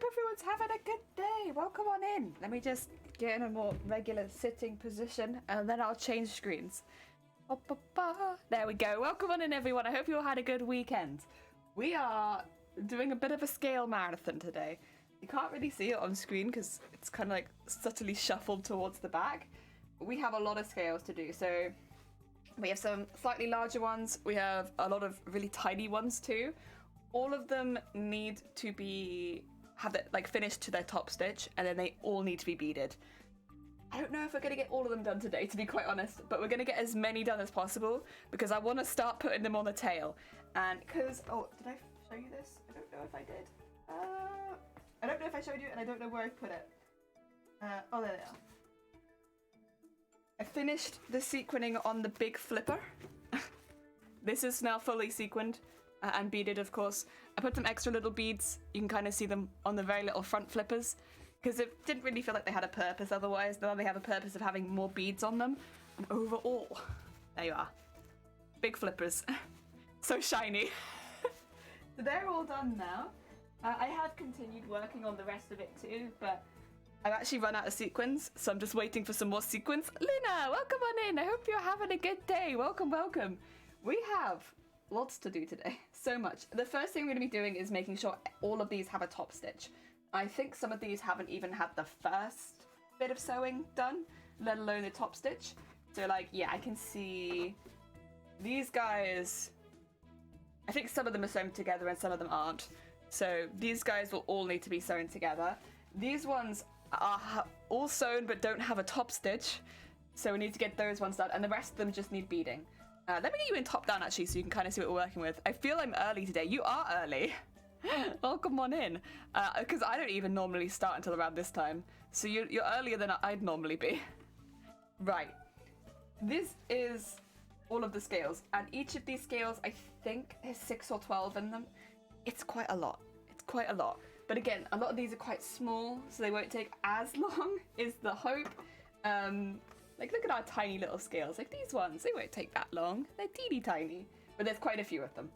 everyone's having a good day. Welcome on in. Let me just get in a more regular sitting position and then I'll change screens. There we go. Welcome on in, everyone. I hope you all had a good weekend. We are doing a bit of a scale marathon today. You can't really see it on screen because it's kind of like subtly shuffled towards the back. But we have a lot of scales to do. So we have some slightly larger ones. We have a lot of really tiny ones too. All of them need to have it like finished to their top stitch, and then they all need to be beaded. I don't know if we're going to get all of them done today, to be quite honest, but we're going to get as many done as possible because I want to start putting them on the tail. And because, oh, did I show you this? I don't know if I did. I don't know if I showed you, and I don't know where I put it. Oh, there they are. I finished the sequining on the big flipper. This is now fully sequined. And beaded, of course. I put some extra little beads. You can kind of see them on the very little front flippers because it didn't really feel like they had a purpose otherwise. Now they have a purpose of having more beads on them. And overall, there you are. Big flippers. So shiny. So they're all done now. I have continued working on the rest of it too, but I've actually run out of sequins, so I'm just waiting for some more sequins. Luna, welcome on in. I hope you're having a good day. Welcome, welcome. We have lots to do today. So much. The first thing we're going to be doing is making sure all of these have a top stitch. I think some of these haven't even had the first bit of sewing done, let alone the top stitch. So like, yeah, I can see these guys. I think some of them are sewn together and some of them aren't. So these guys will all need to be sewn together. These ones are all sewn but don't have a top stitch. So we need to get those ones done, and the rest of them just need beading. Let me get you in top down actually so you can kind of see what we're working with. I feel I'm early today. You are early. Welcome on in. Because I don't even normally start until around this time. So you're earlier than I'd normally be. Right. This is all of the scales. And each of these scales, I think, has 6 or 12 in them. It's quite a lot. It's quite a lot. But again, a lot of these are quite small, so they won't take as long, is the hope. Like, look at our tiny little scales. Like, these ones, they won't take that long. They're teeny tiny, but there's quite a few of them.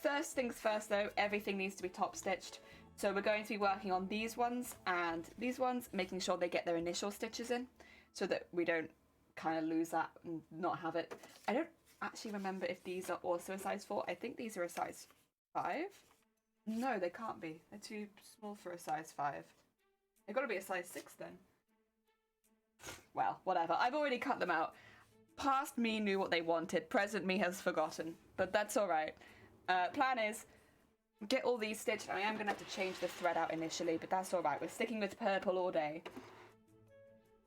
First things first, though, everything needs to be top stitched. So we're going to be working on these ones and these ones, making sure they get their initial stitches in so that we don't kind of lose that and not have it. I don't actually remember if these are also a size 4. I think these are a size 5. No, they can't be. They're too small for a size 5. They've got to be a size 6 then. Well, whatever. I've already cut them out. Past me knew what they wanted. Present me has forgotten. But that's alright. Plan is, get all these stitched. I am going to have to change the thread out initially, but that's alright. We're sticking with purple all day.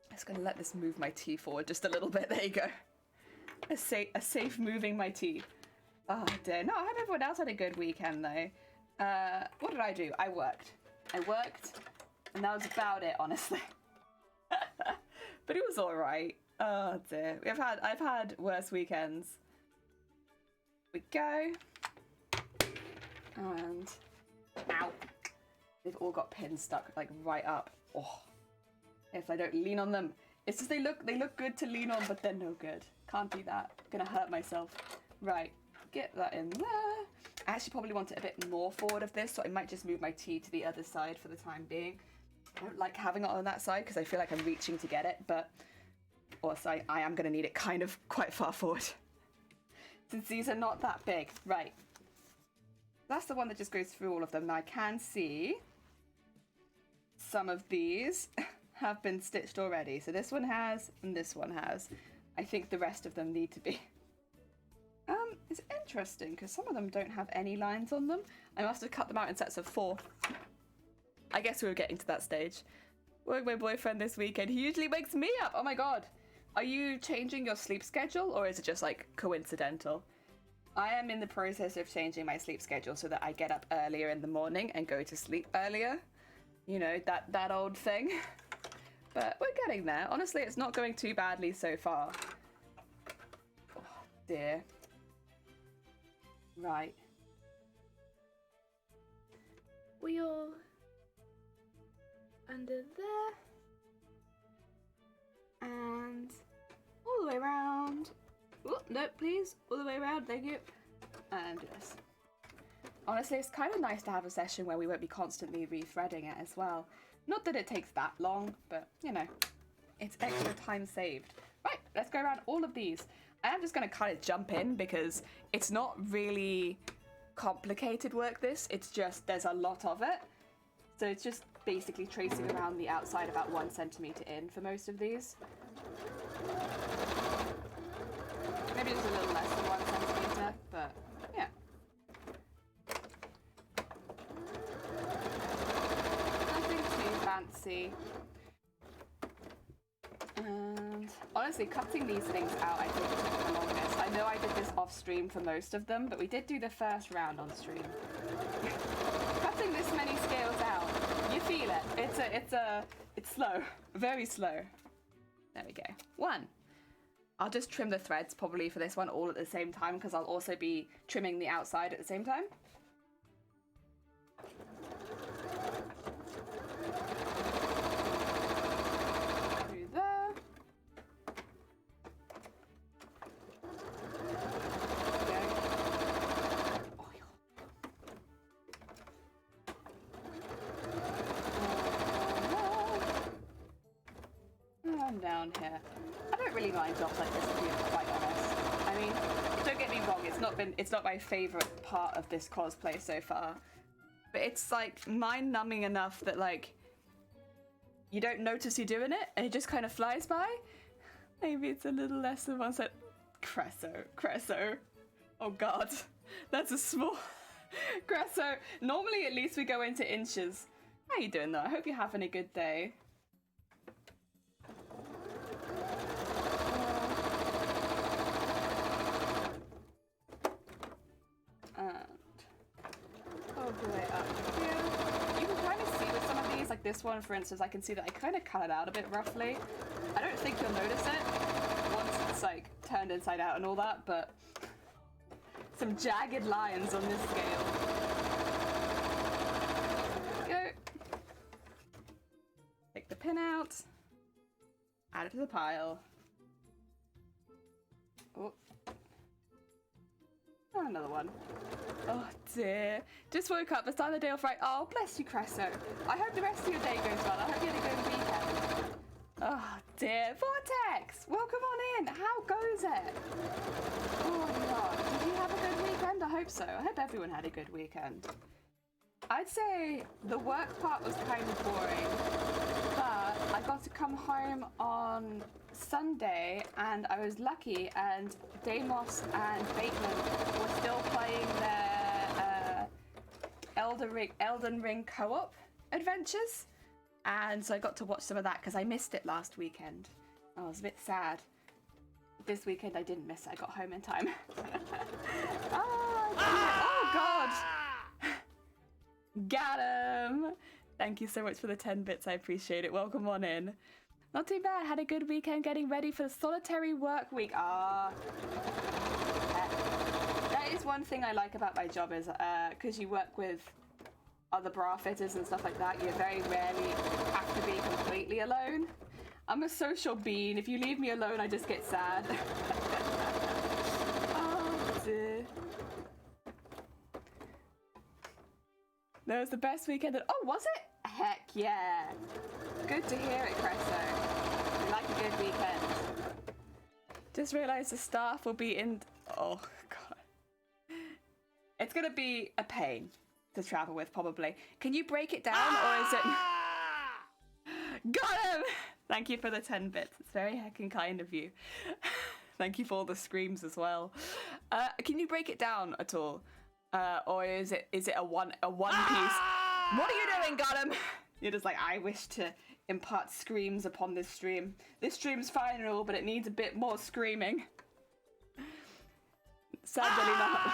I'm just going to let this move my tea forward just a little bit. There you go. A safe moving my tea. Oh dear. No, I hope everyone else had a good weekend though. What did I do? I worked, and that was about it, honestly. But it was all right. Oh dear, I've had worse weekends. We go, and ow, they've all got pins stuck like right up. Oh, if I don't lean on them, it's just they look good to lean on, but they're no good. Can't do that. Gonna hurt myself. Right, get that in there. I actually probably want it a bit more forward of this, so I might just move my tea to the other side for the time being. I don't like having it on that side because I feel like I'm reaching to get it, but also I am going to need it kind of quite far forward since these are not that big. Right. That's the one that just goes through all of them. Now I can see some of these have been stitched already. So this one has, and this one has. I think the rest of them need to be. It's interesting because some of them don't have any lines on them. I must have cut them out in sets of 4. I guess we were getting to that stage. Woke my boyfriend this weekend. He usually wakes me up. Oh my god. Are you changing your sleep schedule or is it just like coincidental? I am in the process of changing my sleep schedule so that I get up earlier in the morning and go to sleep earlier. You know, that old thing. But we're getting there. Honestly, it's not going too badly so far. Oh dear. Right. Wheel under there. And all the way around. Oh, no, please. All the way around. Thank you. And do this. Honestly, it's kind of nice to have a session where we won't be constantly rethreading it as well. Not that it takes that long, but, you know, it's extra time saved. Right, let's go around all of these. I am just going to kind of jump in because it's not really complicated work, this. It's just there's a lot of it. So it's just basically tracing around the outside about 1 centimeter in for most of these. Maybe just a little less than 1 centimeter, but yeah. Nothing too fancy. And honestly, cutting these things out, I think, took the longest. I know I did this off stream for most of them, but we did do the first round on stream. Cutting this many scales out, you feel it. It's slow, very slow. There we go. 1. I'll just trim the threads probably for this one all at the same time because I'll also be trimming the outside at the same time. Through there. And down here. I don't really mind jobs like this, to be quite honest. I mean, don't get me wrong, it's not my favourite part of this cosplay so far. But it's like mind-numbing enough that like you don't notice you're doing it and it just kind of flies by. Maybe it's a little less than 1 cent. Cresso. Oh god. That's a small Cresso. Normally at least we go into inches. How you doing though? I hope you're having a good day. And all the way up here. You can kind of see with some of these, like this one for instance, I can see that I kind of cut it out a bit roughly. I don't think you'll notice it once it's like turned inside out and all that, but some jagged lines on this scale. Go. Take the pin out. Add it to the pile. Oh. Oh, another one. Oh dear. Just woke up, the start of the day off right. Oh, bless you, Cresso. I hope the rest of your day goes well. I hope you had a good weekend. Oh dear. Vortex! Welcome on in. How goes it? Oh my god. Did you have a good weekend? I hope so. I hope everyone had a good weekend. I'd say the work part was kind of boring, but I got to come home on Sunday and I was lucky and Deimos and Bateman were still playing their Elden Ring co-op adventures, and so I got to watch some of that because I missed it last weekend. I was a bit sad. This weekend I didn't miss it, I got home in time. Oh god! Got him! Thank you so much for the 10 bits, I appreciate it. Welcome on in. Not too bad, had a good weekend getting ready for the solitary work week. That is one thing I like about my job is, because you work with other bra fitters and stuff like that, you very rarely have to be completely alone. I'm a social being, if you leave me alone I just get sad. Oh dear. That was the best weekend. Oh, was it? Heck yeah. Good to hear it, Cresso. We like a good weekend. Just realised the staff will be in... Oh, God. It's going to be a pain to travel with, probably. Can you break it down, or is it... Got him! Thank you for the 10 bits. It's very heckin' kind of you. Thank you for all the screams as well. Can you break it down at all? Or is it a one piece? What are you doing, got him? You're just like, I wish to impart screams upon this stream. This stream's fine and all, but it needs a bit more screaming. Sadly not.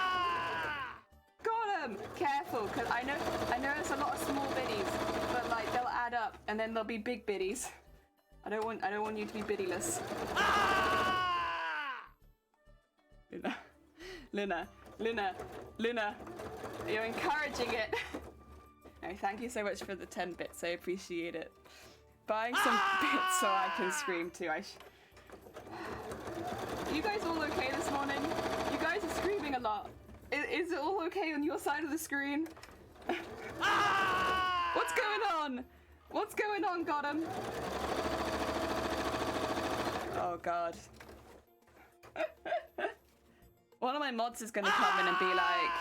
Got him! Careful, because I know there's a lot of small biddies, but like they'll add up and then there'll be big biddies. I don't want you to be biddyless. Luna, you're encouraging it. No, thank you so much for the 10 bits. I appreciate it. Buying some bits so I can scream too. You guys all okay this morning? You guys are screaming a lot. Is it all okay on your side of the screen? What's going on? What's going on, Gotham? Oh god. One of my mods is gonna come in and be like,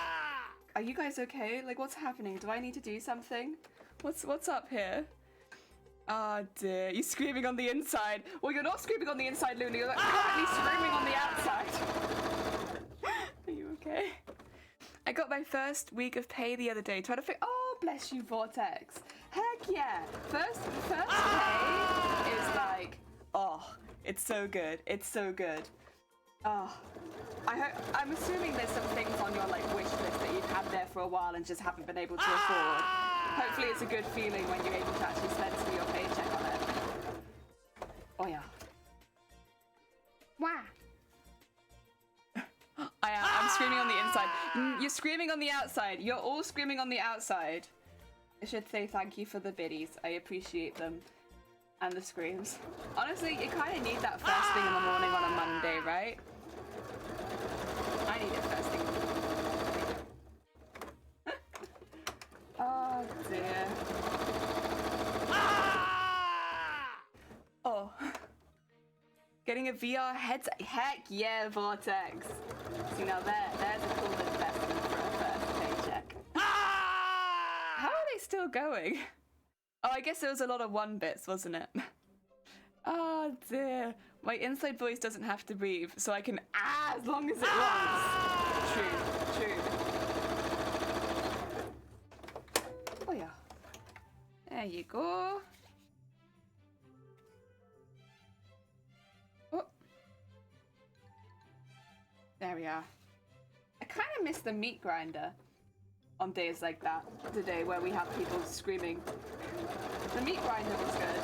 are you guys okay? Like, what's happening? Do I need to do something? What's up here? Oh dear, you're screaming on the inside. Well, you're not screaming on the inside, Lulu. You're currently screaming on the outside. Are you okay? I got my first week of pay the other day. Trying to oh, bless you, Vortex. Heck yeah. First pay is like, oh, it's so good. It's so good. Oh, I'm assuming there's some things on your like wish list that you've had there for a while and just haven't been able to afford. Hopefully it's a good feeling when you're able to actually spend some of your paycheck on it. Oh yeah. Wow. I'm screaming on the inside. You're screaming on the outside. You're all screaming on the outside. I should say thank you for the biddies. I appreciate them. And the screams. Honestly, you kind of need that first thing in the morning on a Monday, right? I need it first thing in the morning. Oh dear. Oh. Getting a VR headset. Heck yeah, Vortex. See, now there's a cool investment for a first paycheck. How are they still going? Oh, I guess there was a lot of 1-bits, wasn't it? Oh dear. My inside voice doesn't have to breathe, so I can as long as it wants. True. Oh yeah. There you go. Oh. There we are. I kind of miss the meat grinder on days like that. Today where we have people screaming. The meat grinder was good.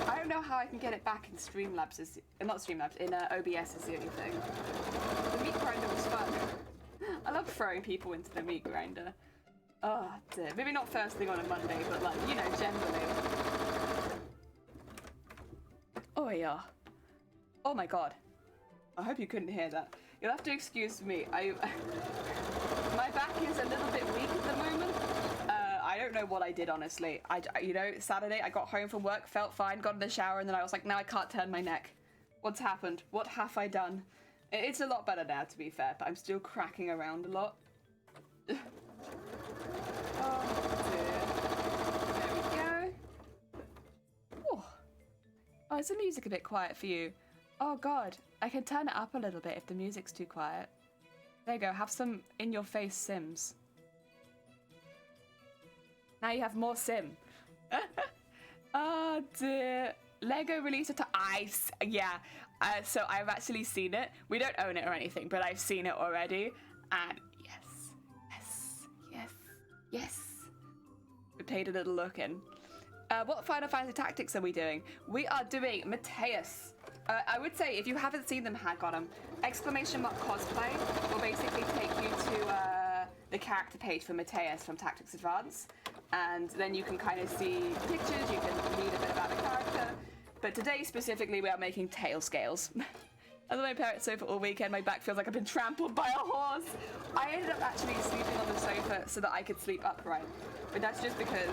I don't know how I can get it back in Streamlabs. Not Streamlabs, in OBS is the only thing. The meat grinder was fun. I love throwing people into the meat grinder. Oh dear. Maybe not first thing on a Monday, but like, you know, generally. Oh yeah. Oh my god. I hope you couldn't hear that. You'll have to excuse me. My back is a little bit weak at the moment. I don't know what I did, honestly. You know, Saturday I got home from work, felt fine, got in the shower, and then I was like, now I can't turn my neck. What's happened? What have I done? It's a lot better now, to be fair, but I'm still cracking around a lot. Oh dear. There we go. Ooh. Oh, is the music a bit quiet for you? Oh god, I can turn it up a little bit if the music's too quiet. There you go, have some in-your-face Sims. Now you have more Sim. Oh dear. Lego released it to ICE. Yeah, so I've actually seen it. We don't own it or anything, but I've seen it already. And yes. We paid a little look in. What Final Fantasy Tactics are we doing? We are doing Mateus. I would say if you haven't seen them, hack on them. !cosplay will basically take you to the character page for Mateus from Tactics Advance. And then you can kind of see pictures, you can read a bit about the character. But today specifically we are making tail scales. As my parents' sofa all weekend, my back feels like I've been trampled by a horse. I ended up actually sleeping on the sofa so that I could sleep upright. But that's just because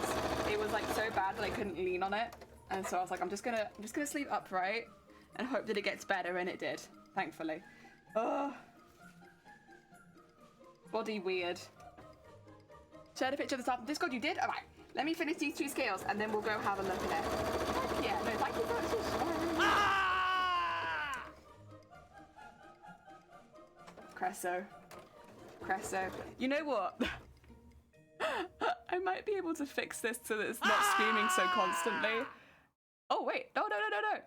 it was like so bad that I couldn't lean on it. And so I was like, I'm just gonna sleep upright and hope that it gets better, and it did, thankfully. Oh. Body weird. Shared a picture of the stuff on Discord, you did? Alright, let me finish these 2 scales and then we'll go have a look at it. Heck yeah, no, thank you so much for sharing. Cresso. You know what? I might be able to fix this so that it's not screaming so constantly. Oh wait, no.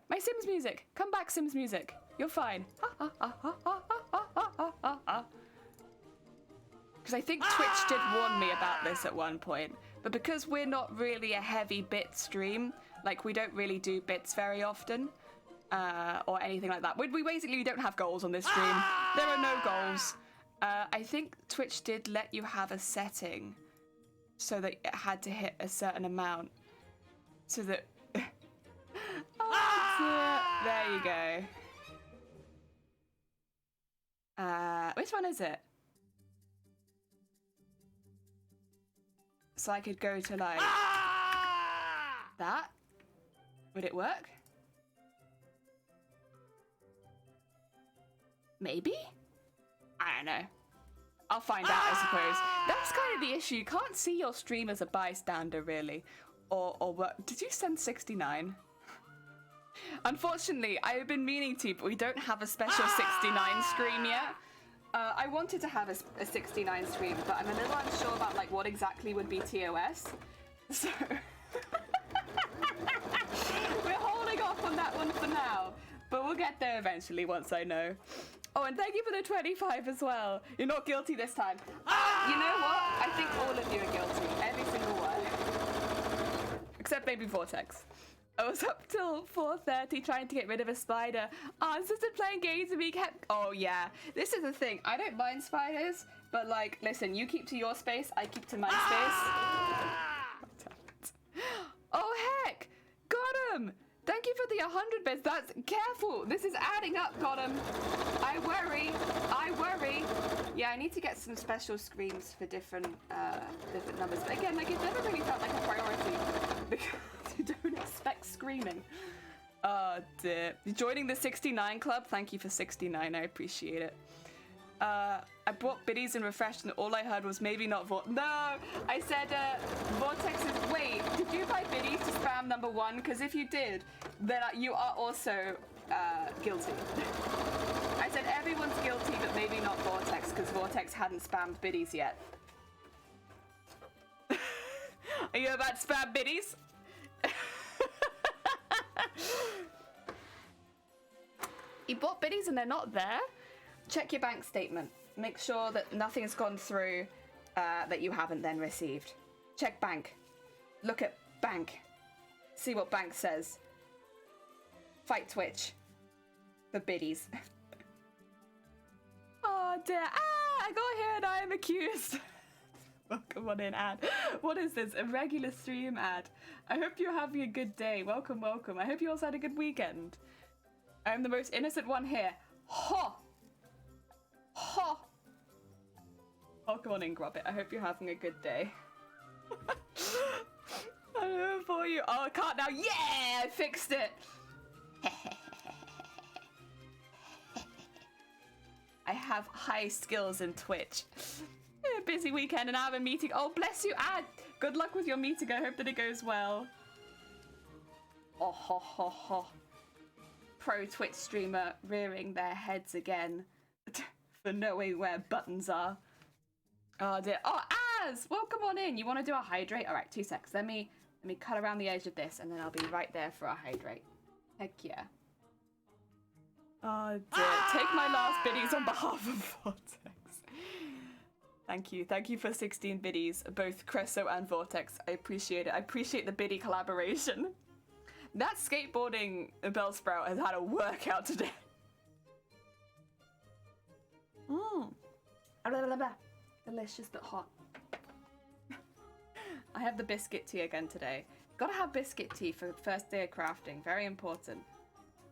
My Sims music. Come back, Sims music. You're fine. Because I think Twitch did warn me about this at one point. But because we're not really a heavy bit stream, like we don't really do bits very often, or anything like that. We basically don't have goals on this stream. There are no goals. I think Twitch did let you have a setting so that it had to hit a certain amount. So that... Oh dear. There you go. Which one is it? So I could go to like that. Would it work? Maybe? I don't know. I'll find out, I suppose. That's kind of the issue. You can't see your stream as a bystander, really. Or what? Did you send 69? Unfortunately, I've been meaning to, but we don't have a special 69 stream yet. I wanted to have a 69 stream, but I'm a little unsure about like what exactly would be TOS. So we're holding off on that one for now, but we'll get there eventually once I know. Oh, and thank you for the 25 as well. You're not guilty this time. You know what? I think all of you are guilty. Every single one. Except maybe Vortex. I was up till 4:30 trying to get rid of a spider. I was just playing games and we kept... Oh, yeah. This is the thing. I don't mind spiders, but, like, listen, you keep to your space, I keep to my space. Oh, heck! Got him! Thank you for the 100 bits. That's... Careful! This is adding up, got him. I worry. I worry. Yeah, I need to get some special screens for different numbers. But again, like, it never really felt like a priority because you don't expect screaming. Oh, dear. You're joining the 69 club? Thank you for 69. I appreciate it. I bought biddies and refreshed, and all I heard was maybe not No! I said, Vortex is... Wait, did you buy biddies to spam number 1? Because if you did, then you are also guilty. I said everyone's guilty, but maybe not Vortex, because Vortex hadn't spammed biddies yet. Are you about to spam biddies? You bought biddies and they're not there? Check your bank statement. Make sure that nothing's gone through that you haven't then received. Check bank. Look at bank. See what bank says. Fight Twitch. For biddies. Oh dear. I got here and I am accused. Welcome on in, ad. What is this? A regular stream ad. I hope you're having a good day. Welcome, welcome. I hope you also had a good weekend. I'm the most innocent one here. Ho! Ho! Welcome on in, Grobbit. I hope you're having a good day. I know for you. Oh, I can't now. Yeah! I fixed it! I have high skills in Twitch. Busy weekend and I have a meeting. Oh, bless you, Ad. Good luck with your meeting. I hope that it goes well. Oh, ho, ho, ho. Pro Twitch streamer rearing their heads again for knowing where buttons are. Oh, dear. Oh, Az! Welcome on in. You want to do a hydrate? All right, 2 seconds. Let me cut around the edge of this and then I'll be right there for a hydrate. Heck yeah. Oh, dear. Take my last biddies on behalf of Vortex. Thank you. Thank you for 16 biddies, both Cresso and Vortex. I appreciate it. I appreciate the biddy collaboration. That skateboarding Bellsprout has had a workout today. Mmm. Delicious but hot. I have the biscuit tea again today. Gotta have biscuit tea for the first day of crafting. Very important.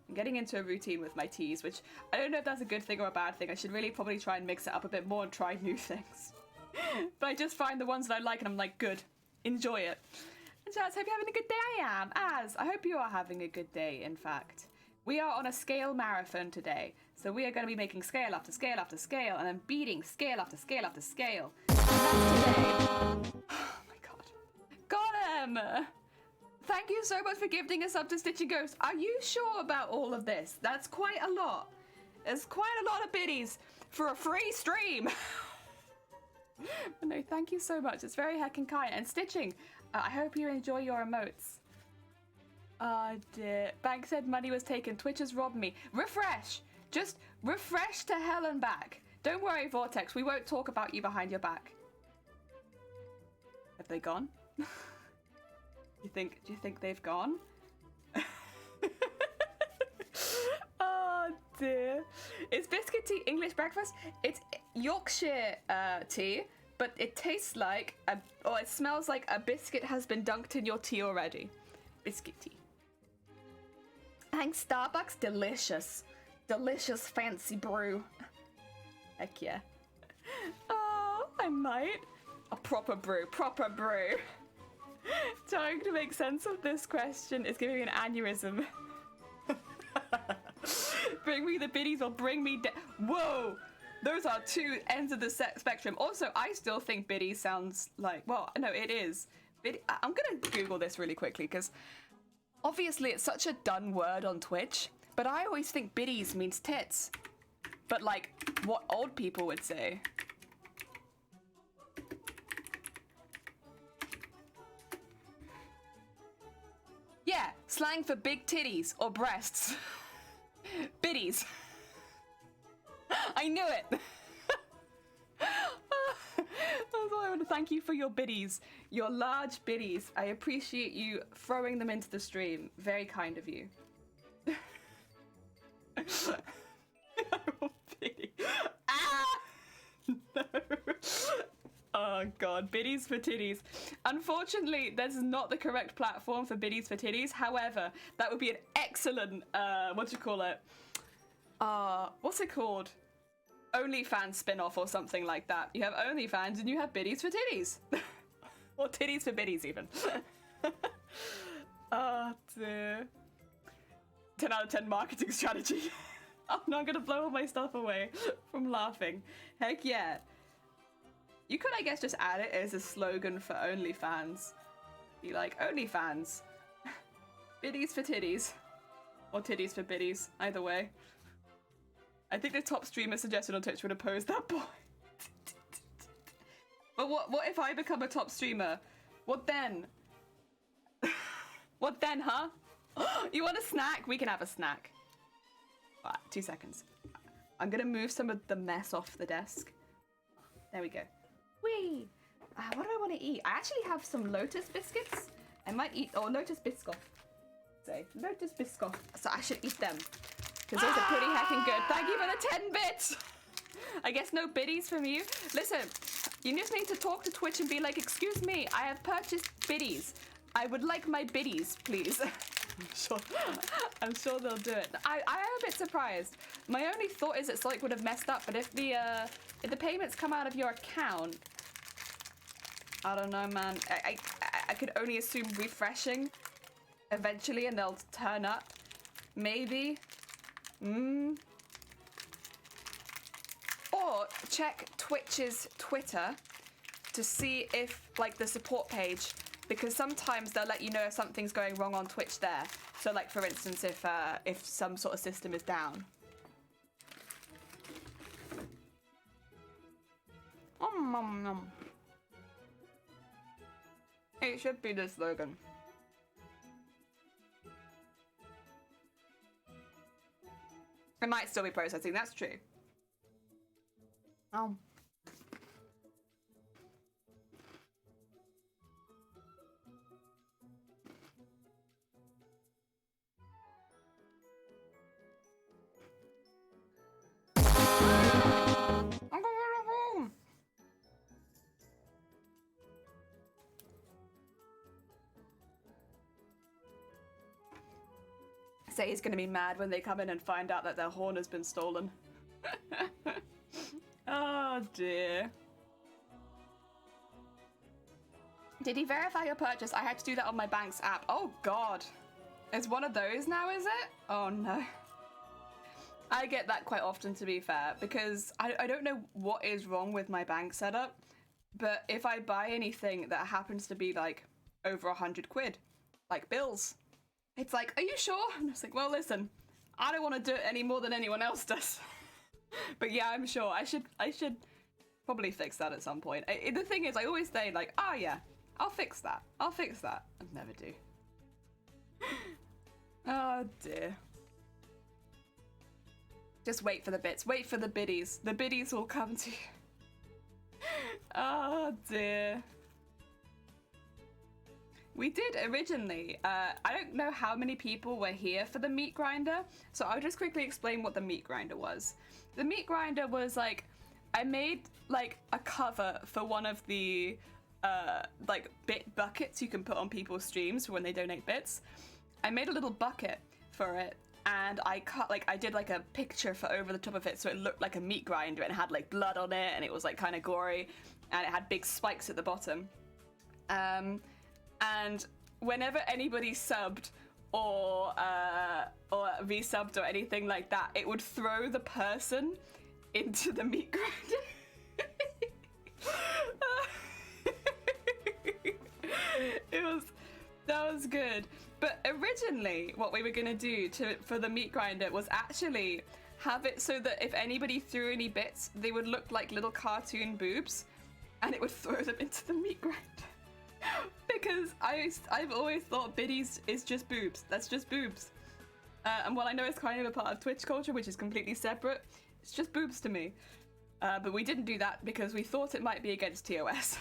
I'm getting into a routine with my teas, which I don't know if that's a good thing or a bad thing. I should really probably try and mix it up a bit more and try new things. But I just find the ones that I like and I'm like, good. Enjoy it. And Jazz, hope you're having a good day. I am. Az, I hope you are having a good day, in fact. We are on a scale marathon today. So we are going to be making scale after scale after scale and then beating scale after scale after scale. And that's today. Oh my god. Got him! Thank you so much for gifting us up to Stitchy Ghost. Are you sure about all of this? That's quite a lot. There's quite a lot of biddies for a free stream. But no, thank you so much. It's very heckin' kind. And Stitching, I hope you enjoy your emotes. Oh dear. Bank said money was taken. Twitch has robbed me. Refresh. Just refresh to hell and back. Don't worry, Vortex. We won't talk about you behind your back. Have they gone? Do you think they've gone? Oh dear. Is biscuit tea English breakfast? It's Yorkshire tea, but it tastes like it smells like a biscuit has been dunked in your tea already. Biscuit tea. Thanks, Starbucks. Delicious. Delicious fancy brew. Heck yeah. Oh, I might. A proper brew, proper brew. Trying to make sense of this question is giving me an aneurysm. Bring me the biddies or bring me whoa! Those are two ends of the spectrum. Also, I still think biddies sounds like, well, no, it is. I'm gonna Google this really quickly because obviously it's such a done word on Twitch, but I always think biddies means tits. But like what old people would say. Yeah, slang for big titties or breasts. Biddies. I knew it. That's why I want to thank you for your biddies, your large biddies. I appreciate you throwing them into the stream. Very kind of you. Ah! No. Oh god, biddies for titties. Unfortunately, this is not the correct platform for biddies for titties. However, that would be an excellent, what's it called? OnlyFans spin-off or something like that. You have OnlyFans and you have biddies for titties. Or titties for biddies even. Oh dear. 10 out of 10 marketing strategy. I'm not gonna blow all my stuff away from laughing. Heck yeah. You could, I guess, just add it as a slogan for OnlyFans. Be like, OnlyFans. Biddies for titties. Or titties for biddies. Either way. I think the top streamer suggested on Twitch would oppose that point. But what if I become a top streamer? What then? What then, huh? You want a snack? We can have a snack. 2 seconds. I'm gonna move some of the mess off the desk. There we go. Whee! What do I want to eat? I actually have some Lotus biscuits. I might eat, Lotus Biscoff. Say, Lotus Biscoff. So I should eat them. Because those are pretty heckin' good. Thank you for the 10 bits! I guess no biddies from you. Listen, you just need to talk to Twitch and be like, excuse me, I have purchased biddies. I would like my biddies, please. I'm sure they'll do it. I am a bit surprised. My only thought is that Sonic would have messed up, but if the payments come out of your account, I don't know, man. I could only assume refreshing eventually and they'll turn up. Maybe. Or check Twitch's Twitter to see if, like, the support page, because sometimes they'll let you know if something's going wrong on Twitch there. So, like, for instance, if some sort of system is down. It should be the slogan. It might still be processing, that's true. Oh. Say he's gonna be mad when they come in and find out that their horn has been stolen. Oh dear. Did he verify your purchase? I had to do that on my bank's app. Oh god. It's one of those now, is it? Oh no. I get that quite often, to be fair, because I don't know what is wrong with my bank setup, but if I buy anything that happens to be like over 100 quid, like bills, it's like, are you sure? And it's like, well, listen, I don't want to do it any more than anyone else does. But yeah, I'm sure I should probably fix that at some point. The thing is, I always say like, oh yeah, I'll fix that. I never do. Oh dear. Just wait for the bits. Wait for the biddies. The biddies will come to you. Oh dear. We did originally. I don't know how many people were here for the meat grinder, so I'll just quickly explain what the meat grinder was. The meat grinder was like, I made like a cover for one of the like bit buckets you can put on people's streams for when they donate bits. I made a little bucket for it, and I did like a picture for over the top of it so it looked like a meat grinder and had like blood on it and it was like kind of gory. and it had big spikes at the bottom. And whenever anybody subbed or resubbed or anything like that, it would throw the person into the meat grinder. That was good. But originally, what we were gonna do for the meat grinder was actually have it so that if anybody threw any bits, they would look like little cartoon boobs, and it would throw them into the meat grinder. Because I've always thought biddies is just boobs. That's just boobs. And while I know it's kind of a part of Twitch culture, which is completely separate, it's just boobs to me. But we didn't do that because we thought it might be against TOS.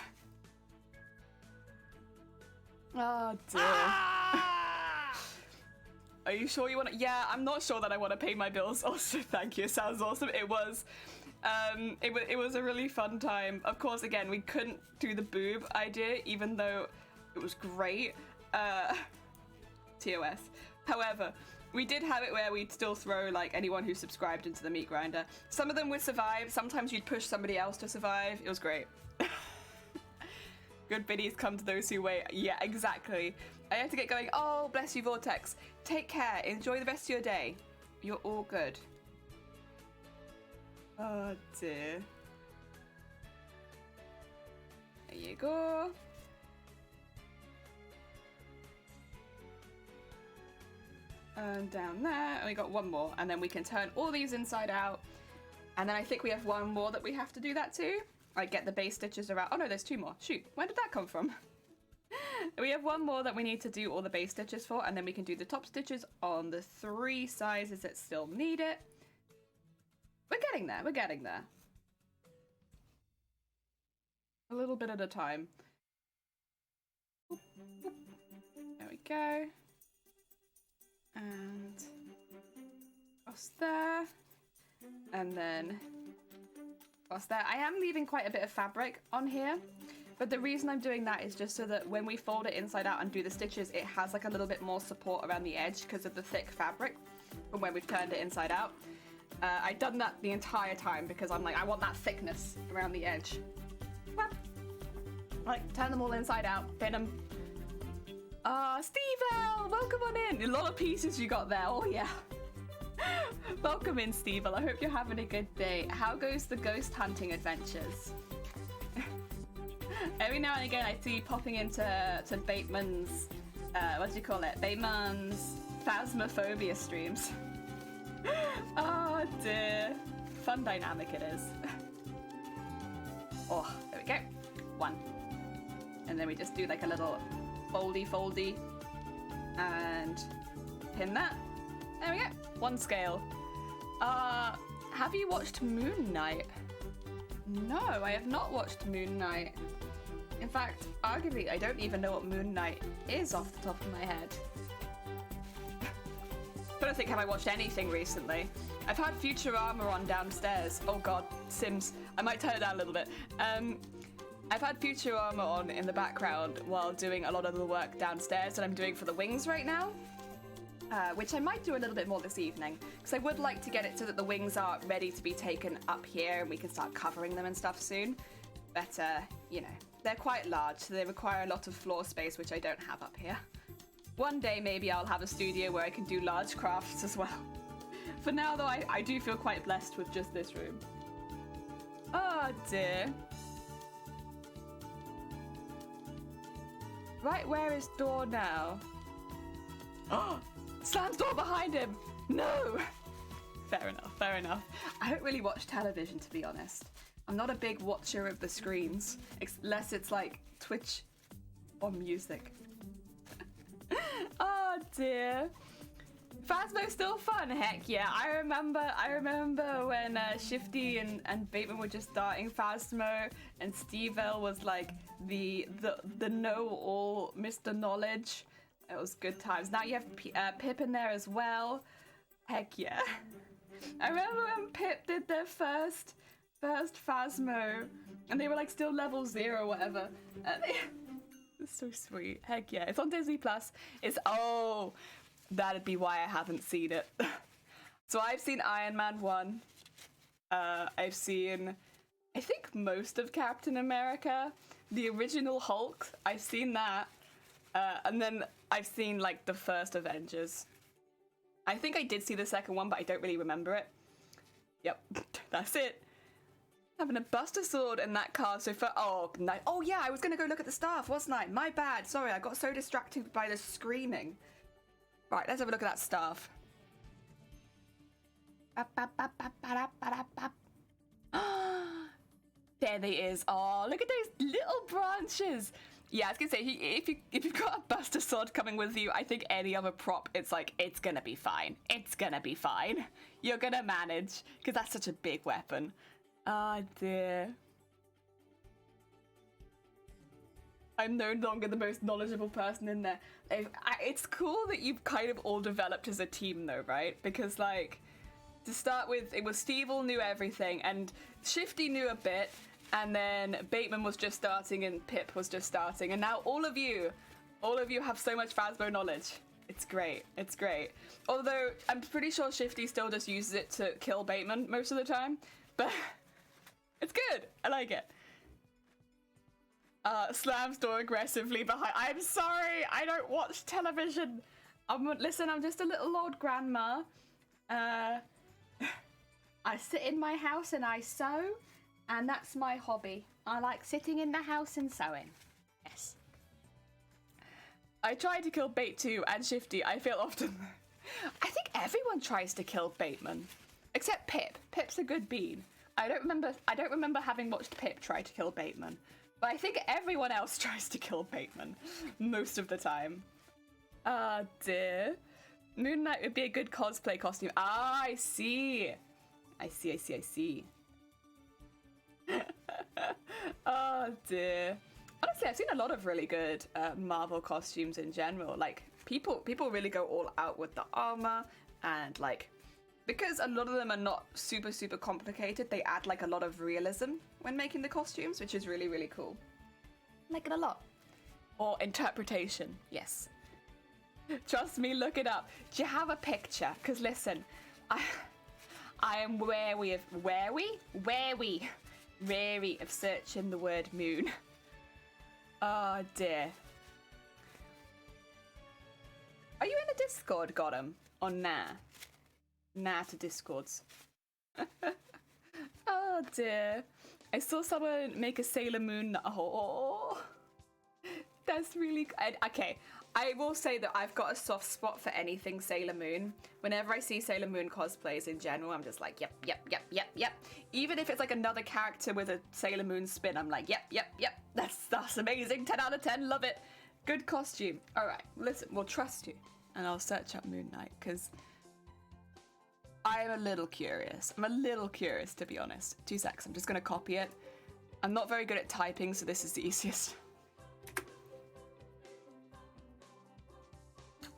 Oh dear. Ah! Are you sure you want to? Yeah, I'm not sure that I want to pay my bills. Also, thank you. Sounds awesome. It was. It was a really fun time. Of course, again, we couldn't do the boob idea, even though it was great. TOS. However, we did have it where we'd still throw like anyone who subscribed into the meat grinder. Some of them would survive. Sometimes you'd push somebody else to survive. It was great. Good biddies come to those who wait. Yeah, exactly. I have to get going. Oh, bless you, Vortex. Take care. Enjoy the rest of your day. You're all good. Oh dear. There you go. And down there, and we got one more, and then we can turn all these inside out. And then I think we have one more that we have to do that too. Like get the base stitches around. Oh no, there's two more. Shoot, where did that come from? We have one more that we need to do all the base stitches for, and then we can do the top stitches on the 3 sizes that still need it. We're getting there, we're getting there. A little bit at a time. There we go. And across there. And then across there. I am leaving quite a bit of fabric on here, but the reason I'm doing that is just so that when we fold it inside out and do the stitches, it has like a little bit more support around the edge because of the thick fabric from when we've turned it inside out. I've done that the entire time because I'm like, I want that thickness around the edge. Like, turn them all inside out, pin them. Steve-El, welcome on in. A lot of pieces you got there, oh yeah. Welcome in, Steve-El. I hope you're having a good day. How goes the ghost hunting adventures? Every now and again I see you popping into Bateman's, what do you call it? Bateman's Phasmophobia streams. Oh dear. Fun dynamic it is. Oh, there we go. 1. And then we just do like a little foldy and pin that. There we go. 1 scale. Have you watched Moon Knight? No, I have not watched Moon Knight. In fact, arguably, I don't even know what Moon Knight is off the top of my head. I don't think have I watched anything recently. I've had Futurama on downstairs. Oh god, Sims. I might turn it down a little bit. I've had Futurama on in the background while doing a lot of the work downstairs that I'm doing for the wings right now. Which I might do a little bit more this evening, because I would like to get it so that the wings are ready to be taken up here and we can start covering them and stuff soon. But, you know, they're quite large, so they require a lot of floor space, which I don't have up here. One day, maybe I'll have a studio where I can do large crafts as well. For now, though, I do feel quite blessed with just this room. Oh, dear. Right, where is door now? Oh! Slams door behind him! No! Fair enough, fair enough. I don't really watch television, to be honest. I'm not a big watcher of the screens, unless it's like Twitch or music. Oh dear. Phasmo's still fun, heck yeah. I remember when Shifty and Bateman were just starting Phasmo, and Steve-El was like the know-all Mr. Knowledge. It was good times. Now you have Pip in there as well. Heck yeah. I remember when Pip did their first Phasmo, and they were like still level 0 or whatever. It's so sweet. Heck yeah. It's on Disney Plus. Oh, that'd be why I haven't seen it. So I've seen Iron Man 1. I've seen I think most of Captain America. The original Hulk, I've seen that. And then I've seen, like, the first Avengers. I think I did see the second one, but I don't really remember it. Yep, that's it. Having a Buster Sword in that card so far. Oh, oh yeah, I was gonna go look at the staff, wasn't I? My bad. Sorry, I got so distracted by the screaming. Right, let's have a look at that staff. There they is. Oh, look at those little branches. Yeah, I was gonna say, if you've got a Buster Sword coming with you, I think any other prop, it's like, it's gonna be fine. It's gonna be fine. You're gonna manage, because that's such a big weapon. Oh dear. I'm no longer the most knowledgeable person in there. It's cool that you've kind of all developed as a team though, right? Because like, to start with, it was Steve all knew everything, and Shifty knew a bit, and then Bateman was just starting, and Pip was just starting, and now all of you have so much Phasmo knowledge. It's great. It's great. Although, I'm pretty sure Shifty still just uses it to kill Bateman most of the time, but it's good. I like it. Slams door aggressively behind. I'm sorry, I don't watch television. Listen, I'm just a little old grandma. I sit in my house and I sew, and that's my hobby. I like sitting in the house and sewing. Yes. I tried to kill Bait too, and Shifty. I feel often. I think everyone tries to kill Bateman, except Pip. Pip's a good bean. I don't remember having watched Pip try to kill Bateman, but I think everyone else tries to kill Bateman most of the time. Ah, dear. Moon Knight would be a good cosplay costume. Ah, I see. I see. Oh dear. Honestly, I've seen a lot of really good Marvel costumes in general. Like, people really go all out with the armor, and like, because a lot of them are not super complicated, they add like a lot of realism when making the costumes, which is really, really cool. I like it a lot. Or interpretation, yes. Trust me, look it up. Do you have a picture? Because listen, I am wary of searching the word moon. Oh dear. Are you in the Discord, Gotham? Or nah? Nah to Discords. Oh dear. I saw someone make a Sailor Moon. Oh, that's really... Okay, I will say that I've got a soft spot for anything Sailor Moon. Whenever I see Sailor Moon cosplays in general, I'm just like, yep. Even if it's like another character with a Sailor Moon spin, I'm like, yep. That's amazing. 10 out of 10, love it. Good costume. All right, listen, we'll trust you. And I'll search up Moon Knight, because I'm a little curious. To be honest. 2 secs, I'm just going to copy it. I'm not very good at typing, so this is the easiest.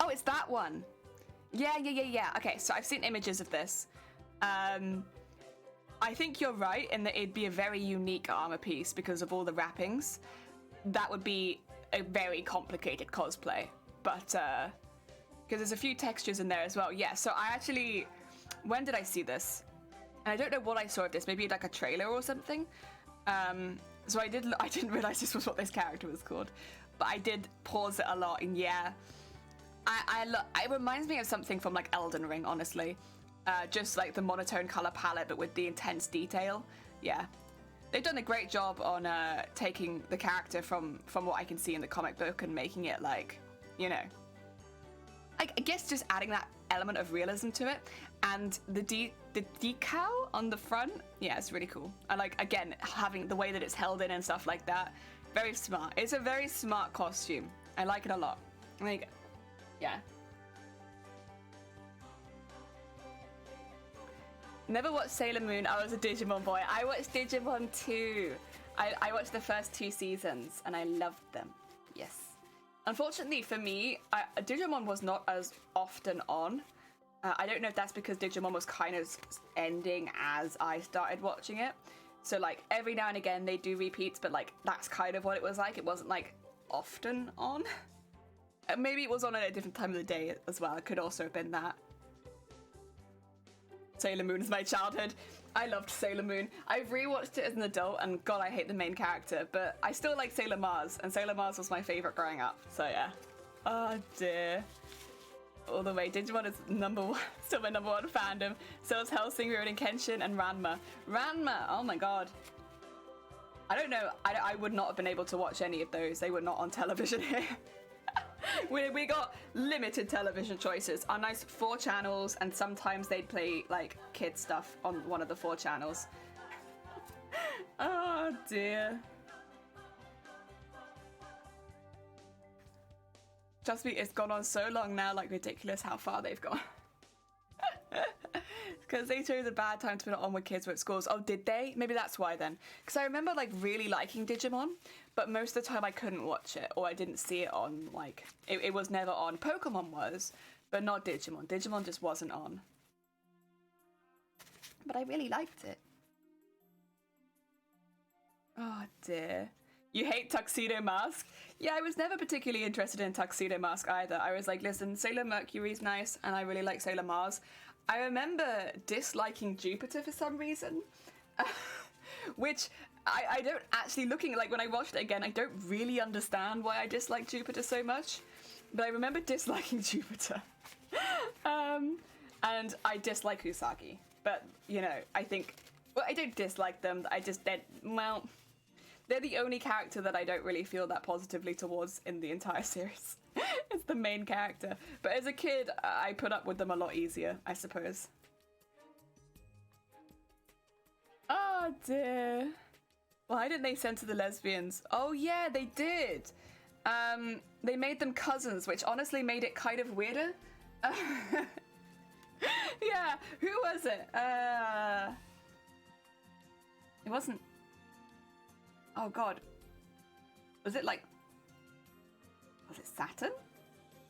Oh, it's that one. Yeah. Okay, so I've seen images of this. I think you're right in that it'd be a very unique armor piece because of all the wrappings. That would be a very complicated cosplay. But, because there's a few textures in there as well. Yeah, so I actually... When did I see this? And I don't know what I saw of this. Maybe like a trailer or something. So I didn't realize this was what this character was called. But I did pause it a lot, and yeah... It reminds me of something from like Elden Ring, honestly. Just like the monotone color palette, but with the intense detail. Yeah, they've done a great job on taking the character from what I can see in the comic book and making it like, you know, I guess just adding that element of realism to it. And the decal on the front, yeah, it's really cool. I like, again, having the way that it's held in and stuff like that. Very smart. It's a very smart costume. I like it a lot. There you go. Yeah. Never watched Sailor Moon. I was a Digimon boy. I watched Digimon too. I watched the first 2 seasons and I loved them. Yes. Unfortunately for me, Digimon was not as often on. I don't know if that's because Digimon was kind of ending as I started watching it. So like every now and again they do repeats, but like that's kind of what it was like. It wasn't like often on. Maybe it was on at a different time of the day as well. It could also have been that. Sailor Moon is my childhood. I loved Sailor Moon. I've rewatched it as an adult, and God, I hate the main character, but I still like Sailor Mars, and Sailor Mars was my favorite growing up. So yeah. Oh dear. All the way. Digimon is number one, still my number one fandom. So is Hellsing, Rurouni Kenshin, and Ranma. Ranma, oh my god. I don't know, I would not have been able to watch any of those. They were not on television here. we got limited television choices. Our nice 4 channels, and sometimes they'd play like kid stuff on one of the 4 channels. Oh dear. Trust me, it's gone on so long now, like ridiculous how far they've gone. Because they chose a bad time to put it on when kids were at schools. Oh, did they? Maybe that's why then. Because I remember like really liking Digimon, but most of the time I couldn't watch it, or I didn't see it on, like, it was never on. Pokemon was, but not Digimon. Digimon just wasn't on. But I really liked it. Oh dear. You hate Tuxedo Mask? Yeah, I was never particularly interested in Tuxedo Mask either. I was like, listen, Sailor Mercury's nice, and I really like Sailor Mars. I remember disliking Jupiter for some reason, which I don't actually, looking, like when I watched it again, I don't really understand why I dislike Jupiter so much, but I remember disliking Jupiter. And I dislike Usagi, but you know, I think, well, I don't dislike them, they're the only character that I don't really feel that positively towards in the entire series. It's the main character. But as a kid, I put up with them a lot easier, I suppose. Oh dear. Why didn't they censor the lesbians? Oh yeah, they did. They made them cousins, which honestly made it kind of weirder. Yeah, who was it? It wasn't... Oh god. Was it like... Was it Saturn?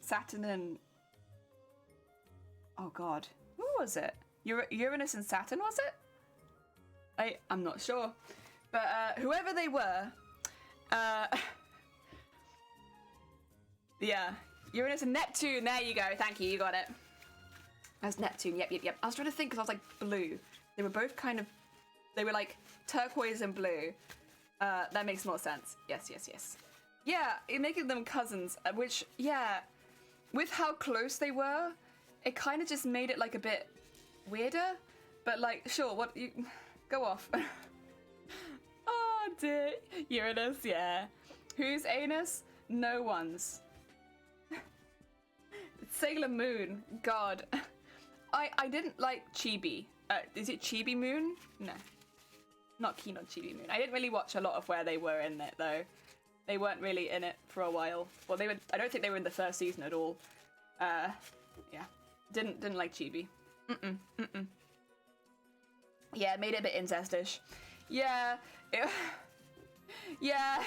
Saturn and... Oh god. Who was it? Uranus and Saturn, was it? I'm not sure. But whoever they were... yeah. Uranus and Neptune. There you go. Thank you. You got it. That's Neptune. Yep. I was trying to think because I was like blue. They were both kind of... They were like turquoise and blue. That makes more sense. Yes. Yeah, making them cousins, which, yeah, with how close they were, it kind of just made it like a bit weirder. But like, sure, what you... Go off. Oh dear. Uranus, yeah. Who's anus? No one's. Sailor Moon. God. I didn't like Chibi. Is it Chibi Moon? No. Not keen on Chibi Moon. I didn't really watch a lot of where they were in it though. They weren't really in it for a while. Well, they were. I don't think they were in the first season at all. Yeah. Didn't like Chibi. Yeah, made it a bit incestish. Yeah. Yeah.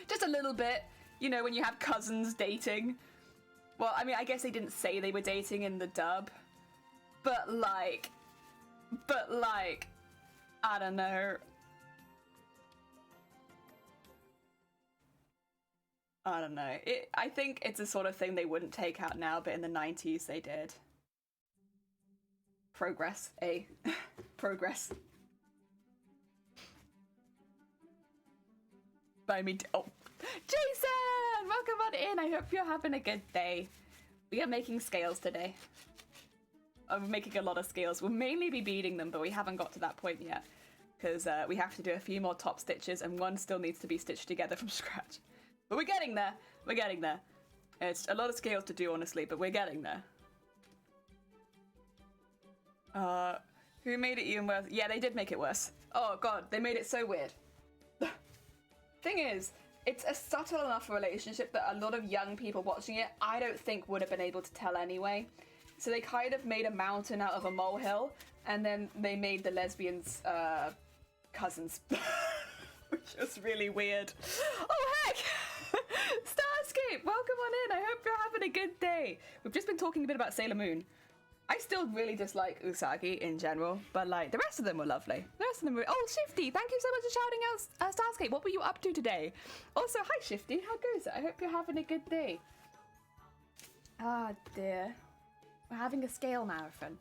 Just a little bit. You know, when you have cousins dating. Well, I mean, I guess they didn't say they were dating in the dub. But like, I don't know. I don't know. I think it's a sort of thing they wouldn't take out now, but in the 90s they did. Progress, eh? Progress. By me. Oh, Jason! Welcome on in. I hope you're having a good day. We are making scales today. I'm making a lot of scales. We'll mainly be beading them, but we haven't got to that point yet. Because we have to do a few more top stitches, and one still needs to be stitched together from scratch. But we're getting there. We're getting there. It's a lot of scales to do, honestly, but we're getting there. Who made it even worse? Yeah, they did make it worse. Oh, God, they made it so weird. Thing is, it's a subtle enough relationship that a lot of young people watching it, I don't think would have been able to tell anyway. So they kind of made a mountain out of a molehill, and then they made the lesbians cousins. Which was really weird. Oh, heck! Starscape, welcome on in. I hope you're having a good day. We've just been talking a bit about Sailor Moon. I still really dislike Usagi in general, but like the rest of them were lovely. The rest of them were... Oh, Shifty, thank you so much for shouting out Starscape. What were you up to today? Also, hi Shifty, how goes it? I hope you're having a good day. Ah, dear. We're having a scale marathon.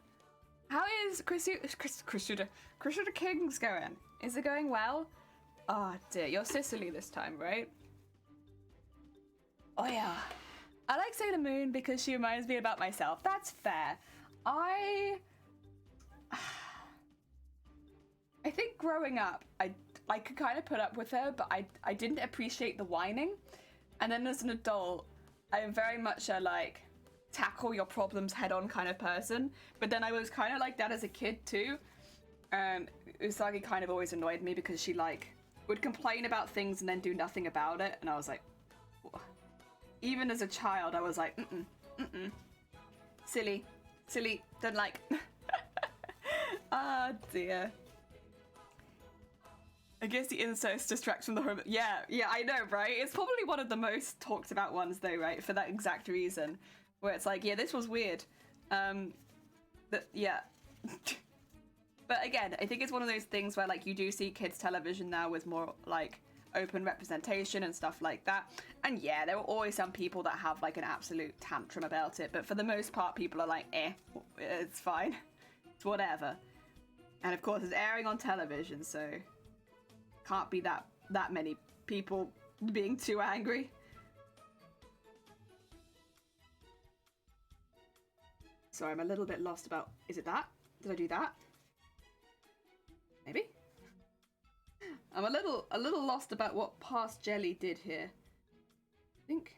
How is Crusader Kings going? Is it going well? Oh dear, you're Sicily this time, right? Oh yeah. I like Sailor Moon because she reminds me about myself. That's fair. I think growing up, I could kind of put up with her, but I didn't appreciate the whining. And then as an adult, I am very much a like tackle your problems head on kind of person. But then I was kind of like that as a kid too. Usagi kind of always annoyed me because she like would complain about things and then do nothing about it, and I was like, whoa. Even as a child, I was like, silly, don't like. Ah, dear. I guess the incest distracts from the home. Yeah, I know, right? It's probably one of the most talked about ones, though, right? For that exact reason, where it's like, yeah, this was weird. Yeah. But again, I think it's one of those things where, like, you do see kids' television now with more, like, open representation and stuff like that. And yeah, there are always some people that have, like, an absolute tantrum about it. But for the most part, people are like, it's fine. It's whatever. And of course, it's airing on television, so can't be that many people being too angry. Sorry, I'm a little bit lost about, is it that? Did I do that? Maybe? I'm a little lost about what past Jelly did here. I think,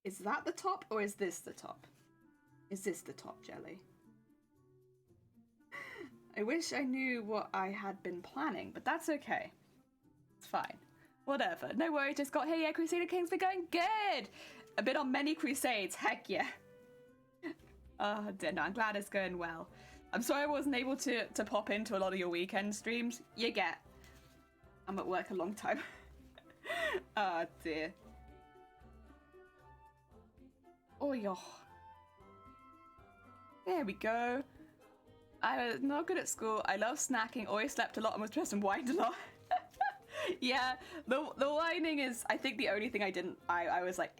is that the top or is this the top? Is this the top, Jelly? I wish I knew what I had been planning, but that's okay. It's fine. Whatever. No worries, just got here. Yeah, Crusader Kings been going good. A bit on many crusades. Heck yeah. Oh, dear, no, I'm glad it's going well. I'm sorry I wasn't able to pop into a lot of your weekend streams. You get. I'm at work a long time. Oh, dear. Oh, yo. There we go. I was not good at school. I love snacking. Always slept a lot and was stressed and whined a lot. Yeah, the whining is, I think, the only thing I was like,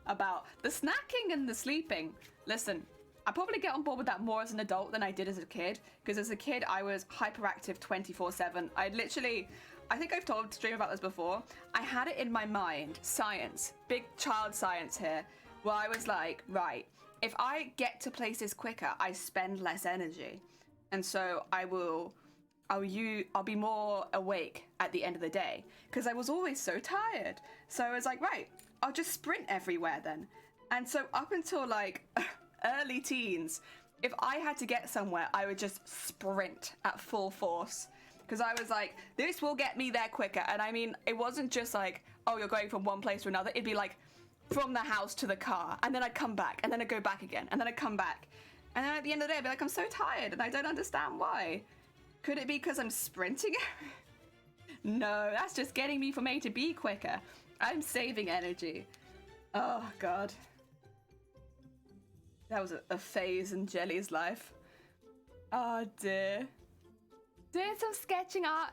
about. The snacking and the sleeping. Listen, I probably get on board with that more as an adult than I did as a kid. Because as a kid, I was hyperactive 24/7. I think I've told stream about this before. I had it in my mind, science, big child science here, where I was like, right, if I get to places quicker, I spend less energy. And so I'll be more awake at the end of the day because I was always so tired. So I was like, right, I'll just sprint everywhere then. And so up until like early teens, if I had to get somewhere, I would just sprint at full force because I was like, this will get me there quicker. And I mean, it wasn't just like, oh, you're going from one place to another. It'd be like, from the house to the car, and then I'd come back, and then I'd go back again, and then I'd come back. And then at the end of the day, I'd be like, I'm so tired, and I don't understand why. Could it be because I'm sprinting? No, that's just getting me from A to B quicker. I'm saving energy. Oh, God. That was a phase in Jelly's life. Oh, dear. Doing some sketching art.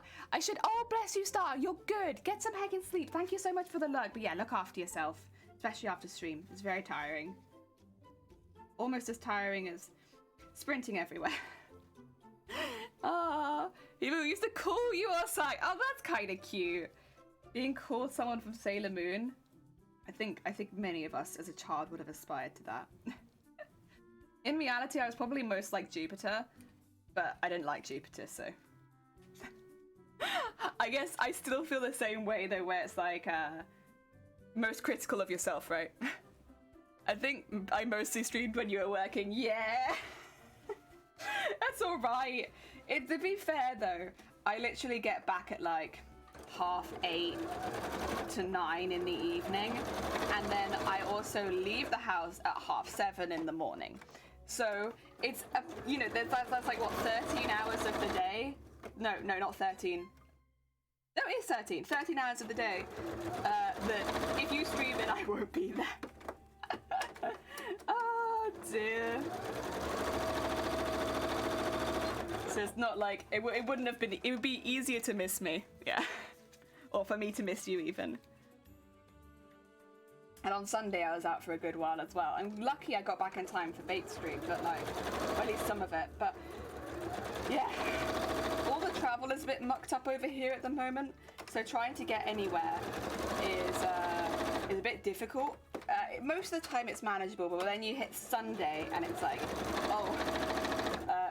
Oh, bless you, Star. You're good. Get some heckin' sleep. Thank you so much for the lurk. But yeah, look after yourself. Especially after stream. It's very tiring. Almost as tiring as sprinting everywhere. Ah, people used to call you Osai. Oh, that's kind of cute. Being called someone from Sailor Moon. I think many of us as a child would have aspired to that. In reality, I was probably most like Jupiter, but I didn't like Jupiter, so. I guess I still feel the same way though, where it's like, most critical of yourself, right? I think I mostly streamed when you were working. Yeah. That's all right. To be fair though, I literally get back at like 8:30 to 9 in the evening, and then I also leave the house at 7:30 in the morning. So it's that's like what, 13 hours of the day? No, not 13. No, it is 13. 13 hours of the day that if you stream it, I won't be there. Oh, dear. So it's not like, it wouldn't have been, it would be easier to miss me. Yeah. Or for me to miss you even. And on Sunday I was out for a good while as well. I'm lucky I got back in time for Bait Street, but like, or at least some of it. But yeah, all the travel is a bit mucked up over here at the moment. So trying to get anywhere is a bit difficult. Most of the time it's manageable, but then you hit Sunday and it's like, oh,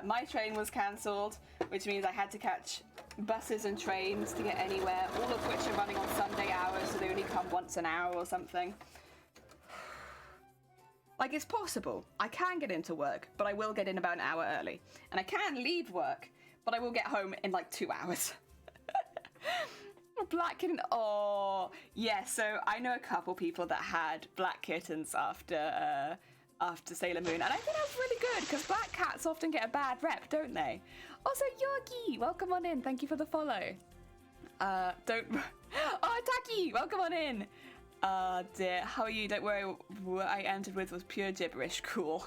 my train was cancelled, which means I had to catch buses and trains to get anywhere, all of which are running on Sunday hours, so they only come once an hour or something. Like, it's possible. I can get into work, but I will get in about an hour early. And I can leave work, but I will get home in like 2 hours. Black kitten. Oh, yeah, so I know a couple people that had black kittens after Sailor Moon, and I think that's really good, because black cats often get a bad rep, don't they? Also, Yorkie, welcome on in. Thank you for the follow. Oh, Taki, welcome on in. Dear, how are you? Don't worry, what I entered with was pure gibberish. Cool.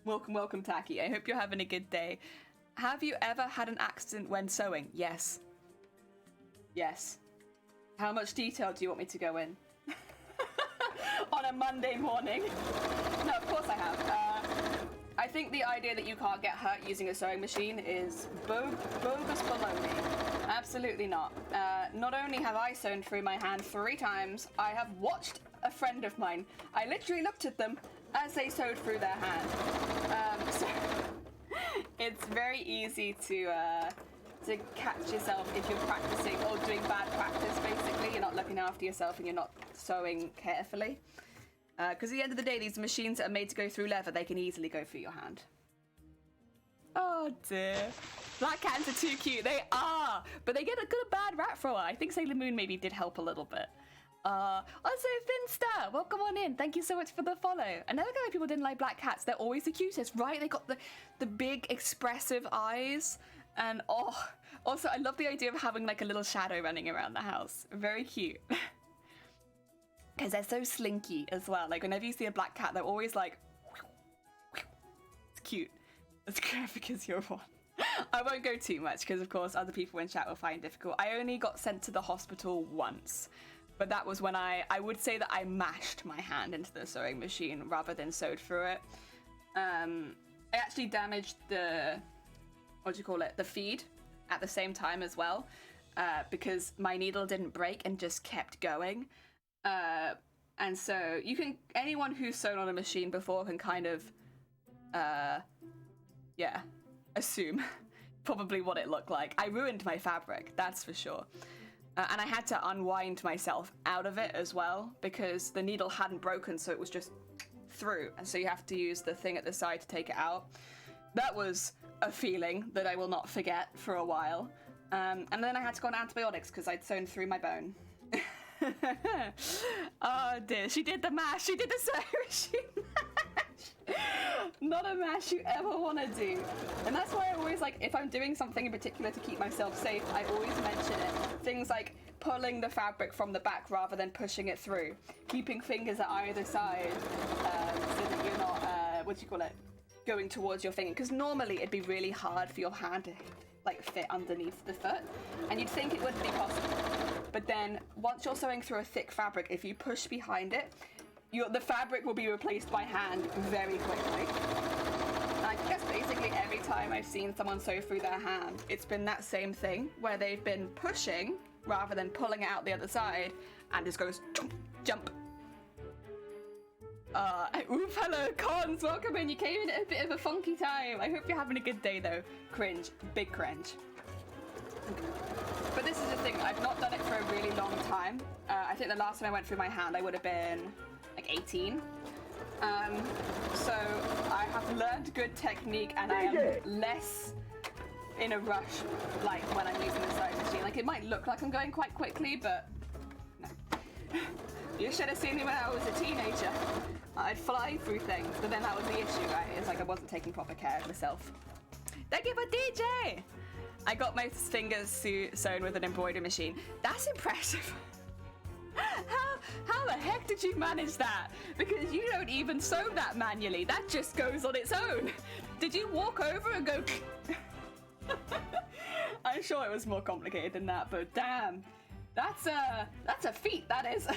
Welcome, Taki. I hope you're having a good day. Have you ever had an accident when sewing? Yes. Yes. How much detail do you want me to go in? On a Monday morning? No, of course I have. I think the idea that you can't get hurt using a sewing machine is bogus baloney. Absolutely not. Not only have I sewn through my hand 3 times, I have watched a friend of mine. I literally looked at them as they sewed through their hand. So it's very easy to catch yourself if you're practicing or doing bad practice, basically. You're not looking after yourself and you're not sewing carefully. Because at the end of the day, these machines that are made to go through leather, they can easily go through your hand. Oh dear. Black cats are too cute. They are. But they get a good bad rap for a while. I think Sailor Moon maybe did help a little bit. Also, Finster, welcome on in. Thank you so much for the follow. Another guy people didn't like black cats. They're always the cutest, right? They got the big expressive eyes. And oh, also I love the idea of having like a little shadow running around the house. Very cute. Because they're so slinky as well. Like whenever you see a black cat, they're always like, it's cute. As graphic as your one. I won't go too much because of course other people in chat will find it difficult. I only got sent to the hospital once, but that was when I would say that I mashed my hand into the sewing machine rather than sewed through it. I actually damaged the, the feed at the same time as well, because my needle didn't break and just kept going. And so anyone who's sewn on a machine before can kind of, assume probably what it looked like. I ruined my fabric, that's for sure. And I had to unwind myself out of it as well because the needle hadn't broken, so it was just through. And so you have to use the thing at the side to take it out. That was a feeling that I will not forget for a while. And then I had to go on antibiotics because I'd sewn through my bone. Oh dear, she did the mash, she did the sewing machine mash. Not a mash you ever want to do. And that's why I always like, if I'm doing something in particular to keep myself safe, I always mention it. Things like pulling the fabric from the back rather than pushing it through. Keeping fingers at either side so that you're not, going towards your finger. Because normally it'd be really hard for your hand to like fit underneath the foot. And you'd think it wouldn't be possible. But then once you're sewing through a thick fabric, if you push behind it, the fabric will be replaced by hand very quickly. And I guess basically every time I've seen someone sew through their hand, it's been that same thing where they've been pushing rather than pulling it out the other side and just goes jump. Hello, Cons, welcome in. You came in at a bit of a funky time. I hope you're having a good day though. Cringe, big cringe. But this is the thing, I've not done it for a really long time. I think the last time I went through my hand, I would have been like 18. So I have learned good technique and I am less in a rush like when I'm using the sewing machine. Like it might look like I'm going quite quickly, but no. You should have seen me when I was a teenager. I'd fly through things, but then that was the issue, right? It's like I wasn't taking proper care of myself. Thank you for DJ! I got my fingers sewn with an embroidery machine. That's impressive. How the heck did you manage that? Because you don't even sew that manually. That just goes on its own. Did you walk over and go... I'm sure it was more complicated than that, but damn. That's a feat, that is.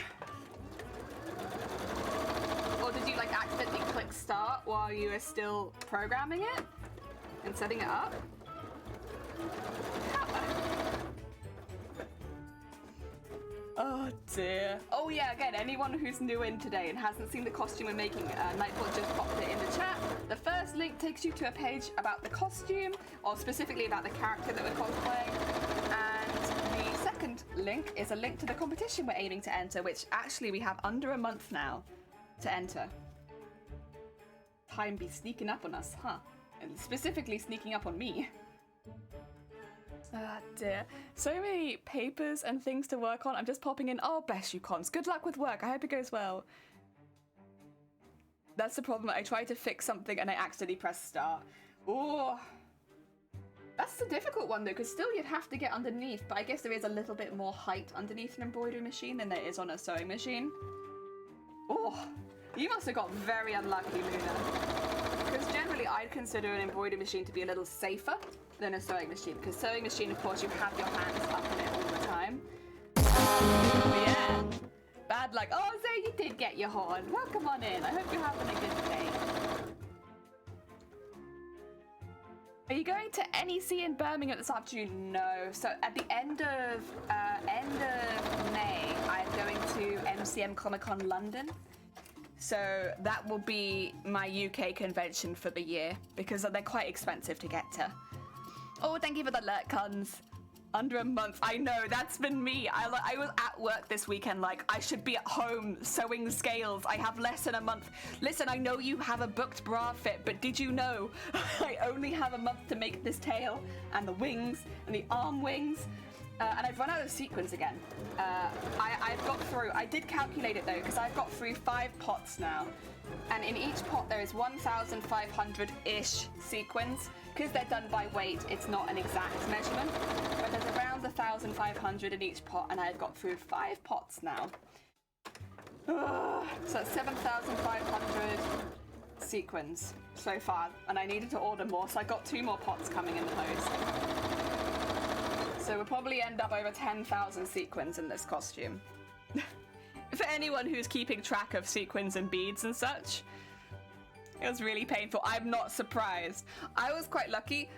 or did you like accidentally click start while you were still programming it and setting it up? Oh dear. Oh yeah, again, anyone who's new in today and hasn't seen the costume we're making, Nightbot just popped it in the chat. The first link takes you to a page about the costume, or specifically about the character that we're cosplaying. And the second link is a link to the competition we're aiming to enter, which actually we have under a month now to enter. Time be sneaking up on us, huh? And specifically sneaking up on me. Ah, dear. So many papers and things to work on. I'm just popping in. Oh, bless you, Cons. Good luck with work. I hope it goes well. That's the problem. I tried to fix something and I accidentally pressed start. Oh, that's the difficult one though, because still you'd have to get underneath. But I guess there is a little bit more height underneath an embroidery machine than there is on a sewing machine. Oh, you must have got very unlucky, Luna. Because generally I'd consider an embroidery machine to be a little safer than a sewing machine, because sewing machine, of course, you have your hands up in it all the time. Yeah, bad luck. Oh, so you did get your horn. Welcome on in. I hope you're having a good day. Are you going to NEC in Birmingham this afternoon? No. So at the end of May, I'm going to MCM Comic Con London. So that will be my UK convention for the year, because they're quite expensive to get to. Oh, thank you for the alert, Cons. Under a month. I know, that's been me. I was at work this weekend, like, I should be at home sewing scales. I have less than a month. Listen, I know you have a booked bra fit, but did you know I only have a month to make this tail and the wings and the arm wings? And I've run out of sequins again. I've got through, I did calculate it though, because I've got through 5 pots now. And in each pot there is 1,500-ish sequins. Because they're done by weight, it's not an exact measurement. But there's around 1,500 in each pot, and I've got through 5 pots now. So that's 7,500 sequins so far. And I needed to order more, so I got 2 more pots coming in the post. So we'll probably end up over 10,000 sequins in this costume. For anyone who's keeping track of sequins and beads and such, it was really painful. I'm not surprised. I was quite lucky.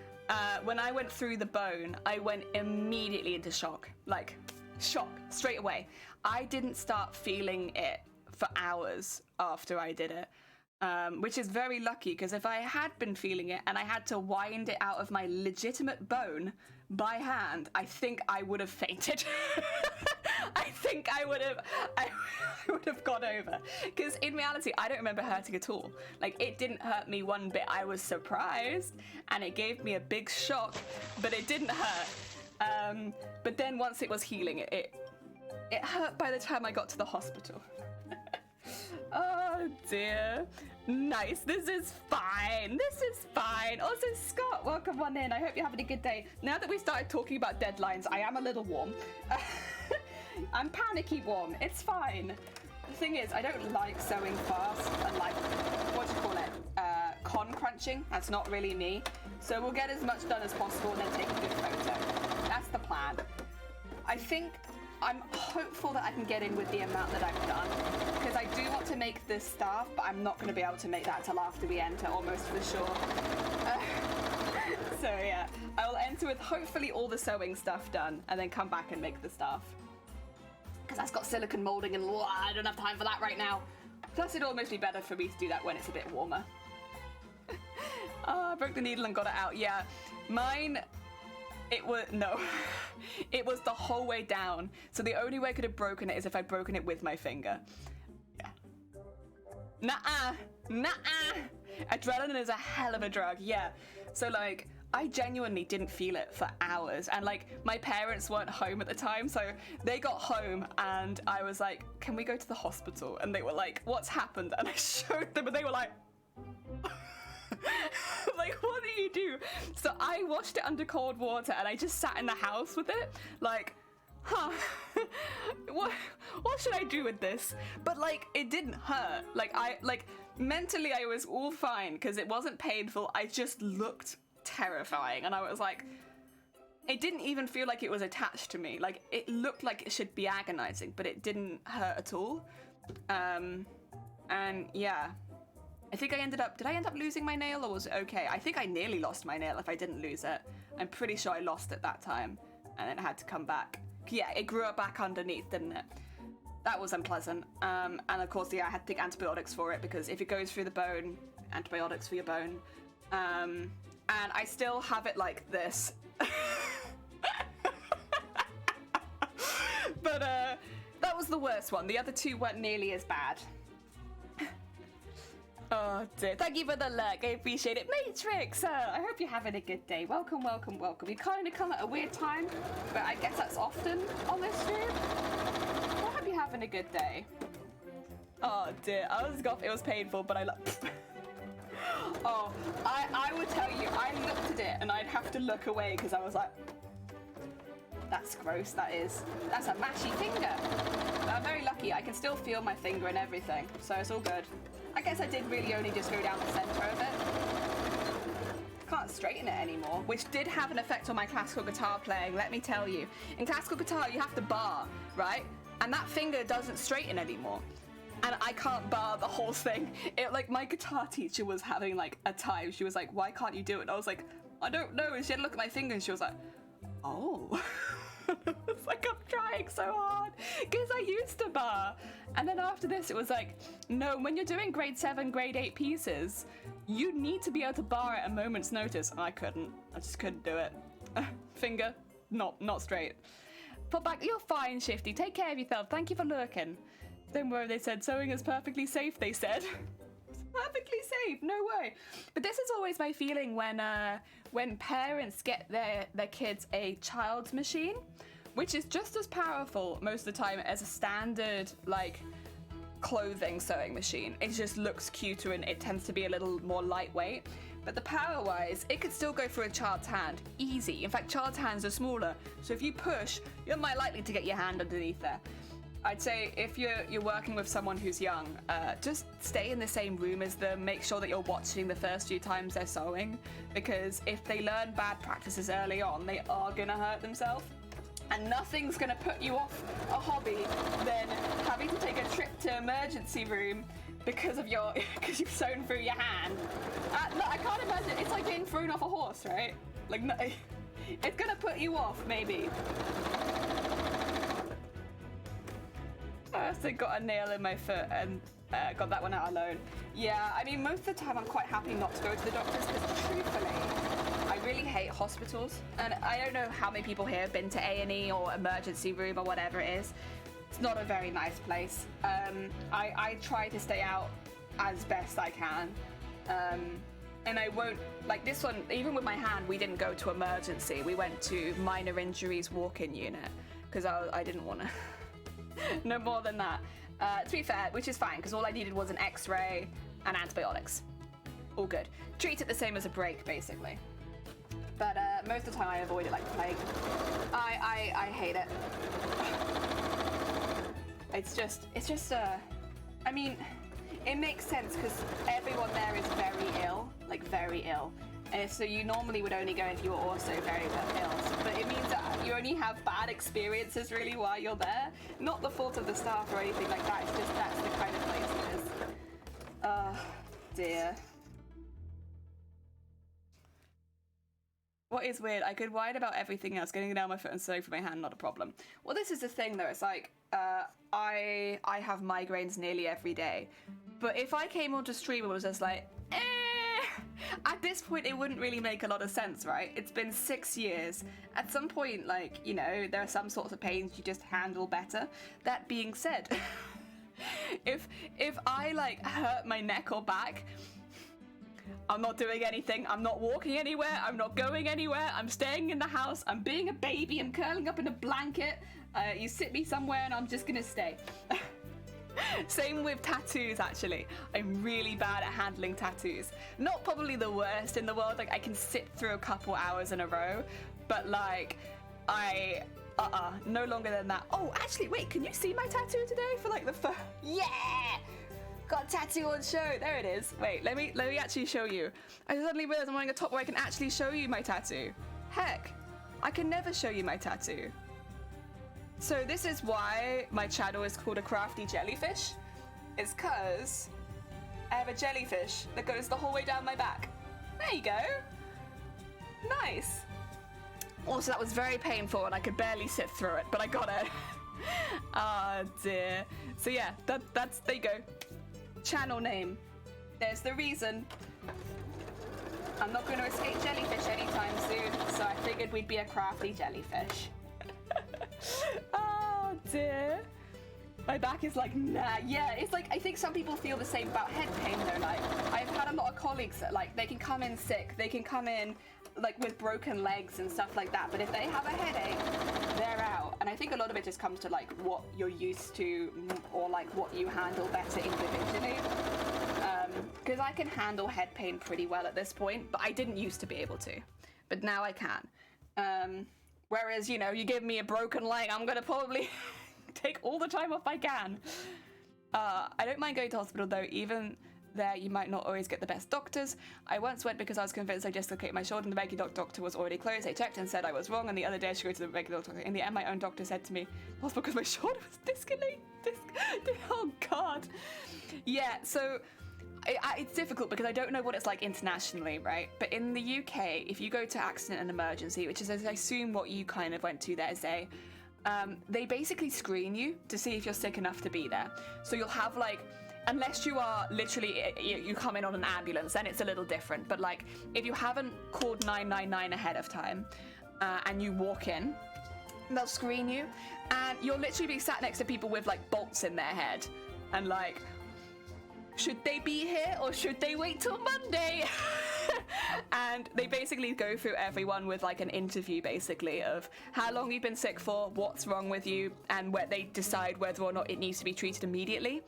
When I went through the bone, I went immediately into shock. Like, shock, straight away. I didn't start feeling it for hours after I did it. Which is very lucky, because if I had been feeling it and I had to wind it out of my legitimate bone by hand, I think I would have fainted. I think I would have gone over. Because in reality, I don't remember hurting at all. Like, it didn't hurt me one bit. I was surprised, and it gave me a big shock, but it didn't hurt. But then once it was healing, it hurt by the time I got to the hospital. Oh dear. Nice. This is fine. This is fine. Also, Scott, welcome on in. I hope you're having a good day. Now that we started talking about deadlines, I am a little warm. I'm panicky warm. It's fine. The thing is, I don't like sewing fast and like, what do you call it? Con crunching. That's not really me. So we'll get as much done as possible and then take a good photo. That's the plan. I'm hopeful that I can get in with the amount that I've done, because I do want to make this staff, but I'm not going to be able to make that till after we enter, almost for sure. So yeah, I will enter with hopefully all the sewing stuff done, and then come back and make the staff. Because that's got silicone molding, and I don't have time for that right now. Plus, it'd almost be better for me to do that when it's a bit warmer. I broke the needle and got it out. Yeah, mine. It was, no, it was the whole way down. So the only way I could have broken it is if I'd broken it with my finger. Yeah. Nuh-uh, nuh-uh. Adrenaline is a hell of a drug, yeah. So like, I genuinely didn't feel it for hours. And like, my parents weren't home at the time, so they got home and I was like, can we go to the hospital? And they were like, what's happened? And I showed them and they were like, like, what do you do? So I washed it under cold water and I just sat in the house with it, like, huh, what should I do with this? But like, it didn't hurt. Like, mentally I was all fine because it wasn't painful. I just looked terrifying, and I was like, it didn't even feel like it was attached to me. Like, it looked like it should be agonizing, but it didn't hurt at all. And And yeah, I think did I end up losing my nail, or was it okay? I think I nearly lost my nail if I didn't lose it. I'm pretty sure I lost it that time, and then it had to come back. Yeah, it grew up back underneath, didn't it? That was unpleasant. And of course, yeah, I had to take antibiotics for it, because if it goes through the bone, antibiotics for your bone. And I still have it like this. But that was the worst one. The other two weren't nearly as bad. Oh dear. Thank you for the lurk. I appreciate it. Matrix, I hope you're having a good day. Welcome, welcome, welcome. You kind of come at a weird time, but I guess that's often on this stream. I hope you're having a good day. Oh dear. It was painful, but I Oh, I would tell you, I looked at it and I'd have to look away because I was like, that's gross, that is. That's a mashy finger. But I'm very lucky, I can still feel my finger and everything, so it's all good. I guess I did really only just go down the center of it. Can't straighten it anymore, which did have an effect on my classical guitar playing, let me tell you. In classical guitar, you have to bar, right? And that finger doesn't straighten anymore. And I can't bar the whole thing. Like, my guitar teacher was having, like, a time. She was like, why can't you do it? And I was like, I don't know. And she had to look at my finger and she was like, oh. It's like, I'm trying so hard. Because I used to bar. And then after this, it was like, no, when you're doing grade 7, grade 8 pieces, you need to be able to bar at a moment's notice. And I couldn't. I just couldn't do it. Finger, not straight. Put back, you're fine, Shifty. Take care of yourself. Thank you for lurking. Don't worry, they said sewing is perfectly safe, they said. It's perfectly safe, no way. But this is always my feeling when parents get their kids a child's machine, which is just as powerful most of the time as a standard, like, clothing sewing machine. It just looks cuter and it tends to be a little more lightweight. But the power-wise, it could still go through a child's hand, easy. In fact, child's hands are smaller, so if you push, you're more likely to get your hand underneath there. I'd say if you're working with someone who's young, just stay in the same room as them. Make sure that you're watching the first few times they're sewing, because if they learn bad practices early on, they are gonna hurt themselves. And nothing's gonna put you off a hobby than having to take a trip to emergency room because you've sewn through your hand. No, I can't imagine. It's like being thrown off a horse, right? Like, no, it's gonna put you off, maybe. So got a nail in my foot and got that one out alone. Yeah, I mean, most of the time I'm quite happy not to go to the doctors because truthfully, I really hate hospitals. And I don't know how many people here have been to A&E or emergency room or whatever it is. It's not a very nice place. I try to stay out as best I can. And I won't, like this one, even with my hand, we didn't go to emergency. We went to minor injuries walk-in unit because I didn't want to. No more than that. To be fair, which is fine, because all I needed was an x-ray and antibiotics. All good. Treat it the same as a break, basically. But most of the time I avoid it like the plague. I hate it. It's just, I mean, it makes sense because everyone there is very ill, like very ill. And so you normally would only go if you were also very ill. But it means that you only have bad experiences really while you're there. Not the fault of the staff or anything like that. It's just that's the kind of place it is. Oh, dear. What is weird, I could whine about everything else. Getting down my foot and sewing for my hand, not a problem. Well, this is the thing though. It's like, I have migraines nearly every day. But if I came onto stream and was just like, at this point, it wouldn't really make a lot of sense, right? It's been 6 years. At some point, like, you know, there are some sorts of pains you just handle better. That being said, if I, like, hurt my neck or back, I'm not doing anything. I'm not walking anywhere. I'm not going anywhere. I'm staying in the house. I'm being a baby. I'm curling up in a blanket. You sit me somewhere and I'm just gonna stay. Same with tattoos, actually. I'm really bad at handling tattoos. Not probably the worst in the world. Like, I can sit through a couple hours in a row, but like, no longer than that. Oh, actually, wait, can you see my tattoo today for like the first? Yeah! Got a tattoo on show. There it is. Wait, let me actually show you. I suddenly realized I'm wearing a top where I can actually show you my tattoo. Heck, I can never show you my tattoo. So this is why my channel is called A Crafty Jellyfish. It's cause I have a jellyfish that goes the whole way down my back. There you go. Nice. Also, that was very painful and I could barely sit through it, but I got it. Ah, dear. So yeah, that's, there you go. Channel name. There's the reason. I'm not going to escape jellyfish anytime soon, so I figured we'd be a crafty jellyfish. Oh, dear. My back is like, nah. Yeah, it's like, I think some people feel the same about head pain, though. Like, I've had a lot of colleagues that, like, they can come in sick. They can come in, like, with broken legs and stuff like that. But if they have a headache, they're out. And I think a lot of it just comes to, like, what you're used to or, like, what you handle better individually. Because I can handle head pain pretty well at this point, but I didn't used to be able to. But now I can. Whereas, you know, you give me a broken leg, I'm going to probably take all the time off I can. I don't mind going to hospital, though. Even there, you might not always get the best doctors. I once went because I was convinced I dislocated my shoulder and the regular doctor was already closed. I checked and said I was wrong, and the other day I should go to the regular doctor. In the end, my own doctor said to me, "That's because my shoulder was dislocated." Oh, God. Yeah, so it's difficult because I don't know what it's like internationally, right? But in the UK, if you go to accident and emergency, which is, I assume, what you kind of went to there, Zay, they basically screen you to see if you're sick enough to be there. So you'll have, like, unless you are literally, you come in on an ambulance, then it's a little different. But, like, if you haven't called 999 ahead of time and you walk in, they'll screen you. And you'll literally be sat next to people with, like, bolts in their head. And, like, should they be here or should they wait till Monday? And they basically go through everyone with like an interview basically of how long you've been sick for, what's wrong with you, and where they decide whether or not it needs to be treated immediately.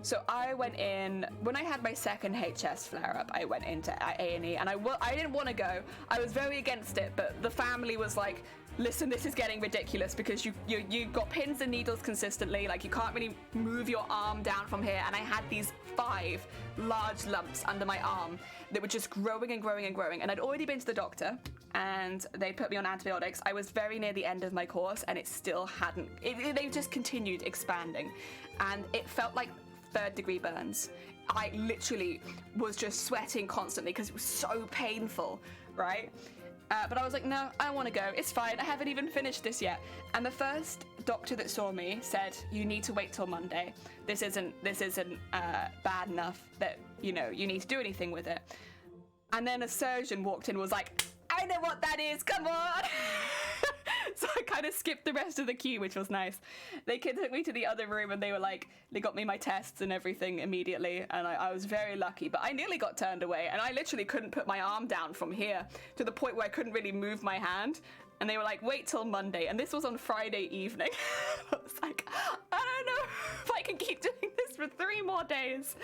So I went in, when I had my second HS flare-up, I went into A&E, and I didn't want to go. I was very against it, but the family was like, listen, this is getting ridiculous because you got pins and needles consistently, like you can't really move your arm down from here, and I had these 5 large lumps under my arm that were just growing and growing and growing, and I'd already been to the doctor, and they put me on antibiotics. I was very near the end of my course, and it still hadn't, they just continued expanding, and it felt like 3rd-degree burns. I literally was just sweating constantly because it was so painful, right? But I was like, no, I want to go. It's fine. I haven't even finished this yet. And the first doctor that saw me said, you need to wait till Monday. This isn't bad enough that, you know, you need to do anything with it. And then a surgeon walked in and was like, I know what that is. Come on. So I kind of skipped the rest of the queue, which was nice. They took me to the other room and they were like, they got me my tests and everything immediately. And I was very lucky, but I nearly got turned away. And I literally couldn't put my arm down from here to the point where I couldn't really move my hand. And they were like, wait till Monday. And this was on Friday evening. I was like, I don't know if I can keep doing this for 3 more days.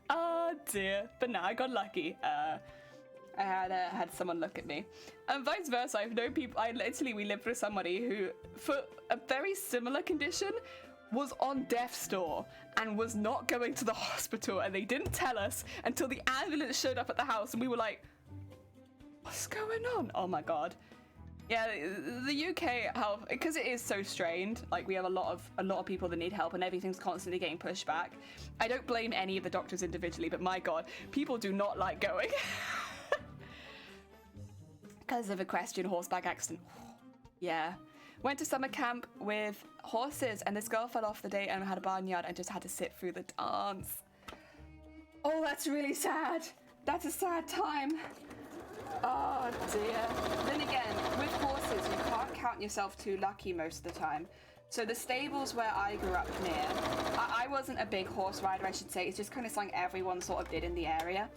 Oh dear. But no, I got lucky. I had someone look at me. And vice versa, I've known people, we lived with somebody who, for a very similar condition, was on death's door and was not going to the hospital, and they didn't tell us until the ambulance showed up at the house, and we were like, what's going on? Oh my God. Yeah, the UK health, because it is so strained, like we have a lot of people that need help and everything's constantly getting pushed back. I don't blame any of the doctors individually, but my God, people do not like going. Because of equestrian horseback accident. Yeah. Went to summer camp with horses, and this girl fell off the day and had a barnyard and just had to sit through the dance. Oh, that's really sad. That's a sad time. Oh dear. Then again, with horses, you can't count yourself too lucky most of the time. So the stables where I grew up near, I wasn't a big horse rider, I should say. It's just kind of something everyone sort of did in the area.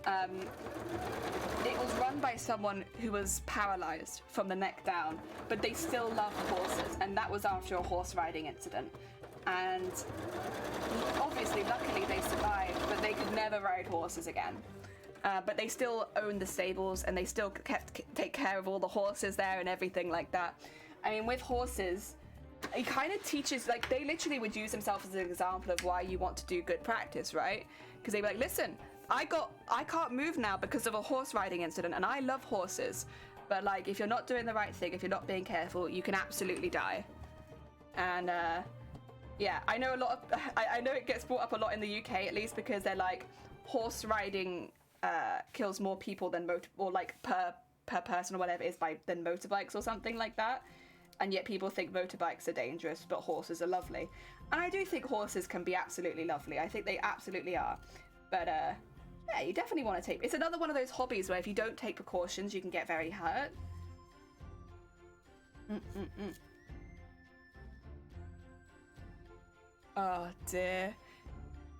It was run by someone who was paralyzed from the neck down, but they still loved horses, and that was after a horse riding incident. And obviously, luckily they survived, but they could never ride horses again. But they still owned the stables, and they still take care of all the horses there and everything like that. I mean, with horses, it kind of teaches, like, they literally would use themselves as an example of why you want to do good practice, right? Because they'd be like, listen, I can't move now because of a horse riding incident, and I love horses, but like if you're not doing the right thing, if you're not being careful, you can absolutely die. And Yeah, I know a lot of. I know it gets brought up a lot in the UK, at least, because they're like horse riding kills more people than or like per person or whatever it is than motorbikes or something like that. And yet people think motorbikes are dangerous, but horses are lovely. And I do think horses can be absolutely lovely. I think they absolutely are. But yeah, you definitely want to take. It's another one of those hobbies where if you don't take precautions, you can get very hurt. Oh dear.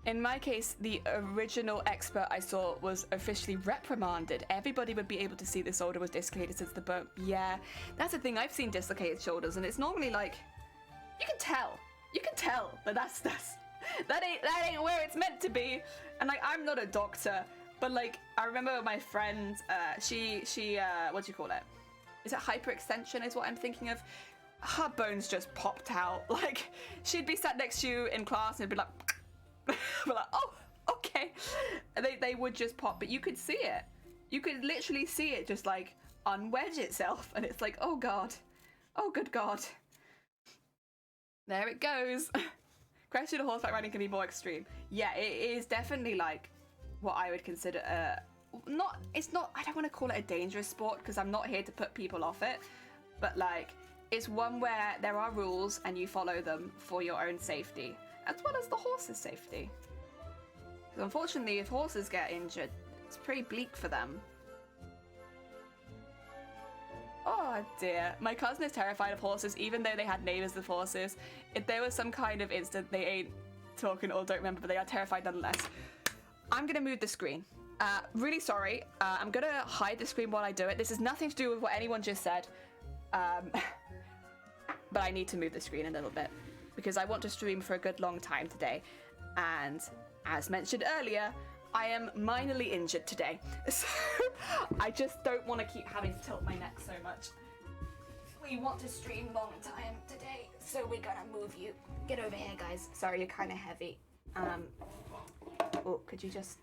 In my case, the original expert I saw was officially reprimanded. Everybody would be able to see the shoulder was dislocated since the bone. Yeah, that's the thing. I've seen dislocated shoulders, and it's normally like you can tell. You can tell, but that ain't where it's meant to be. And like, I'm not a doctor, but like, I remember my friend. She what do you call it? Is it hyperextension? Is what I'm thinking of. Her bones just popped out. Like, she'd be sat next to you in class and it'd be like. We're like, oh, okay. And they would just pop, but you could see it. You could literally see it just like unwedge itself, and it's like, oh god, oh good god. There it goes. Question of horseback riding can be more extreme. Yeah, it is definitely like what I would consider it's not. I don't want to call it a dangerous sport because I'm not here to put people off it, but like it's one where there are rules and you follow them for your own safety, as well as the horse's safety. Because unfortunately, if horses get injured, it's pretty bleak for them. Oh dear. My cousin is terrified of horses, even though they had neighbours with horses. If there was some kind of incident, they ain't talking or don't remember, but they are terrified nonetheless. I'm gonna move the screen. Really sorry. I'm gonna hide the screen while I do it. This has nothing to do with what anyone just said. But I need to move the screen a little bit because I want to stream for a good long time today. And as mentioned earlier, I am minorly injured today. So I just don't want to keep having to tilt my neck so much. We want to stream long time today, so we're gonna move you. Get over here, guys. Sorry, you're kind of heavy. Oh, could you just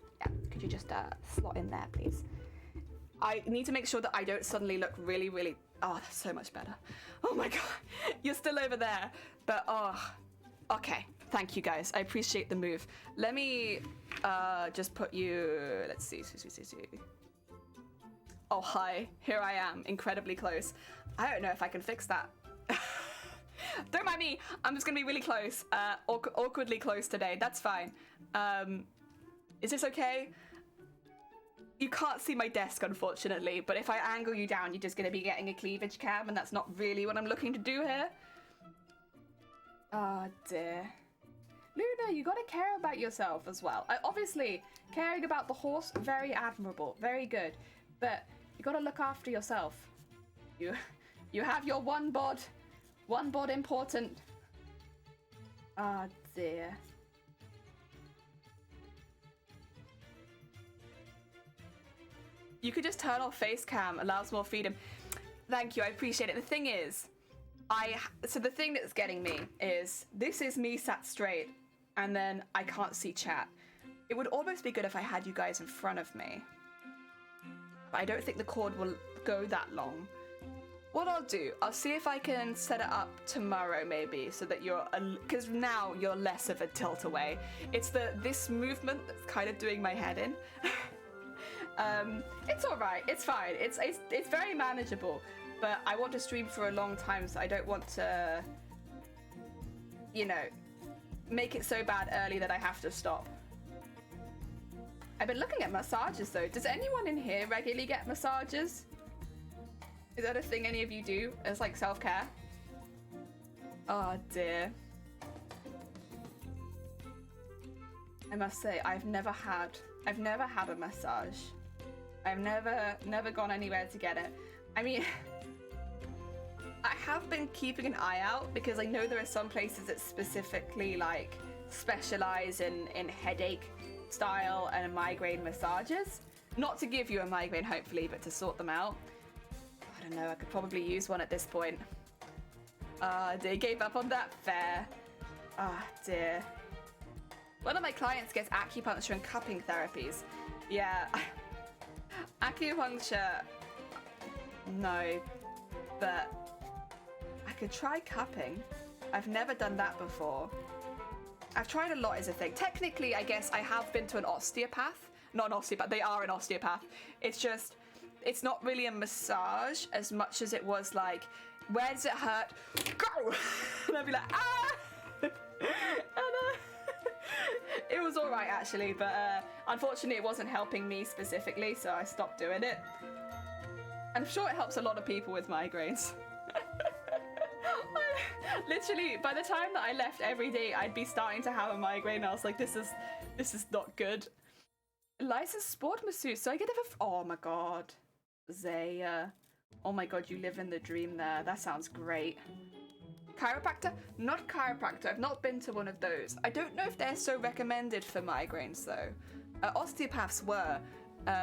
slot in there, please? I need to make sure that I don't suddenly look really, really... Oh, that's so much better. Oh my god, you're still over there. But, oh, okay. Thank you, guys. I appreciate the move. Let me just put you... Let's see. Oh, hi. Here I am, incredibly close. I don't know if I can fix that. Don't mind me. I'm just going to be really close. Awkwardly close today. That's fine. Is this okay? You can't see my desk, unfortunately, but if I angle you down, you're just going to be getting a cleavage cam, and that's not really what I'm looking to do here. Oh, dear. Luna, you got to care about yourself as well. Obviously, caring about the horse, very admirable, very good, but you got to look after yourself. You have your one bod important. Oh, dear. You could just turn off face cam, allows more freedom. Thank you, I appreciate it. The thing is, so the thing that's getting me is, this is me sat straight, and then I can't see chat. It would almost be good if I had you guys in front of me. But I don't think the cord will go that long. What I'll do, I'll see if I can set it up tomorrow maybe, so that you're, because now you're less of a tilt away. It's this movement that's kind of doing my head in. It's all right. It's fine. It's very manageable. But I want to stream for a long time, so I don't want to, you know, make it so bad early that I have to stop. I've been looking at massages though. Does anyone in here regularly get massages? Is that a thing any of you do as like self-care? Oh dear. I must say, I've never had a massage. I've never gone anywhere to get it. I mean, I have been keeping an eye out because I know there are some places that specifically like specialize in headache style and migraine massages. Not to give you a migraine, hopefully, but to sort them out. I don't know, I could probably use one at this point. They gave up on that? Fair. Ah, dear. One of my clients gets acupuncture and cupping therapies. Yeah. Acupuncture, no, but I could try cupping. I've never done that before. I've tried a lot is a thing. Technically, I guess I have been to an osteopath. Not an osteopath, they are an osteopath. It's just, it's not really a massage as much as it was like, where does it hurt? Go! And I'd be like, ah! And it was all right actually, but unfortunately it wasn't helping me specifically, so I stopped doing it. I'm sure it helps a lot of people with migraines. Literally, by the time that I left every day, I'd be starting to have a migraine. I was like, this is not good. Licensed sport masseuse, so I get a oh my god. Zaya. Oh my god, you live in the dream there. That sounds great. Chiropractor? Not chiropractor. I've not been to one of those. I don't know if they're so recommended for migraines though. Osteopaths were,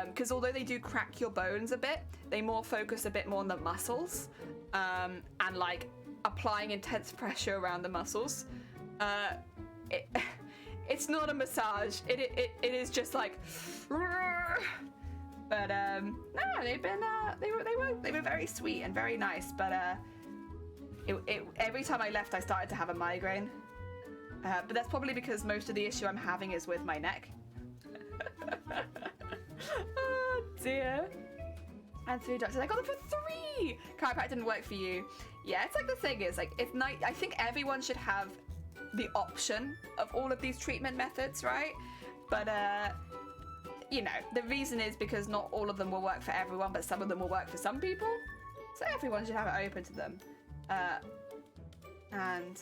because although they do crack your bones a bit, they more focus a bit more on the muscles, and like applying intense pressure around the muscles. It's not a massage. It is just like, but no, they've been they were very sweet and very nice. But every time I left, I started to have a migraine. But that's probably because most of the issue I'm having is with my neck. Oh dear. And 3 doctors. I got them for 3. Chiropractic didn't work for you. Yeah, it's like the thing is like it's nice. I think everyone should have the option of all of these treatment methods, right? But you know, the reason is because not all of them will work for everyone, but some of them will work for some people. So everyone should have it open to them. And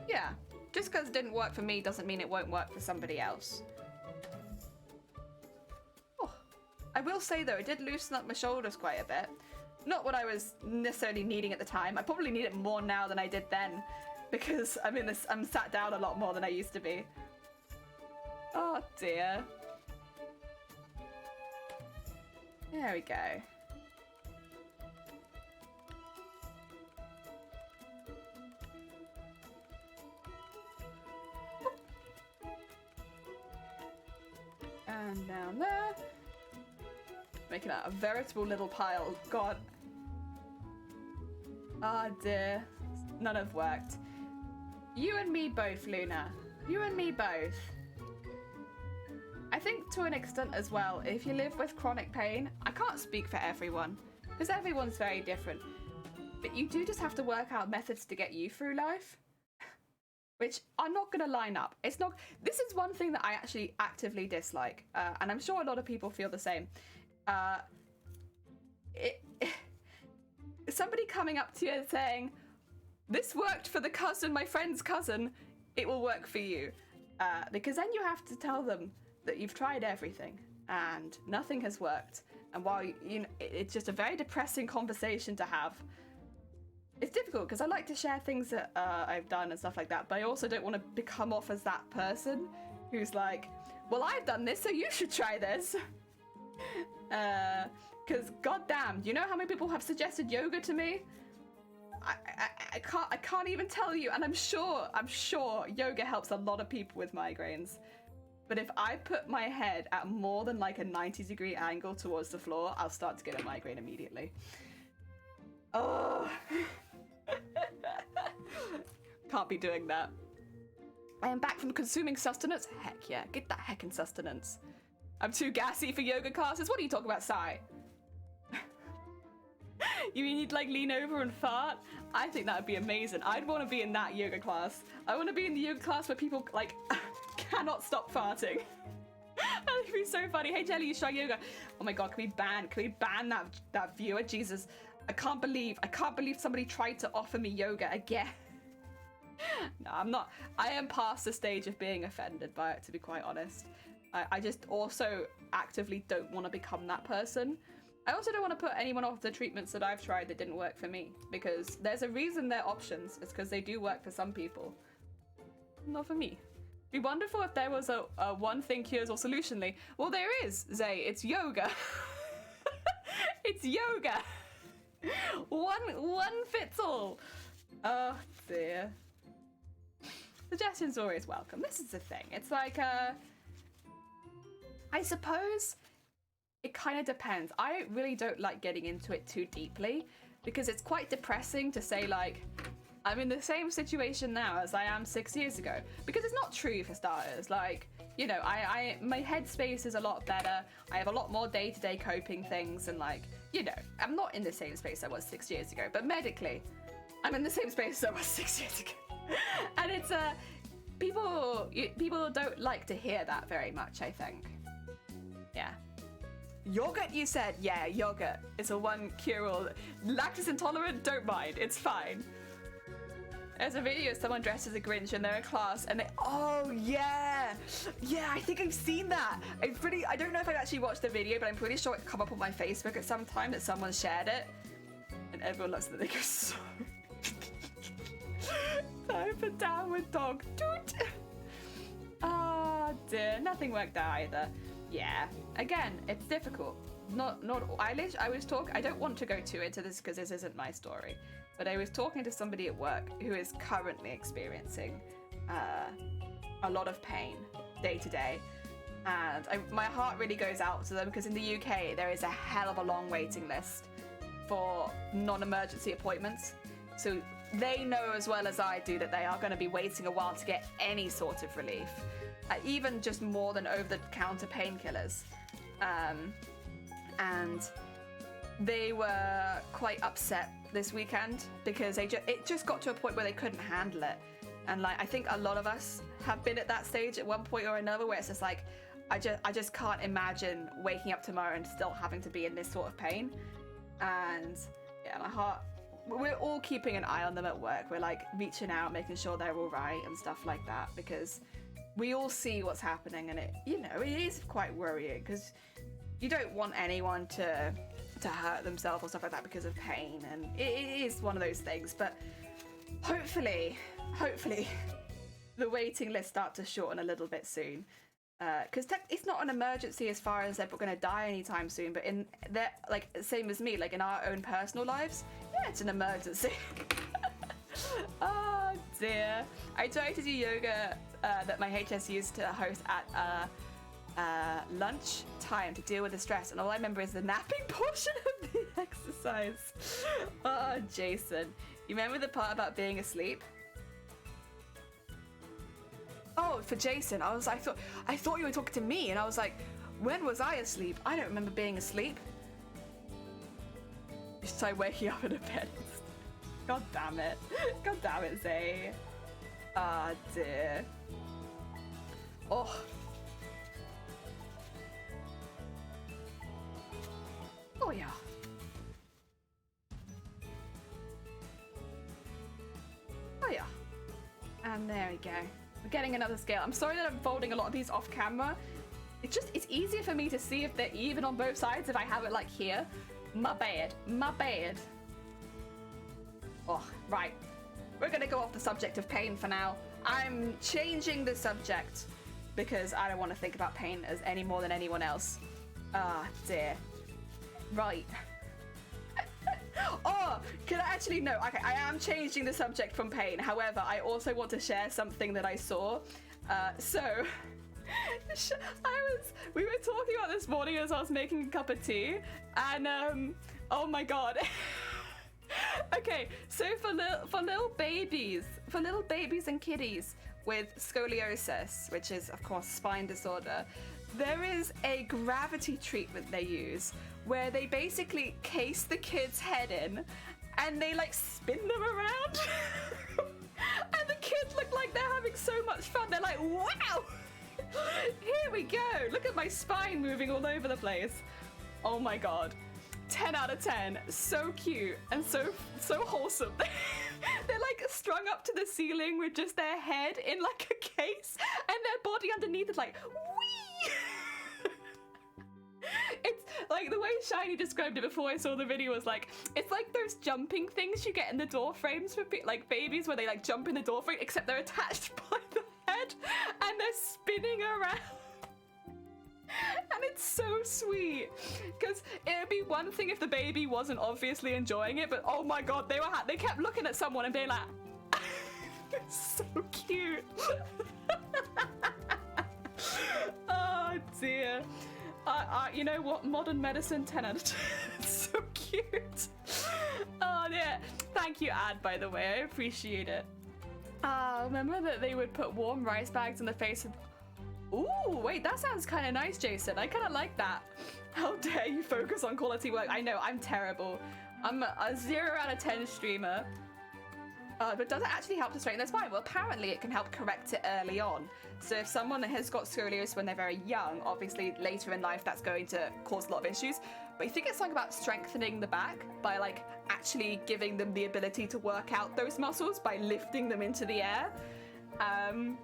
yeah, just because it didn't work for me doesn't mean it won't work for somebody else. Oh, I will say though, it did loosen up my shoulders quite a bit. Not what I was necessarily needing at the time. I probably need it more now than I did then, because I'm sat down a lot more than I used to be. Oh dear. There we go. And down there. Making out a veritable little pile. God. Oh dear. None have worked. You and me both, Luna. You and me both. I think to an extent as well, if you live with chronic pain, I can't speak for everyone, because everyone's very different, but you do just have to work out methods to get you through life, which are not going to line up. It's not. This is one thing that I actually actively dislike, and I'm sure a lot of people feel the same. Somebody coming up to you and saying, this worked for the cousin, my friend's cousin, it will work for you. Because then you have to tell them that you've tried everything and nothing has worked. And while you know, it's just a very depressing conversation to have. It's difficult because I like to share things that I've done and stuff like that, but I also don't want to become off as that person who's like, well, I've done this, so you should try this. Because goddamn, do you know how many people have suggested yoga to me? I can't even tell you, and I'm sure yoga helps a lot of people with migraines. But if I put my head at more than like a 90-degree angle towards the floor, I'll start to get a migraine immediately. Oh. Can't be doing that. I am back from consuming sustenance. Heck yeah, get that heckin' sustenance. I'm too gassy for yoga classes. What are you talking about, Sai? You mean you'd like lean over and fart? I think that would be amazing. I'd want to be in that yoga class. I want to be in the yoga class where people like cannot stop farting. That'd be so funny. Hey Jelly, you try yoga. Oh my god, can we ban that viewer? Jesus, I can't believe somebody tried to offer me yoga again. No, I'm not. I am past the stage of being offended by it, to be quite honest. I just also actively don't want to become that person. I also don't want to put anyone off the treatments that I've tried that didn't work for me, because there's a reason they're options. It's because they do work for some people. Not for me. It'd be wonderful if there was a one thing cures all solutionly. Well, there is, Zay. It's yoga. It's yoga. One fits all. Oh dear. Suggestions are always welcome. This is the thing. It's like, I suppose it kind of depends. I really don't like getting into it too deeply because it's quite depressing to say like, I'm in the same situation now as I am 6 years ago, because it's not true for starters. Like, you know, my headspace is a lot better. I have a lot more day-to-day coping things, and like, you know, I'm not in the same space I was 6 years ago, but medically, I'm in the same space I was 6 years ago. And it's people don't like to hear that very much, I think. Yeah. Yogurt, you said? Yeah, yogurt. It's a one cure-all. Lactose intolerant, don't mind. It's fine. There's a video of someone dressed as a Grinch in their class, and oh yeah, I think I've seen that. I don't know if I've actually watched the video, but I'm pretty sure it come up on my Facebook at some time that someone shared it, and everyone looks at it and they go, sorry. Time for downward dog. Toot. Oh dear, nothing worked out either. Yeah, again, it's difficult. Not I don't want to go too into this because this isn't my story. But I was talking to somebody at work who is currently experiencing a lot of pain day to day. And my heart really goes out to them because in the UK, there is a hell of a long waiting list for non-emergency appointments. So they know as well as I do that they are going to be waiting a while to get any sort of relief, even just more than over-the-counter painkillers. And they were quite upset this weekend because it just got to a point where they couldn't handle it. And like, I think a lot of us have been at that stage at one point or another where it's just like, I just can't imagine waking up tomorrow and still having to be in this sort of pain. And yeah, my heart, we're all keeping an eye on them at work. We're like reaching out, making sure they're all right and stuff like that, because we all see what's happening, and it is quite worrying because you don't want anyone to hurt themselves or stuff like that because of pain, and it is one of those things. But hopefully the waiting list starts to shorten a little bit soon, because it's not an emergency as far as they're going to die anytime soon, but in their, like, same as me, like in our own personal lives, yeah, it's an emergency. Oh dear. I tried to do yoga that my HS used to host at lunch time to deal with the stress, and all I remember is the napping portion of the exercise. Oh, Jason, you remember the part about being asleep? Oh, for Jason, I thought you were talking to me, and I was like, when was I asleep? I don't remember being asleep. Just like waking up in a bed. God damn it, Zay. Ah, dear. Oh. Oh yeah. Oh yeah. And there we go. We're getting another scale. I'm sorry that I'm folding a lot of these off camera. It's easier for me to see if they're even on both sides if I have it like here. My bad. Oh, right. We're gonna go off the subject of pain for now. I'm changing the subject because I don't want to think about pain as any more than anyone else. Ah, dear. Right. Oh, can I actually no? Okay, I am changing the subject from pain. However, I also want to share something that I saw. We were talking about this morning as I was making a cup of tea, and oh my god. Okay, so for little babies and kiddies with scoliosis, which is of course spine disorder, there is a gravity treatment they use where they basically case the kid's head in and they like spin them around. And the kids look like they're having so much fun. They're like, wow, here we go. Look at my spine moving all over the place. Oh my god. 10 out of 10. So cute and so wholesome. They're like strung up to the ceiling with just their head in like a case and their body underneath is like, whee! It's like the way Shiny described it before I saw the video was like, it's like those jumping things you get in the door frames for like babies where they like jump in the door frame, except they're attached by the head and they're spinning around. And it's so sweet, because it would be one thing if the baby wasn't obviously enjoying it, but oh my god, they kept looking at someone and being like, it's so cute. Oh dear. You know what? Modern medicine, 10 out of 10. It's so cute. Oh yeah. Thank you, Ad, by the way. I appreciate it. Remember that they would put warm rice bags in the face of... Ooh, wait, that sounds kind of nice, Jason. I kind of like that. How dare you focus on quality work? I know, I'm terrible. I'm a 0 out of 10 streamer. But does it actually help to straighten their spine? Well, apparently it can help correct it early on. So if someone has got scoliosis when they're very young, obviously later in life that's going to cause a lot of issues. But I think it's something about strengthening the back by like actually giving them the ability to work out those muscles by lifting them into the air. And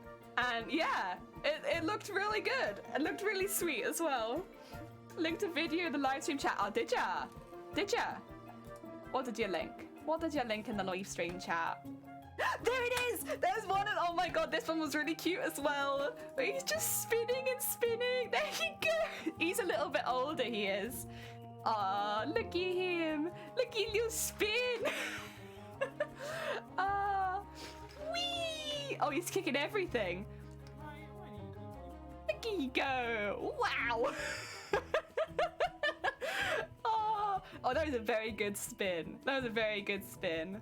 yeah, it looked really good. It looked really sweet as well. Linked a video in the live stream chat. Oh, did ya? Did ya? What did you link? What did you link in the live stream chat? There it is! There's one, and oh my god, this one was really cute as well. He's just spinning and spinning. There he goes. He's a little bit older, he is. Aw, look at him. Look at little spin. Whee! Oh, he's kicking everything. Look at you go. Wow. Oh, that was a very good spin. That was a very good spin.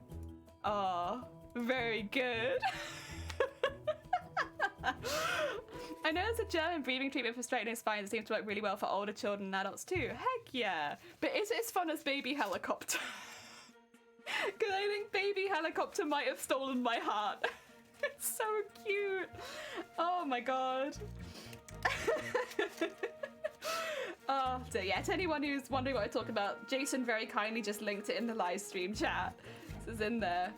Oh, very good. I know there's a German breathing treatment for straightening spines that seems to work really well for older children and adults too. Heck yeah. But is it as fun as Baby Helicopter? Because I think Baby Helicopter might have stolen my heart. It's so cute. Oh my god. Oh, so yeah, to anyone who's wondering what I talk about, Jason very kindly just linked it in the live stream chat. This is in there.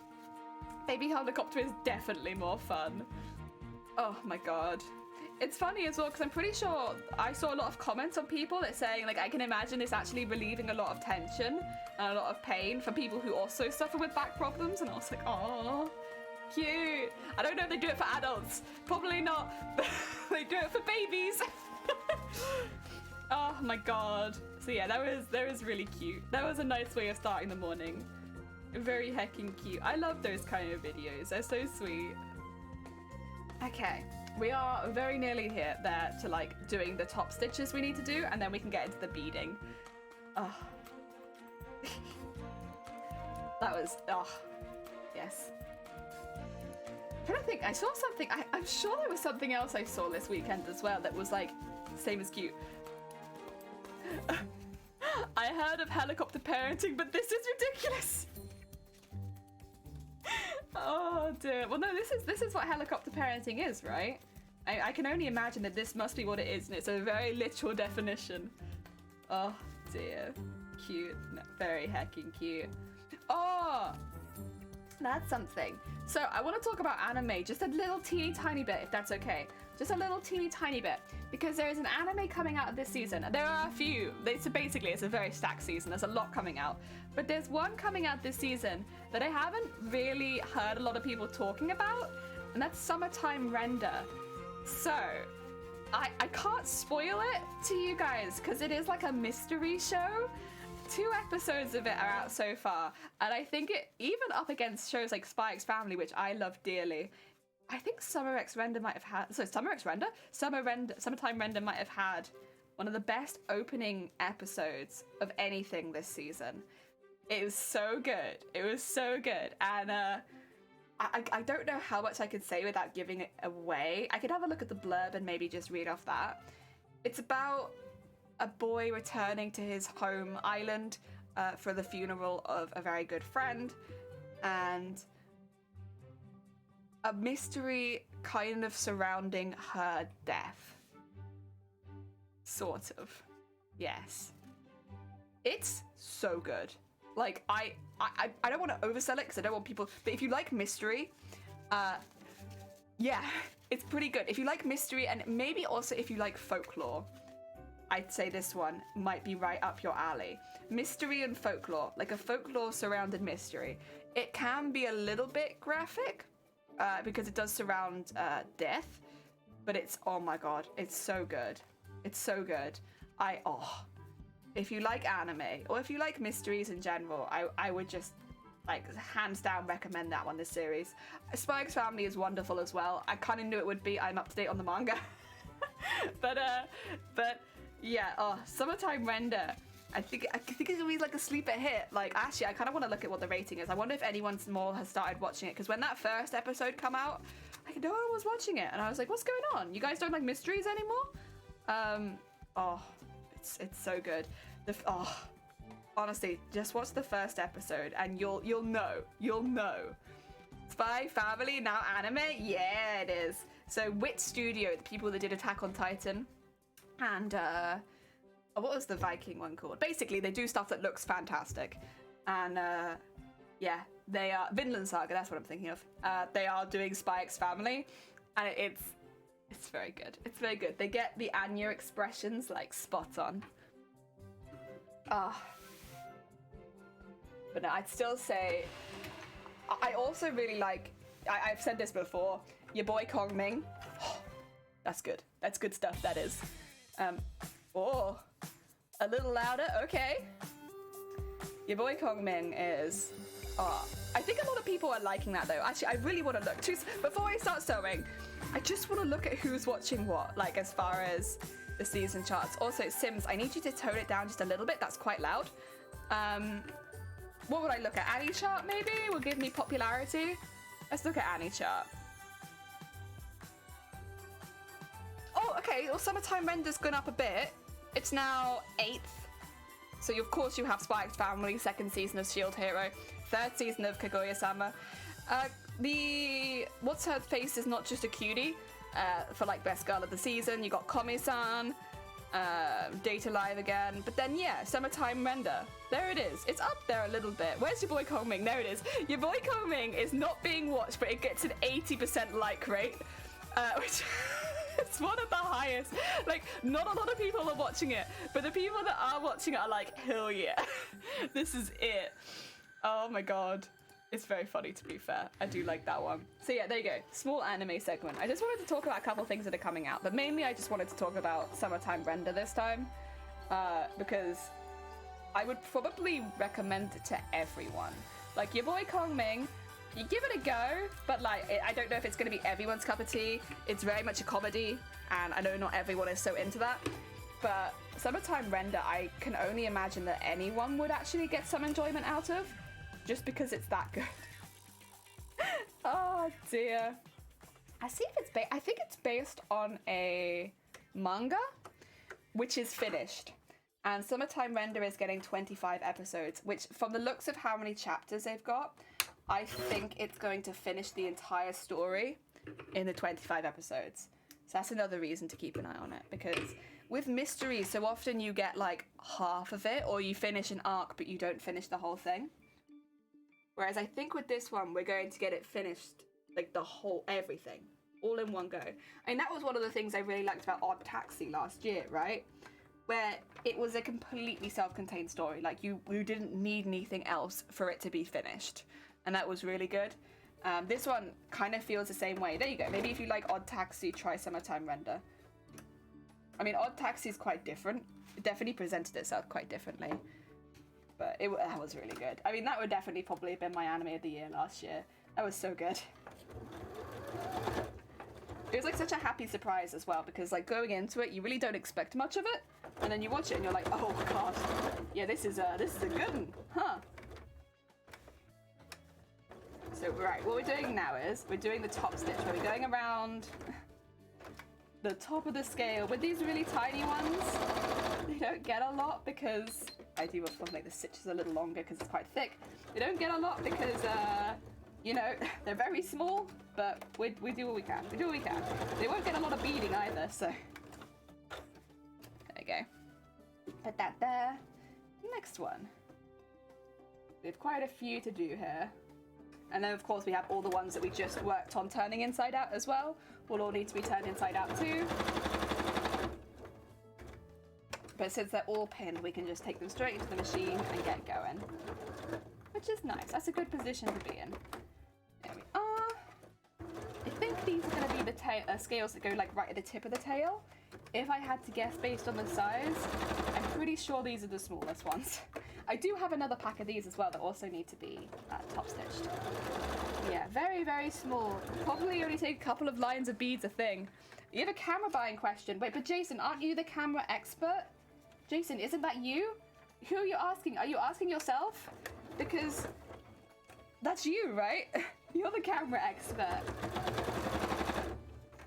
Baby Helicopter is definitely more fun. Oh my god. It's funny as well, because I'm pretty sure I saw a lot of comments on people that saying, like, I can imagine this actually relieving a lot of tension and a lot of pain for people who also suffer with back problems, and I was like, oh, cute. I don't know if they do it for adults. Probably not. They do it for babies. Oh my god. So yeah, that was really cute. That was a nice way of starting the morning. Very heckin' cute. I love those kind of videos. They're so sweet. Okay, we are very nearly there to like doing the top stitches we need to do, and then we can get into the beading. Oh. That was, oh, yes. I'm trying to think, I saw something, I'm sure there was something else I saw this weekend as well that was like, same as cute. I heard of helicopter parenting, but this is ridiculous. Oh dear. Well, no, this is what helicopter parenting is, right? I can only imagine that this must be what it is, and it's a very literal definition. Oh dear. Cute. No, very heckin' cute. Oh, that's something. So I want to talk about anime just a little teeny tiny bit, if that's okay. Just a little teeny tiny bit, because there is an anime coming out this season. There are a few. It's a very stacked season. There's a lot coming out, but there's one coming out this season that I haven't really heard a lot of people talking about, and that's Summertime Render. So I can't spoil it to you guys because it is like a mystery show. 2 episodes of it are out so far, and I think it even up against shows like Spy X Family, which I love dearly. I think Summertime Render might have had one of the best opening episodes of anything this season. It was so good. It was so good, and I don't know how much I could say without giving it away. I could have a look at the blurb and maybe just read off that. It's about a boy returning to his home island for the funeral of a very good friend, and a mystery kind of surrounding her death. Sort of. Yes. It's so good. Like, I don't want to oversell it because I don't want people, but if you like mystery, yeah, it's pretty good. If you like mystery, and maybe also if you like folklore, I'd say this one might be right up your alley. Mystery and folklore, like a folklore surrounded mystery. It can be a little bit graphic, because it does surround death, but it's, oh my god, it's so good. It's so good. If you like anime, or if you like mysteries in general, I would just, like, hands down recommend that one, this series. Spy X Family is wonderful as well. I kind of knew it would be. I'm up to date on the manga. but yeah, Summertime Render. I think it's gonna be like a sleeper hit. Like, actually, I kind of want to look at what the rating is. I wonder if anyone more has started watching it, because when that first episode come out, like, no one was watching it, and I was like, what's going on? You guys don't like mysteries anymore? Oh, it's so good. Honestly, just watch the first episode, and you'll know. You'll know. Spy Family now anime? Yeah, it is. So Wit Studio, the people that did Attack on Titan, and what was the Viking one called? Basically, they do stuff that looks fantastic. And yeah, they are Vinland Saga, that's what I'm thinking of. They are doing Spy X Family, and it's very good. It's very good. They get the Anya expressions like spot on. But no, I'd still say I also really like, I've said this before, your boy Kong Ming. That's good. That's good stuff, that is. Oh, a little louder, okay. Your boy Kong Ming is, I think a lot of people are liking that though. Actually, I really want to look. Before I start sewing, I just want to look at who's watching what, like as far as the season charts. Also, Sims, I need you to tone it down just a little bit. That's quite loud. What would I look at? Annie chart maybe will give me popularity. Let's look at Annie chart. Oh, okay. Well, Summertime Render's gone up a bit. It's now 8th. So of course you have Spy X Family, 2nd season of Shield Hero, 3rd season of Kaguya-sama. The What's Her Face is not just a cutie for like best girl of the season. You got Komi-san, Date Alive again, but then yeah, Summertime Render. There it is. It's up there a little bit. Where's your boy Kong Ming? There it is. Your boy Kong Ming is not being watched, but it gets an 80% like rate, which it's one of the highest. Like, not a lot of people are watching it, but the people that are watching it are like, hell yeah, this is it. Oh my god. It's very funny, to be fair. I do like that one. So yeah, there you go. Small anime segment. I just wanted to talk about a couple things that are coming out, but mainly I just wanted to talk about Summertime Render this time, because I would probably recommend it to everyone. Like, your boy Kong Ming, you give it a go, but like, I don't know if it's going to be everyone's cup of tea. It's very much a comedy, and I know not everyone is so into that, but Summertime Render, I can only imagine that anyone would actually get some enjoyment out of, just because it's that good. Oh dear. I see if it's I think it's based on a manga, which is finished. And Summertime Render is getting 25 episodes, which from the looks of how many chapters they've got, I think it's going to finish the entire story in the 25 episodes. So that's another reason to keep an eye on it, because with mysteries, so often you get like half of it, or you finish an arc, but you don't finish the whole thing. Whereas I think with this one, we're going to get it finished, like the whole, everything, all in one go. I mean, that was one of the things I really liked about Odd Taxi last year, right? Where it was a completely self-contained story. Like, you didn't need anything else for it to be finished. And that was really good. This one kind of feels the same way. There you go. Maybe if you like Odd Taxi, try Summertime Render. I mean, Odd Taxi is quite different. It definitely presented itself quite differently. But that was really good. I mean, that would definitely probably have been my anime of the year last year. That was so good. It was like such a happy surprise as well, because like going into it, you really don't expect much of it, and then you watch it and you're like, oh god, yeah, this is a good one, huh? So right, what we're doing now is we're doing the top stitch, where we're going around the top of the scale with these really tiny ones. They don't get a lot because I do want to make the stitches a little longer because it's quite thick. They don't get a lot because, you know, they're very small, but we do what we can. We do what we can. They won't get a lot of beading either, so. There you go. Put that there. Next one. We have quite a few to do here. And then, of course, we have all the ones that we just worked on turning inside out as well. Will all need to be turned inside out too. But since they're all pinned, we can just take them straight into the machine and get going. Which is nice. That's a good position to be in. There we are. I think these are going to be the scales that go like right at the tip of the tail. If I had to guess based on the size, I'm pretty sure these are the smallest ones. I do have another pack of these as well that also need to be top stitched. Yeah, very, very small. Probably only take a couple of lines of beads a thing. You have a camera buying question. Wait, but Jason, aren't you the camera expert? Jason, isn't that you? Who are you asking? Are you asking yourself? Because that's you, right? You're the camera expert.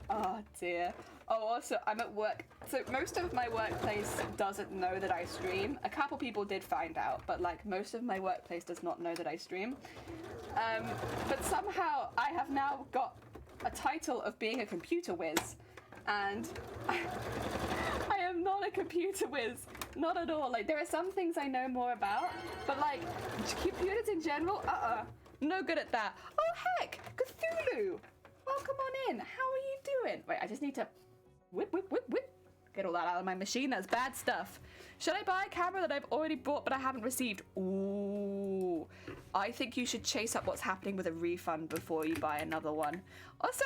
Oh dear. Oh, also, I'm at work. So most of my workplace doesn't know that I stream. A couple people did find out, but like most of my workplace does not know that I stream. But somehow I have now got a title of being a computer whiz. And I am not a computer whiz. Not at all. Like, there are some things I know more about, but like, computers in general, no good at that. Oh heck, Cthulhu! Welcome on in. How are you doing? Wait, I just need to whip. Get all that out of my machine. That's bad stuff. Should I buy a camera that I've already bought but I haven't received? Ooh. I think you should chase up what's happening with a refund before you buy another one. Also,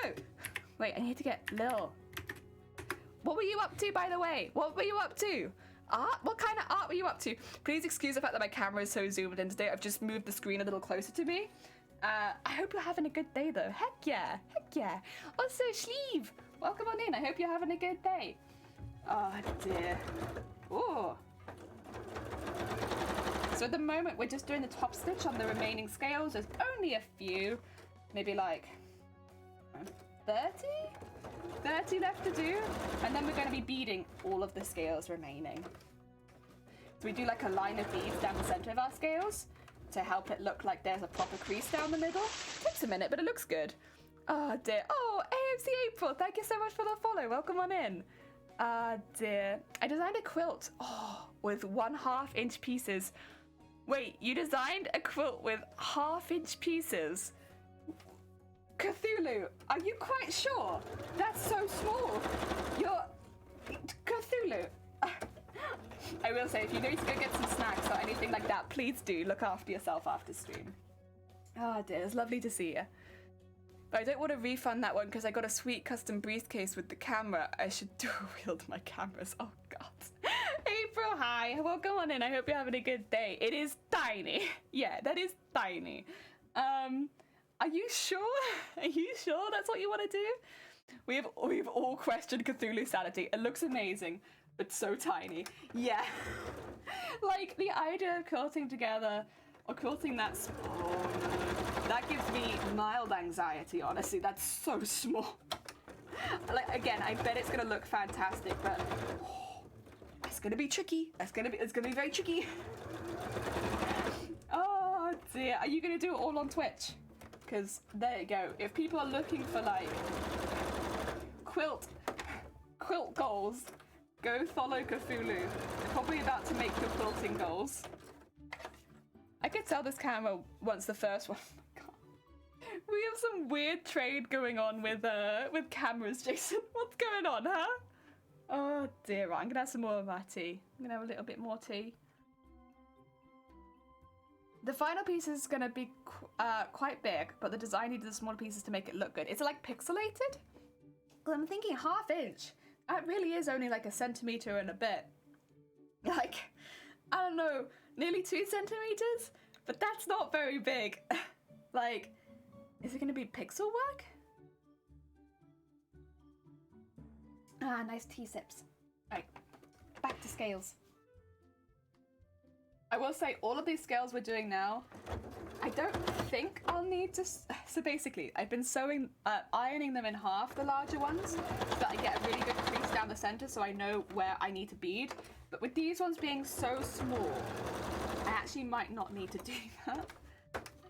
wait, I need to get Lil. What were you up to, by the way? What were you up to? Art? What kind of art were you up to? Please excuse the fact that my camera is so zoomed in today. I've just moved the screen a little closer to me. I hope you're having a good day though. Heck yeah, heck yeah. Also, Sleeve, welcome on in. I hope you're having a good day. Oh dear. Oh. So at the moment, we're just doing the top stitch on the remaining scales. There's only a few, maybe like 30? 30 left to do. And then we're going to be beading all of the scales remaining. So we do like a line of beads down the center of our scales to help it look like there's a proper crease down the middle. Takes a minute, but it looks good. Oh dear. Oh, AMC April, thank you so much for the follow. Welcome on in. Ah dear. I designed a quilt. Oh, with 1/2 inch pieces. Wait, you designed a quilt with 1/2 inch pieces? Cthulhu, are you quite sure? That's so small. You're... Cthulhu. I will say, if you need to go get some snacks or anything like that, please do look after yourself after stream. Oh dear, it's lovely to see you. But I don't want to refund that one because I got a sweet custom briefcase with the camera. I should dual wield my cameras. Oh god. April, hi. Welcome on in. I hope you're having a good day. It is tiny. Yeah, that is tiny. Are you sure? Are you sure that's what you want to do? We've all questioned Cthulhu sanity. It looks amazing, but so tiny. Yeah. Like the idea of quilting together or quilting that small, that gives me mild anxiety, honestly. That's so small. Like again, I bet it's gonna look fantastic, but it's gonna be tricky. It's gonna be very tricky. Oh dear. Are you gonna do it all on Twitch? Because there you go. If people are looking for like quilt goals, go follow Cthulhu. They're probably about to make your quilting goals. I could sell this camera once the first one. Oh my god. We have some weird trade going on with cameras, Jason. What's going on, huh? Oh dear. Right, I'm gonna have some more of my tea. I'm gonna have a little bit more tea. The final piece is going to be quite big, but the design needed the smaller pieces to make it look good. Is it like pixelated? Well, I'm thinking 1/2 inch. That really is only like 1 centimeter and a bit. Like, I don't know, nearly 2 centimeters? But that's not very big. Like, is it going to be pixel work? Ah, nice tea sips. Right, back to scales. I will say all of these scales we're doing now, I don't think I'll need to... So basically, I've been ironing them in half, the larger ones, so that I get a really good crease down the center so I know where I need to bead. But with these ones being so small, I actually might not need to do that.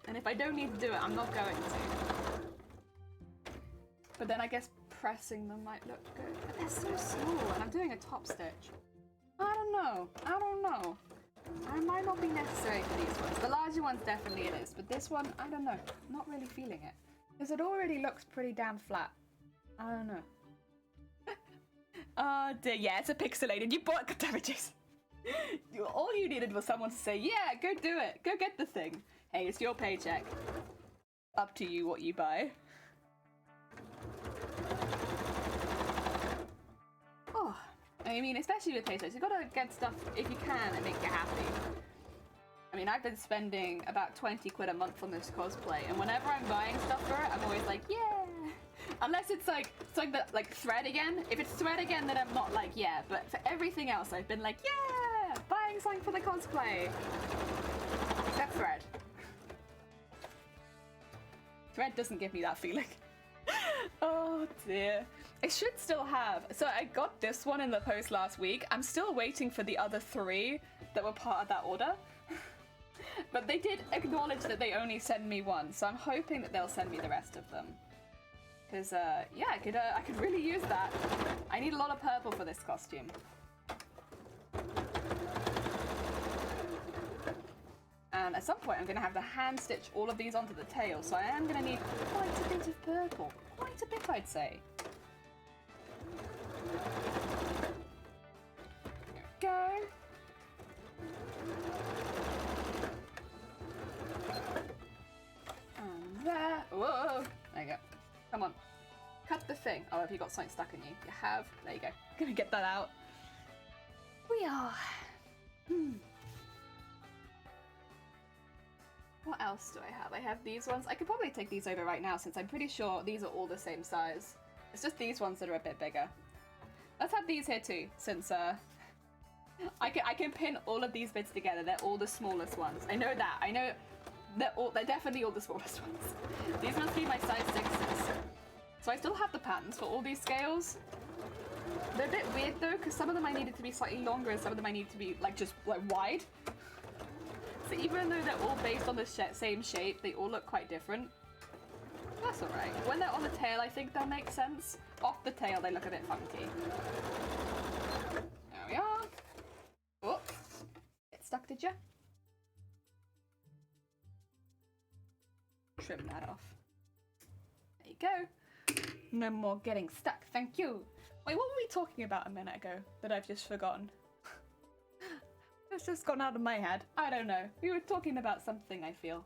And if I don't need to do it, I'm not going to. But then I guess pressing them might look good. But they're so small, and I'm doing a top stitch. I don't know. It might not be necessary for these ones. The larger ones definitely it is, but this one, I don't know. Not really feeling it. Because it already looks pretty damn flat. I don't know. Oh dear, yeah, it's a pixelated. You bought damages. All you needed was someone to say, yeah, go do it. Go get the thing. Hey, it's your paycheck. Up to you what you buy. Oh. I mean, especially with paychecks, you've got to get stuff, if you can, and make you happy. I mean, I've been spending about 20 quid a month on this cosplay, and whenever I'm buying stuff for it, I'm always like, yeah! Unless it's like thread again. If it's thread again, then I'm not like, yeah. But for everything else, I've been like, yeah! Buy buying something for the cosplay. Except Thread. Thread doesn't give me that feeling. Oh dear. I should still have. So I got this one in the post last week. I'm still waiting for the other 3 that were part of that order. But they did acknowledge that they only send me one, so I'm hoping that they'll send me the rest of them. Because, yeah, I could really use that. I need a lot of purple for this costume. And at some point I'm going to have to hand stitch all of these onto the tail, so I am going to need quite a bit of purple. Quite a bit, I'd say. There we go. And there. Whoa! There you go. Come on. Cut the thing. Oh, have you got something stuck in you? You have. There you go. Gonna get that out. We are. What else do I have? I have these ones. I could probably take these over right now since I'm pretty sure these are all the same size. It's just these ones that are a bit bigger. Let's have these here too, since I can pin all of these bits together. They're all the smallest ones. I know that. I know they're definitely all the smallest ones. These must be my size 6s. So I still have the patterns for all these scales. They're a bit weird though, because some of them I needed to be slightly longer and some of them I needed to be just wide. So even though they're all based on the same shape, they all look quite different. That's alright. When they're on the tail, I think they'll make sense. Off the tail, they look a bit funky. There we are. Oh, get stuck, did ya? Trim that off. There you go. No more getting stuck, thank you. Wait, what were we talking about a minute ago that I've just forgotten? It's just gone out of my head. I don't know. We were talking about something, I feel.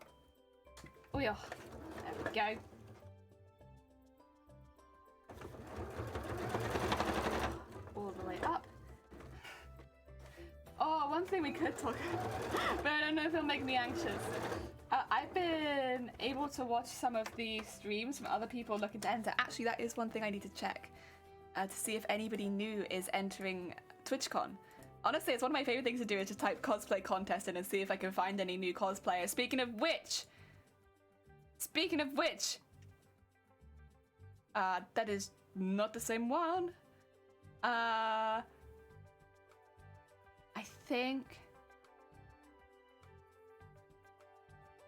Oh yeah. There we go. All the way up. Oh, one thing we could talk about, but I don't know if it'll make me anxious. I've been able to watch some of the streams from other people looking to enter. Actually, that is one thing I need to check to see if anybody new is entering TwitchCon. Honestly, it's one of my favorite things to do is just type cosplay contest in and see if I can find any new cosplayers. Speaking of which, that is not the same one. I think.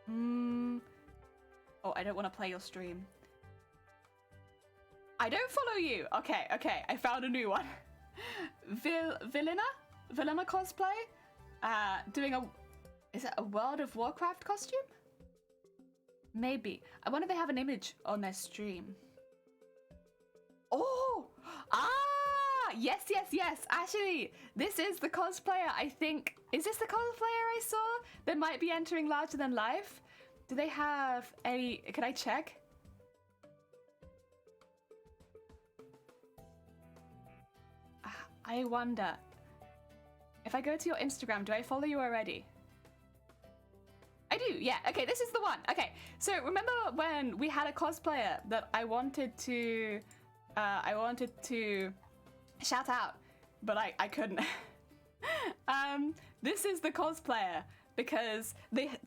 Oh, I don't want to play your stream. I don't follow you. Okay, I found a new one. Villaina cosplay, doing is it a World of Warcraft costume? Maybe. I wonder if they have an image on their stream. Oh! Yes. Actually, this is the cosplayer, I think. Is this the cosplayer I saw that might be entering Larger Than Life? Do they have any... Can I check? I wonder. If I go to your Instagram, do I follow you already? I do, yeah. Okay, this is the one. Okay, so remember when we had a cosplayer that I wanted to shout out, but I couldn't. This is the cosplayer because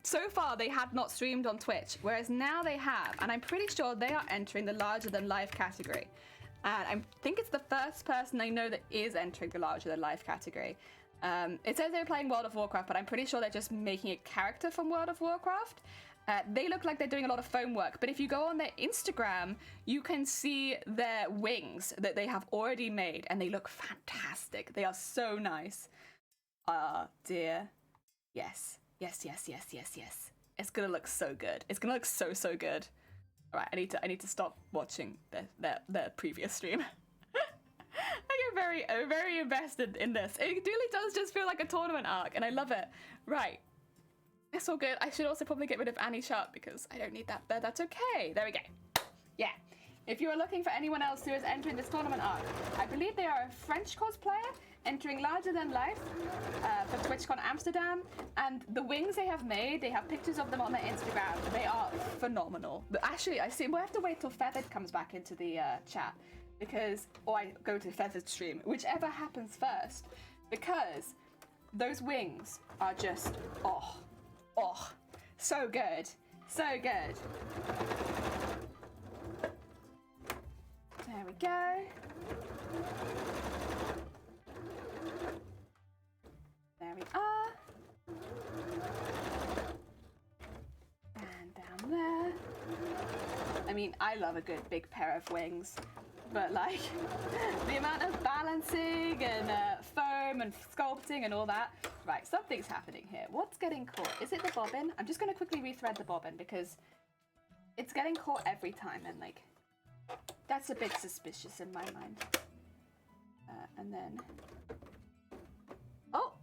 so far they had not streamed on Twitch, whereas now they have, and I'm pretty sure they are entering the Larger Than Life category. And I think it's the first person I know that is entering the Larger Than Life category. It says they're playing World of Warcraft, but I'm pretty sure they're just making a character from World of Warcraft. They look like they're doing a lot of foam work, but if you go on their Instagram, you can see their wings that they have already made, and they look fantastic. They are so nice. Dear. Yes. It's gonna look so good. It's gonna look so good. Alright, I need to stop watching their previous stream. I get very invested in this. It really does just feel like a tournament arc, and I love it. Right. It's all good. I should also probably get rid of Annie Sharp because I don't need that, but that's okay. There we go. Yeah. If you are looking for anyone else who is entering this tournament arc, I believe they are a French cosplayer entering Larger Than Life for TwitchCon Amsterdam, and the wings they have made, they have pictures of them on their Instagram. They are phenomenal. But actually, I see we'll have to wait till Feathered comes back into the chat, because, or I go to Feathered stream, whichever happens first, because those wings are just, oh, so good. So good. There we go. There we are. And down there. I mean, I love a good big pair of wings, but like the amount of balancing and foam and sculpting and all that. Right, something's happening here. What's getting caught? Is it the bobbin? I'm just going to quickly rethread the bobbin because it's getting caught every time, and like that's a bit suspicious in my mind. And then, oh,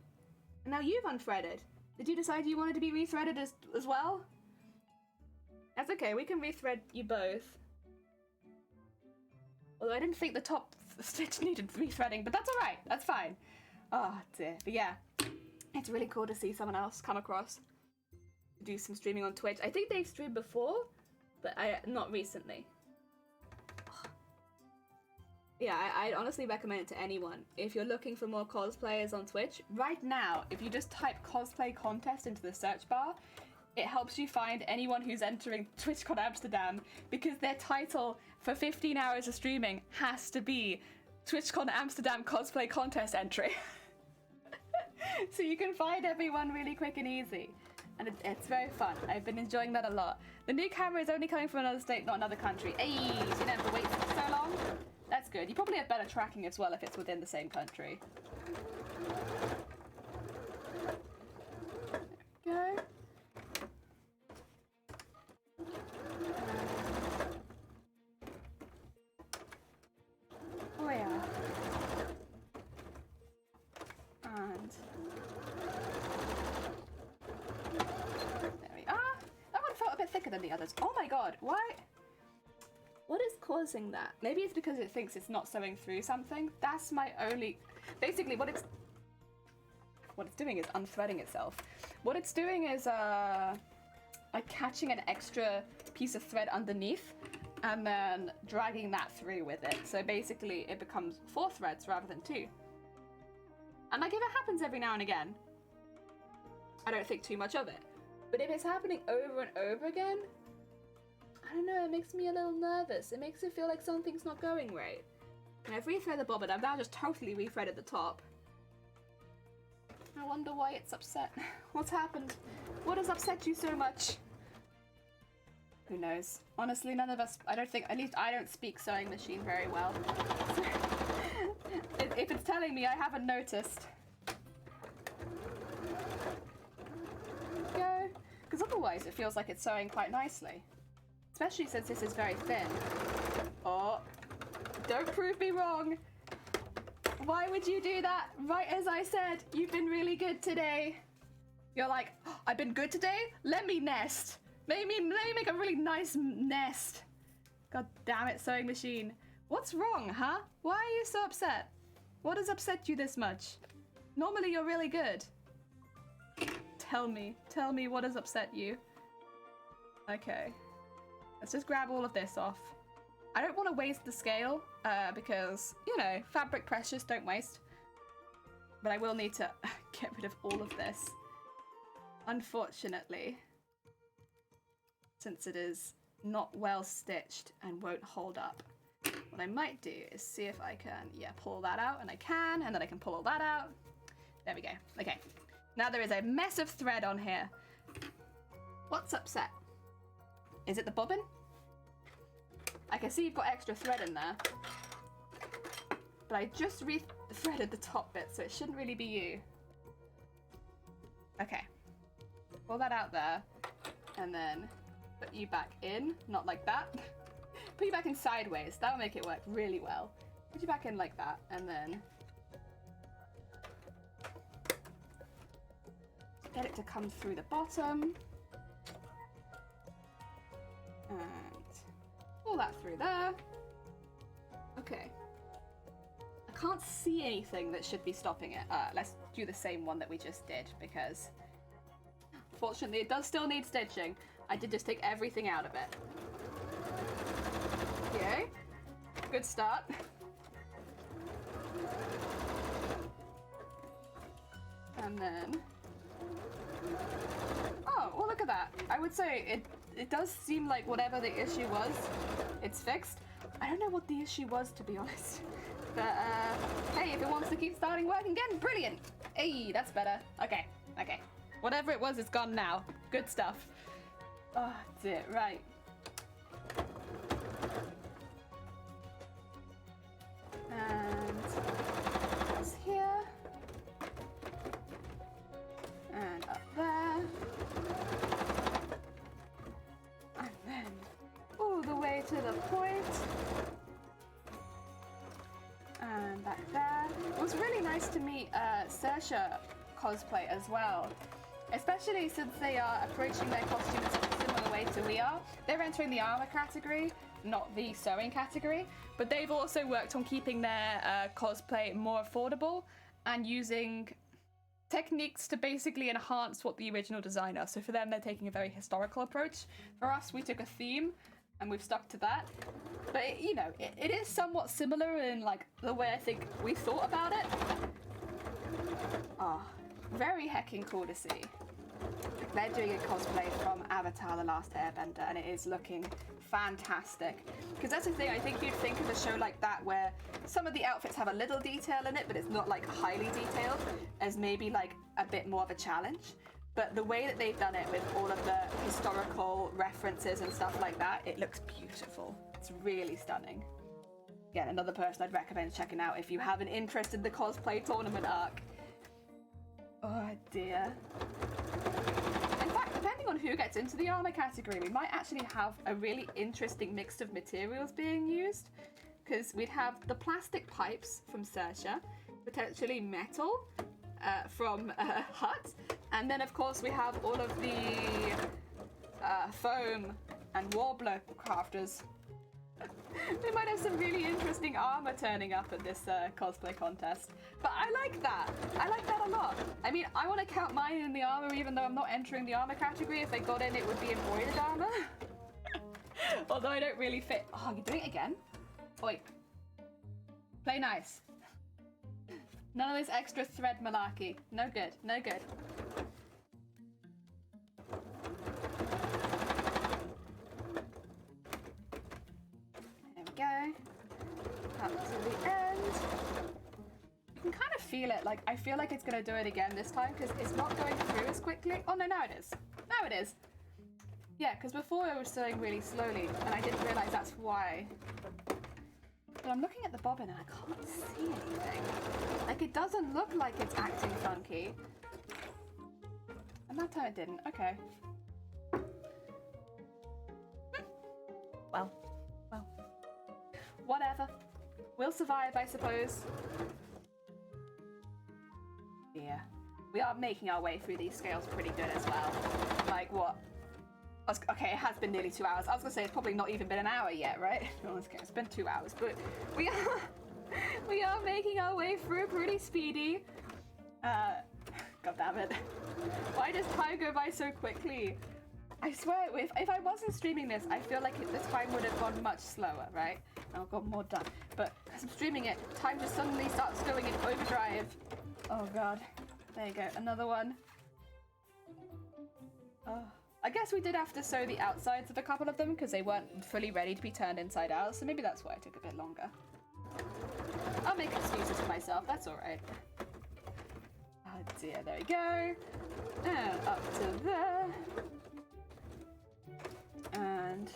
now you've unthreaded. Did you decide you wanted to be rethreaded as well? That's okay, we can rethread you both. Although I didn't think the top stitch needed rethreading, but that's alright, that's fine. Oh dear, but yeah, it's really cool to see someone else come across, do some streaming on Twitch. I think they've streamed before, but not recently. Yeah, I'd honestly recommend it to anyone. If you're looking for more cosplayers on Twitch, right now, if you just type cosplay contest into the search bar, it helps you find anyone who's entering TwitchCon Amsterdam, because their title for 15 hours of streaming has to be TwitchCon Amsterdam cosplay contest entry. So you can find everyone really quick and easy. And it's very fun. I've been enjoying that a lot. The new camera is only coming from another state, not another country. Hey, so you don't have to wait so long. That's good. You probably have better tracking as well if it's within the same country. There we go. Oh yeah. And there we are. That one felt a bit thicker than the others. Oh my god, why? What is causing that? Maybe it's because it thinks it's not sewing through something. That's my only... Basically, what it's doing is unthreading itself. What it's doing is like catching an extra piece of thread underneath and then dragging that through with it. So basically, it becomes 4 threads rather than 2. And like, if it happens every now and again, I don't think too much of it. But if it's happening over and over again, I don't know, it makes me a little nervous. It makes it feel like something's not going right. And I've rethreaded the bobbin. I've now just totally rethreaded the top. I wonder why it's upset. What's happened? What has upset you so much? Who knows? Honestly, none of us, I don't think, at least I don't speak sewing machine very well. If it's telling me, I haven't noticed. Go. Because otherwise it feels like it's sewing quite nicely. Especially since this is very thin. Oh, don't prove me wrong. Why would you do that? Right as I said, you've been really good today. You're like, oh, I've been good today? Let me nest. Let me make a really nice nest. God damn it, sewing machine. What's wrong, huh? Why are you so upset? What has upset you this much? Normally you're really good. Tell me what has upset you. Okay. Let's just grab all of this off. I don't want to waste the scale, because, you know, fabric precious, don't waste. But I will need to get rid of all of this. Unfortunately, since it is not well stitched and won't hold up. What I might do is see if I can, yeah, pull that out, and I can, and then I can pull all that out. There we go. Okay. Now there is a mess of thread on here. What's upset? Is it the bobbin? I can see you've got extra thread in there. But I just re-threaded the top bit, so it shouldn't really be you. Okay. Pull that out there, and then put you back in. Not like that. Put you back in sideways. That'll make it work really well. Put you back in like that, and then get it to come through the bottom. And pull that through there. Okay. I can't see anything that should be stopping it. Let's do the same one that we just did, because fortunately it does still need stitching. I did just take everything out of it. Okay. Good start. And then... Oh, well look at that. I would say it does seem like whatever the issue was, it's fixed. I don't know what the issue was, to be honest. But, hey, if it wants to keep starting working again, brilliant! Hey, that's better. Okay. Whatever it was, it's gone now. Good stuff. Oh, dear, right. And it's here. And up there. And then all the way to the point. And back there. It was really nice to meet Saoirse cosplay as well. Especially since they are approaching their costumes in a similar way to we are. They're entering the armor category, not the sewing category, but they've also worked on keeping their cosplay more affordable and using techniques to basically enhance what the original design are. So for them, they're taking a very historical approach. For us, we took a theme and we've stuck to that. But it is somewhat similar in like the way I think we thought about it. Very heckin' cool to see. They're doing a cosplay from Avatar: The Last Airbender, and it is looking fantastic. Because that's the thing, I think you'd think of a show like that where some of the outfits have a little detail in it, but it's not like highly detailed, as maybe like a bit more of a challenge. But the way that they've done it with all of the historical references and stuff like that, it looks beautiful. It's really stunning. Again, another person I'd recommend checking out if you have an interest in the cosplay tournament arc. Oh dear. In fact, depending on who gets into the armor category, we might actually have a really interesting mix of materials being used. Because we'd have the plastic pipes from Saoirse, potentially metal from Hut, and then of course we have all of the foam and warbler crafters. We might have some really interesting armor turning up at this cosplay contest. But I like that. I like that a lot. I mean, I want to count mine in the armor even though I'm not entering the armor category. If they got in, it would be embroidered armor. Although I don't really fit. Oh, you're doing it again? Oi. Play nice. None of this extra thread malarkey. No good. No good. Go up to the end. You can kind of feel it. Like I feel like it's gonna do it again this time because it's not going through as quickly. Oh no, now it is. Now it is. Yeah, because before I was sewing really slowly and I didn't realize that's why. But I'm looking at the bobbin and I can't see anything. Like it doesn't look like it's acting funky. And that time it didn't. Okay. Well. Whatever. We'll survive, I suppose. Yeah. We are making our way through these scales pretty good as well. Like, what? Okay, it has been nearly 2 hours. I was gonna say it's probably not even been an hour yet, right? No, it's been 2 hours, but we are making our way through pretty speedy. God damn it. Why does time go by so quickly? I swear, if I wasn't streaming this, I feel like this time would have gone much slower, right? I've got more done. But as I'm streaming it, time just suddenly starts going in overdrive. Oh god. There you go, another one. Oh. I guess we did have to sew the outsides of a couple of them because they weren't fully ready to be turned inside out, so maybe that's why it took a bit longer. I'll make excuses for myself, that's alright. Oh dear, there we go. And up to there. And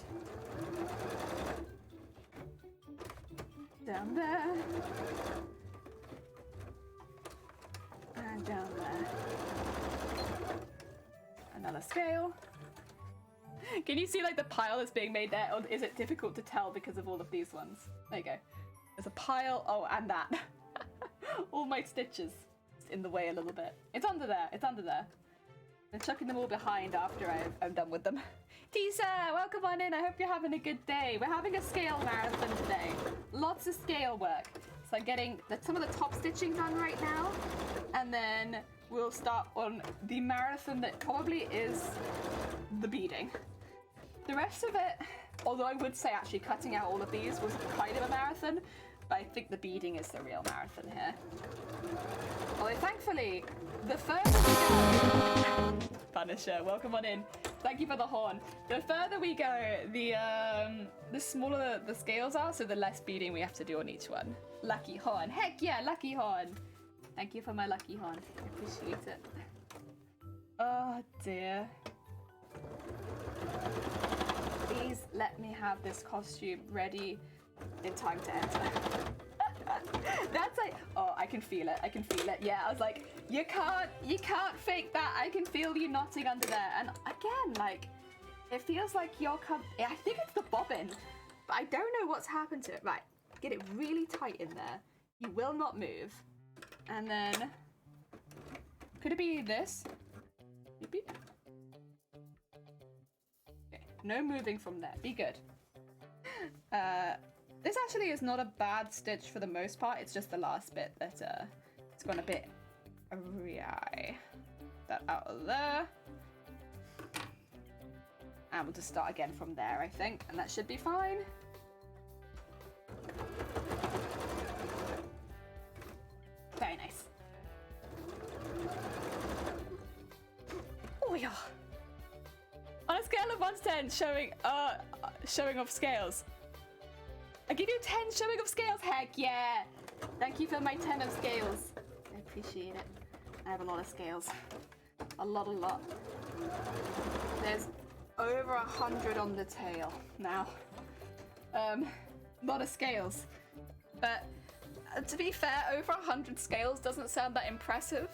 down there. And down there. Another scale. Can you see like the pile that's being made there, or is it difficult to tell because of all of these ones? There you go. There's a pile, oh, and that. All my stitches in the way a little bit. It's under there, it's under there. I'm chucking them all behind after I'm done with them. Tisa, welcome on in. I hope you're having a good day. We're having a scale marathon today. Lots of scale work. So I'm getting some of the top stitching done right now, and then we'll start on the marathon that probably is the beading. The rest of it, although I would say actually cutting out all of these was kind of a marathon, But I think the beading is the real marathon here. Although thankfully, the further we go... Punisher, welcome on in. Thank you for the horn. The further we go, the smaller the scales are, so the less beading we have to do on each one. Lucky horn. Heck yeah, lucky horn. Thank you for my lucky horn. I appreciate it. Oh dear. Please let me have this costume ready in time to enter. That's like, oh, I can feel it. I can feel it. Yeah, I was like, you can't fake that. I can feel you knotting under there. And again, like, it feels like you're I think it's the bobbin, but I don't know what's happened to it. Right, get it really tight in there. You will not move. And then, could it be this? Maybe. Okay, no moving from there. Be good. This actually is not a bad stitch for the most part. It's just the last bit that it's gone a bit awry. That out of there. And we'll just start again from there, I think, and that should be fine. Very nice. Oh yeah. On a scale of 1 to 10, showing off scales. I give you 10 showing of scales. Heck yeah. Thank you for my 10 of scales. I appreciate it. I have a lot of scales. A lot. There's over 100 on the tail now. Lot of scales. But to be fair, over 100 scales doesn't sound that impressive.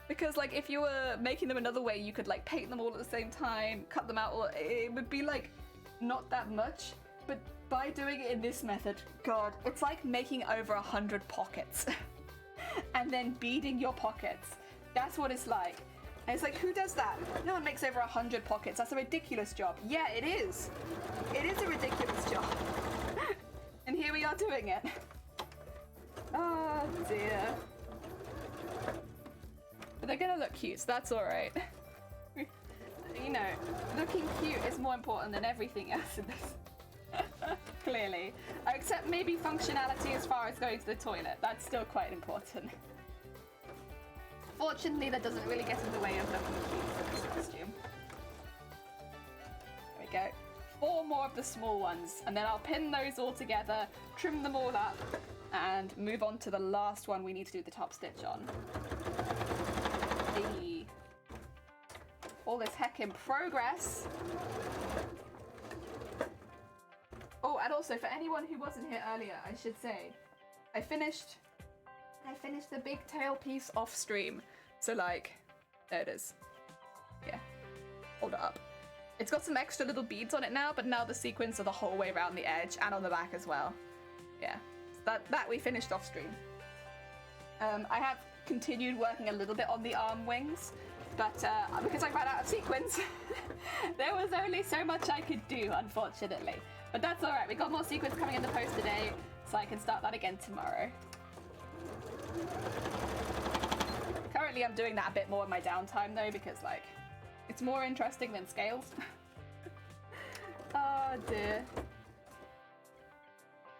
Because like if you were making them another way, you could like paint them all at the same time, cut them out, or it would be like not that much. But by doing it in this method, God, it's like making over 100 pockets and then beading your pockets. That's what it's like. And it's like, who does that? No one makes over 100 pockets. That's a ridiculous job. Yeah, it is. It is a ridiculous job. And here we are doing it. Oh dear. But they're gonna look cute, so that's alright. You know, looking cute is more important than everything else in this. Clearly. Except maybe functionality as far as going to the toilet. That's still quite important. Fortunately, that doesn't really get in the way of looking cute for this costume. There we go. 4 more of the small ones, and then I'll pin those all together, trim them all up, and move on to the last one we need to do the top stitch on. Hey. All this heck in progress. Oh, and also for anyone who wasn't here earlier, I should say, I finished the big tail piece off stream. So like, there it is. Yeah, hold it up. It's got some extra little beads on it now, but now the sequins are the whole way around the edge and on the back as well. Yeah, so that we finished off stream. I have continued working a little bit on the arm wings, but because I ran out of sequins, there was only so much I could do, unfortunately. But that's alright, we got more sequins coming in the post today, so I can start that again tomorrow. Currently I'm doing that a bit more in my downtime though, because like, it's more interesting than scales. Oh dear.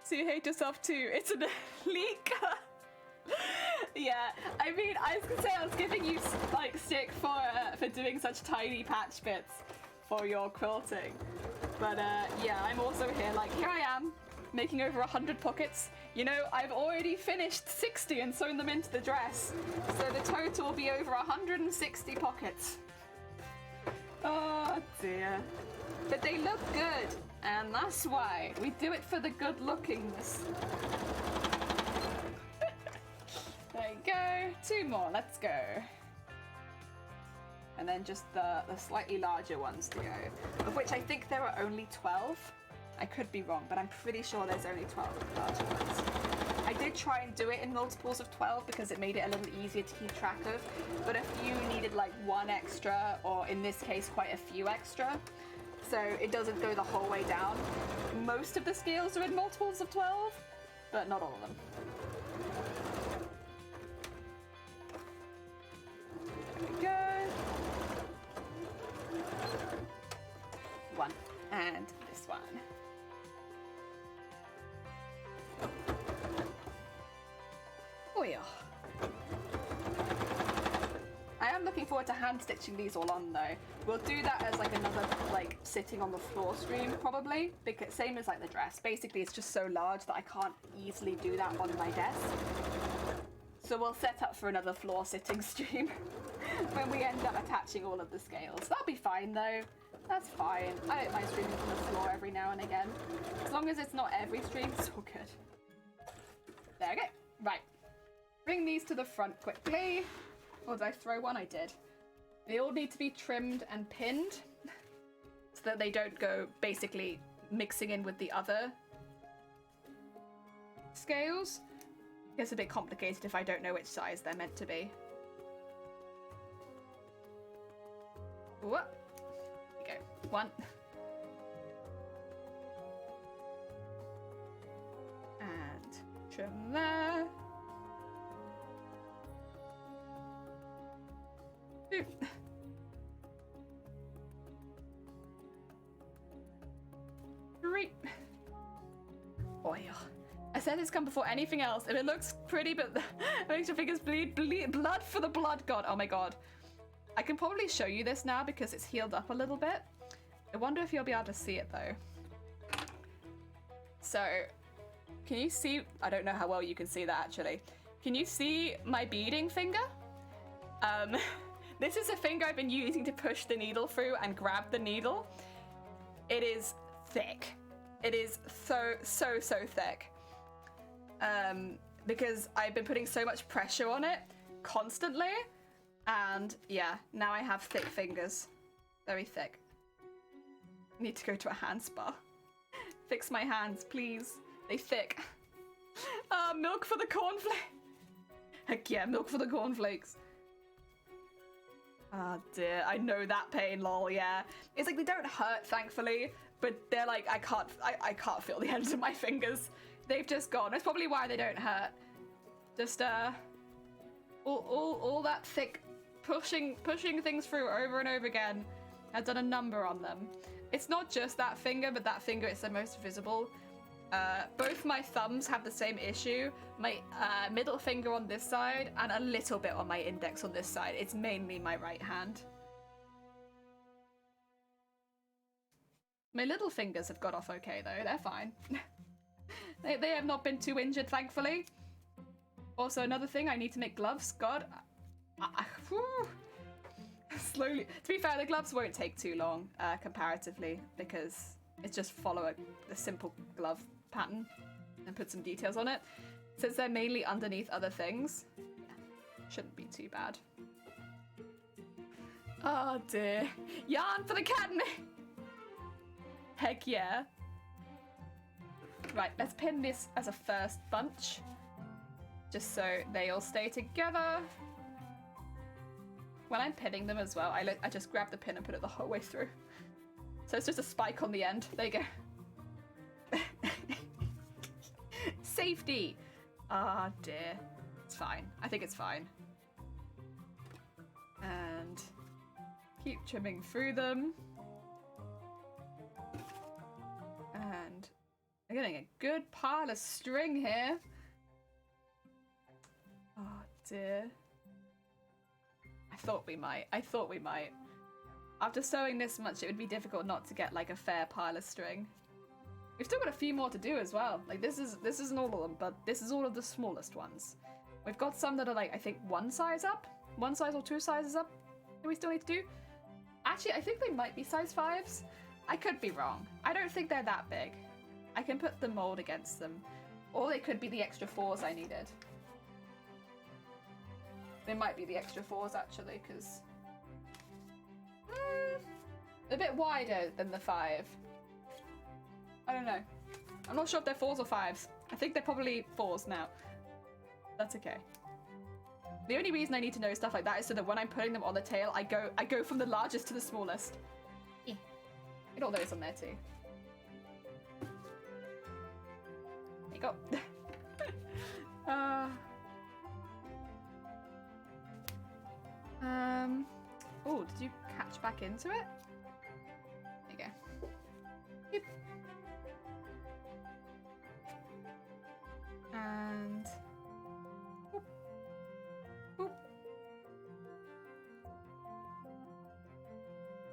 So you hate yourself too, it's a leak. Yeah, I mean, I was gonna say I was giving you like stick for doing such tiny patch bits for your quilting. But yeah, I'm also here, like, here I am, making over 100 pockets. You know, I've already finished 60 and sewn them into the dress. So the total will be over 160 pockets. Oh dear. But they look good, and that's why. We do it for the good lookingness. There you go. 2 more, let's go. And then just the slightly larger ones to go, of which I think there are only 12. I could be wrong, but I'm pretty sure there's only 12 larger ones. I did try and do it in multiples of 12 because it made it a little easier to keep track of, but a few needed like 1 extra, or in this case quite a few extra, so it doesn't go the whole way down. Most of the scales are in multiples of 12, but not all of them. There we go. 1 and this one. forward to hand stitching these all on though. We'll do that as like another like sitting on the floor stream probably, because same as like the dress. Basically it's just so large that I can't easily do that on my desk. So we'll set up for another floor sitting stream when we end up attaching all of the scales. That'll be fine though. That's fine. I don't mind streaming from the floor every now and again. As long as it's not every stream, it's all good. There we go. Right. Bring these to the front quickly. Or did I throw one? I did. They all need to be trimmed and pinned so that they don't go basically mixing in with the other scales. It's a bit complicated if I don't know which size they're meant to be. What? There you go. One. And trim there. Two. Three. Oil. I said this come before anything else. If it looks pretty, but it makes your fingers bleed blood for the blood god. Oh my god. I can probably show you this now because it's healed up a little bit. I wonder if you'll be able to see it though. So, can you see? I don't know how well you can see that actually. Can you see my beading finger? This is a finger I've been using to push the needle through and grab the needle. It is thick. It is so thick. Because I've been putting so much pressure on it constantly. And yeah, now I have thick fingers. Very thick. Need to go to a hand spa. Fix my hands, please. They thick. Milk for the cornflakes. Heck yeah, milk for the cornflakes. Oh dear, I know that pain, lol, yeah. It's like they don't hurt, thankfully, but they're like, I can't feel the ends of my fingers. They've just gone. That's probably why they don't hurt. Just, all that thick pushing things through over and over again has done a number on them. It's not just that finger, but that finger is the most visible. Both my thumbs have the same issue. My middle finger on this side and a little bit on my index on this side. It's mainly my right hand. My little fingers have got off okay though, they're fine. they have not been too injured, thankfully. Also, another thing, I need to make gloves. God. Slowly. To be fair, the gloves won't take too long, comparatively, because it's just follow a simple glove pattern and put some details on it. Since they're mainly underneath other things, yeah, shouldn't be too bad. Oh dear. Yarn for the academy! Heck yeah. Right, let's pin this as a first bunch. Just so they all stay together. When I'm pinning them as well, I just grab the pin and put it the whole way through. So it's just a spike on the end. There you go. Safety! Ah, dear. It's fine. I think it's fine. And keep trimming through them. And I'm getting a good pile of string here. Oh, dear. I thought we might. After sewing this much, it would be difficult not to get like a fair pile of string. We've still got a few more to do as well. Like this isn't all of them, but this is all of the smallest ones. We've got some that are like, I think one size or two sizes up that we still need to do. Actually, I think they might be size 5s. I could be wrong. I don't think they're that big. I can put the mold against them. Or they could be the extra 4s I needed. They might be the extra 4s actually, because a bit wider than the 5. I don't know. I'm not sure if they're 4s or 5s. I think they're probably 4s now. That's okay. The only reason I need to know stuff like that is so that when I'm putting them on the tail, I go from the largest to the smallest. Get all those on there too. There you go. Oh, did you catch back into it? There you go. Yep. And boop. Boop.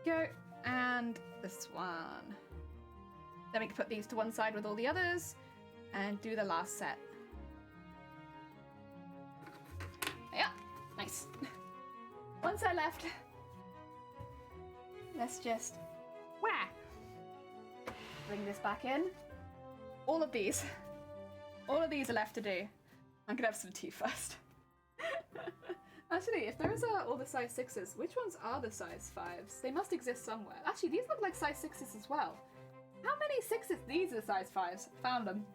go. And this one. Then we can put these to one side with all the others and do the last set. Yeah, nice. One set left. Let's just bring this back in. All of these are left to do. I'm gonna have some tea first. Actually, if those are all the size 6s, which ones are the size 5s? They must exist somewhere. Actually, these look like size 6s as well. How many 6s? These are size 5s. Found them.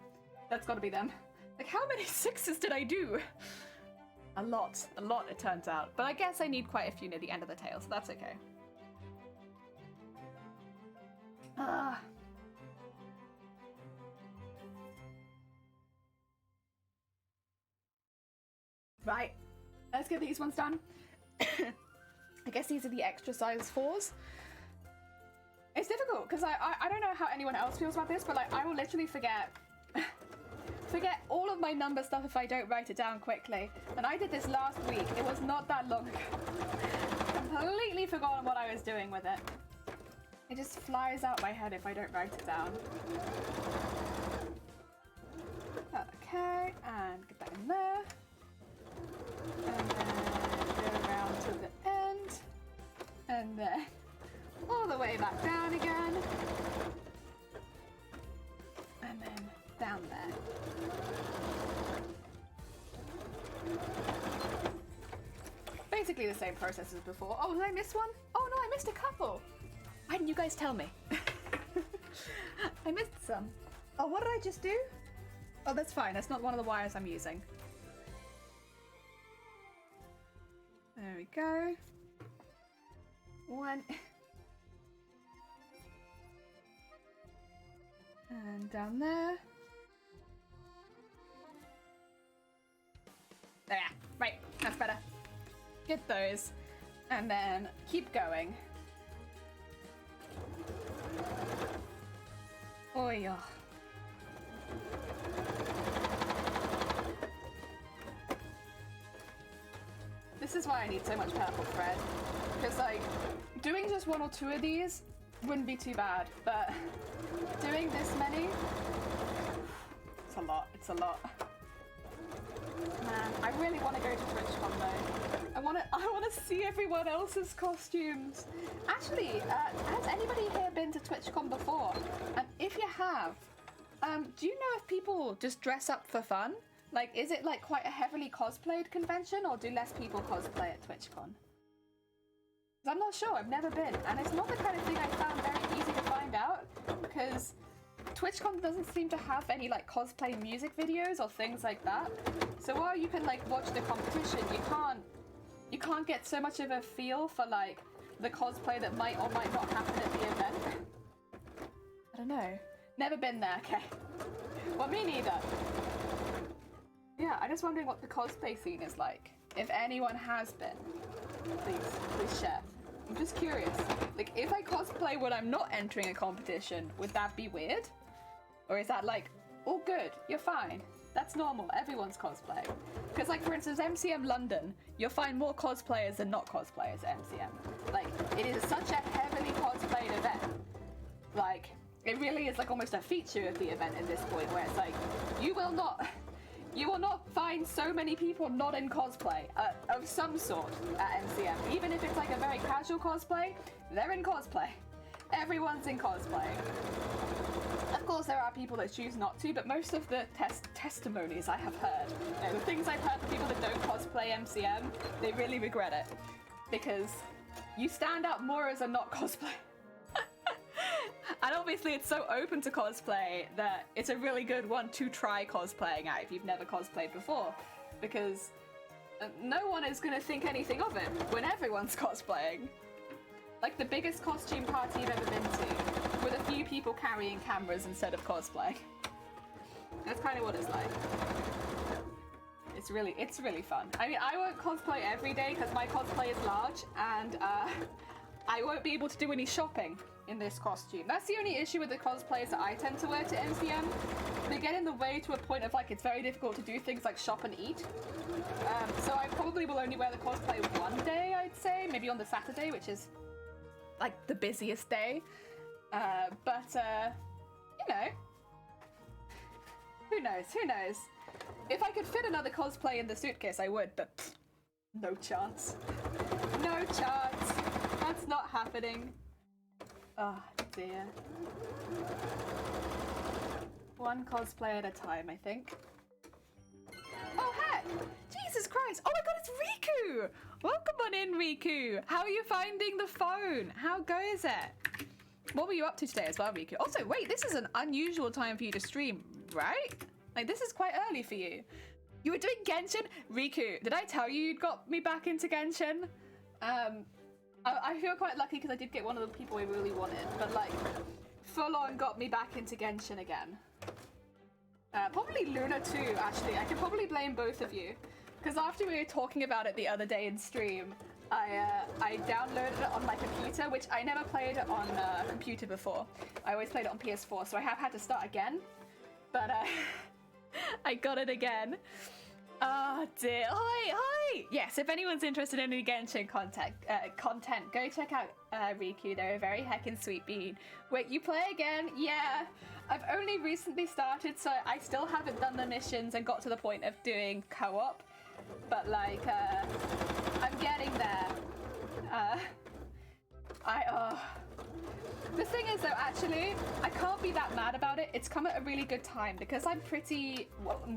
That's gotta be them. Like, how many 6s did I do? A lot it turns out. But I guess I need quite a few near the end of the tail, so that's okay. Right, let's get these ones done. I guess these are the extra size 4s. It's difficult because I don't know how anyone else feels about this, but like I will literally forget all of my number stuff if I don't write it down quickly. And I did this last week. It was not that long ago. Completely forgotten what I was doing with it. It just flies out my head if I don't write it down. Okay, and get that in there. And then go around to the end. And then all the way back down again. And then down there. Basically the same process as before. Oh, did I miss one? Oh no, I missed a couple. Why didn't you guys tell me? I missed some. Oh, what did I just do? Oh, that's fine. That's not one of the wires I'm using. There we go. One. And down there. There, right, that's better. Get those. And then keep going. Oh yeah. This is why I need so much purple thread. Because like, doing just 1 or 2 of these wouldn't be too bad, but doing this many, it's a lot, it's a lot. Man, I really want to go to TwitchCon though. I want to see everyone else's costumes. Actually, has anybody here been to TwitchCon before? And if you have, do you know if people just dress up for fun? Like, is it like quite a heavily cosplayed convention, or do less people cosplay at TwitchCon? I'm not sure, I've never been, and it's not the kind of thing I found very easy to find out, because TwitchCon doesn't seem to have any like cosplay music videos or things like that. So while you can like watch the competition, you can't get so much of a feel for like the cosplay that might or might not happen at the event. I don't know. Never been there, okay. Well, me neither. Yeah, I'm just wondering what the cosplay scene is like. If anyone has been, please share. I'm just curious. Like, if I cosplay when I'm not entering a competition, would that be weird? Or is that like, all good, you're fine. That's normal, everyone's cosplaying. Because like, for instance, MCM London, you'll find more cosplayers than not cosplayers at MCM. Like, it is such a heavily cosplayed event. Like, it really is like almost a feature of the event at this point, where it's like, you will not find so many people not in cosplay of some sort at MCM. Even if it's like a very casual cosplay, they're in cosplay. Everyone's in cosplay. Of course, there are people that choose not to, but most of the testimonies I have heard, the things I've heard from people that don't cosplay MCM, they really regret it. Because you stand out more as a not cosplay. And obviously it's so open to cosplay that it's a really good one to try cosplaying at if you've never cosplayed before, because no one is going to think anything of it when everyone's cosplaying. Like the biggest costume party you've ever been to, with a few people carrying cameras instead of cosplaying. That's kind of what it's like. It's really fun. I mean, I won't cosplay every day because my cosplay is large, and I won't be able to do any shopping in this costume. That's the only issue with the cosplays that I tend to wear to MCM. They get in the way to a point of like it's very difficult to do things like shop and eat. So I probably will only wear the cosplay one day, I'd say, maybe on the Saturday, which is like the busiest day. But you know, who knows? Who knows? If I could fit another cosplay in the suitcase, I would, but pfft, no chance. No chance. That's not happening. Oh dear. One cosplay at a time, I think. Oh heck! Jesus Christ! Oh my god, it's Riku! Welcome on in, Riku! How are you finding the phone? How goes it? What were you up to today as well, Riku? Also, wait, this is an unusual time for you to stream, right? Like, this is quite early for you. You were doing Genshin? Riku, did I tell you you'd got me back into Genshin? I feel quite lucky because I did get one of the people I really wanted, but like, full on got me back into Genshin again. Probably Luna too, actually. I could probably blame both of you. Because after we were talking about it the other day in stream, I downloaded it on my computer, which I never played on computer before. I always played it on PS4, so I have had to start again. But I got it again. Oh dear. Hi! Yes, if anyone's interested in any Genshin content, go check out Riku. They're a very heckin' sweet bean. Wait, you play again? Yeah. I've only recently started, so I still haven't done the missions and got to the point of doing co-op. But like, I'm getting there. The thing is though, actually, I can't be that mad about it. It's come at a really good time because I'm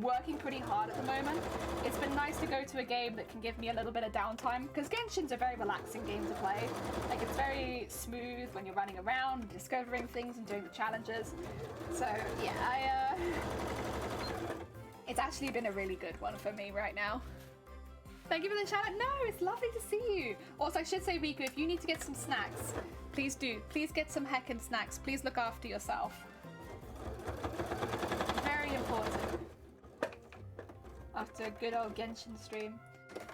working pretty hard at the moment. It's been nice to go to a game that can give me a little bit of downtime because Genshin's a very relaxing game to play. Like, it's very smooth when you're running around, discovering things and doing the challenges. So yeah, it's actually been a really good one for me right now. Thank you for the shout out. No, it's lovely to see you. Also, I should say, Riku, if you need to get some snacks, please do. Please get some heckin' snacks. Please look after yourself. Very important. After a good old Genshin stream.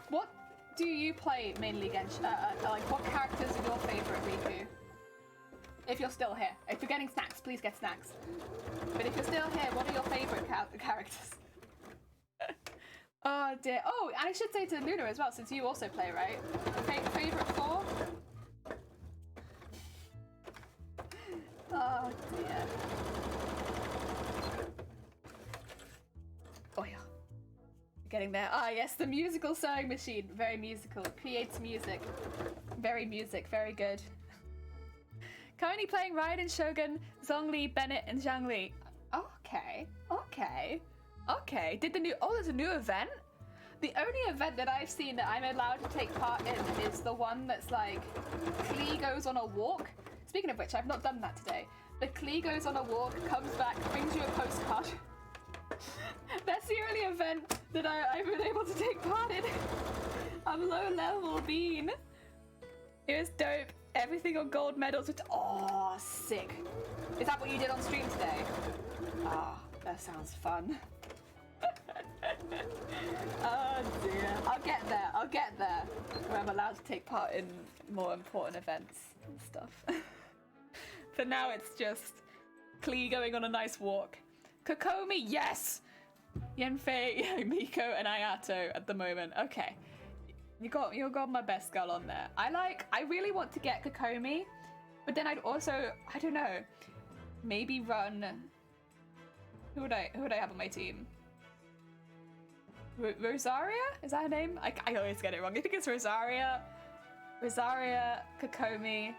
What do you play mainly, Genshin? Like, what characters are your favorite, Riku? If you're still here. If you're getting snacks, please get snacks. But if you're still here, what are your favorite characters? Oh dear. Oh, I should say to Luna as well, since you also play, right? Favorite 4? Oh dear. Oh yeah. Getting there. Ah yes, the musical sewing machine. Very musical. Creates music. Very music. Very good. Currently playing Raiden, Shogun, Zhongli, Bennett, and Zhangli. Okay. Okay. Okay, there's a new event? The only event that I've seen that I'm allowed to take part in is the one that's like, Klee goes on a walk. Speaking of which, I've not done that today. But Klee goes on a walk, comes back, brings you a postcard. That's the only event that I've been able to take part in. I'm low level bean. It was dope. Everything on gold medals. Oh, sick. Is that what you did on stream today? Ah, that sounds fun. Oh dear. I'll get there. Where I'm allowed to take part in more important events and stuff. For now it's just Klee going on a nice walk. Kokomi, yes! Yanfei, Miko, and Ayato at the moment. Okay. You got my best girl on there. I really want to get Kokomi, but then I'd also, I don't know, maybe run. Who would I have on my team? Rosaria? Is that her name? I always get it wrong. I think it's Rosaria, Kokomi.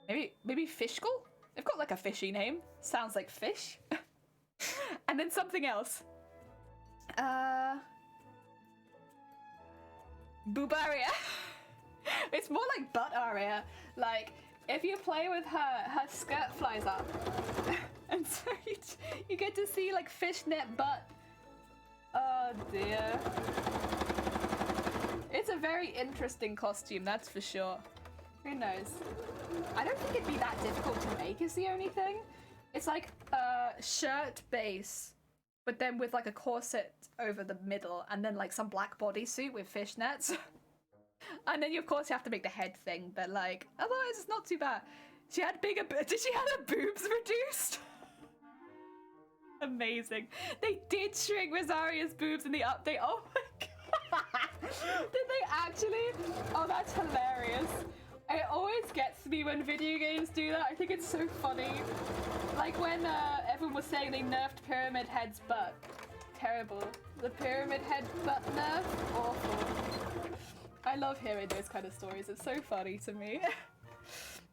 Maybe Fishkle? They've got like a fishy name. Sounds like fish. And then something else. Boobaria. It's more like butt aria. Like, if you play with her skirt flies up. And so you get to see like fishnet butt. Oh dear. It's a very interesting costume, that's for sure. Who knows? I don't think it'd be that difficult to make is the only thing. It's like a shirt base, but then with like a corset over the middle and then like some black bodysuit with fishnets. And then of course you have to make the head thing, but like otherwise it's not too bad. Did she have her boobs reduced? Amazing. They did shrink Rosaria's boobs in the update. Oh my god. Did they actually? Oh, that's hilarious. It always gets me when video games do that. I think it's so funny. Like when everyone was saying they nerfed Pyramid Head's butt. Terrible. The Pyramid Head butt nerf? Awful. I love hearing those kind of stories. It's so funny to me.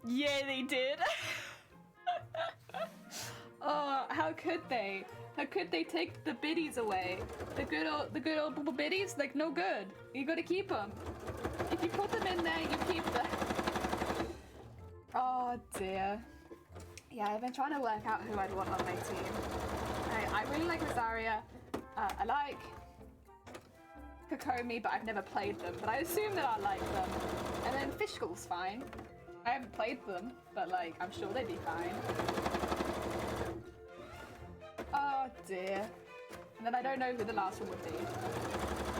Yeah, they did. Oh, how could they? How could they take the biddies away? The good old biddies? Like, no good. You gotta keep them. If you put them in there, you keep them. Oh dear. Yeah, I've been trying to work out who I'd want on my team. I really like Rosaria. I like Kokomi, but I've never played them. But I assume that I like them. And then Fishgul's fine. I haven't played them, but like, I'm sure they'd be fine. Oh dear. And then I don't know who the last one would be.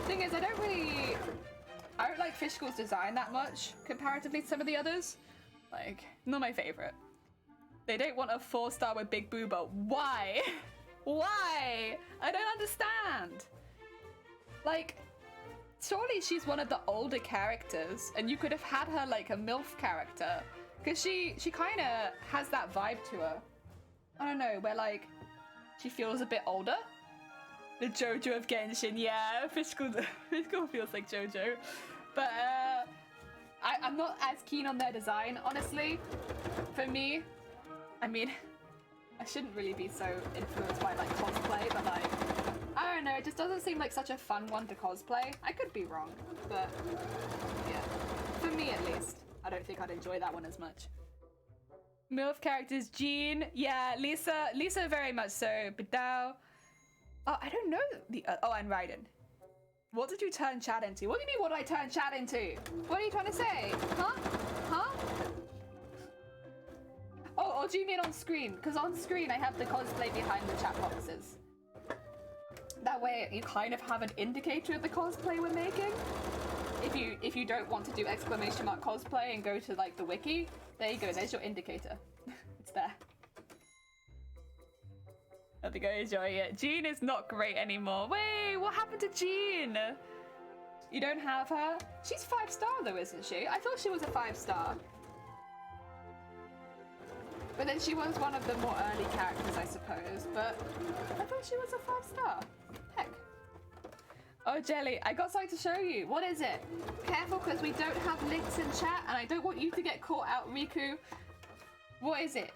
Thing is, I don't like Fishgul's design that much comparatively to some of the others. Like, not my favorite. They don't want a 4-star with Big Booba. Why? Why? I don't understand. Like, surely she's one of the older characters, and you could have had her like a MILF character, because she kind of has that vibe to her. I don't know, where like she feels a bit older. The JoJo of Genshin, yeah, Fishgul feels like JoJo, but I'm not as keen on their design, honestly. For me, I mean, I shouldn't really be so influenced by like cosplay, but like, I don't know, it just doesn't seem like such a fun one to cosplay. I could be wrong, but yeah, for me at least, I don't think I'd enjoy that one as much. MILF characters, Jean, yeah, Lisa very much so, Bidao. Oh, I don't know oh, and Raiden. What did you turn chat into? What do you mean, what did I turn chat into? What are you trying to say? Huh? Huh? Oh, or do you mean on screen? Because on screen I have the cosplay behind the chat boxes. That way you kind of have an indicator of the cosplay we're making. If you don't want to do exclamation mark cosplay and go to like the wiki, there you go, there's your indicator. It's there. I think I enjoy it. Jean is not great anymore. Wait, what happened to Jean? You don't have her? She's 5-star though, isn't she? I thought she was a 5-star. But then she was one of the more early characters, I suppose. But I thought she was a 5-star. Heck. Oh, Jelly, I got something to show you. What is it? Careful, because we don't have links in chat, and I don't want you to get caught out, Riku. What is it?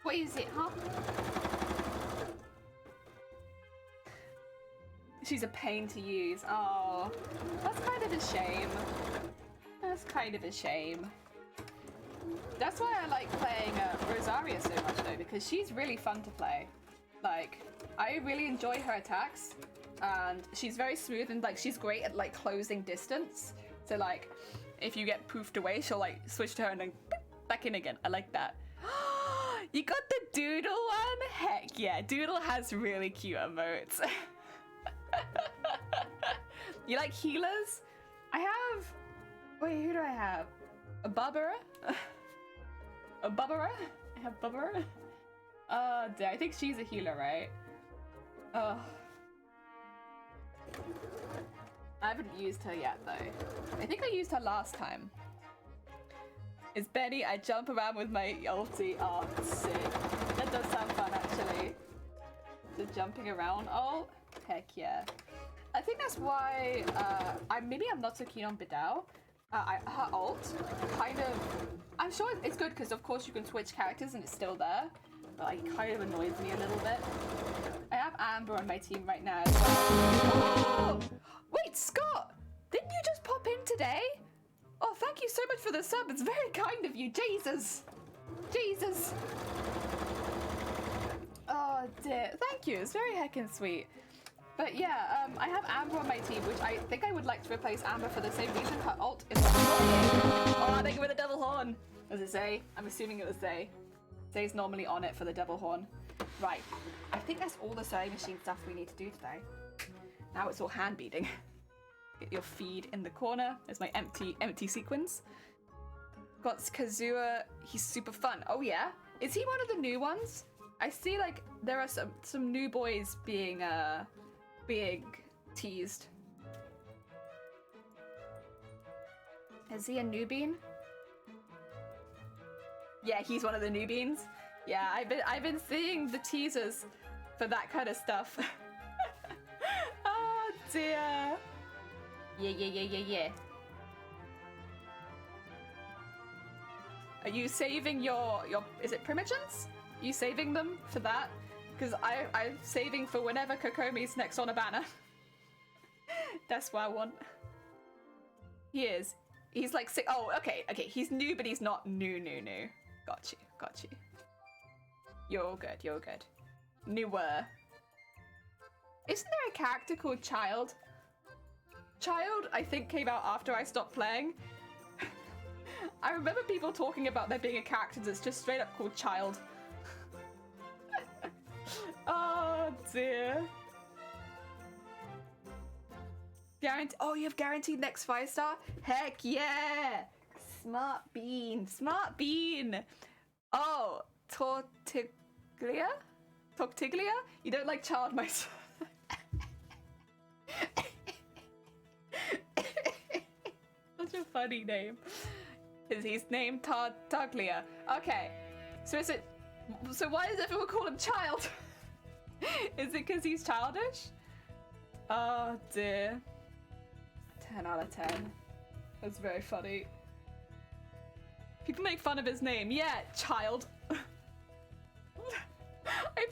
What is it, huh? She's a pain to use. Oh, that's kind of a shame. That's kind of a shame. That's why I like playing Rosaria so much though, because she's really fun to play. Like, I really enjoy her attacks, and she's very smooth, and like she's great at like closing distance. So like, if you get poofed away, she'll like switch to her and then back in again. I like that. You got the Doodle one? Heck yeah, Doodle has really cute emotes. You like healers? I have... Wait, who do I have? A Barbara? A Barbara? I have Barbara? I think she's a healer, right? I haven't used her yet, though. I think I used her last time. It's Benny, I jump around with my ulti. Oh, sick. That does sound fun, actually. The jumping around. Oh, heck yeah. I think that's why maybe I'm not so keen on Bidao. Her ult, kind of... I'm sure it's good because, of course, you can switch characters and it's still there. But it kind of annoys me a little bit. I have Amber on my team right now as well. Oh! Wait, Scott! Didn't you just pop in today? Oh, thank you so much for the sub. It's very kind of you. Jesus. Jesus. Oh, dear. Thank you. It's very heckin' sweet. But yeah, I have Amber on my team, which I think I would like to replace Amber for the same reason. Her ult is annoying. Oh, thank you for the double horn. Does it say? I'm assuming it was Zay. Zay's normally on it for the double horn. Right. I think that's all the sewing machine stuff we need to do today. Now it's all hand beading. Get your feed in the corner. There's my empty sequins. Got Kazuha. He's super fun. Oh yeah? Is he one of the new ones? I see like there are some new boys being teased. Is he a newbie? Yeah, he's one of the newbies. Yeah, I've been seeing the teasers for that kind of stuff. Oh dear. Yeah. Are you saving your is it primogens? Are you saving them for that? Because I'm saving for whenever Kokomi's next on a banner. That's what I want. He is. He's like sick. Oh, okay. He's new, but he's not new. Got you. You're good. Newer. Isn't there a character called Child? Child, I think, came out after I stopped playing. I remember people talking about there being a character that's just straight up called Child. Oh dear. Oh, you have guaranteed next 5-star? Heck yeah! Smart bean. Oh, Tortiglia? You don't like child mice? Such a funny name. He's named Tartaglia. Okay, so why does everyone call him Child? Is it because he's childish? Oh dear. 10 out of 10. That's very funny. People make fun of his name. Yeah, Child. If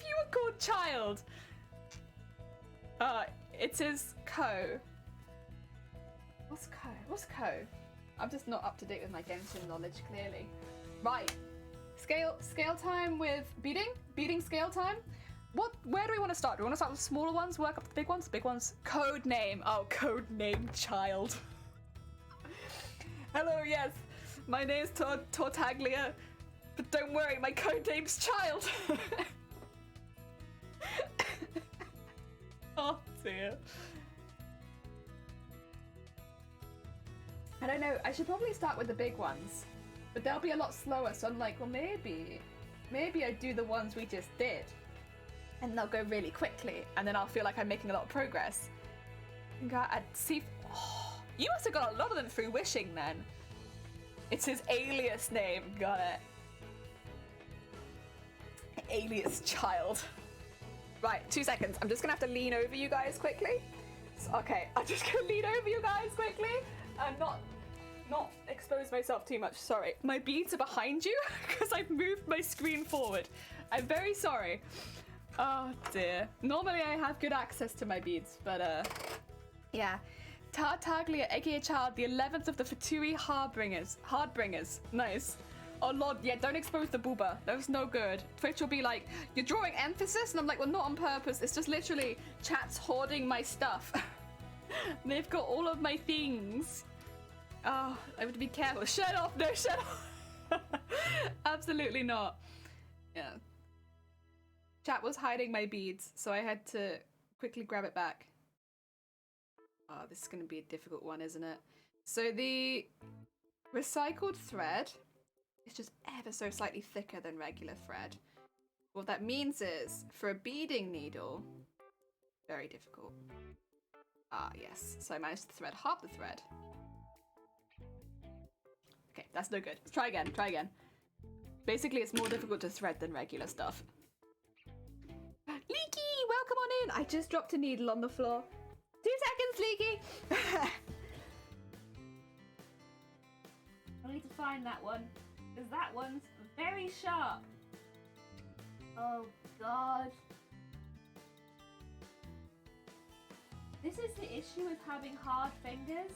you were called Child. It is Co. What's Co? I'm just not up to date with my Genshin knowledge, clearly. Right. Scale time with beating? Beating scale time? Where do we want to start? Do we want to start with smaller ones, work up to the big ones? Big ones. Code name. Oh, code name Child. Hello, yes. My name's Tortaglia. But don't worry, my code name's Child. Oh dear. I don't know, I should probably start with the big ones. But they'll be a lot slower, so I'm like, well maybe I do the ones we just did. And they'll go really quickly, and then I'll feel like I'm making a lot of progress. You must have got a lot of them through wishing then. It's his alias name, got it. Alias Child. Right, 2 seconds. I'm just gonna have to lean over you guys quickly. Okay, I'm just gonna lean over you guys quickly and not expose myself too much. Sorry. My beads are behind you because I've moved my screen forward. I'm very sorry. Oh dear. Normally I have good access to my beads, but yeah. Tartaglia, aka Child, the 11th of the Fatui Hardbringers. Nice. Oh lord, yeah, don't expose the booba. That was no good. Twitch will be like, you're drawing emphasis? And I'm like, well, not on purpose. It's just literally chat's hoarding my stuff. They've got all of my things. Oh, I have to be careful. Shut off. No, shut off. Absolutely not. Yeah. Chat was hiding my beads, so I had to quickly grab it back. Oh, this is going to be a difficult one, isn't it? So the recycled thread is just ever so slightly thicker than regular thread. What that means is, for a beading needle, very difficult. Ah, yes. So I managed to thread half the thread. Okay, that's no good. Let's try again. Basically, it's more difficult to thread than regular stuff. Leaky, welcome on in. I just dropped a needle on the floor. 2 seconds, Leaky. I need to find that one, because that one's very sharp. Oh god. This is the issue with having hard fingers.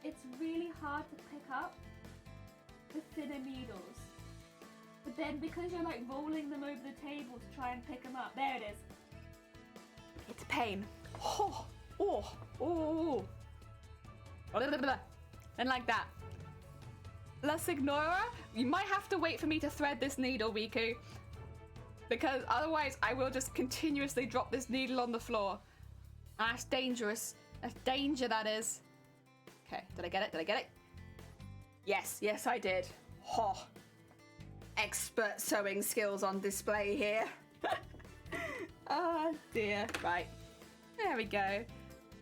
It's really hard to pick up the thinner needles. But then because you're like rolling them over the table to try and pick them up, there it is. It's pain. Oh. And like that. La Signora, you might have to wait for me to thread this needle, Riku. Because otherwise I will just continuously drop this needle on the floor. And that's dangerous. That's danger, that is. Okay, did I get it? Yes, I did. Oh. Expert sewing skills on display here. Oh dear. Right. There we go.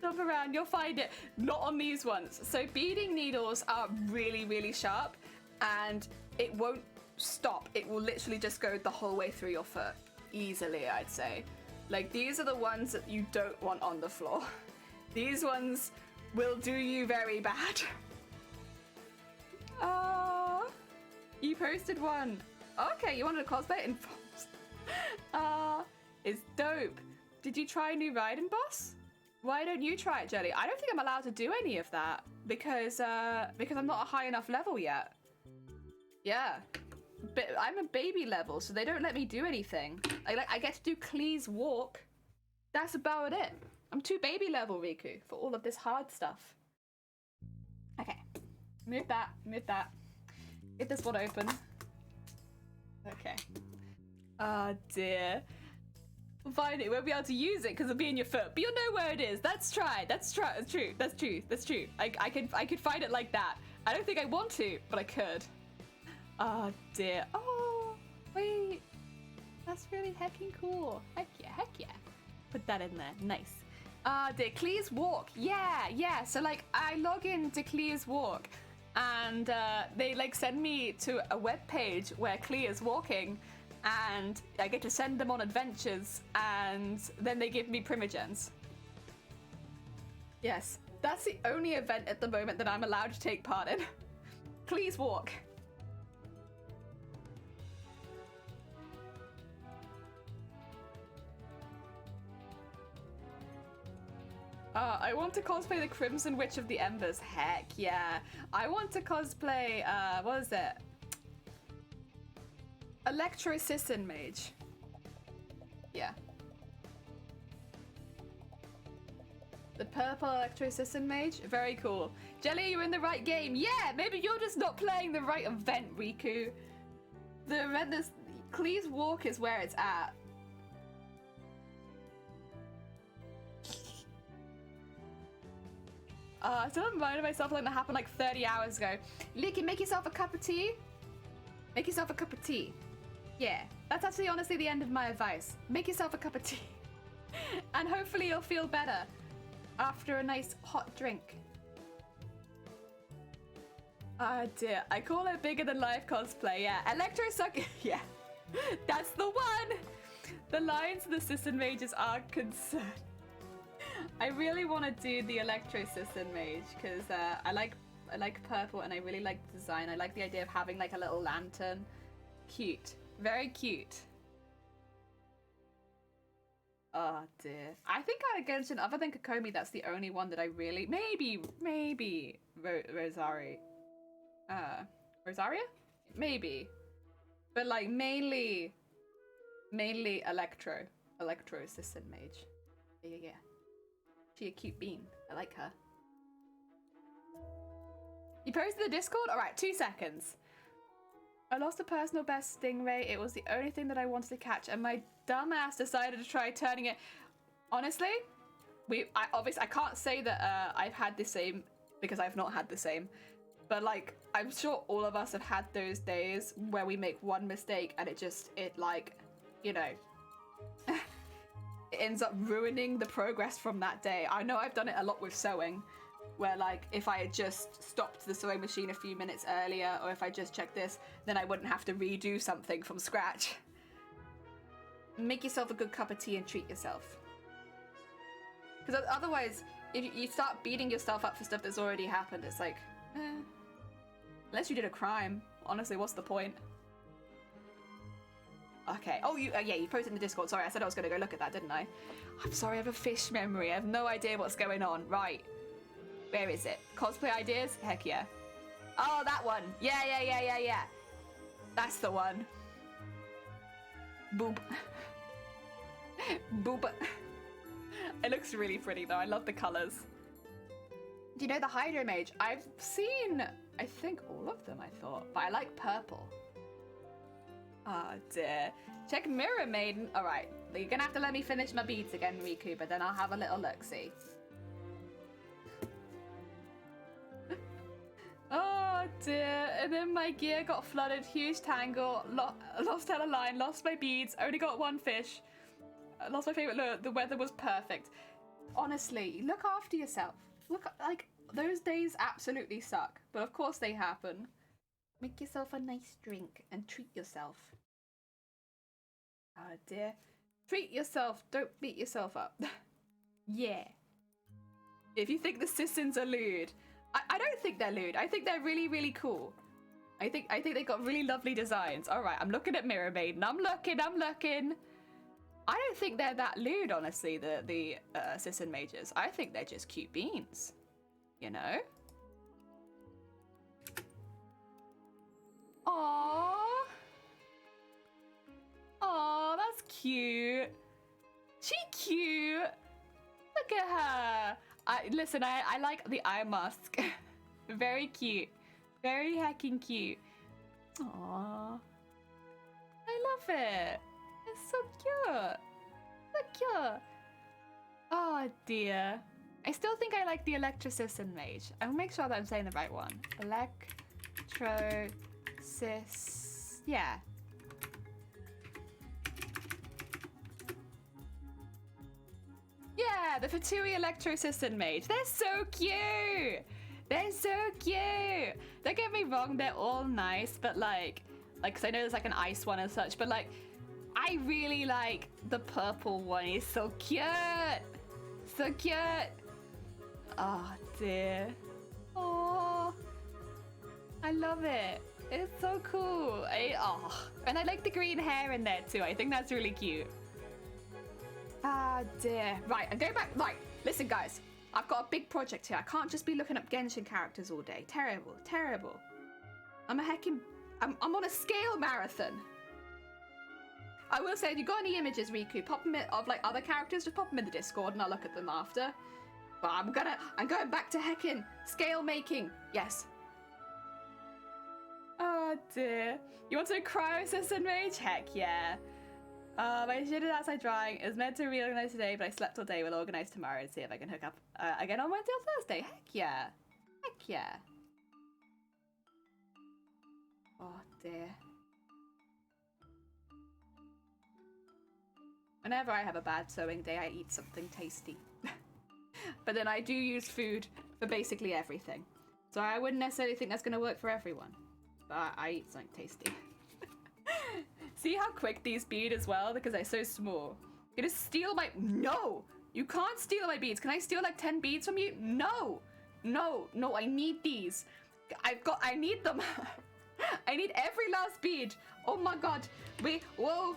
Jump around, you'll find it. Not on these ones. So beading needles are really, really sharp, and it won't stop. It will literally just go the whole way through your foot. Easily, I'd say. Like, these are the ones that you don't want on the floor. These ones will do you very bad. You posted one. Okay, you wanted a cosplay in it's dope. Did you try a new Raiden boss? Why don't you try it, Jelly? I don't think I'm allowed to do any of that because I'm not a high enough level yet. Yeah, but I'm a baby level, so they don't let me do anything. I get to do Klee's walk. That's about it. I'm too baby level, Riku, for all of this hard stuff. Okay, move that. Get this one open. Okay. Oh dear. Find it. Won't be able to use it because it'll be in your foot, but you'll know where it is. That's true. That's true. I could find it like that. I don't think I want to, but I could. Oh dear. Oh wait, that's really hecking cool. Heck yeah. Put that in there. Nice. Dear, Klee's walk. Yeah. So like, I log into Klee's walk, and they like send me to a web page where Klee is walking. And I get to send them on adventures, and then they give me Primogens. Yes, that's the only event at the moment that I'm allowed to take part in. Please walk. I want to cosplay the Crimson Witch of the Embers. Heck yeah. I want to cosplay, what is it? Electro Sisson Mage. Yeah. The purple Electro Sisson Mage. Very cool. Jelly, you're in the right game. Yeah, maybe you're just not playing the right event, Riku. The event is... Klee's Walk is where it's at. I still reminded myself like that happened like 30 hours ago. Leaky, make yourself a cup of tea. Make yourself a cup of tea. Yeah, that's actually honestly the end of my advice. Make yourself a cup of tea. And hopefully you'll feel better after a nice hot drink. Oh dear, I call it bigger than life cosplay, yeah. Electrosuck, yeah. That's the one! The lines of the Sisson Mages are concerned. I really want to do the Electro Sisson Mage, because I like purple and I really like the design. I like the idea of having like a little lantern. Cute. Very cute. Oh dear. I think out of Genshin, other than Kokomi, that's the only one that I really... Maybe Rosari. Rosaria? Maybe. But like mainly Electro Sisson Mage. Yeah. She a cute bean. I like her. You posted the Discord? Alright, 2 seconds. I lost a personal best stingray. It was the only thing that I wanted to catch, and my dumbass decided to try turning it. Honestly, I can't say that I've had the same, because I've not had the same. But like, I'm sure all of us have had those days where we make one mistake and it ends up ruining the progress from that day. I know I've done it a lot with sewing, where like if I had just stopped the sewing machine a few minutes earlier, or if I just checked this, then I wouldn't have to redo something from scratch. Make yourself a good cup of tea and treat yourself. Because otherwise, if you start beating yourself up for stuff that's already happened, it's like, unless you did a crime, honestly, what's the point? Okay. Oh, you posted in the Discord. Sorry, I said I was going to go look at that, didn't I? I'm sorry, I have a fish memory. I have no idea what's going on. Right. Where is it? Cosplay ideas? Heck yeah. Oh, that one. Yeah. That's the one. Boop. Boop. It looks really pretty, though. I love the colors. Do you know the Hydro Mage? I've seen, I think, all of them, I thought. But I like purple. Oh dear. Check Mirror Maiden. Alright, you're gonna have to let me finish my beads again, Riku, but then I'll have a little look-see. Oh dear. And then my gear got flooded. Huge tangle. Lost hella line. Lost my beads. Only got one fish. Lost my favorite lure. The weather was perfect. honestly, look after yourself. Look, like, those days absolutely suck, but of course they happen. Make yourself a nice drink and treat yourself. Oh dear. Treat yourself, don't beat yourself up. Yeah. If you think the Sissons are lewd, I don't think they're lewd. I think they're really, really cool. I think they got really lovely designs. All right, I'm looking at Mirror Maiden. I'm looking. I don't think they're that lewd, honestly, the Sisson mages. I think they're just cute beans. You know? Aww. Aww, that's cute. She cute. Look at her. Listen, I like the eye mask. Very cute. Very heckin' cute. Aww. I love it. It's so cute. So cute. Oh dear. I still think I like the Electrocism mage. I'll make sure that I'm saying the right one. Electrocis. Yeah. Yeah, the Fatui Electrocism mage. They're so cute. They're so cute. Don't get me wrong, they're all nice, but like, cause I know there's like an ice one and such, but like, I really like the purple one. He's so cute. So cute. Oh dear. Oh, I love it. It's so cool. And I like the green hair in there too. I think that's really cute. Ah dear. Right, I'm going back. Right, listen guys. I've got a big project here. I can't just be looking up Genshin characters all day. Terrible, terrible. I'm on a scale marathon. I will say, if you got any images, Riku, pop them in, of like other characters, just pop them in the Discord and I'll look at them after. But I'm going back to heckin' scale making. Yes. Oh dear. You want to cryo-assistant mage? Heck yeah. My shit is outside drying. It was meant to reorganize today, but I slept all day. We'll organize tomorrow and see if I can hook up again on Wednesday or Thursday. Heck yeah. Heck yeah. Oh dear. Whenever I have a bad sewing day, I eat something tasty. But then I do use food for basically everything. So I wouldn't necessarily think that's going to work for everyone. But I eat something tasty. See how quick these bead as well? Because they're so small. You just steal my... No! You can't steal my beads. Can I steal like 10 beads from you? No! No, no, I need these. I need them. I need every last bead. Oh my god. Whoa.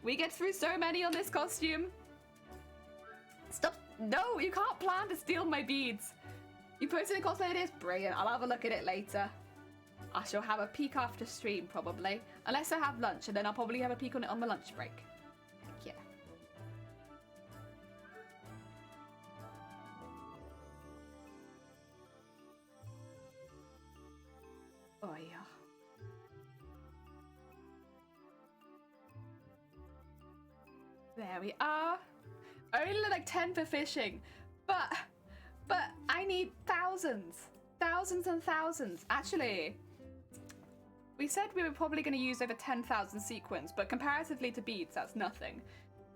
We get through so many on this costume. Stop. No, you can't plan to steal my beads. You posted a cosplay it is? Brilliant. I'll have a look at it later. I shall have a peek after stream, probably. Unless I have lunch, and then I'll probably have a peek on it on my lunch break. Heck yeah. Oh, yeah. There we are. Only like 10 for fishing. But I need thousands. Thousands and thousands. Actually... We said we were probably going to use over 10,000 sequins, but comparatively to beads, that's nothing.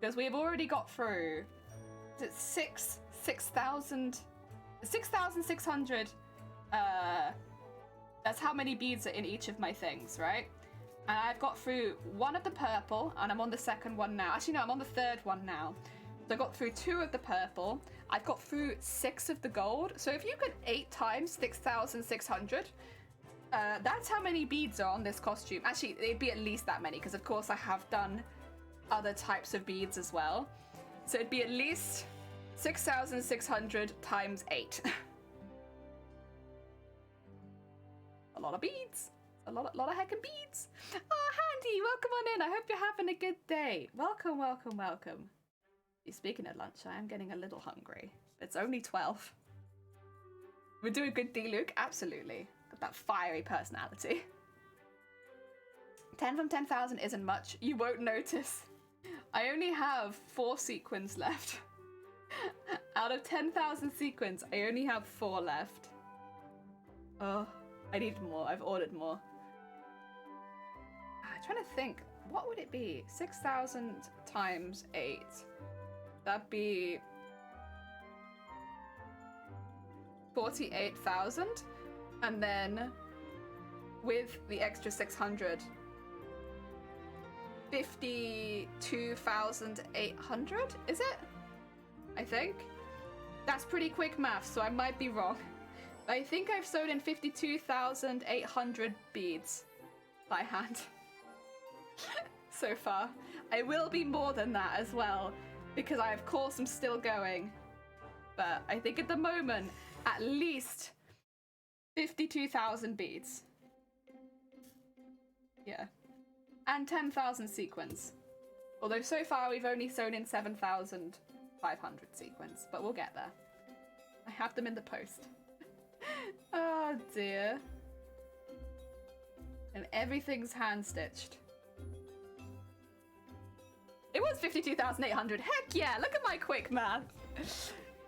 Because we've already got through 6,600. That's how many beads are in each of my things, right? And I've got through one of the purple, and I'm on the second one now. Actually, no, I'm on the third one now. So I got through 2 of the purple. I've got through 6 of the gold. So if you could 8 times 6,600... that's how many beads are on this costume. Actually, it'd be at least that many, because of course I have done other types of beads as well. So it'd be at least 6,600 times 8. A lot of beads. A lot of heckin' beads. Oh, Handy, welcome on in. I hope you're having a good day. Welcome, welcome, welcome. Speaking of lunch, I am getting a little hungry. It's only 12. We're doing good, D-Luke? Absolutely. Got that fiery personality. 10 from 10,000 isn't much. You won't notice. I only have 4 sequins left. Out of 10,000 sequins, I only have 4 left. Oh, I need more. I've ordered more. I'm trying to think. What would it be? 6,000 times 8. That'd be 48,000, and then with the extra 600, 52,800, is it? I think. That's pretty quick math, so I might be wrong. I think I've sewn in 52,800 beads by hand so far. I will be more than that as well, because I, of course, am still going. But I think at the moment, at least 52,000 beads. Yeah. And 10,000 sequins. Although so far we've only sewn in 7,500 sequins, but we'll get there. I have them in the post. Oh dear. And everything's hand-stitched. It was 52,800. Heck yeah, look at my quick math.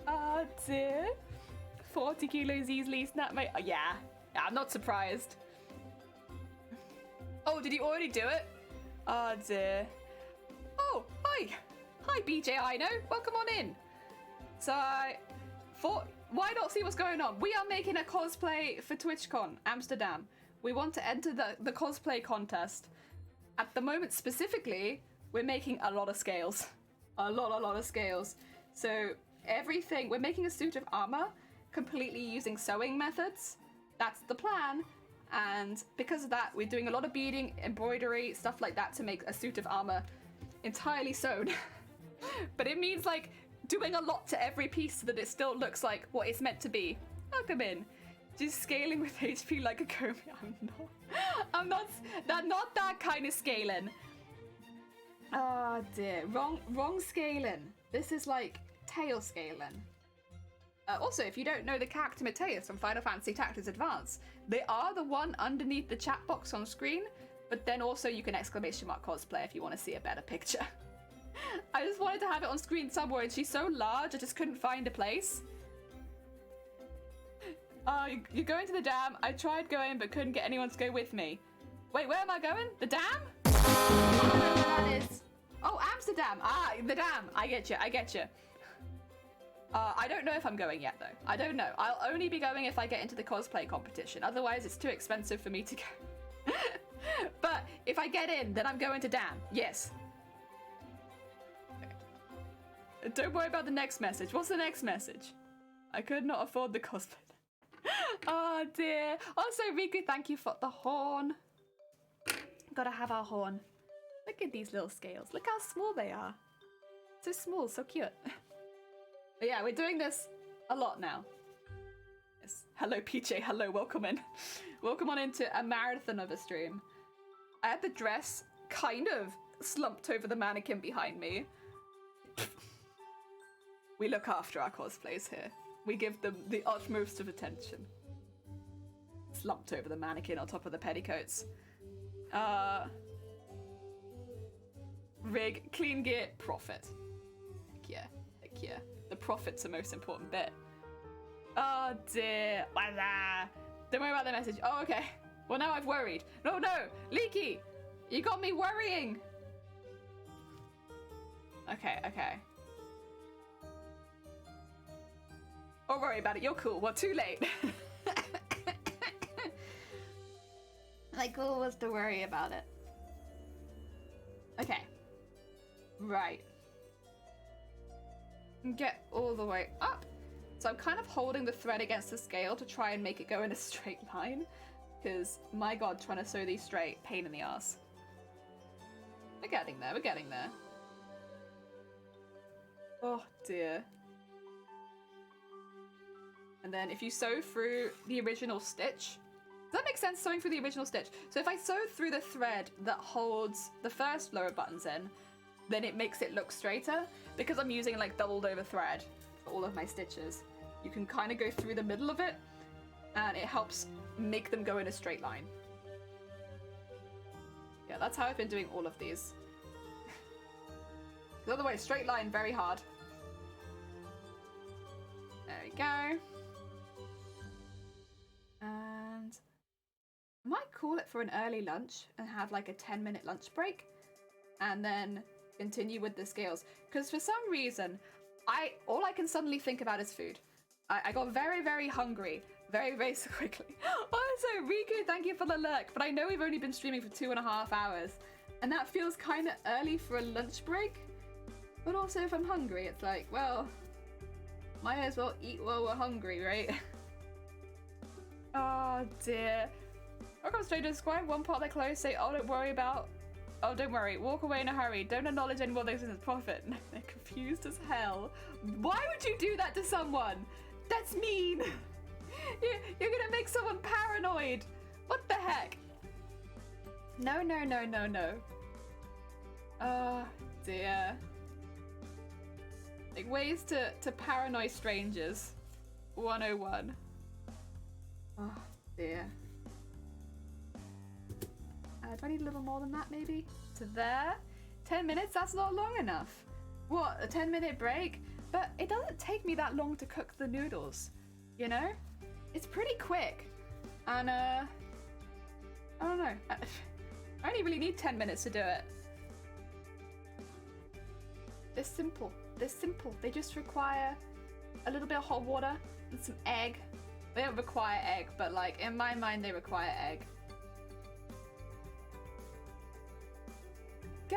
Oh dear. 40 kilos easily snap my... Oh, yeah, I'm not surprised. Oh, did you already do it? Oh dear. Oh, hi. Hi, BJ Ino. Welcome on in. So, why not see what's going on? We are making a cosplay for TwitchCon Amsterdam. We want to enter the cosplay contest. At the moment, specifically, we're making a lot of scales. A lot of scales. So, everything... We're making a suit of armor completely using sewing methods. That's the plan. And because of that, we're doing a lot of beading, embroidery, stuff like that to make a suit of armor entirely sewn. But it means, like, doing a lot to every piece so that it still looks like what it's meant to be. Welcome in. Just scaling with HP like a Komi. I'm not that kind of scaling. Oh dear, wrong scaling. This is like tail scaling. Also, if you don't know the character Mateus from Final Fantasy Tactics Advance, they are the one underneath the chat box on screen, but then also you can exclamation mark cosplay if you want to see a better picture. I just wanted to have it on screen somewhere, and she's so large I just couldn't find a place. You're going to the dam. I tried going but couldn't get anyone to go with me. Wait, where am I going? The dam? I don't know where that is. Oh, Amsterdam. Ah, the dam. I get you. I don't know if I'm going yet, though. I don't know. I'll only be going if I get into the cosplay competition. Otherwise, it's too expensive for me to go. But if I get in, then I'm going to dam. Yes. Don't worry about the next message. What's the next message? I could not afford the cosplay. Oh, dear. Also, Riku, thank you for the horn. Gotta have our horn. Look at these little scales. Look how small they are. So small, so cute. But yeah, we're doing this a lot now. Yes. Hello, PJ. Hello, welcome in. Welcome on into a marathon of a stream. I had the dress kind of slumped over the mannequin behind me. We look after our cosplays here. We give them the utmost of attention. Slumped over the mannequin on top of the petticoats. Rig, clean gear, profit. Heck yeah. The profit's the most important bit. Oh dear. Don't worry about the message. Oh, okay. Well, now I've worried. No, Leaky! You got me worrying! Okay. Don't worry about it, you're cool. Well, too late. My goal was to worry about it. Okay. Right. Get all the way up. So I'm kind of holding the thread against the scale to try and make it go in a straight line. Because, my god, trying to sew these straight, pain in the ass. We're getting there. Oh dear. And then if you sew through the original stitch, does that make sense, sewing through the original stitch? So if I sew through the thread that holds the first lower buttons in, then it makes it look straighter. Because I'm using like doubled over thread for all of my stitches, you can kind of go through the middle of it, and it helps make them go in a straight line. Yeah, that's how I've been doing all of these. Because otherwise, straight line, very hard. There we go. And I might call it for an early lunch and have like a 10-minute lunch break, and then continue with the scales. Because for some reason, all I can suddenly think about is food. I got very, very hungry very, very quickly. Also, Riku, thank you for the lurk, but I know we've only been streaming for 2.5 hours, and that feels kind of early for a lunch break. But also, if I'm hungry, it's like, well, might as well eat while we're hungry, right? Oh dear. Welcome straight to Squire. One part of their clothes say, oh, don't worry about. Oh, don't worry. Walk away in a hurry. Don't acknowledge anyone that is profit. They're confused as hell. Why would you do that to someone? That's mean. You're gonna make someone paranoid. What the heck? No, no, no, no, no. Oh dear. Like ways to paranoid strangers. 101. Oh dear. Do I need a little more than that maybe? To there? 10 minutes? That's not long enough. What, a 10-minute break? But it doesn't take me that long to cook the noodles, you know? It's pretty quick. And I don't know. I only really need 10 minutes to do it. They're simple. They're simple. They just require a little bit of hot water and some egg. They don't require egg, but like in my mind they require egg. Go.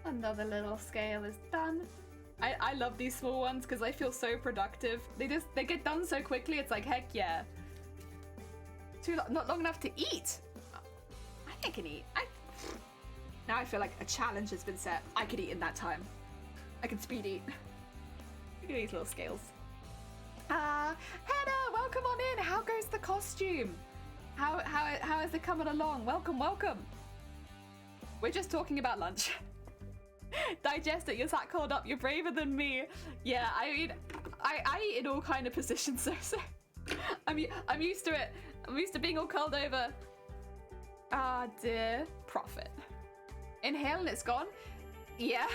Another little scale is done. I love these small ones because I feel so productive. They get done so quickly. It's like, heck yeah. Not long enough to eat. I think I can eat. Now I feel like a challenge has been set. I could eat in that time. I can speed eat. Look at these little scales. Hannah, welcome on in. How goes the costume? How is it coming along? Welcome, welcome. We're just talking about lunch. Digest it. You're that cold up. You're braver than me. Yeah, I mean, I eat in all kind of positions. So I'm used to it. I'm used to being all curled over. Ah dear. Profit. Inhale and it's gone. Yeah.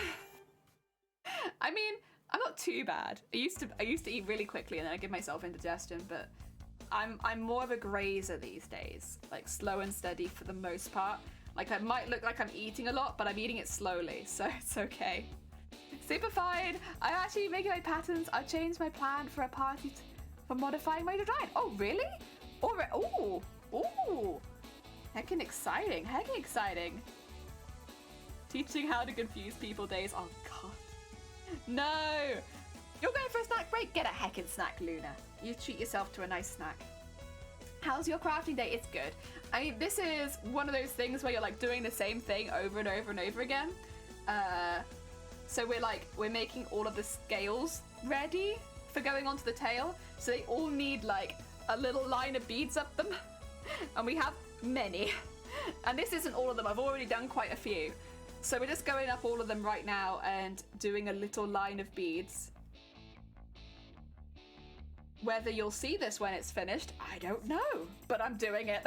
I mean, I'm not too bad. I used to eat really quickly and then I give myself indigestion, but I'm more of a grazer these days. Like slow and steady for the most part. Like I might look like I'm eating a lot, but I'm eating it slowly, so it's okay. Super fine. I'm actually making my patterns. I changed my plan for a party for modifying my design. Oh really? Ooh. Heckin' exciting. Heckin' exciting. Teaching how to confuse people days. Oh god. No. You're going for a snack break? Get a heckin' snack, Luna. You treat yourself to a nice snack. How's your crafting day? It's good. I mean, this is one of those things where you're like doing the same thing over and over and over again. So we're making all of the scales ready for going onto the tail. So they all need like a little line of beads up them. And we have many. And this isn't all of them. I've already done quite a few. So we're just going up all of them right now and doing a little line of beads. Whether you'll see this when it's finished, I don't know, but I'm doing it.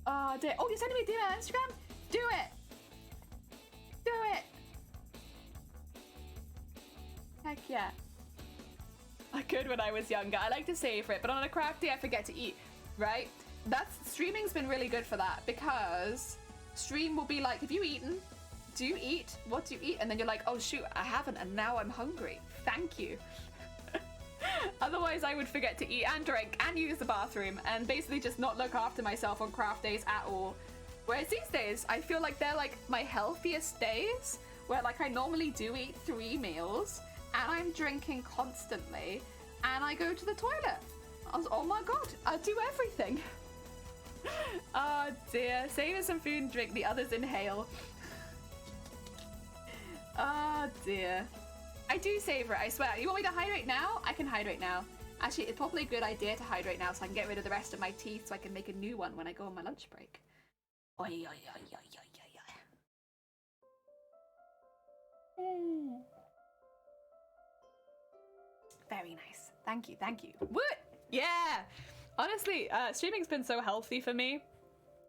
Oh dear. Oh, you're sending me a DM on Instagram? Do it. Do it. Heck yeah. I could when I was younger. I like to save it, but on a craft day I forget to eat, right? Streaming's been really good for that because stream will be like, have you eaten? Do you eat? What do you eat? And then you're like, oh shoot, I haven't, and now I'm hungry. Thank you. Otherwise I would forget to eat and drink and use the bathroom and basically just not look after myself on craft days at all. Whereas these days I feel like they're like my healthiest days where like I normally do eat 3 meals and I'm drinking constantly and I go to the toilet. Oh my god, I do everything. Oh dear, savor some food and drink, the others inhale. Oh dear. I do savor it, I swear. You want me to hydrate now? I can hydrate now. Actually, it's probably a good idea to hydrate now so I can get rid of the rest of my teeth so I can make a new one when I go on my lunch break. Oi, oi, oi, oi, oi, oi, oi. Very nice. Thank you, thank you. What? Yeah! Honestly, streaming's been so healthy for me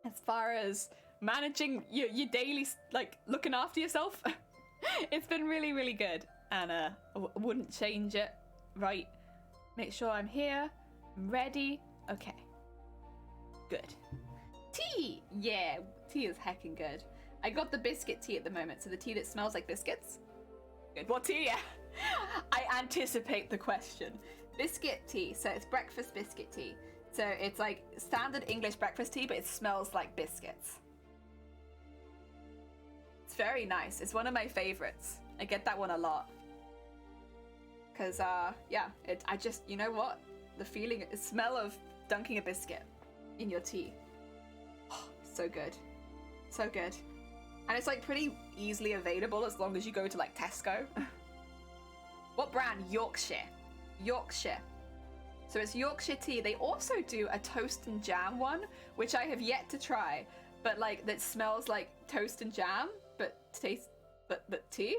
as far as managing your daily, like, looking after yourself. It's been really, really good. And I wouldn't change it. Right. Make sure I'm here. I'm ready. Okay. Good. Tea! Yeah, tea is heckin' good. I got the biscuit tea at the moment, so the tea that smells like biscuits. Good. What tea? Yeah. I anticipate the question. Biscuit tea. So it's breakfast biscuit tea. So it's like standard English breakfast tea, but it smells like biscuits. It's very nice. It's one of my favorites. I get that one a lot. Cause yeah, I just, you know what? The feeling, the smell of dunking a biscuit in your tea. Oh, so good. So good. And it's like pretty easily available as long as you go to like Tesco. What brand? Yorkshire. Yorkshire. So it's Yorkshire tea. They also do a toast and jam one, which I have yet to try, but like that smells like toast and jam, but tea.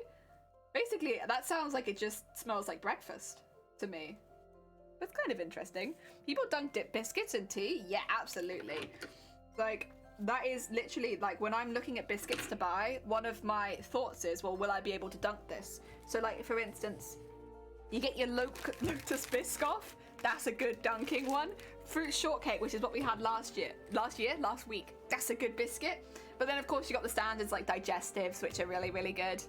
Basically, that sounds like it just smells like breakfast to me. That's kind of interesting. People dunk dip biscuits in tea? Yeah, absolutely. Like, that is literally, like, when I'm looking at biscuits to buy, one of my thoughts is, well, will I be able to dunk this? So, like, for instance, you get your Lotus Biscoff. That's a good dunking one. Fruit shortcake, which is what we had last week. That's a good biscuit. But then, of course, you got the standards like digestives, which are really, really good.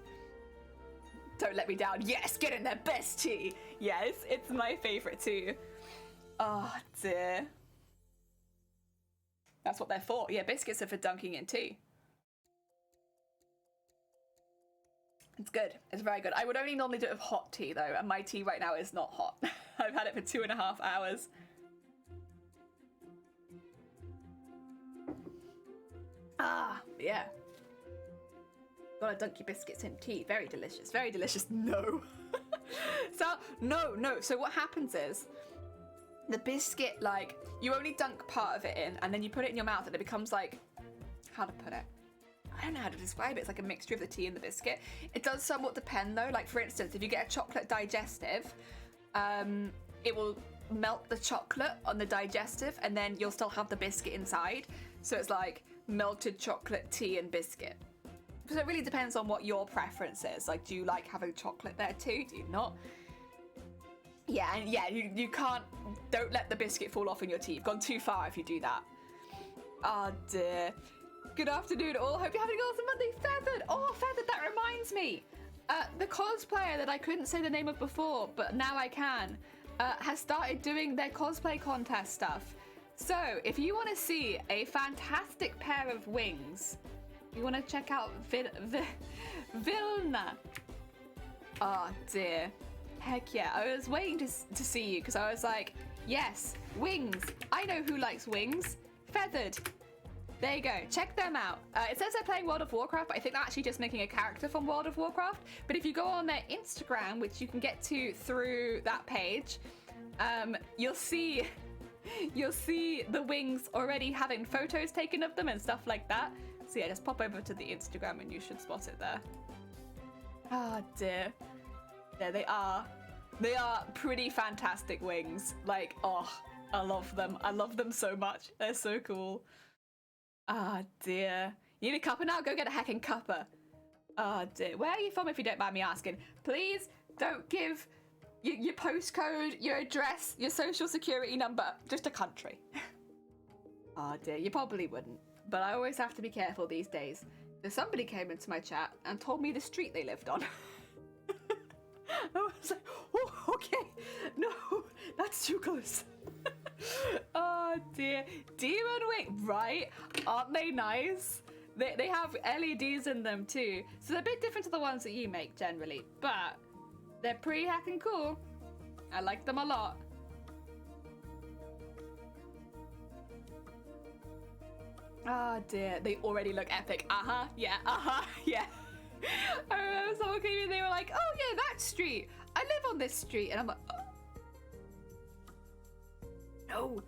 Don't let me down. Yes, get in there, best tea. Yes, it's my favorite too. Oh dear. That's what they're for. Yeah, biscuits are for dunking in tea. It's good. It's very good. I would only normally do it with hot tea though, and my tea right now is not hot. I've had it for 2.5 hours. Ah, yeah. Gotta dunk your biscuits in tea. Very delicious. Very delicious. No. No. So what happens is the biscuit, like, you only dunk part of it in and then you put it in your mouth and it becomes like, how to put it? I don't know how to describe it. It's like a mixture of the tea and the biscuit. It does somewhat depend though. Like, for instance, if you get a chocolate digestive, it will melt the chocolate on the digestive and then you'll still have the biscuit inside. So it's like melted chocolate, tea and biscuit. So it really depends on what your preference is. Like, do you like having chocolate there too? Do you not? Yeah, and yeah, you can't, don't let the biscuit fall off in your tea. You've gone too far if you do that. Oh dear. Good afternoon all. Hope you're having an awesome Monday. Feathered. Oh, Feathered, that reminds me. The cosplayer that I couldn't say the name of before, but now I can, has started doing their cosplay contest stuff. So if you want to see a fantastic pair of wings, you want to check out Vilna. Oh dear. Heck yeah. I was waiting to see you because I was like, yes, wings. I know who likes wings. Feathered. There you go. Check them out. It says they're playing World of Warcraft, but I think they're actually just making a character from World of Warcraft. But if you go on their Instagram, which you can get to through that page, you'll see the wings already having photos taken of them and stuff like that. So yeah, just pop over to the Instagram and you should spot it there. Oh dear. There they are. They are pretty fantastic wings. Like, oh, I love them. I love them so much. They're so cool. Ah dear. You need a cuppa now? Go get a heckin' cuppa. Oh dear. Where are you from if you don't mind me asking? Please don't give your postcode, your address, your social security number. Just a country. Oh dear. You probably wouldn't. But I always have to be careful these days. So somebody came into my chat and told me the street they lived on. I was like, oh, okay. No, that's too close. Oh dear. Demon Wing, right? Aren't they nice? They have LEDs in them too. So they're a bit different to the ones that you make generally. But they're pretty heckin' cool. I like them a lot. Oh dear, they already look epic. Yeah. I remember someone came in, they were like, oh yeah, that street. I live on this street. And I'm like, oh.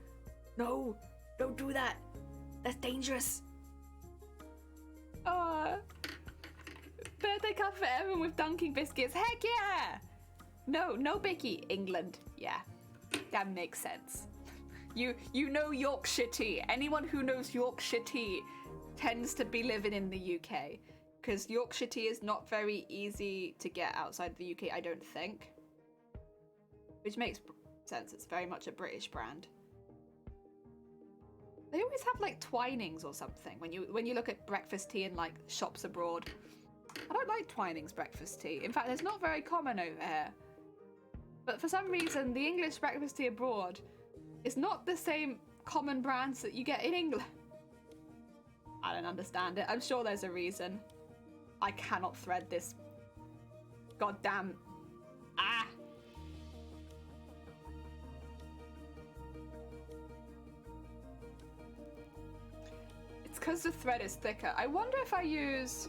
No, don't do that. That's dangerous. Birthday cup for everyone with dunking biscuits. Heck yeah. No bicky, England. Yeah, that makes sense. You know Yorkshire tea. Anyone who knows Yorkshire tea tends to be living in the UK. Because Yorkshire tea is not very easy to get outside the UK, I don't think. Which makes sense, it's very much a British brand. They always have like Twinings or something when you look at breakfast tea in like shops abroad. I don't like Twining's breakfast tea. In fact, it's not very common over here. But for some reason, the English breakfast tea abroad is not the same common brands that you get in England. I don't understand it. I'm sure there's a reason. I cannot thread this. Goddamn. Ah! It's because the thread is thicker. I wonder if I use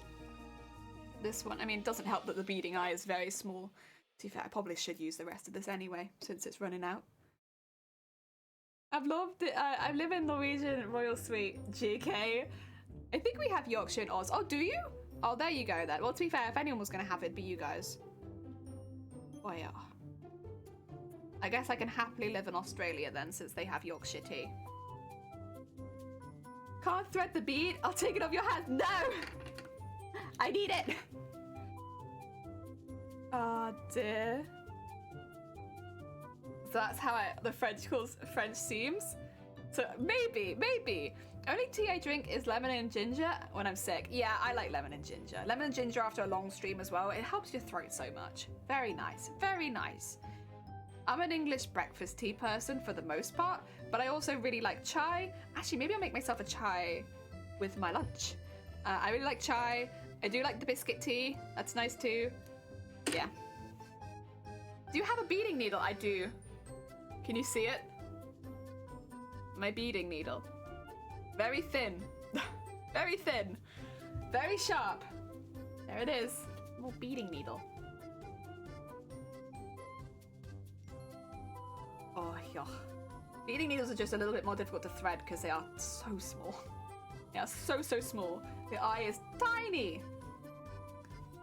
this one. I mean, it doesn't help that the beading eye is very small. To be fair, I probably should use the rest of this anyway, since it's running out. I've loved it. I live in Norwegian Royal Suite, GK. I think we have Yorkshire and Oz. Oh, do you? Oh, there you go then. Well, to be fair, if anyone was going to have it, it'd be you guys. Oh, yeah. I guess I can happily live in Australia then, since they have Yorkshire tea. Can't thread the bead? I'll take it off your hands. No! I need it. Oh, dear. So that's how the French calls French seams. So maybe. Only tea I drink is lemon and ginger when I'm sick. Yeah, I like lemon and ginger. Lemon and ginger after a long stream as well. It helps your throat so much. Very nice, very nice. I'm an English breakfast tea person for the most part, but I also really like chai. Actually, maybe I'll make myself a chai with my lunch. I really like chai. I do like the biscuit tea. That's nice too. Yeah. Do you have a beading needle? I do. Can you see it? My beading needle. Very thin. Very thin. Very sharp. There it is. Little beading needle. Oh, yeah. Beading needles are just a little bit more difficult to thread because they are so small. They are so small. The eye is tiny.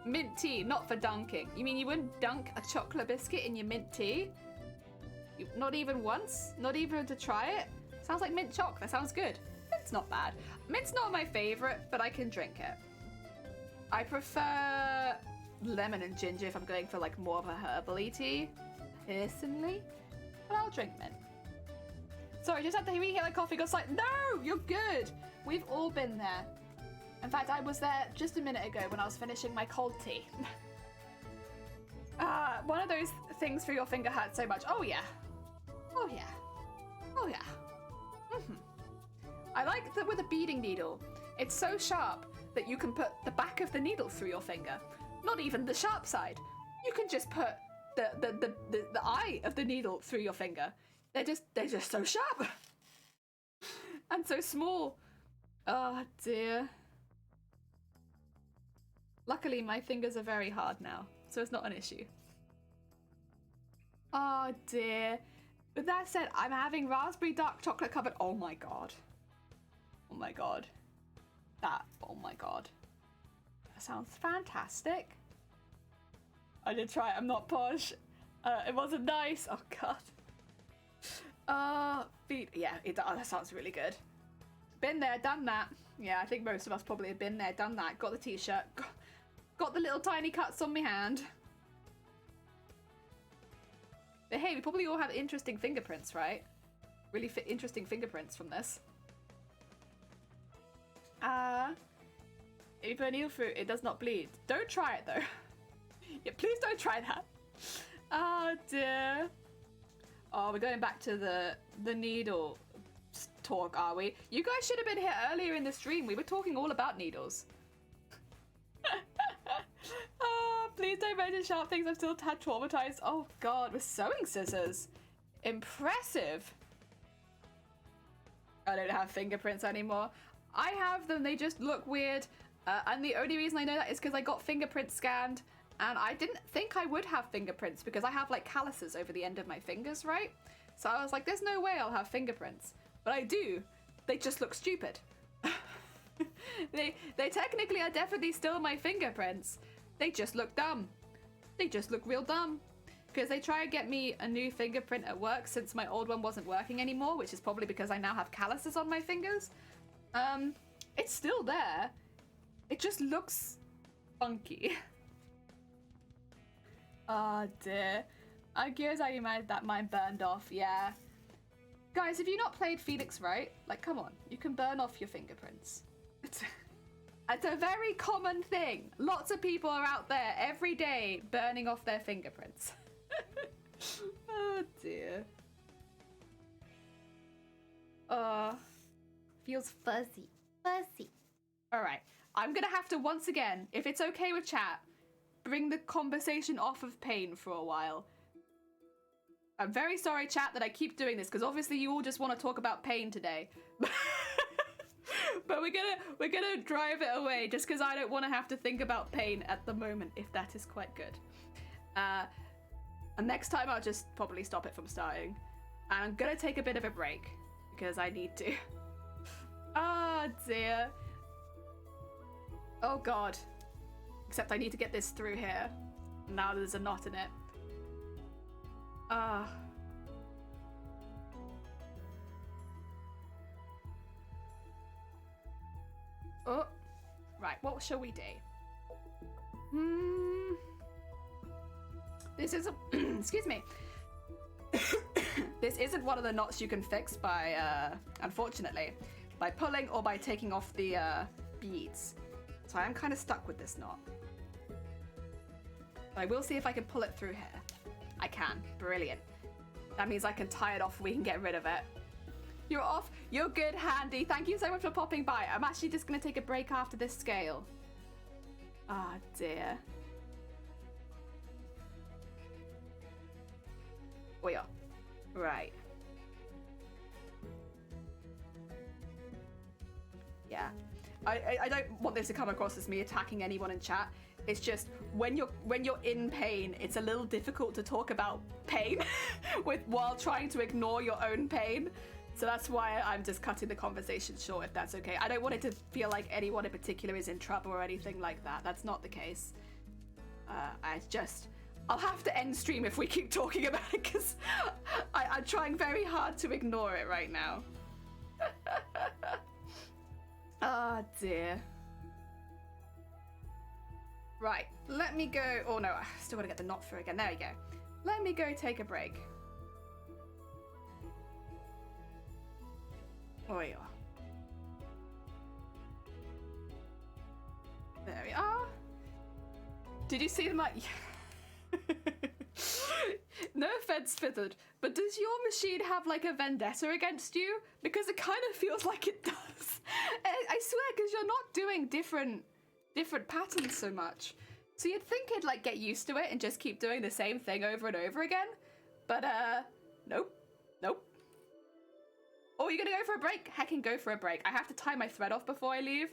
Mint tea, not for dunking. You mean you wouldn't dunk a chocolate biscuit in your mint tea? Not even once? Not even to try it? Sounds like mint choc. That sounds good. Mint's not bad. Mint's not my favorite, but I can drink it. I prefer lemon and ginger if I'm going for like more of a herbal tea, personally. But I'll drink mint. Sorry, just had to reheat the coffee. Got like, no, you're good. We've all been there. In fact, I was there just a minute ago when I was finishing my cold tea. One of those things for your finger hurts so much. Oh yeah. Oh yeah. Oh yeah. I like that with a beading needle. It's so sharp that you can put the back of the needle through your finger. Not even the sharp side. You can just put the eye of the needle through your finger. They're just so sharp. And so small. Oh dear. Luckily my fingers are very hard now, so it's not an issue. Oh dear. With that said, I'm having raspberry dark chocolate covered. Oh my god. Oh my god. Oh my god. That sounds fantastic. I did try it, I'm not posh. It wasn't nice. Oh god. Yeah, that sounds really good. Been there, done that. Yeah, I think most of us probably have been there, done that. Got the t-shirt. Got the little tiny cuts on my hand. But hey, we probably all have interesting fingerprints, right? Really interesting fingerprints from this. If you put a needle through, it does not bleed. Don't try it though. Yeah, please don't try that. Oh dear. Oh, we're going back to the needle talk, are we? You guys should have been here earlier in the stream. We were talking all about needles. Oh, please don't mention sharp things. I'm still a tad traumatized. Oh god, with sewing scissors. Impressive. I don't have fingerprints anymore. I have them, they just look weird. And the only reason I know that is because I got fingerprints scanned and I didn't think I would have fingerprints because I have like calluses over the end of my fingers, right? So I was like, there's no way I'll have fingerprints. But I do. They just look stupid. They technically are definitely still my fingerprints. They just look dumb. They just look real dumb. Because they try to get me a new fingerprint at work since my old one wasn't working anymore, which is probably because I now have calluses on my fingers. It's still there. It just looks funky. Oh dear. I'm curious how you managed that. Mine burned off, yeah. Guys, have you not played Phoenix Wright? Like, come on. You can burn off your fingerprints. It's a very common thing. Lots of people are out there every day burning off their fingerprints. Oh dear. Feels fuzzy. Fuzzy. Alright, I'm gonna have to once again, if it's okay with chat, bring the conversation off of pain for a while. I'm very sorry, chat, that I keep doing this, because obviously you all just want to talk about pain today. But we're gonna drive it away, just because I don't want to have to think about pain at the moment, if that is quite good. And next time I'll just probably stop it from starting. And I'm gonna take a bit of a break, because I need to. Oh dear. Oh god. Except I need to get this through here. Now there's a knot in it. Oh, right, what shall we do? This is a excuse me. This isn't one of the knots you can fix by, unfortunately, by pulling or by taking off the beads. So I am kind of stuck with this knot. But I will see if I can pull it through here. I can. Brilliant. That means I can tie it off and we can get rid of it. You're off. You're good, Handy. Thank you so much for popping by. I'm actually just going to take a break after this scale. Ah, oh, dear. Oh, yeah. Right. Yeah. I don't want this to come across as me attacking anyone in chat. It's just when you're in pain, it's a little difficult to talk about pain while trying to ignore your own pain. So that's why I'm just cutting the conversation short, if that's okay. I don't want it to feel like anyone in particular is in trouble or anything like that. That's not the case. I'll have to end stream if we keep talking about it, because I'm trying very hard to ignore it right now. Oh dear. Right, let me go. Oh no, I still gotta get the knot through again. There we go. Let me go take a break. Oh yeah. There we are. Did you see the No offense, Fithered, but does your machine have like a vendetta against you? Because it kind of feels like it does. I swear, because you're not doing different patterns so much. So you'd think it'd like get used to it and just keep doing the same thing over and over again. But nope. Oh, you're gonna go for a break? Heckin' go for a break. I have to tie my thread off before I leave,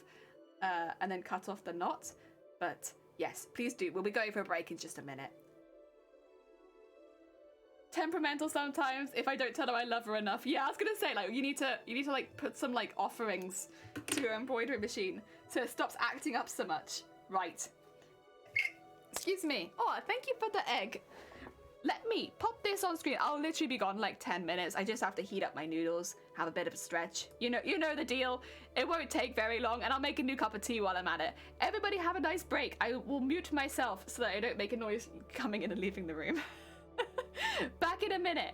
and then cut off the knot. But yes, please do. We'll be going for a break in just a minute. Temperamental sometimes if I don't tell her I love her enough. Yeah, I was gonna say, like, you need to like put some like offerings to your embroidery machine so it stops acting up so much. Right. Excuse me. Oh, thank you for the egg. Let me pop this on screen. I'll literally be gone like 10 minutes. I just have to heat up my noodles, have a bit of a stretch. You know the deal. It won't take very long, and I'll make a new cup of tea while I'm at it. Everybody have a nice break. I will mute myself so that I don't make a noise coming in and leaving the room. Back in a minute.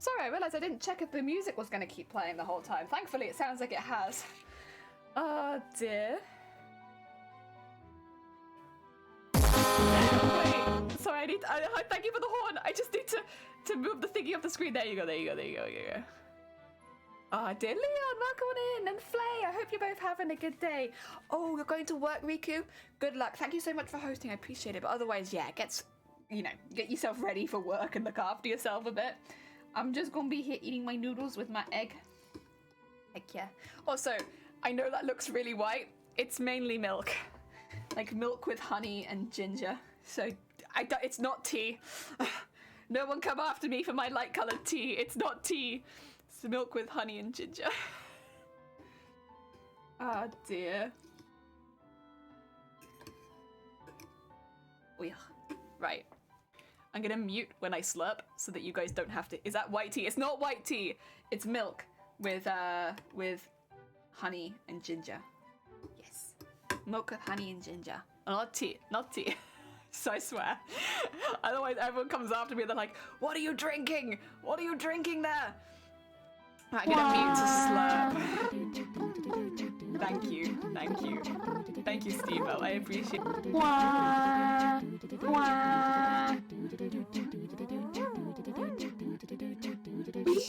Sorry, I realised I didn't check if the music was going to keep playing the whole time. Thankfully, it sounds like it has. Oh dear. Wait, sorry, thank you for the horn. I just need to move the thingy off the screen. There you go, there you go, there you go, there you go. Ah, dear Leon, welcome on in, and Flay, I hope you're both having a good day. Oh, you're going to work, Riku? Good luck. Thank you so much for hosting, I appreciate it. But otherwise, yeah, get yourself ready for work and look after yourself a bit. I'm just gonna be here eating my noodles with my egg. Heck yeah. Also, I know that looks really white. It's mainly milk. Like milk with honey and ginger. So, it's not tea. No one come after me for my light-coloured tea. It's not tea. It's milk with honey and ginger. Ah, dear. Oh, yeah. Right. I'm gonna mute when I slurp so that you guys don't have to. Is that white tea? It's not white tea. It's milk with honey and ginger. Yes, milk with honey and ginger. Not tea, not tea. So I swear. Otherwise, everyone comes after me. They're like, "What are you drinking? What are you drinking there?" I'm gonna mute to slurp. Thank you, thank you, thank you, Steve. I appreciate it.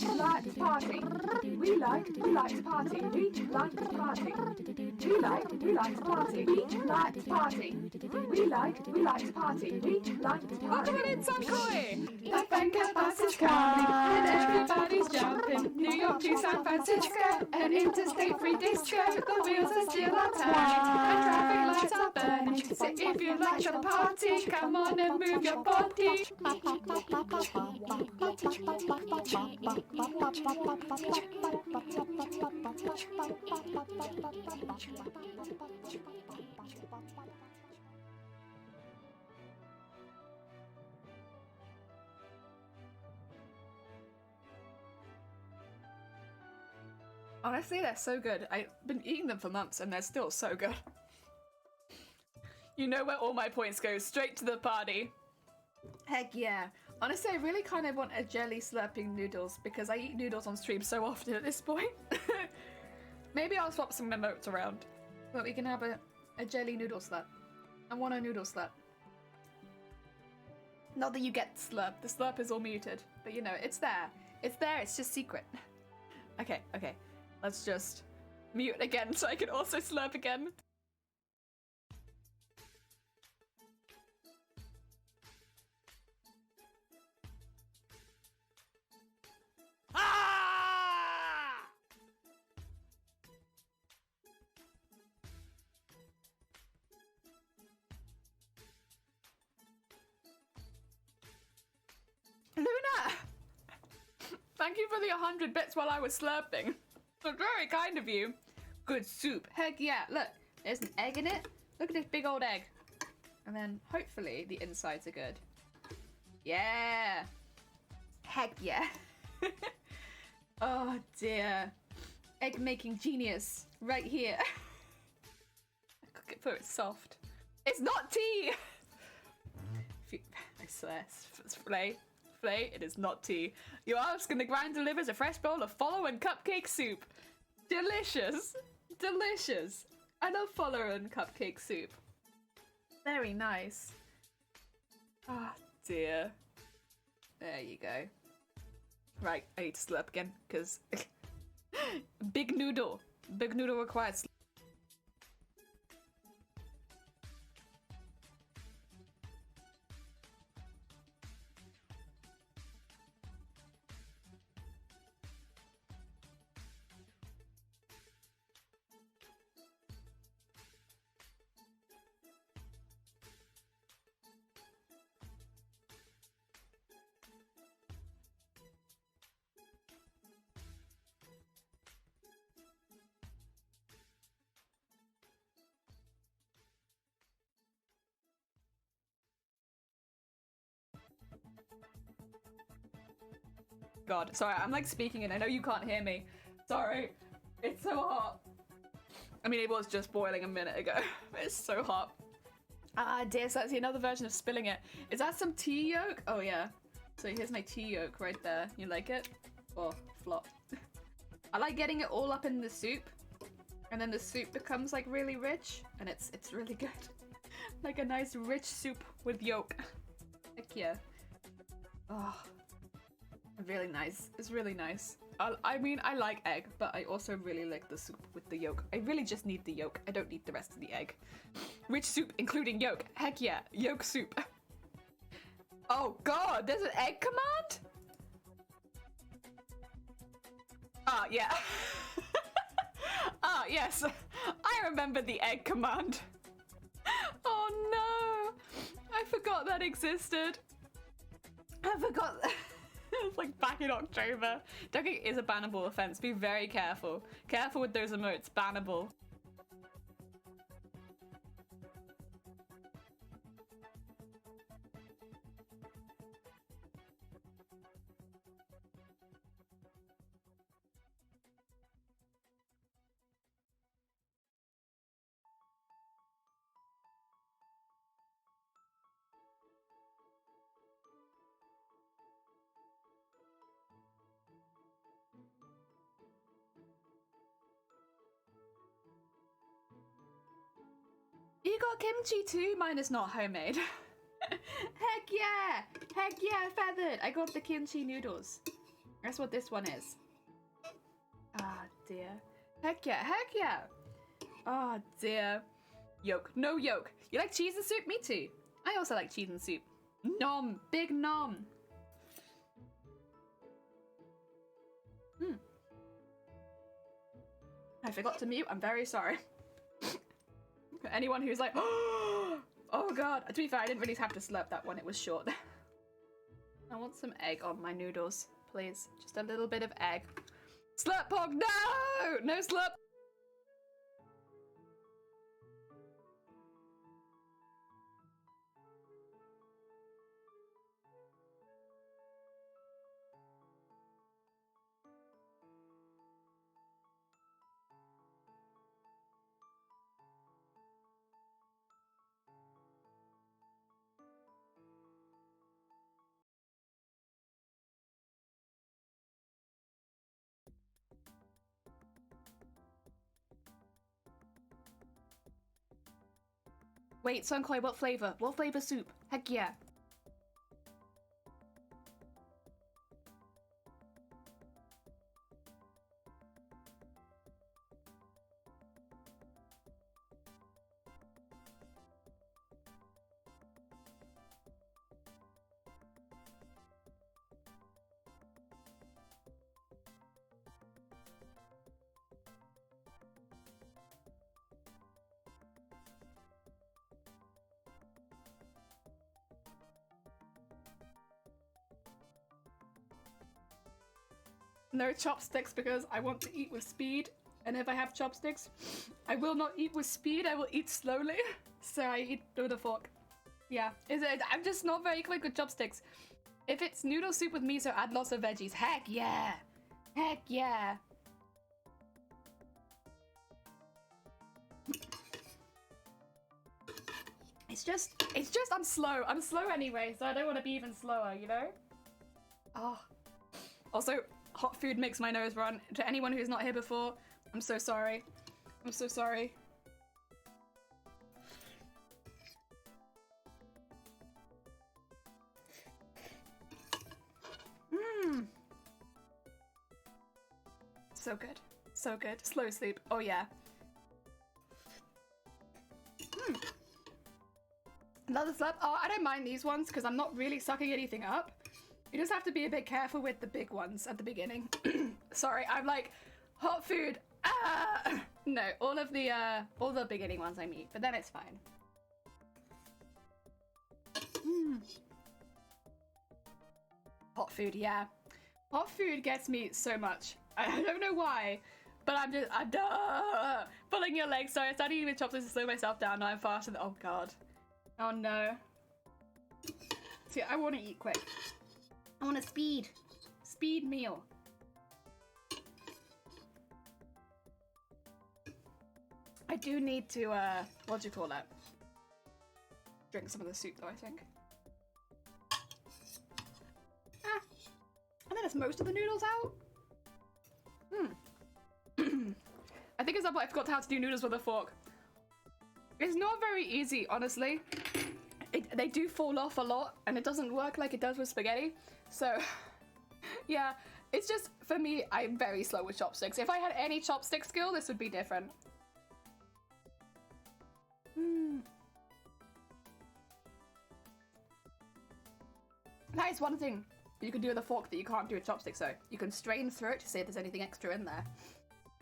like to party. We like to party. We like to party. We like to party. We like to party. We like to party. We like to party. Welcome in, Sam Coy! The Venga bus is coming and everybody's jumping. New York to San Francisco, an interstate free disco. The wheels are still on turning and traffic lights are burning. So if you like your party, come on and move your body. Honestly, they're so good. I've been eating them for months and they're still so good. You know where all my points go, straight to the party. Heck yeah. Honestly, I really kind of want a jelly slurping noodles because I eat noodles on stream so often at this point. Maybe I'll swap some emotes around. But we can have a jelly noodle slurp. I want a noodle slurp. Not that you get slurp. The slurp is all muted. But you know, it's there. It's there, it's just secret. Okay. Let's just mute again so I can also slurp again. Ah! Luna! Thank you for the 100 bits while I was slurping. That's very kind of you. Good soup. Heck yeah. Look, there's an egg in it. Look at this big old egg. And then hopefully the insides are good. Yeah. Heck yeah. Oh dear. Egg making genius. Right here. I cook it so it's soft. It's not tea! I swear. Flay, it is not tea. Your ask and the grind delivers a fresh bowl of follow and cupcake soup. Delicious. Delicious. I love follow and cupcake soup. Very nice. Ah, dear. There you go. Right, I need to slurp again, because... Big noodle. Big noodle requires... God, sorry, I'm like speaking and I know you can't hear me. Sorry, it's so hot. I mean, it was just boiling a minute ago. It's so hot. Ah, dear, so that's another version of spilling it. Is that some tea yolk? Oh yeah. So here's my tea yolk right there. You like it? Oh, flop. I like getting it all up in the soup. And then the soup becomes like really rich. And it's really good. Like a nice rich soup with yolk. Heck yeah. Oh. Really nice. It's really nice. I mean, I like egg, but I also really like the soup with the yolk. I really just need the yolk. I don't need the rest of the egg. Rich soup, including yolk. Heck yeah, yolk soup. Oh god, there's an egg command? Ah, yeah. Ah, yes. I remember the egg command. Oh no. I forgot that existed. I forgot that. It's like back in October. Ducking is a bannable offense. Be very careful. Careful with those emotes. Bannable. You got kimchi too? Mine is not homemade. Heck yeah! Heck yeah, Feathered! I got the kimchi noodles. That's what this one is. Ah, dear. Heck yeah, heck yeah. Oh, dear. Yolk. No yolk. You like cheese and soup? Me too. I also like cheese and soup. Nom. Big nom. I forgot to mute. I'm very sorry. Anyone who's like, oh god. To be fair, I didn't really have to slurp that one. It was short. I want some egg on my noodles, please. Just a little bit of egg. Slurp pog, no! No slurp. Wait, Sunkoi, what flavor? What flavor soup? Heck yeah. No chopsticks because I want to eat with speed. And if I have chopsticks, I will not eat with speed, I will eat slowly. So I eat with a fork. Yeah, I'm just not very quick with chopsticks. If it's noodle soup with miso, add lots of veggies. Heck yeah! Heck yeah! It's just I'm slow. I'm slow anyway, so I don't want to be even slower, you know? Oh. Also, hot food makes my nose run. To anyone who's not here before, I'm so sorry. I'm so sorry. Mmm. So good. So good. Slow sleep. Oh yeah. Another slurp. Oh, I don't mind these ones because I'm not really sucking anything up. You just have to be a bit careful with the big ones at the beginning. Sorry, I'm like, hot food. Ah! No, all the beginning ones I meet, but then it's fine. Hot food, yeah. Hot food gets me so much. I don't know why, but I'm pulling your legs. Sorry, I started eating with chopsticks to slow myself down. Now I'm faster than, oh god. Oh no. See, I want to eat quick. I want a speed meal. I do need to, what do you call it? Drink some of the soup though, I think. Ah, and then it's most of the noodles out. I think it's up, I forgot how to do noodles with a fork. It's not very easy, honestly. They do fall off a lot, and it doesn't work like it does with spaghetti. So, yeah, it's just, for me, I'm very slow with chopsticks. If I had any chopstick skill, this would be different. That is one thing you can do with a fork that you can't do with chopsticks, though. You can strain through it to see if there's anything extra in there.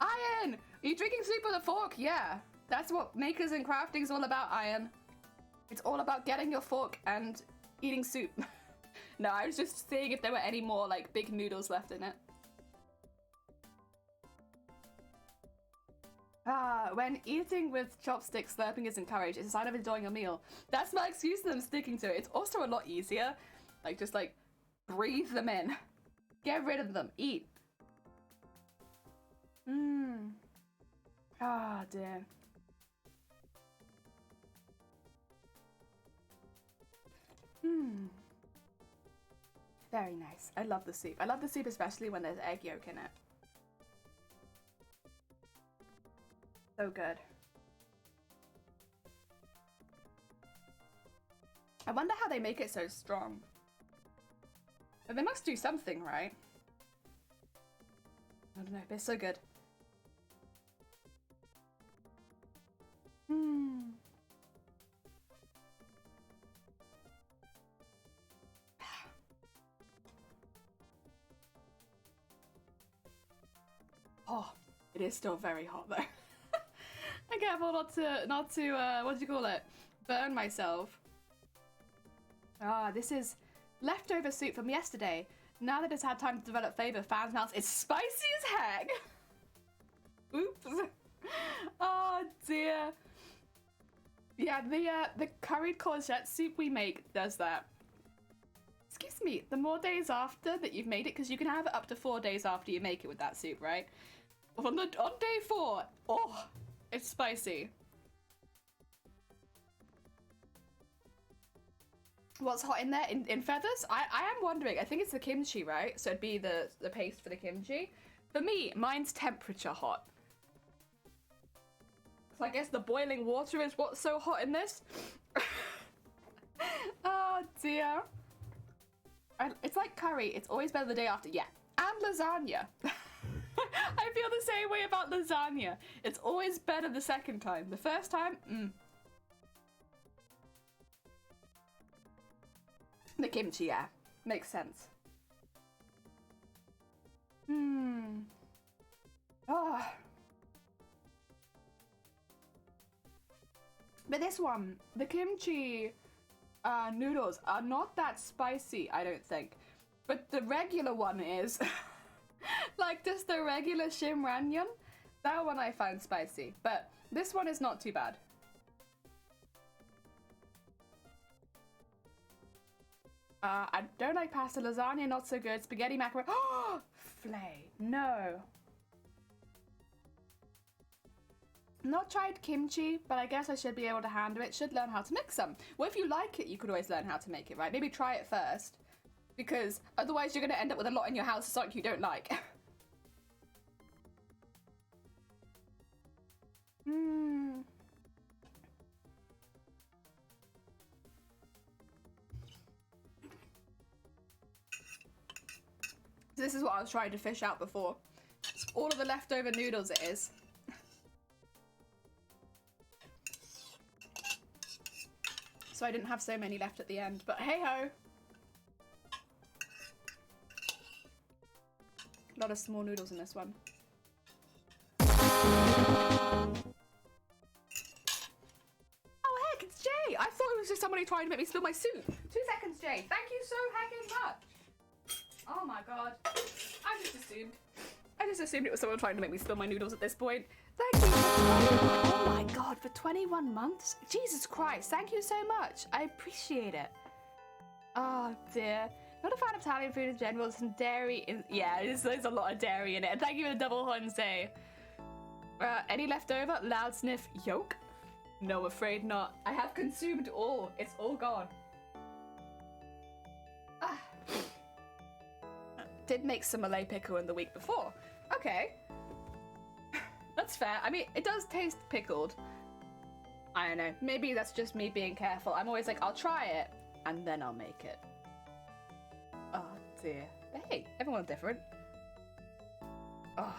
Iron! Are you drinking soup with a fork? Yeah. That's what makers and crafting is all about, Iron. It's all about getting your fork and eating soup. No, I was just seeing if there were any more, like, big noodles left in it. Ah, when eating with chopsticks, slurping is encouraged. It's a sign of enjoying a meal. That's my excuse that I'm sticking to. It's also a lot easier. Like, just, like, breathe them in. Get rid of them. Eat. Ah, dear. Very nice. I love the soup. I love the soup especially when there's egg yolk in it. So good. I wonder how they make it so strong. But they must do something, right? I don't know, but it's so good. Oh, it is still very hot though. I'm careful not to what do you call it? Burn myself. Ah, this is leftover soup from yesterday. Now that it's had time to develop flavor, fans' mouths, it's spicy as heck. Oops. Oh dear. Yeah, the curried courgette soup we make does that. Excuse me, the more days after that you've made it, because you can have it up to 4 days after you make it with that soup, right? On day 4, oh, it's spicy. What's hot in there? In feathers? I am wondering. I think it's the kimchi, right? So it'd be the paste for the kimchi. For me, mine's temperature hot. So I guess the boiling water is what's so hot in this. Oh dear. It's like curry. It's always better the day after. Yeah. And lasagna. I feel the same way about lasagna. It's always better the second time. The first time, The kimchi, yeah. Makes sense. Oh. But this one, the kimchi noodles are not that spicy, I don't think. But the regular one is. Like just the regular shimranyeon, that one I find spicy. But this one is not too bad. I don't like pasta. Lasagna, not so good. Spaghetti macaroni. Oh, flay. No. Not tried kimchi, but I guess I should be able to handle it. Should learn how to mix some. Well, if you like it, you could always learn how to make it, right? Maybe try it first. Because otherwise you're going to end up with a lot in your house of something you don't like. This is what I was trying to fish out before. It's all of the leftover noodles it is. So I didn't have so many left at the end, but hey ho. A lot of small noodles in this one. Oh heck, it's Jay! I thought it was just somebody trying to make me spill my soup. 2 seconds, Jay. Thank you so heckin' much. Oh my god. I just assumed it was someone trying to make me spill my noodles at this point. Thank you oh my god, for 21 months? Jesus Christ, thank you so much. I appreciate it. Oh dear. Not a fan of Italian food in general, some dairy in there's a lot of dairy in it. And thank you for the double Honse. Any leftover? Loud sniff yolk? No, afraid not. I have consumed all. It's all gone. Did make some Malay pickle in the week before. Okay. That's fair. I mean, it does taste pickled. I don't know. Maybe that's just me being careful. I'm always like, I'll try it, and then I'll make it. Oh, dear. But hey, everyone's different. Oh.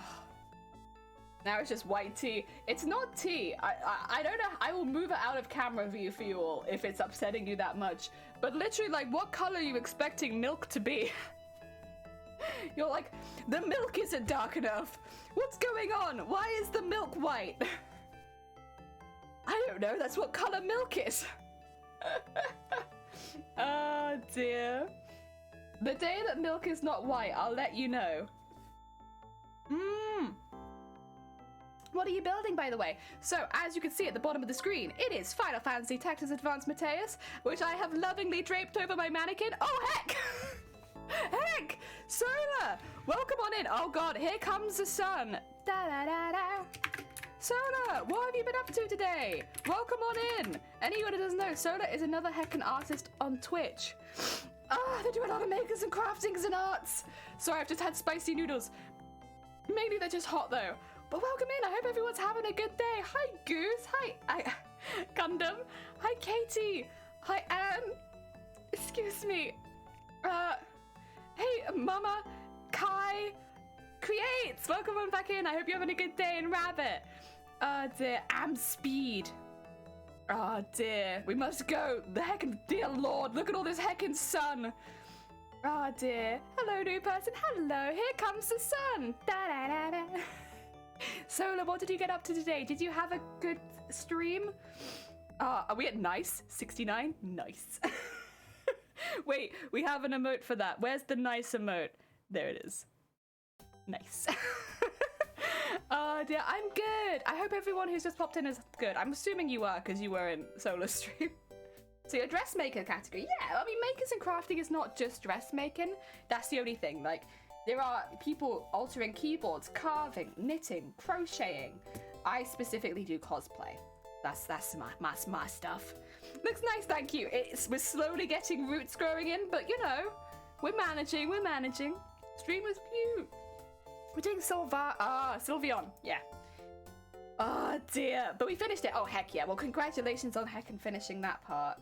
Now it's just white tea. It's not tea. I don't know. I will move it out of camera view for you all if it's upsetting you that much. But literally, like, what color are you expecting milk to be? You're like, the milk isn't dark enough. What's going on? Why is the milk white? I don't know. That's what color milk is. Oh dear. The day that milk is not white, I'll let you know. What are you building, by the way? So, as you can see at the bottom of the screen, it is Final Fantasy Tactics Advance Mateus, which I have lovingly draped over my mannequin. Oh, heck! Heck! Sola! Welcome on in. Oh, God, here comes the sun. Da-da-da-da. Sola, what have you been up to today? Welcome on in. Anyone who doesn't know, Sola is another heckin' artist on Twitch. They do a lot of makers and craftings and arts. Sorry, I've just had spicy noodles. Maybe they're just hot, though. But welcome in. I hope everyone's having a good day. Hi, Goose. Hi, Gundam. Hi, Katie. Hi, Anne. Excuse me. Hey, Mama, Kai, Creates! Welcome on back in. I hope you're having a good day in Rabbit. Oh dear, am speed. Oh dear, we must go. The heckin' dear lord, look at all this heckin' sun. Oh dear. Hello, new person. Hello, here comes the sun. Da da da da. Solar, what did you get up to today? Did you have a good stream? Are we at nice? 69? Nice. Wait, we have an emote for that. Where's the nice emote? There it is. Nice. Oh dear, I'm good. I hope everyone who's just popped in is good. I'm assuming you are because you were in Solar stream. So your dressmaker category. Yeah, I mean, makers and crafting is not just dressmaking. That's the only thing. Like, there are people altering keyboards, carving, knitting, crocheting. I specifically do cosplay. That's my stuff. Looks nice, thank you. We're slowly getting roots growing in, but you know, we're managing. Stream was cute. We're doing Sylveon, yeah. Oh dear, but we finished it. Oh heck yeah, well congratulations on heckin' finishing that part.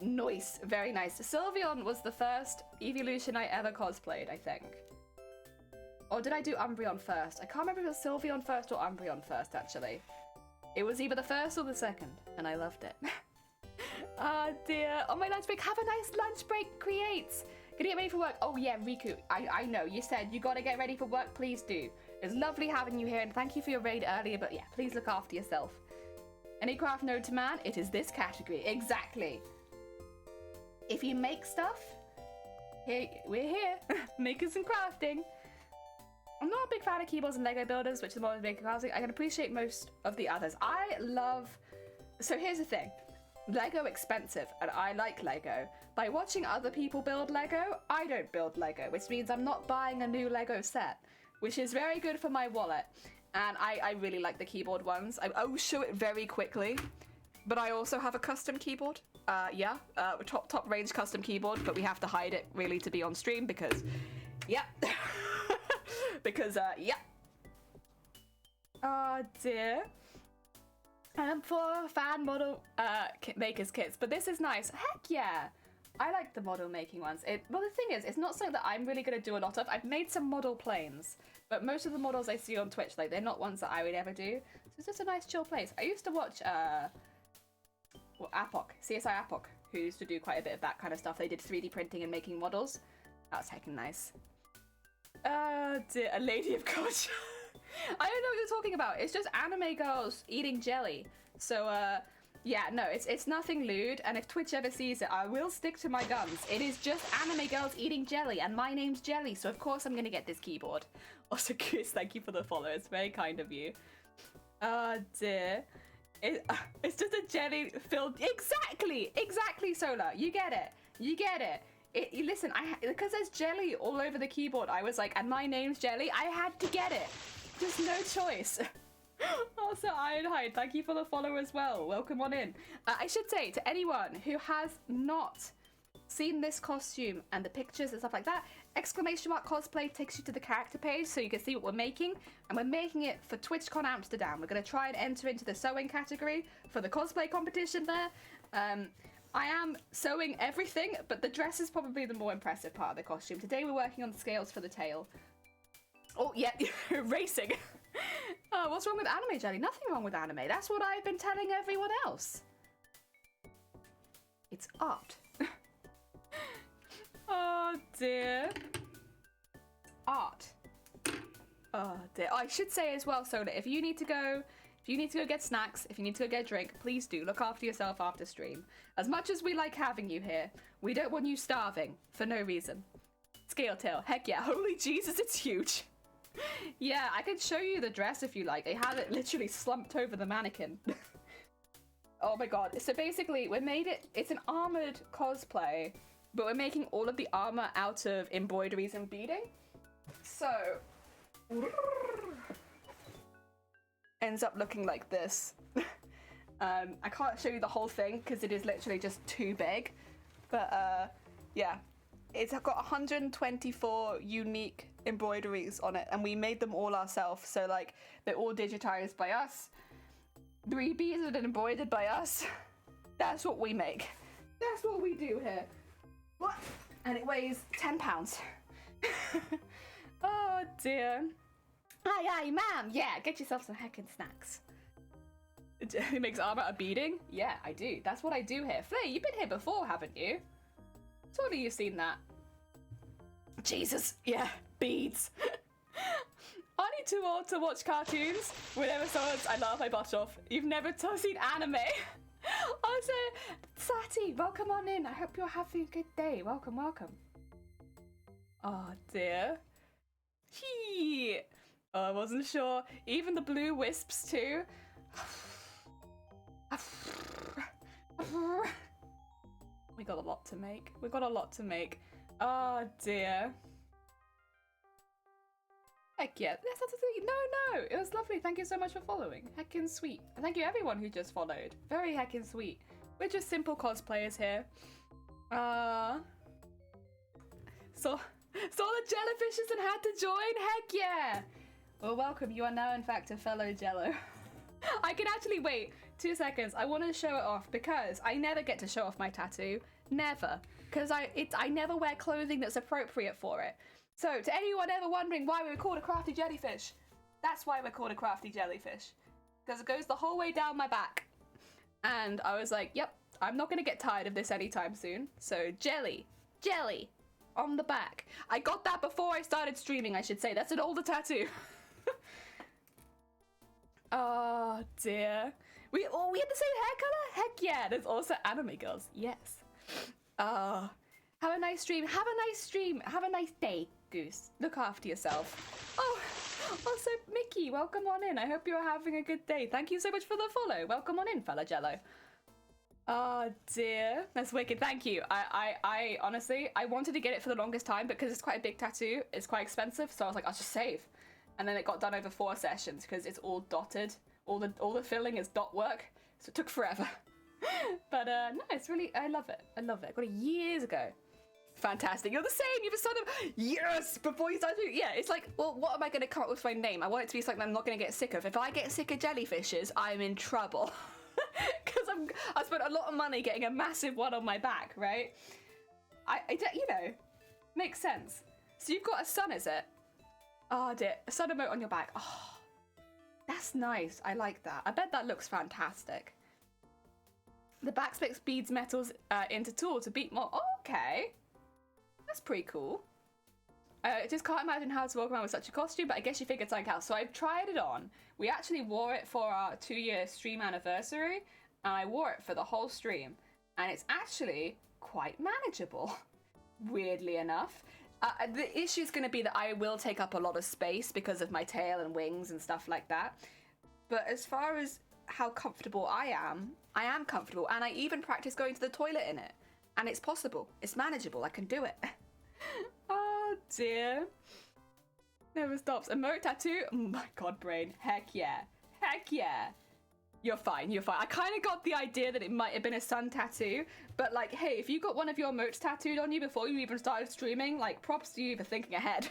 Nice, very nice. Sylveon was the first evolution I ever cosplayed, I think. Or did I do Umbreon first? I can't remember if it was Sylveon first or Umbreon first, actually. It was either the first or the second, and I loved it. Oh dear, on my lunch break, have a nice lunch break, Creates. Gonna get ready for work. Oh yeah, Riku, I know, you said you gotta get ready for work, please do. It's lovely having you here, and thank you for your raid earlier, but yeah, please look after yourself. Any craft known to man? It is this category, exactly. If you make stuff, we're here. Makers and crafting. I'm not a big fan of keyboards and Lego builders, which is more making housing. I can appreciate most of the others. So here's the thing. Lego expensive, and I like Lego. By watching other people build Lego, I don't build Lego, which means I'm not buying a new Lego set, which is very good for my wallet. And I really like the keyboard ones. I will show it very quickly, but I also have a custom keyboard. Top range custom keyboard, but we have to hide it really to be on stream because, yeah. Oh dear. For fan model makers kits, but this is nice. Heck yeah, I like the model making ones. Well, the thing is, it's not something that I'm really gonna do a lot of. I've made some model planes, but most of the models I see on Twitch, like, they're not ones that I would ever do. So it's just a nice chill place. I used to watch CSI Apoc, who used to do quite a bit of that kind of stuff. They did 3D printing and making models. That was heckin' nice. Dear, a lady of culture. I don't know what you're talking about. It's just anime girls eating jelly. So, yeah, no, it's nothing lewd. And if Twitch ever sees it, I will stick to my guns. It is just anime girls eating jelly, and my name's Jelly, so of course I'm gonna get this keyboard. Also, Chris, thank you for the follow. It's very kind of you. Oh dear. It's just a jelly filled. Exactly, Solar. You get it. Listen, because there's jelly all over the keyboard, I was like, and my name's Jelly, I had to get it. Just no choice. Also, Ironhide, thank you for the follow as well. Welcome on in. I should say to anyone who has not seen this costume and the pictures and stuff like that, !cosplay takes you to the character page so you can see what we're making, and we're making it for TwitchCon Amsterdam. We're going to try and enter into the sewing category for the cosplay competition there. I am sewing everything, but the dress is probably the more impressive part of the costume. Today we're working on the scales for the tail. Oh, yeah, racing. What's wrong with anime, Jelly? Nothing wrong with anime. That's what I've been telling everyone else. It's art. Oh, dear. Art. Oh, dear. Oh, I should say as well, Soda, if you need to go get snacks, if you need to go get a drink, please do. Look after yourself after stream. As much as we like having you here, we don't want you starving for no reason. Scale tail. Heck yeah. Holy Jesus, it's huge. Yeah, I can show you the dress if you like. I have it literally slumped over the mannequin. Oh my god. So basically, it's an armored cosplay, but we're making all of the armor out of embroideries and beading. So, ends up looking like this. I can't show you the whole thing because it is literally just too big. But yeah, it's got 124 unique embroideries on it, and we made them all ourselves. So like, they're all digitized by us. 3 beads are embroidered by us. That's what we make. That's what we do here. What? And it weighs 10 pounds. Oh dear. Aye, ma'am. Yeah, get yourself some heckin' snacks. He makes armor a beading? Yeah, I do. That's what I do here. Flay, you've been here before, haven't you? Totally you've seen that. Jesus, yeah, beads. I need to watch cartoons. Whenever someone's, I laugh my butt off. You've never seen anime. Also, Sati, welcome on in. I hope you're having a good day. Welcome, welcome. Oh dear. Hee. Oh, I wasn't sure. Even the blue wisps too. We got a lot to make. We got a lot to make. Oh dear. Heck yeah, that's not sweet. No, it was lovely. Thank you so much for following. Heckin' sweet. And thank you everyone who just followed. Very heckin' sweet. We're just simple cosplayers here. Saw the jellyfishes and had to join? Heck yeah! Well, welcome. You are now, in fact, a fellow Jello. I can actually wait 2 seconds. I want to show it off because I never get to show off my tattoo. Never. Because I never wear clothing that's appropriate for it. So, to anyone ever wondering why we were called a crafty jellyfish, that's why we're called a crafty jellyfish. Because it goes the whole way down my back. And I was like, yep, I'm not going to get tired of this anytime soon. So, jelly, on the back. I got that before I started streaming, I should say. That's an older tattoo. Oh, dear. We had the same hair color? Heck yeah, there's also anime girls. Yes. Have a nice stream. Have a nice stream. Have a nice day, Goose. Look after yourself. Oh, also, Mickey, welcome on in. I hope you're having a good day. Thank you so much for the follow. Welcome on in, fella Jello. Oh, dear. That's wicked. Thank you. I honestly, I wanted to get it for the longest time because it's quite a big tattoo. It's quite expensive, so I was like, I'll just save. And then it got done over 4 sessions because it's all dotted. All the filling is dot work, so it took forever. But no, it's really, I love it. I love it. I got it years ago. Fantastic. You're the same. You've sort of, yes, before you start doing, yeah, it's like, well, what am I going to come up with for my name? I want it to be something I'm not going to get sick of. If I get sick of jellyfishes, I'm in trouble. Because I spent a lot of money getting a massive one on my back, right? You know, makes sense. So you've got a sun, is it? Oh dear, a sun emote on your back. Oh, that's nice. I like that. I bet that looks fantastic. The back specs beads metals into tool to beat more. Oh, okay. That's pretty cool. I just can't imagine how to walk around with such a costume, but I guess you figured something out. So I've tried it on. We actually wore it for our 2-year stream anniversary, and I wore it for the whole stream. And it's actually quite manageable, weirdly enough. The issue is going to be that I will take up a lot of space because of my tail and wings and stuff like that. But as far as how comfortable I am comfortable. And I even practice going to the toilet in it. And it's possible. It's manageable. I can do it. Oh, dear. Never stops. Emote tattoo? Oh my god, brain. Heck yeah. Heck yeah. You're fine, you're fine. I kind of got the idea that it might have been a sun tattoo, but like, hey, if you got one of your emotes tattooed on you before you even started streaming, like, props to you for thinking ahead.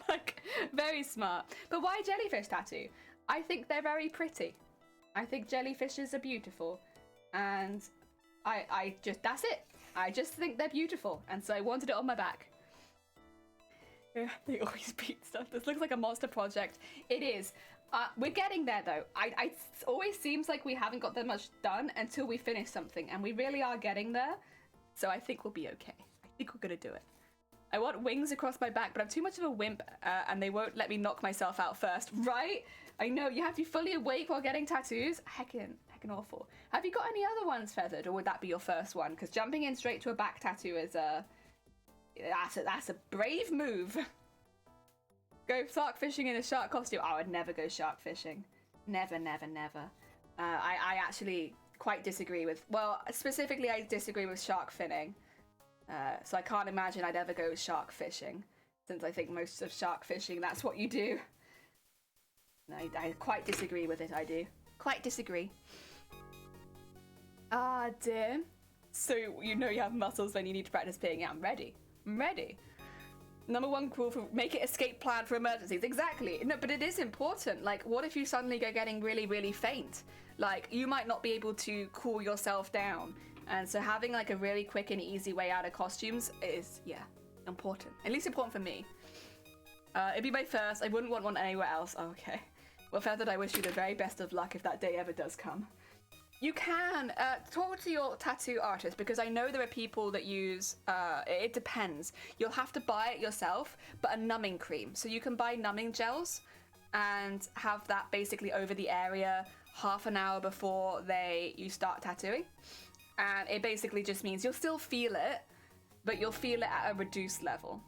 Like, very smart. But why jellyfish tattoo? I think they're very pretty. I think jellyfishes are beautiful. And I just, that's it. I just think they're beautiful. And so I wanted it on my back. They always beat stuff. This looks like a monster project. It is. We're getting there though. It always seems like we haven't got that much done until we finish something, and we really are getting there. So I think we'll be okay. I think we're gonna do it. I want wings across my back, but I'm too much of a wimp, and they won't let me knock myself out first, right? I know, you have to be fully awake while getting tattoos. Heckin' awful. Have you got any other ones feathered, or would that be your first one? Because jumping in straight to a back tattoo is that's a brave move. Go shark fishing in a shark costume. I would never go shark fishing. Never, never, never. I actually quite disagree with, well, specifically I disagree with shark finning. So I can't imagine I'd ever go shark fishing, since I think most of shark fishing, that's what you do. I quite disagree with it, I do. Quite disagree. Ah, dear. So you know you have muscles when you need to practice peeing. Yeah, I'm ready. I'm ready. Number one rule for make it escape plan for emergencies. Exactly. No, but it is important. Like, what if you suddenly go getting really, really faint? Like, you might not be able to cool yourself down. And so having like a really quick and easy way out of costumes is, yeah, important. At least important for me. It'd be my first. I wouldn't want one anywhere else. Oh, okay. Well, Feathered, I wish you the very best of luck if that day ever does come. You can talk to your tattoo artist, because I know there are people that use, it depends. You'll have to buy it yourself, but a numbing cream. So you can buy numbing gels and have that basically over the area half an hour before you start tattooing. And it basically just means you'll still feel it, but you'll feel it at a reduced level.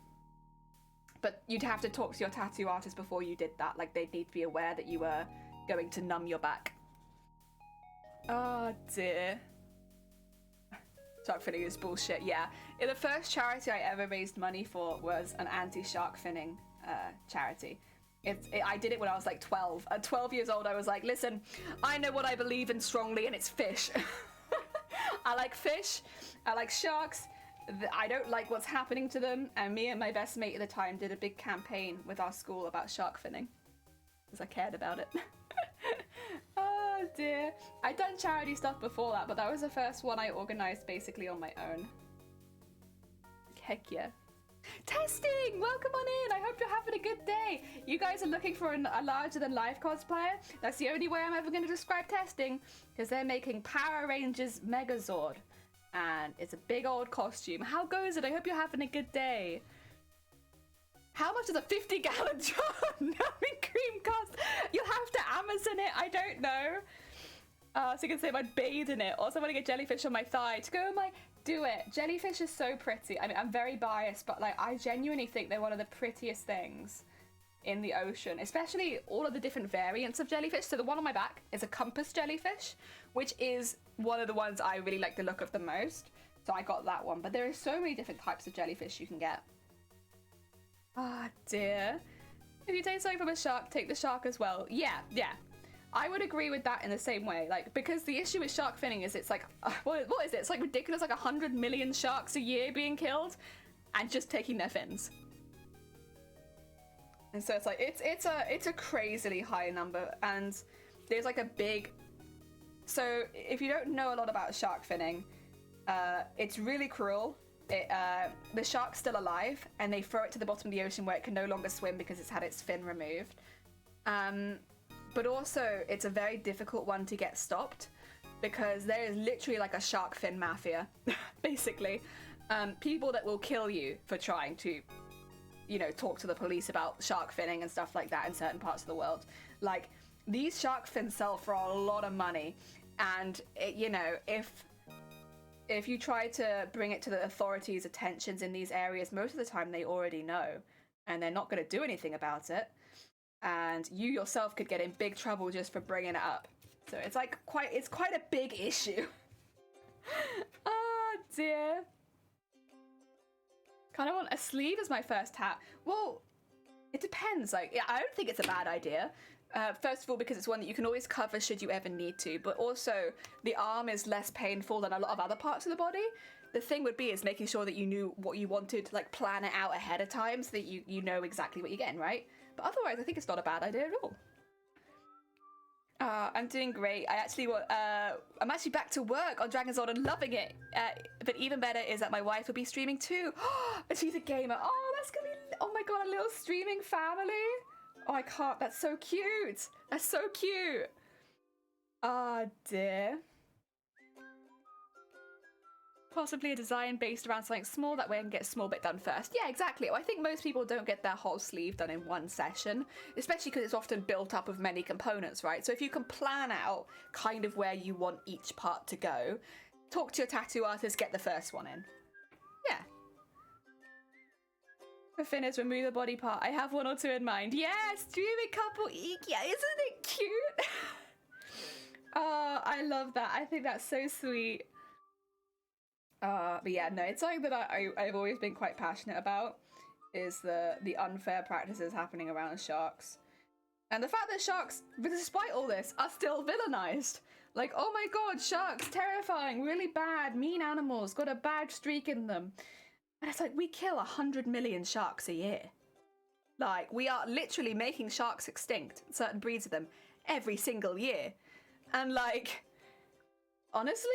But you'd have to talk to your tattoo artist before you did that. Like, they'd need to be aware that you were going to numb your back. Oh dear. Shark finning is bullshit, yeah. The first charity I ever raised money for was an anti-shark finning charity. I did it when I was like 12. At 12 years old, I was like, listen, I know what I believe in strongly, and it's fish. I like fish, I like sharks, I don't like what's happening to them, and me and my best mate at the time did a big campaign with our school about shark finning, because I cared about it. Oh dear. I'd done charity stuff before that, but that was the first one I organised basically on my own. Heck yeah. Testing! Welcome on in! I hope you're having a good day! You guys are looking for a larger-than-life cosplayer? That's the only way I'm ever going to describe testing, because they're making Power Rangers Megazord. And it's a big old costume. How goes it? I hope you're having a good day. How much does a 50-gallon jar of numbing cream cost? You'll have to Amazon it, I don't know. So you can say I'd bathe in it. Also, I want to get jellyfish on my thigh. To go on my... Do it. Jellyfish is so pretty. I mean, I'm very biased, but like, I genuinely think they're one of the prettiest things in the ocean, especially all of the different variants of jellyfish. So the one on my back is a compass jellyfish, which is one of the ones I really like the look of the most. So I got that one, but there are so many different types of jellyfish you can get. Ah, dear. If you take something from a shark, take the shark as well. Yeah. I would agree with that in the same way, like, because the issue with shark finning is it's like, what is it? It's like ridiculous, like 100 million sharks a year being killed and just taking their fins. And so it's like, it's a crazily high number, and there's like a big, so if you don't know a lot about shark finning, it's really cruel. The shark's still alive, and they throw it to the bottom of the ocean where it can no longer swim because it's had its fin removed. But also, it's a very difficult one to get stopped, because there is literally like a shark fin mafia, basically. People that will kill you for trying to, you know, talk to the police about shark finning and stuff like that in certain parts of the world. Like, these shark fins sell for a lot of money, and you know, if you try to bring it to the authorities' attentions in these areas, most of the time they already know, and they're not going to do anything about it. And you yourself could get in big trouble just for bringing it up. So it's like it's quite a big issue. Oh dear. Kind of want a sleeve as my first hat. Well, it depends. Like, yeah, I don't think it's a bad idea. First of all, because it's one that you can always cover should you ever need to, but also the arm is less painful than a lot of other parts of the body. The thing would be is making sure that you knew what you wanted, like plan it out ahead of time so that you know exactly what you're getting, right? But otherwise, I think it's not a bad idea at all. I'm doing great. I'm actually back to work on Dragon's Lord and loving it. But even better is that my wife will be streaming too. And she's a gamer. Oh, that's gonna be, oh my god, a little streaming family. Oh, I can't, that's so cute. That's so cute. Ah, dear. Possibly a design based around something small, that way I can get a small bit done first. Yeah, exactly. Well, I think most people don't get their whole sleeve done in one session, especially because it's often built up of many components, right? So if you can plan out kind of where you want each part to go, talk to your tattoo artist, get the first one in. Yeah. For Finners, remove the body part. I have one or two in mind. Yeah, streaming couple eek. Yeah, isn't it cute? Oh, I love that. I think that's so sweet. But yeah, no, it's something that I've always been quite passionate about, is the unfair practices happening around sharks. And the fact that sharks, despite all this, are still villainized. Like, oh my god, sharks, terrifying, really bad, mean animals, got a bad streak in them. And it's like, we kill 100 million sharks a year. Like, we are literally making sharks extinct, certain breeds of them, every single year. And like, honestly...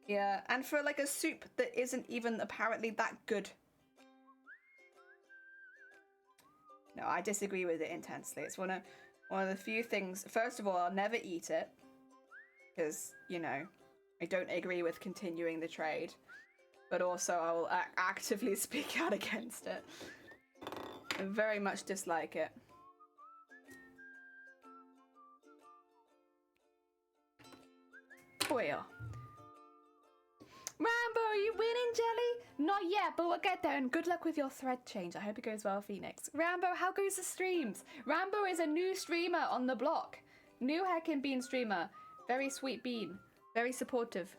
Yeah, and for like a soup that isn't even apparently that good. No, I disagree with it intensely. It's one of the few things. First of all, I'll never eat it because, you know, I don't agree with continuing the trade. But also, I will actively speak out against it. I very much dislike it. Well. Rambo, are you winning, Jelly? Not yet, but we'll get there, and good luck with your thread change. I hope it goes well, Phoenix. Rambo, how goes the streams? Rambo is a new streamer on the block. New Heckin' Bean streamer. Very sweet bean. Very supportive.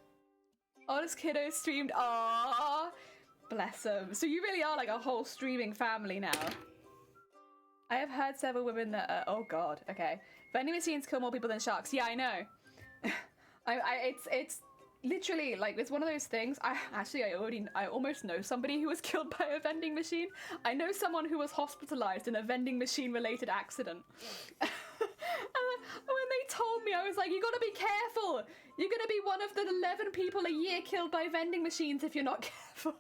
Honest Kiddo streamed. Aww. Bless him. So you really are like a whole streaming family now. I have heard several women that oh god, okay. Vending machines kill more people than sharks. Yeah, I know. It's literally like it's one of those things. I almost know somebody who was killed by a vending machine. I know someone who was hospitalized in a vending machine related accident. And when they told me, I was like, you gotta be careful. You're gonna be one of the 11 people a year killed by vending machines if you're not careful.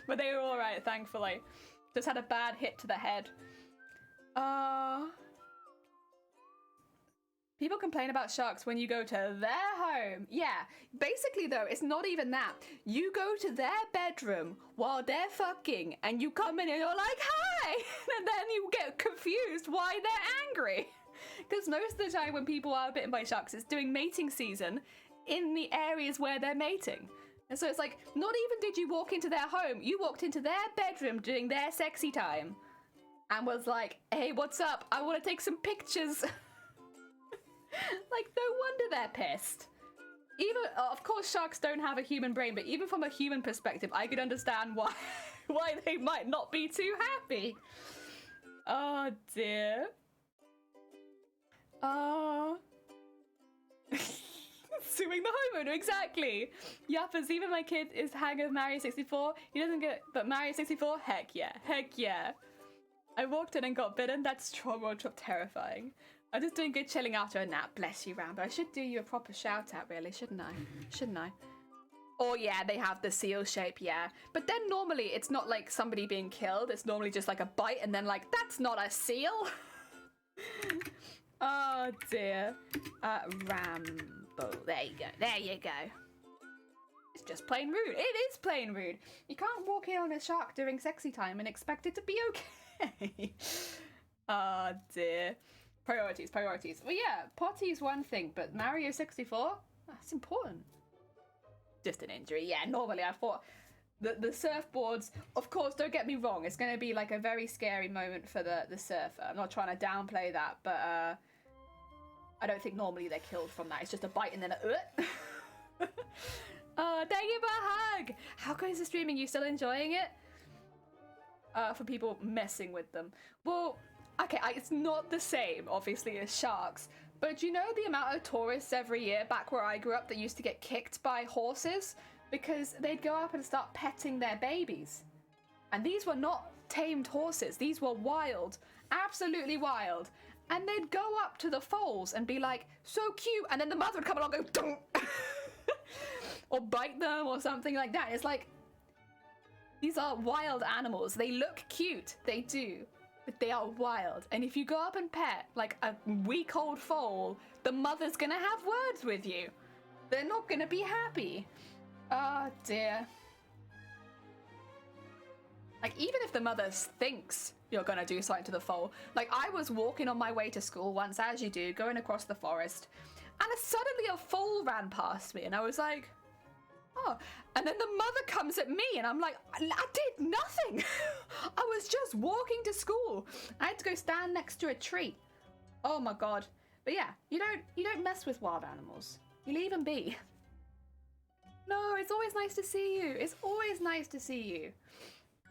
But they were all right, thankfully. Just had a bad hit to the head. People complain about sharks when you go to their home. Yeah, basically though, it's not even that. You go to their bedroom while they're fucking and you come in and you're like, hi! And then you get confused why they're angry. Because most of the time when people are bitten by sharks, it's during mating season in the areas where they're mating. And so it's like, not even did you walk into their home, you walked into their bedroom during their sexy time and was like, hey, what's up? I want to take some pictures. Like, no wonder they're pissed. Even, of course, sharks don't have a human brain, but even from a human perspective, I could understand why they might not be too happy. Oh, dear. Suing the homeowner, exactly. Yuppers, even my kid is hang of Mario 64. He doesn't get, but Mario 64, heck yeah, heck yeah. I walked in and got bitten. That's trauma, terrifying. I'm just doing good chilling after a nap. Bless you, Rambo. I should do you a proper shout out, really, shouldn't I? Shouldn't I? Oh yeah, they have the seal shape, yeah. But then normally it's not like somebody being killed. It's normally just like a bite and then like, that's not a seal. Oh dear. Rambo. There you go. There you go. It's just plain rude. It is plain rude. You can't walk in on a shark during sexy time and expect it to be okay. Oh dear. Priorities. Well, yeah, potty's one thing, but Mario 64? That's important. Just an injury. Yeah, normally I thought the surfboards, of course, don't get me wrong, it's going to be like a very scary moment for the surfer. I'm not trying to downplay that, but I don't think normally they're killed from that. It's just a bite and then a Oh, thank you for a hug! How goes the streaming? You still enjoying it? For people messing with them. Well, okay, it's not the same, obviously, as sharks, but do you know the amount of tourists every year back where I grew up that used to get kicked by horses? Because they'd go up and start petting their babies. And these were not tamed horses, these were wild, absolutely wild. And they'd go up to the foals and be like, so cute, and then the mother would come along and go, dunk! Or bite them or something like that. It's like, these are wild animals. They look cute, they do. But they are wild. And if you go up and pet, like, a week-old foal, the mother's gonna have words with you. They're not gonna be happy. Oh, dear. Like, even if the mother thinks you're gonna do something to the foal. Like, I was walking on my way to school once, as you do, going across the forest, and suddenly a foal ran past me, and I was like, oh. And then the mother comes at me, and I'm like, I did nothing. I was just walking to school. I had to go stand next to a tree. Oh my god. But yeah, you don't mess with wild animals. You leave them be. No, it's always nice to see you. It's always nice to see you.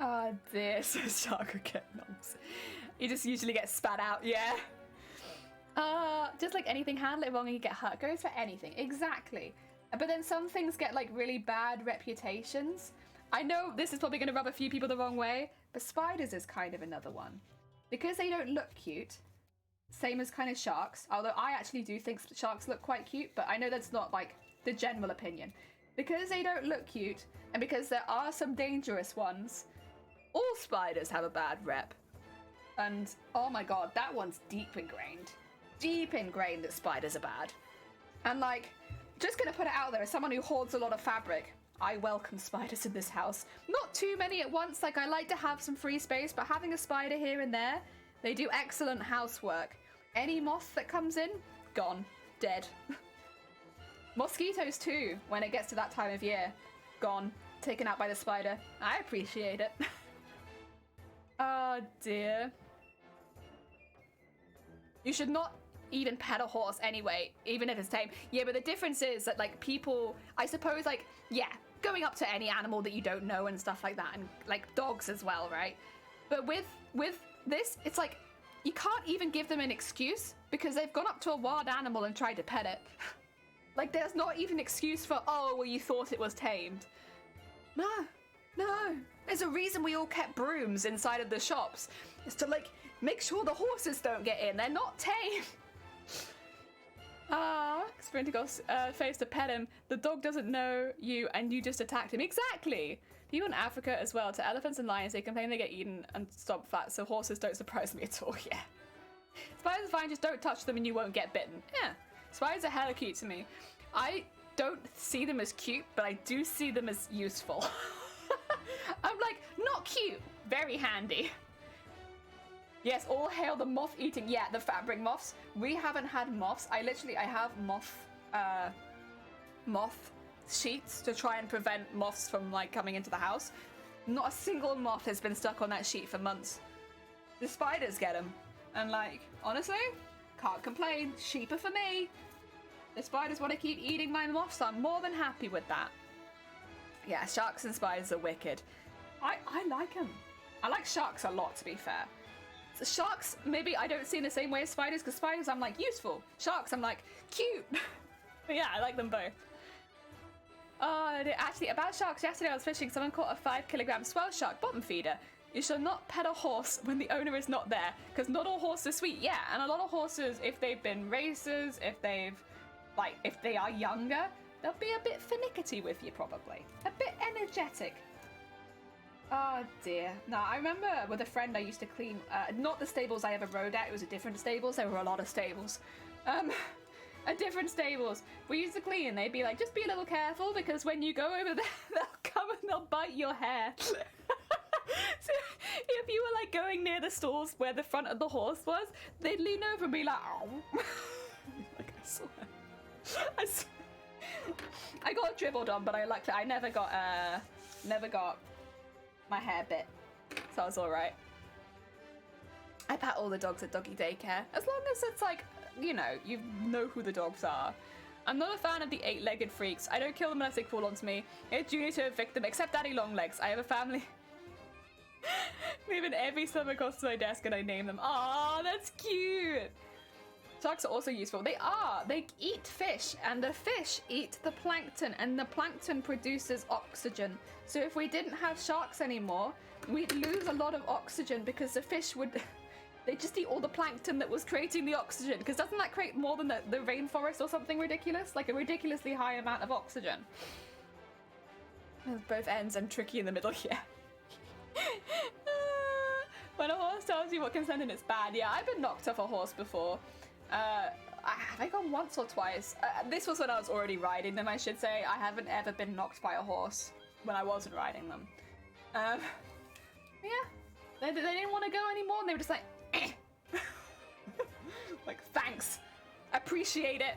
Oh dear, so shark get knobs. You just usually get spat out, yeah. Just like anything, handle it wrong and you get hurt. Goes for anything, exactly. But then some things get like really bad reputations. I know this is probably going to rub a few people the wrong way, but spiders is kind of another one. Because they don't look cute, same as kind of sharks, although I actually do think sharks look quite cute, but I know that's not like the general opinion. Because they don't look cute, and because there are some dangerous ones, all spiders have a bad rep. And oh my god, that one's deep ingrained. Deep ingrained that spiders are bad. And like, just gonna put it out there as someone who hoards a lot of fabric. I welcome spiders in this house. Not too many at once, like I like to have some free space, but having a spider here and there, they do excellent housework. Any moth that comes in, gone. Dead. Mosquitoes too, when it gets to that time of year. Gone. Taken out by the spider. I appreciate it. Oh dear. You should not even pet a horse anyway, even if it's tame. Yeah, but the difference is that like people, I suppose like, yeah, going up to any animal that you don't know and stuff like that, and like dogs as well, right? But with this, it's like, you can't even give them an excuse because they've gone up to a wild animal and tried to pet it. Like there's not even an excuse for, oh, well you thought it was tamed. No. There's a reason we all kept brooms inside of the shops. It's to like, make sure the horses don't get in. They're not tame. Sprinting off face to pet him. The dog doesn't know you and you just attacked him. Exactly. People in Africa as well, to elephants and lions, they complain they get eaten and stop fat, so horses don't surprise me at all, yeah. Spiders are fine, just don't touch them and you won't get bitten. Yeah. Spiders are hella cute to me. I don't see them as cute, but I do see them as useful. I'm like, not cute, very handy. Yes, all hail the moth eating. Yeah, the fabric moths. We haven't had moths. I have moth sheets to try and prevent moths from like coming into the house. Not a single moth has been stuck on that sheet for months. The spiders get them. And like, honestly, can't complain. Sheep are for me. The spiders want to keep eating my moths, so I'm more than happy with that. Yeah, sharks and spiders are wicked. I like them. I like sharks a lot, to be fair. So sharks, maybe I don't see in the same way as spiders, because spiders I'm like useful. Sharks I'm like cute. But yeah, I like them both. Actually, about sharks, yesterday I was fishing, someone caught a 5-kilogram swell shark bottom feeder. You should not pet a horse when the owner is not there, because not all horses are sweet. Yeah, and a lot of horses, if they've been racers, if they are younger, they'll be a bit finickety with you probably. A bit energetic. Oh dear. No, I remember with a friend I used to clean, not the stables I ever rode at, it was a different stables, there were a lot of stables. At different stables. We used to clean, they'd be like, just be a little careful because when you go over there, they'll come and they'll bite your hair. So if you were like going near the stalls where the front of the horse was, they'd lean over and be like, ow. Like, I swear. I got dribbled on, but I never got my hair bit, so I was all right. I pat all the dogs at doggy daycare, as long as it's like, you know who the dogs are. I'm not a fan of the 8-legged freaks. I don't kill them unless they crawl onto me. It's Junior to evict them, except Daddy Longlegs. I have a family. Moving every summer across to my desk and I name them. Aw, that's cute. Sharks are also useful. They are. They eat fish, and the fish eat the plankton, and the plankton produces oxygen. So if we didn't have sharks anymore, we'd lose a lot of oxygen because the fish would... They just eat all the plankton that was creating the oxygen, because doesn't that create more than the rainforest or something ridiculous? Like a ridiculously high amount of oxygen. There's both ends and tricky in the middle, yeah. When a horse tells you what consent and it's bad, yeah, I've been knocked off a horse before. Have I gone once or twice? This was when I was already riding them, I should say. I haven't ever been knocked by a horse when I wasn't riding them. Yeah, they didn't want to go anymore, and they were just like, eh. Like, thanks, appreciate it.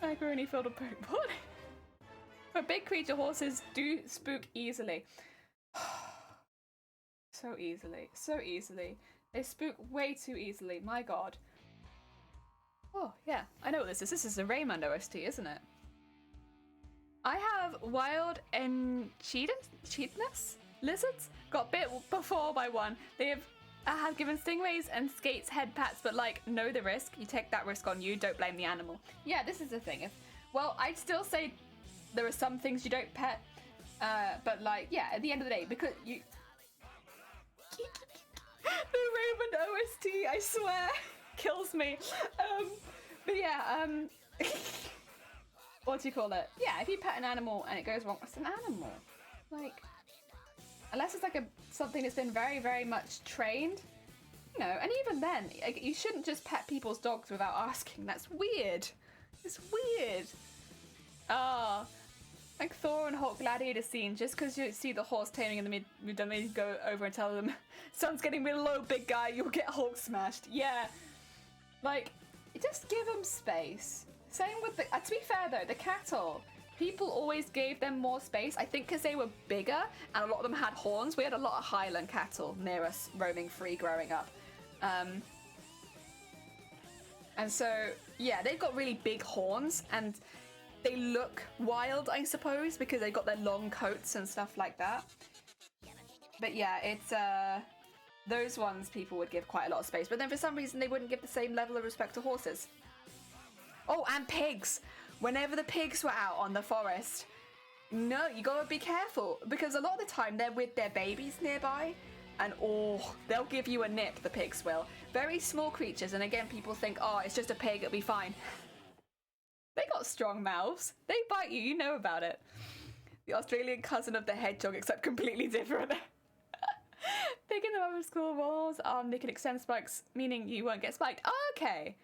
Macaroni filled a poop. What? For big creature, horses do spook easily. So easily. They spook way too easily, my god. Oh, yeah, I know what this is. This is a Raymond OST, isn't it? I have wild Enchinus lizards. Got bit before by one. They have given stingrays and skates head pats, but like, know the risk. You take that risk on you, don't blame the animal. Yeah, this is the thing. Well, I'd still say there are some things you don't pet, but like, yeah, at the end of the day, because you... The Raymond OST, I swear, kills me. But yeah, what do you call it? Yeah, if you pet an animal and it goes wrong, it's an animal. Like, Unless it's like something that's been very, very much trained. You know, and even then, like, you shouldn't just pet people's dogs without asking. That's weird. It's weird. Ah, like Thor and Hulk gladiator scene. Just because you see the horse taming in the mid, then they go over and tell them, "Sun's getting real low, big guy. You'll get Hulk smashed." Yeah, like just give them space. Same with the. To be fair though, the cattle. People always gave them more space, I think because they were bigger and a lot of them had horns. We had a lot of Highland cattle near us roaming free growing up. And so, yeah, they've got really big horns and they look wild, I suppose, because they've got their long coats and stuff like that. But yeah, it's, those ones people would give quite a lot of space, but then for some reason they wouldn't give the same level of respect to horses. Oh, and pigs! Whenever the pigs were out on the forest, no, you gotta be careful because a lot of the time they're with their babies nearby and they'll give you a nip, the pigs will. Very small creatures, and again, people think, oh, it's just a pig, it'll be fine. They got strong mouths. They bite you, you know about it. The Australian cousin of the hedgehog, except completely different. Pig in the rubber school walls, they can extend spikes, meaning you won't get spiked. Oh, okay.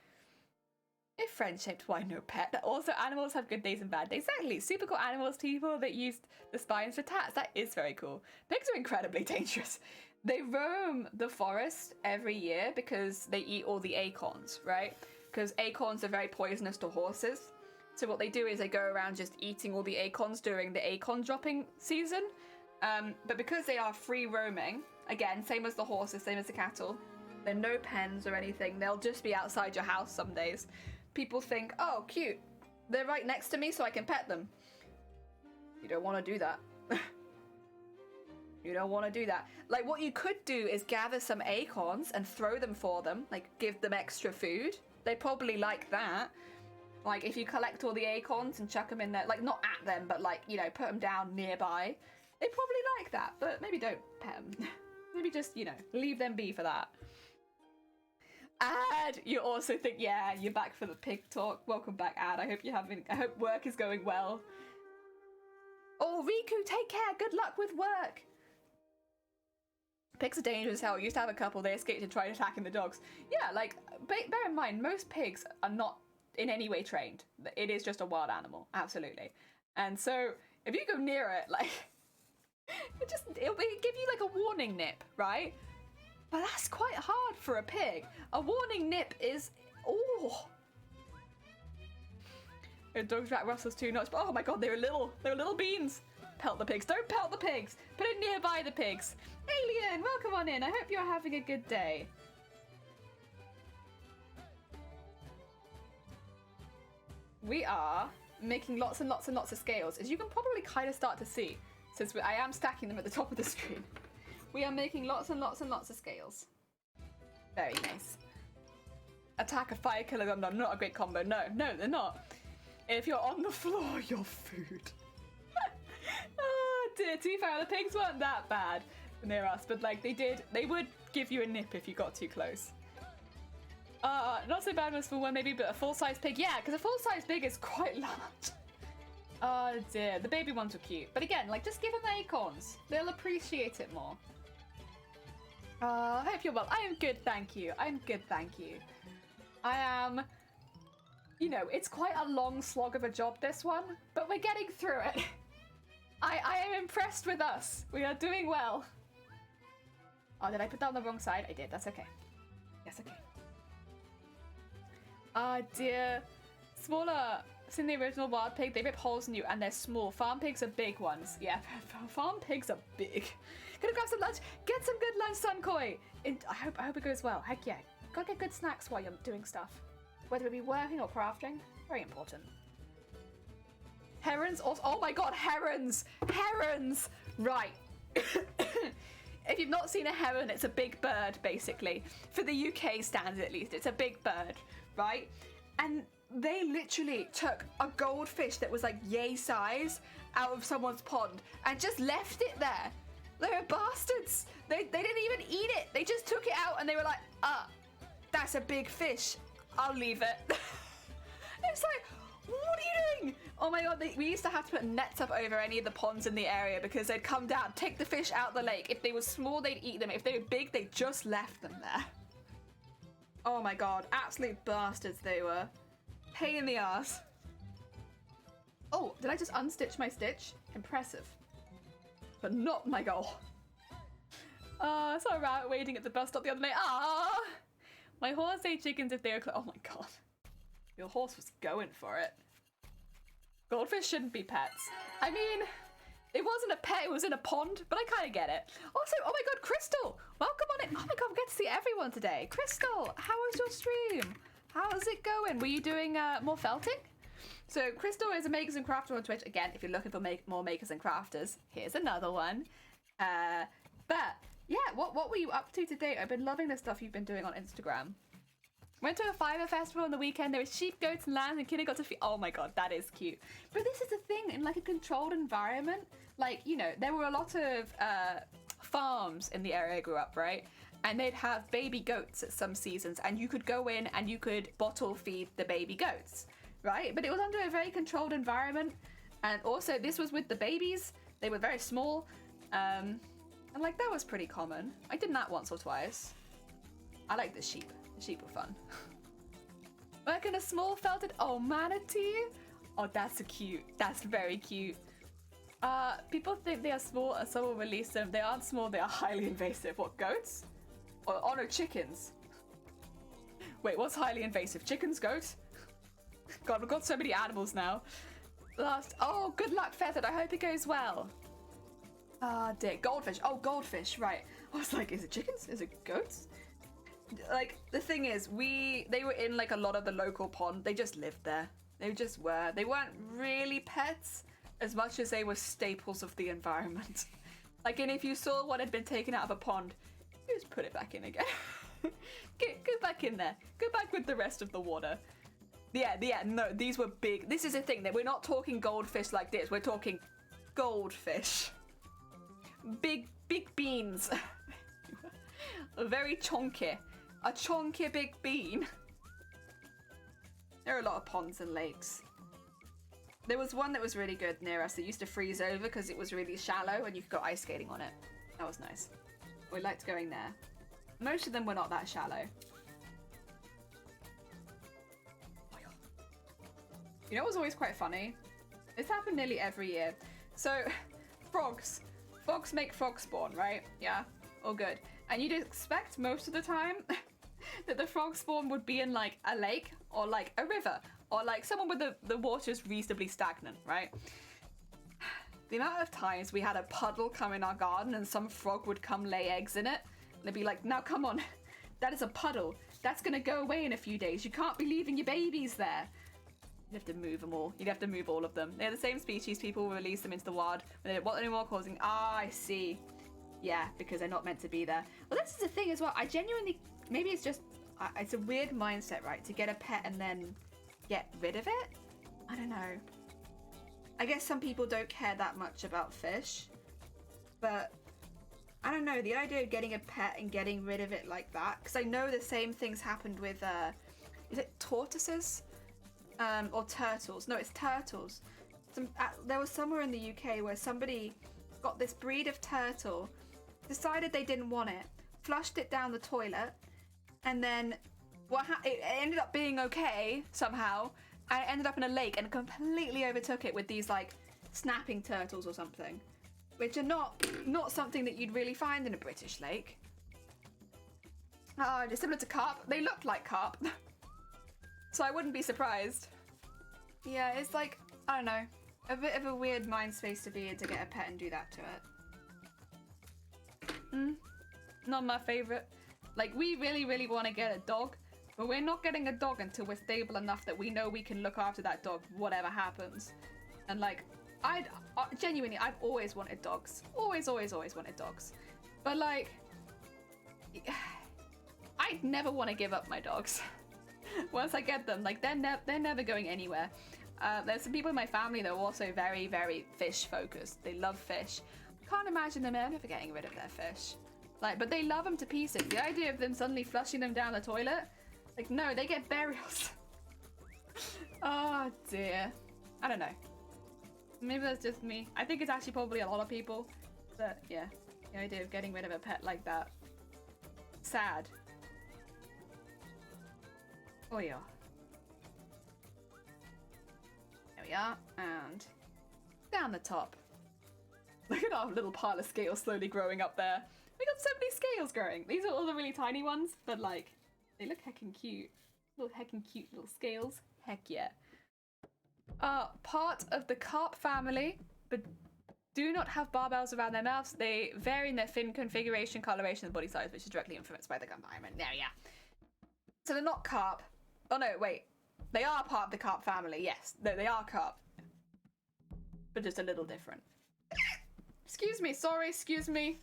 If friend-shaped, why no pet? Also, animals have good days and bad days. Exactly. Super cool animals, people that used the spines for tats. That is very cool. Pigs are incredibly dangerous. They roam the forest every year because they eat all the acorns, right? Because acorns are very poisonous to horses. So what they do is they go around just eating all the acorns during the acorn dropping season. But because they are free roaming, again, same as the horses, same as the cattle, they're no pens or anything. They'll just be outside your house some days. People think, oh, cute. They're right next to me so I can pet them. You don't want to do that. You don't want to do that. Like, what you could do is gather some acorns and throw them for them. Like, give them extra food. They probably like that. Like, if you collect all the acorns and chuck them in there, like, not at them, but, like, you know, put them down nearby. They probably like that, but maybe don't pet them. Maybe just, you know, leave them be for that. Ad, you also think, yeah, you're back for the pig talk. Welcome back, Ad. I hope work is going well. Oh, Riku, take care. Good luck with work. Pigs are dangerous as hell. I used to have a couple. They escaped and tried attacking the dogs. Yeah, like, bear in mind, most pigs are not in any way trained. It is just a wild animal, absolutely. And so, if you go near it, like, it'll give you like a warning nip, right? But that's quite hard for a pig. A warning nip is, Dogs Jack Russells too nuts. Oh my god, they were little beans. Pelt the pigs. Don't pelt the pigs. Put it nearby the pigs. Alien, welcome on in. I hope you're having a good day. We are making lots and lots and lots of scales, as you can probably kind of start to see, since I am stacking them at the top of the screen. We are making lots and lots and lots of scales. Very nice. Attack a fire, kill them. Not a great combo. No, they're not. If you're on the floor, you're food. Oh dear, to be fair, the pigs weren't that bad near us, but like they would give you a nip if you got too close. Not so bad with a small one maybe, but a full-size pig, yeah, because a full-size pig is quite large. Oh dear, the baby ones were cute. But again, like, just give them the acorns. They'll appreciate it more. I hope you're well. I am good, thank you. I'm good, thank you. I am... You know, it's quite a long slog of a job, this one, but we're getting through it. I am impressed with us. We are doing well. Oh, did I put that on the wrong side? I did, that's okay. Yes, okay. Ah, dear. Smaller. In the original wild pig, they rip holes in you and they're small. Farm pigs are big ones. Yeah, farm pigs are big. Gonna grab some lunch. Get some good lunch, Sunkoi. I hope it goes well. Heck yeah. Gotta get good snacks while you're doing stuff. Whether it be working or crafting. Very important. Herons also. Oh my god, herons! Herons! Right. If you've not seen a heron, it's a big bird, basically. For the UK standard, at least. It's a big bird, right? And they literally took a goldfish that was like yay size out of someone's pond and just left it there. They were bastards. They didn't even eat it. They just took it out and they were like, that's a big fish. I'll leave it. It's like, what are you doing? Oh my god, we used to have to put nets up over any of the ponds in the area because they'd come down, take the fish out of the lake. If they were small, they'd eat them. If they were big, they just left them there. Oh my god, absolute bastards they were. Pain in the ass. Oh, did I just unstitch my stitch? Impressive. But not my goal. I saw a rabbit waiting at the bus stop the other day. Ah! My horse ate chickens if they were oh my god. Your horse was going for it. Goldfish shouldn't be pets. I mean, it wasn't a pet, it was in a pond, but I kind of get it. Also, oh my god, Crystal! Welcome on it. Oh my god, we get to see everyone today. Crystal, how was your stream? How's it going? Were you doing more felting? So, Crystal is a Makers and Crafters on Twitch. Again, if you're looking for more Makers and Crafters, here's another one. But, yeah, what were you up to today? I've been loving the stuff you've been doing on Instagram. Went to a Fiverr festival on the weekend. There was sheep, goats, and lambs, and Kitty got to feed. Oh my god, that is cute. But this is the thing, in like a controlled environment, like, you know, there were a lot of farms in the area I grew up, right? And they'd have baby goats at some seasons, and you could go in and you could bottle feed the baby goats, right? But it was under a very controlled environment, and also this was with the babies. They were very small, and like that was pretty common. I did that once or twice. I like the sheep. The sheep were fun. Work in a small felted, oh, manatee. Oh, that's cute. That's very cute. People think they are small and someone will release them. They aren't small, they are highly invasive. What, goats? Oh no, chickens. Wait, what's highly invasive? Chickens, goats? God, we've got so many animals now. Oh, good luck, Feathered. I hope it goes well. Ah, dear. Goldfish. Oh, goldfish, right. I was like, is it chickens? Is it goats? Like, the thing is, they were in like a lot of the local pond. They just lived there. They just were. They weren't really pets as much as they were staples of the environment. Like, and if you saw what had been taken out of a pond, you just put it back in again. Go back in there. Go back with the rest of the water. Yeah, no, these were big. This is the thing, that we're not talking goldfish like this. We're talking goldfish. Big beans. Very chonky. A chonky big bean. There are a lot of ponds and lakes. There was one that was really good near us that used to freeze over because it was really shallow and you could go ice skating on it. That was nice. We liked going there. Most of them were not that shallow. Oh my god. You know what was always quite funny? This happened nearly every year. So, frogs. Frogs make frogs spawn, right? Yeah, all good. And you'd expect most of the time that the frog spawn would be in like a lake or like a river or like someone with the water's reasonably stagnant, right? The amount of times we had a puddle come in our garden and some frog would come lay eggs in it and they'd be like, now come on, that is a puddle. That's gonna go away in a few days. You can't be leaving your babies there. You'd have to move them all. You'd have to move all of them. They're the same species. People will release them into the wild when they don't want any more causing. Ah, I see. Yeah, because they're not meant to be there. Well, this is the thing as well. I genuinely, maybe it's just, it's a weird mindset, right? To get a pet and then get rid of it? I don't know. I guess some people don't care that much about fish. But, I don't know. The idea of getting a pet and getting rid of it like that. Because I know the same things happened with, is it tortoises? Or turtles. No, it's turtles. There was somewhere in the UK where somebody got this breed of turtle, decided they didn't want it, flushed it down the toilet, and then it ended up being okay somehow, and it ended up in a lake and completely overtook it with these like snapping turtles or something, which are not something that you'd really find in a British lake. Just similar to carp. They looked like carp. So I wouldn't be surprised. Yeah, it's like, I don't know, a bit of a weird mind space to be in to get a pet and do that to it. Not my favourite. Like, we really, really want to get a dog, but we're not getting a dog until we're stable enough that we know we can look after that dog, whatever happens. And like, genuinely, I've always wanted dogs. Always wanted dogs. But like, I'd never want to give up my dogs. Once I get them, like they're never going anywhere. There's some people in my family that are also very, very fish focused. They love fish. Can't imagine them ever getting rid of their fish. Like, but they love them to pieces. The idea of them suddenly flushing them down the toilet, like no, they get burials. Oh dear. I don't know. Maybe that's just me. I think it's actually probably a lot of people. But yeah, the idea of getting rid of a pet like that. Sad. Oh yeah. There we are. And down the top. Look at our little pile of scales slowly growing up there. We got so many scales growing. These are all the really tiny ones, but like, they look heckin' cute. Little heckin' cute little scales. Heck yeah. Part of the carp family, but do not have barbels around their mouths. They vary in their fin configuration, coloration, and body size, which is directly influenced by the environment. There, yeah. So they're not carp. Oh no, wait. They are part of the carp family, yes. No, they are carp. But just a little different. Excuse me, sorry, excuse me.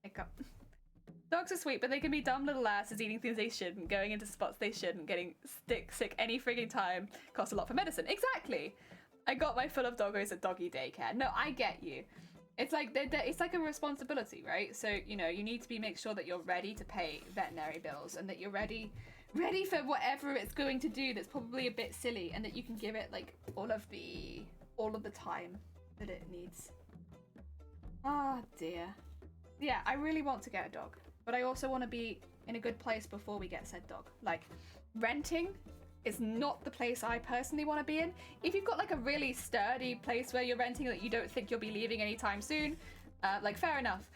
Hiccup. Dogs are sweet, but they can be dumb little asses eating things they shouldn't, going into spots they shouldn't, getting sick any frigging time, costs a lot for medicine. Exactly! I got my full of doggos at doggy daycare. No, I get you. It's like it's like a responsibility, right? So, you know, you need to make sure that you're ready to pay veterinary bills and that you're ready for whatever it's going to do that's probably a bit silly, and that you can give it like all of the time that it needs. Ah, dear. Yeah, I really want to get a dog, but I also want to be in a good place before we get said dog. Like, renting is not the place I personally want to be in. If you've got like a really sturdy place where you're renting that you don't think you'll be leaving anytime soon, like fair enough.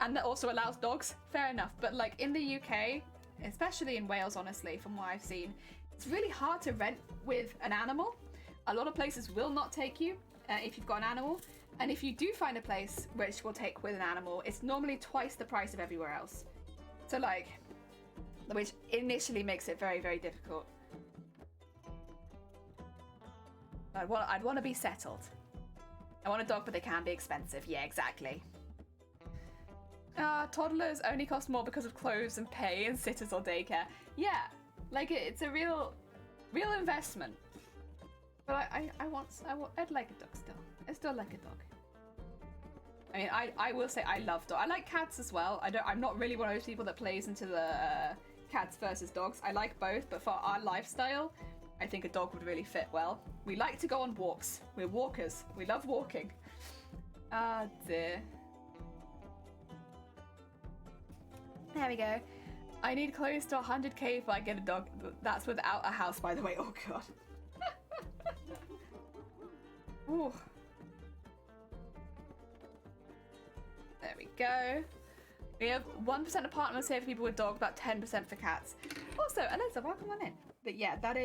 And that also allows dogs, fair enough. But like in the UK, especially in Wales, honestly, from what I've seen, it's really hard to rent with an animal. A lot of places will not take you if you've got an animal. And if you do find a place which will take with an animal, it's normally twice the price of everywhere else. So like, which initially makes it very, very difficult. I'd want to be settled. I want a dog, but they can be expensive. Yeah, exactly. Toddlers only cost more because of clothes and pay and sitters or daycare. Yeah, like it's a real investment. But I'd like a dog still. I still like a dog. I mean, I will say I love dogs. I like cats as well. I'm not really one of those people that plays into the cats versus dogs. I like both, but for our lifestyle, I think a dog would really fit well. We like to go on walks. We're walkers. We love walking. Ah, dear. There we go. I need close to 100k if I get a dog. That's without a house, by the way. Oh, God. Ooh. There we go. We have 1% apartments here for people with dogs, about 10% for cats. Also, Alyssa, welcome on in. But yeah, that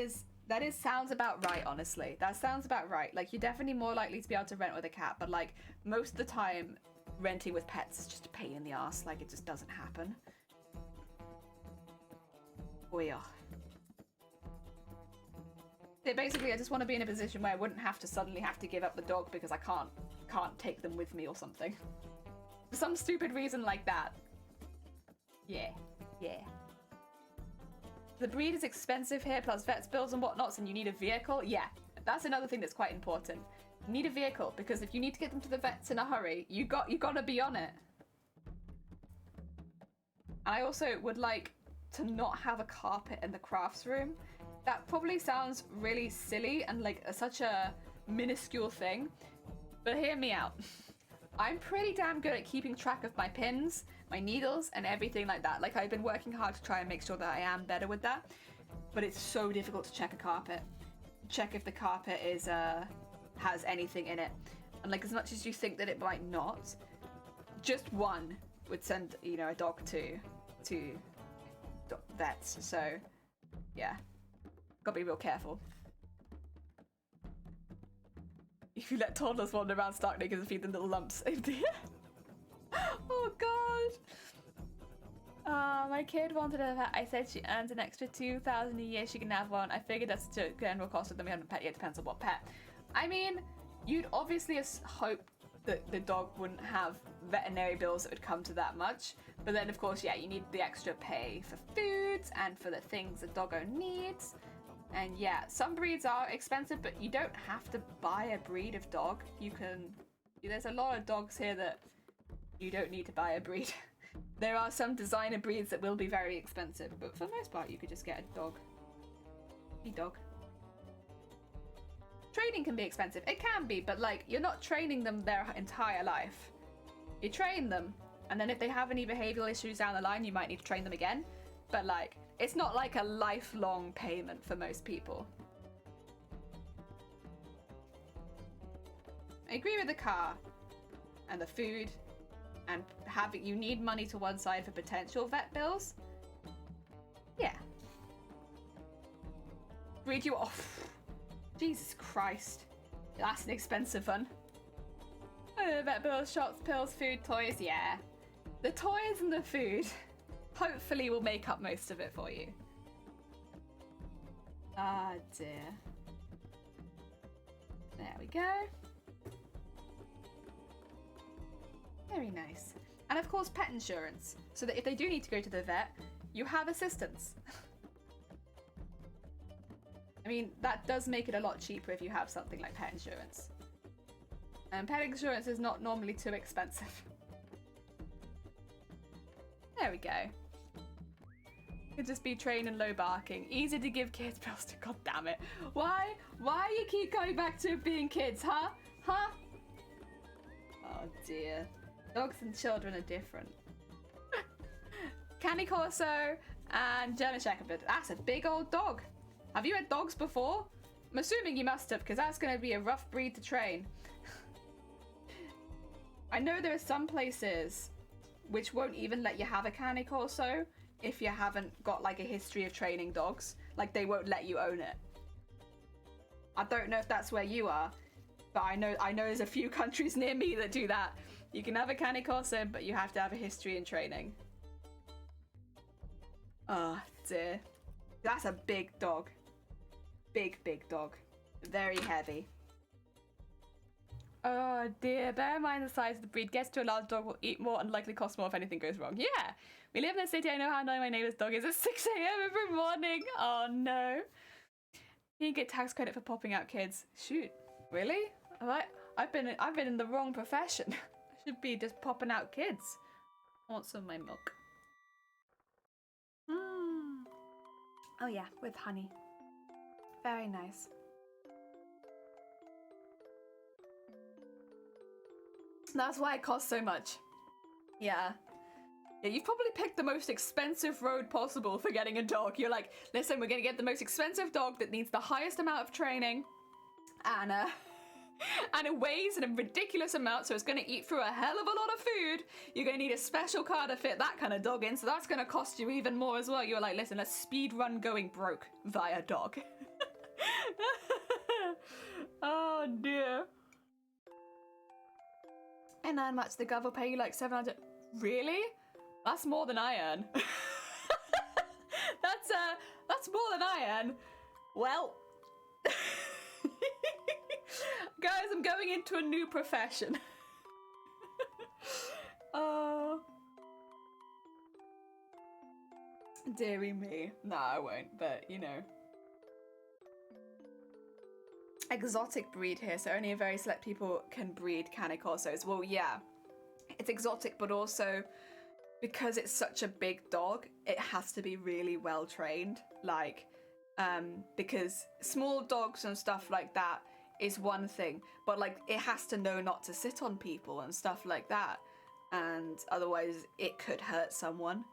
sounds about right, honestly. That sounds about right. Like, you're definitely more likely to be able to rent with a cat, but like, most of the time, renting with pets is just a pain in the ass. Like, it just doesn't happen. Oh yeah. Basically, I just want to be in a position where I wouldn't have to suddenly have to give up the dog because I can't take them with me or something. For some stupid reason like that. Yeah. The breed is expensive here, plus vets bills and whatnots, and you need a vehicle. Yeah, that's another thing that's quite important. You need a vehicle, because if you need to get them to the vets in a hurry, you gotta be on it. And I also would like to not have a carpet in the crafts room. That probably sounds really silly and like such a minuscule thing, but hear me out. I'm pretty damn good at keeping track of my pins, my needles, and everything like that. Like, I've been working hard to try and make sure that I am better with that, but it's so difficult to check a carpet. Check if the carpet is has anything in it. And like, as much as you think that it might not, just one would send, you know, a dog to vets. So yeah, gotta be real careful. If you let toddlers wander around stark naked and feed them little lumps. Oh god. My kid wanted a pet. I said she earns an extra 2,000 a year, she can have one. I figured that's the general cost of them. We haven't pet yet, depends on what pet. I mean, you'd obviously hope that the dog wouldn't have veterinary bills that would come to that much. But then of course, yeah, you need the extra pay for foods and for the things the doggo needs. And yeah, some breeds are expensive, but you don't have to buy a breed of dog. There's a lot of dogs here that you don't need to buy a breed. There are some designer breeds that will be very expensive, but for the most part, you could just get a dog. A dog. training can be expensive. It can be, but like you're not training them their entire life. You train them, and then if they have any behavioral issues down the line, you might need to train them again. But like, it's not like a lifelong payment for most people. I agree with the car and the food and having, you need money to one side for potential vet bills. Yeah. Read you off. Jesus Christ. That's an expensive one. Vet bills, shots, pills, food, toys, yeah. The toys and the food hopefully will make up most of it for you. Ah, dear. There we go. Very nice. And of course, pet insurance, so that if they do need to go to the vet, you have assistance. I mean, that does make it a lot cheaper if you have something like pet insurance. And pet insurance is not normally too expensive. There we go. Could just be trained and low barking. Easy to give kids pills to. God damn it. Why you keep going back to being kids, huh? Huh? Oh dear. Dogs and children are different. Candy Corso and German Shepherd. That's a big old dog. Have you had dogs before? I'm assuming you must have, because that's going to be a rough breed to train. I know there are some places which won't even let you have a Candy Corso if you haven't got like a history of training dogs. Like they won't let you own it. I don't know if that's where you are, but I know there's a few countries near me that do that. You can have a Candy Corso, but you have to have a history in training. Oh dear. That's a big dog. Big dog. Very heavy. Oh dear. Bear in mind the size of the breed. Gets to a large dog will eat more and likely cost more if anything goes wrong. Yeah. We live in a city. I know how annoying my neighbor's dog is at 6 a.m. every morning. Oh no. You get tax credit for popping out kids. Shoot. Really? I've been in the wrong profession. I should be just popping out kids. I want some of my milk. Oh yeah, with honey. Very nice. That's why it costs so much. Yeah. Yeah, you've probably picked the most expensive road possible for getting a dog. You're like, listen, we're gonna get the most expensive dog that needs the highest amount of training, and it weighs in a ridiculous amount, so it's gonna eat through a hell of a lot of food. You're gonna need a special car to fit that kind of dog in, so that's gonna cost you even more as well. You're like, listen, let's speed run going broke via dog. Oh dear. And how much the gov will pay you, like 700. Really? That's more than I earn. That's more than I earn. Well, guys, I'm going into a new profession. Oh, dearie me. No, I won't, but you know. Exotic breed here, so only a very select people can breed Candy Corsos. Well, yeah, it's exotic, but also because it's such a big dog, it has to be really well trained. Like, because small dogs and stuff like that is one thing, but like it has to know not to sit on people and stuff like that, and otherwise it could hurt someone.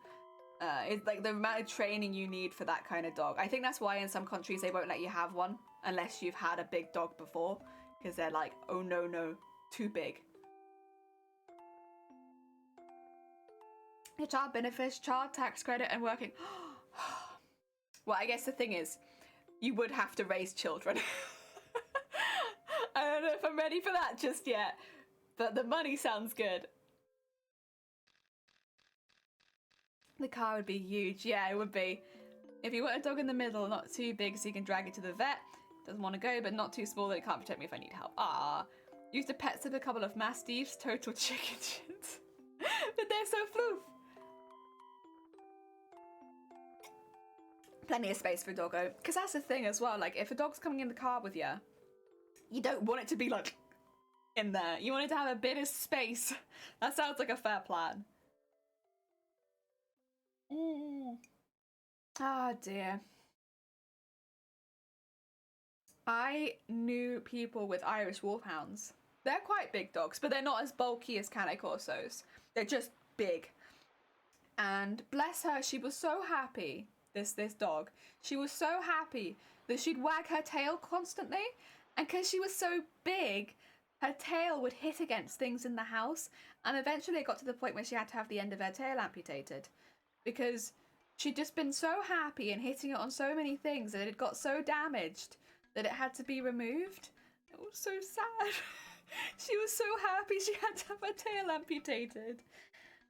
It's like the amount of training you need for that kind of dog. I think that's why in some countries they won't let you have one unless you've had a big dog before, because they're like, oh no, too big. Your child benefits, child tax credit, and working. Well, I guess the thing is, you would have to raise children. I don't know if I'm ready for that just yet, but the money sounds good. The car would be huge. Yeah, it would be. If you want a dog in the middle, not too big so you can drag it to the vet. Doesn't want to go, but not too small that it can't protect me if I need help. Ah, used to pet sip a couple of mastiffs, total chicken shit. But they're so floof. Plenty of space for a doggo. Because that's the thing as well. Like, if a dog's coming in the car with you, you don't want it to be like in there. You want it to have a bit of space. That sounds like a fair plan. Oh dear. I knew people with Irish Wolfhounds. They're quite big dogs, but they're not as bulky as Cane Corsos. They're just big. And bless her, she was so happy, this dog. She was so happy that she'd wag her tail constantly. And because she was so big, her tail would hit against things in the house. And eventually it got to the point where she had to have the end of her tail amputated. Because she'd just been so happy and hitting it on so many things that it got so damaged that it had to be removed. It was so sad. She was so happy she had to have her tail amputated.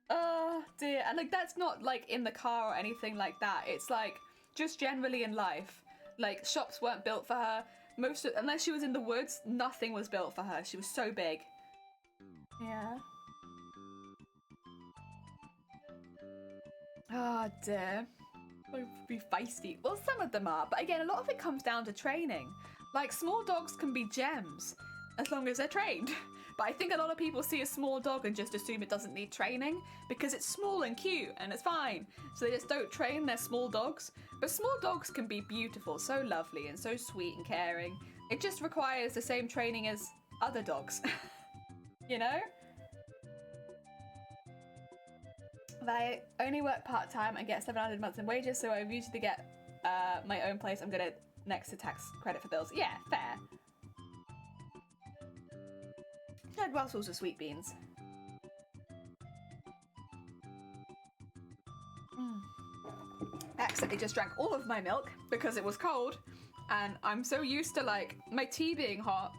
Oh dear. And like, that's not like in the car or anything like that. It's like just generally in life. Like, shops weren't built for her. Unless she was in the woods, nothing was built for her. She was so big. Yeah. Oh dear. Be feisty. Well, some of them are, but again, a lot of it comes down to training. Like, small dogs can be gems as long as they're trained. But I think a lot of people see a small dog and just assume it doesn't need training because it's small and cute and it's fine. So they just don't train their small dogs. But small dogs can be beautiful, so lovely and so sweet and caring. It just requires the same training as other dogs. You know? But I only work part-time and get 700 months in wages, so I usually get my own place. I'm gonna next to tax credit for bills. Yeah, fair. Had Russells with sweet beans. I accidentally just drank all of my milk because it was cold, and I'm so used to like my tea being hot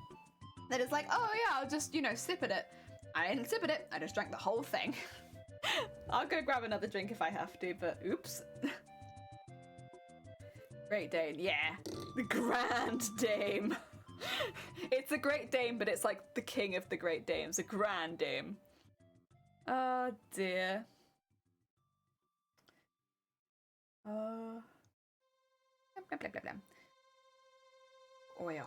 that it's like, oh yeah, I'll just, you know, sip at it. I didn't sip at it, I just drank the whole thing. I'll go grab another drink if I have to, but oops. Great Dane, yeah. The Grand Dame. It's a Great Dane, but it's like the king of the Great Dames, a Grand Dame. Oh dear. Blah, blah, blah, blah. Oh yeah.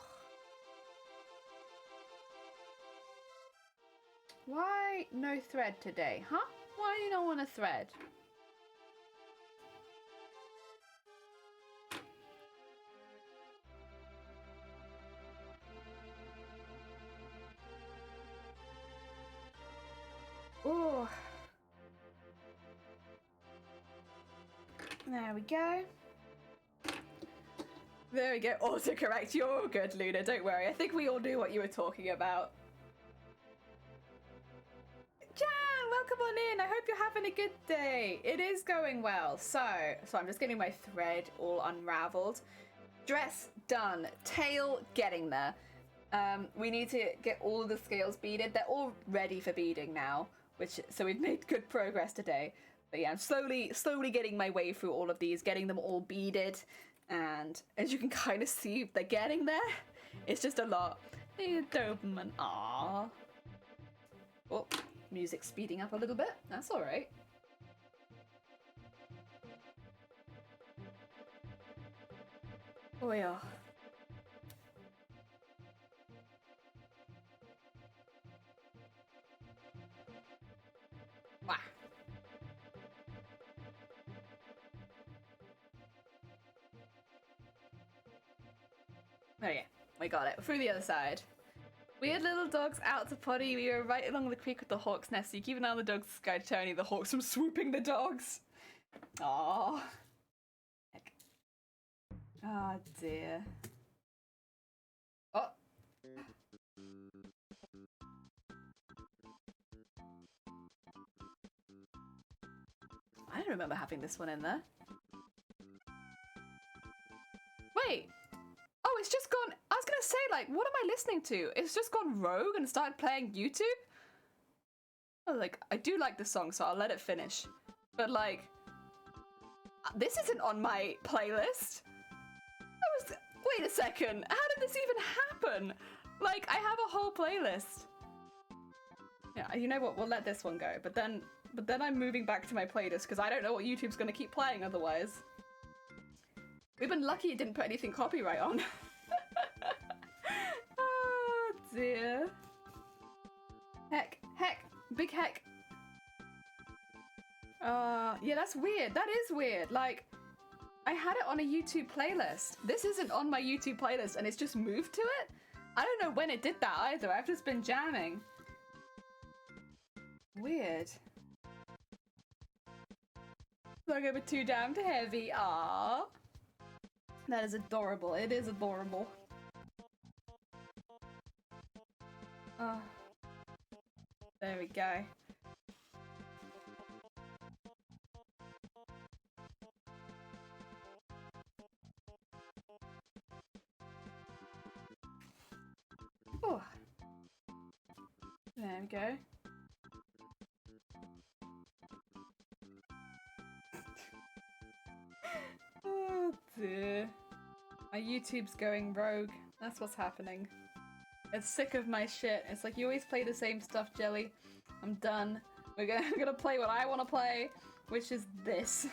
Why no thread today, huh? Why do you not want a thread? Oh. There we go. There we go. Autocorrect. You're all good, Luna. Don't worry. I think we all knew what you were talking about. Jan, welcome on in. I hope you're having a good day. It is going well. So I'm just getting my thread all unraveled. Dress done. Tail getting there. We need to get all of the scales beaded. They're all ready for beading now, so we've made good progress today. But yeah, I'm slowly getting my way through all of these, getting them all beaded. And as you can kind of see, they're getting there. It's just a lot. Doberman, aww. Oh, music's speeding up a little bit. That's all right. Oh yeah. Wow. Oh yeah, we got it. Through the other side. We had little dogs out to potty. We were right along the creek with the hawk's nest, so you keep an eye on the dogs to guide Tony the hawks from swooping the dogs. Aww. Heck. Oh dear. Oh. I don't remember having this one in there. Wait. Oh, it's just gone. I was gonna say, like, what am I listening to? It's just gone rogue and started playing YouTube? Oh, like, I do like the song, so I'll let it finish. But, like, this isn't on my playlist. Wait a second. How did this even happen? Like, I have a whole playlist. Yeah, you know what? We'll let this one go. But then I'm moving back to my playlist because I don't know what YouTube's gonna keep playing otherwise. We've been lucky it didn't put anything copyright on. Oh dear. Heck, big heck. Yeah, that's weird. That is weird. Like, I had it on a YouTube playlist. This isn't on my YouTube playlist and it's just moved to it? I don't know when it did that either. I've just been jamming. Weird. Not gonna be too damned heavy. Aww. That is adorable. It is adorable. Oh. There we go. Oh. There we go. Oh dear. My YouTube's going rogue. That's what's happening. It's sick of my shit. It's like you always play the same stuff, Jelly. I'm done. We're gonna play what I want to play, which is this.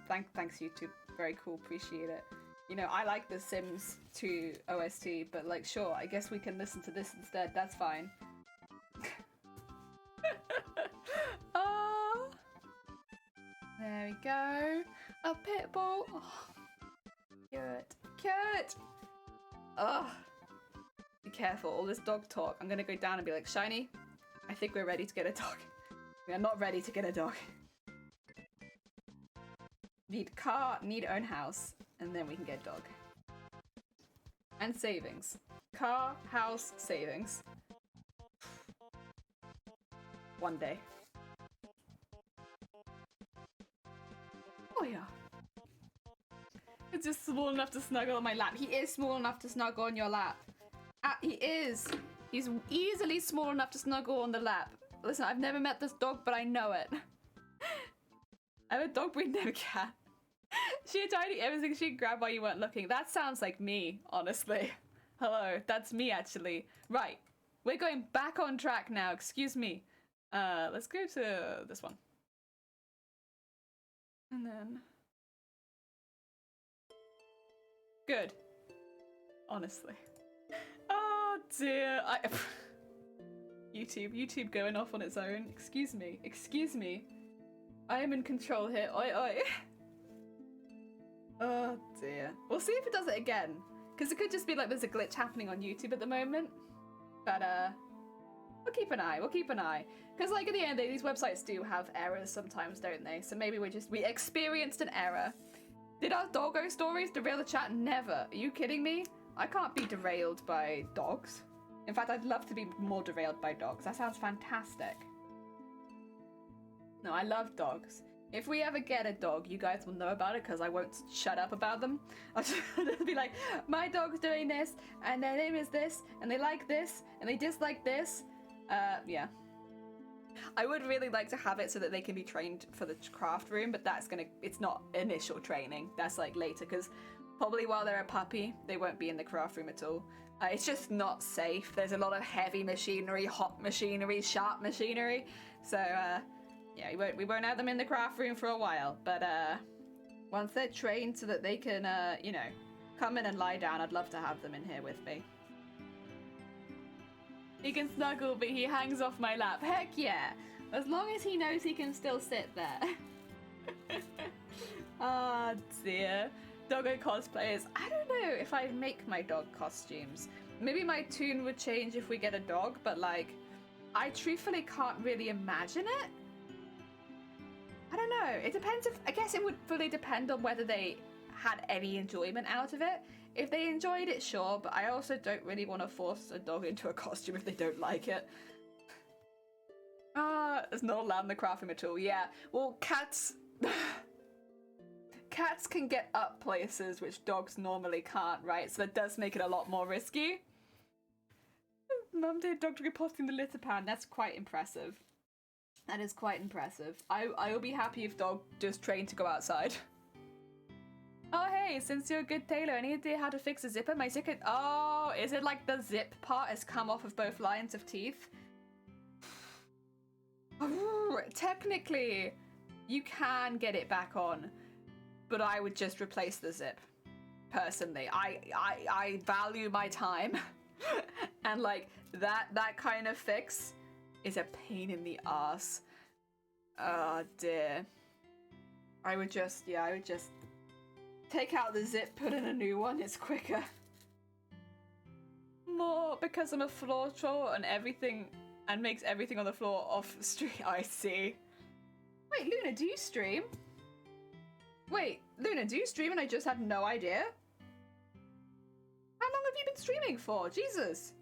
Thanks YouTube. Very cool. Appreciate it. You know, I like the Sims 2 OST, but like, sure, I guess we can listen to this instead. That's fine. Oh, there we go. A pit bull. Oh, cute. Oh, be careful. All this dog talk. I'm gonna go down and be like, Shiny, I think we're ready to get a dog. We are not ready to get a dog. Need car, need own house, and then we can get dog. And savings. Car, house, savings. One day. Oh yeah. It's just small enough to snuggle on my lap. He is small enough to snuggle on your lap. He is. He's easily small enough to snuggle on the lap. Listen, I've never met this dog, but I know it. I have a dog breed named Cat. She had tiny everything she'd grab while you weren't looking. That sounds like me, honestly. Hello, that's me actually. Right, we're going back on track now, excuse me. Let's go to this one. And then... Good. Honestly. Oh dear, YouTube going off on its own. Excuse me. I am in control here, oi oi. Oh dear. We'll see if it does it again. Because it could just be like there's a glitch happening on YouTube at the moment. But we'll keep an eye, Because like at the end of the day, these websites do have errors sometimes, don't they? So maybe we experienced an error. Did our doggo stories derail the chat? Never. Are you kidding me? I can't be derailed by dogs. In fact, I'd love to be more derailed by dogs. That sounds fantastic. No, I love dogs. If we ever get a dog, you guys will know about it because I won't shut up about them. I'll just be like, my dog's doing this, and their name is this, and they like this, and they dislike this. Yeah. I would really like to have it so that they can be trained for the craft room, but it's not initial training. That's like later, because probably while they're a puppy, they won't be in the craft room at all. It's just not safe. There's a lot of heavy machinery, hot machinery, sharp machinery. So, yeah, we won't have them in the craft room for a while. But once they're trained so that they can, you know, come in and lie down, I'd love to have them in here with me. He can snuggle, but he hangs off my lap. Heck yeah! As long as he knows he can still sit there. Ah, dear. Doggo cosplayers. I don't know if I make my dog costumes. Maybe my tune would change if we get a dog, but like, I truthfully can't really imagine it. I don't know. It depends I guess it would fully depend on whether they had any enjoyment out of it. If they enjoyed it, sure, but I also don't really want to force a dog into a costume if they don't like it. It's not allowed in the craft room at all. Yeah, well, cats... Cats can get up places which dogs normally can't, right? So that does make it a lot more risky. Mum did dog reposting the litter pan. That's quite impressive. That is quite impressive. I will be happy if dog just trained to go outside. Oh hey, since you're a good tailor, any idea how to fix a zipper? My zipper... Oh, is it like the zip part has come off of both lines of teeth? Technically, you can get it back on, but I would just replace the zip. Personally, I value my time, and like that kind of fix is a pain in the ass. Oh dear. I would just take out the zip, put in a new one. It's quicker. More because I'm a floor troll and everything, and makes everything on the floor off stream. I see. Wait, Luna, do you stream? Wait, Luna, do you stream and I just had no idea? How long have you been streaming for? Jesus.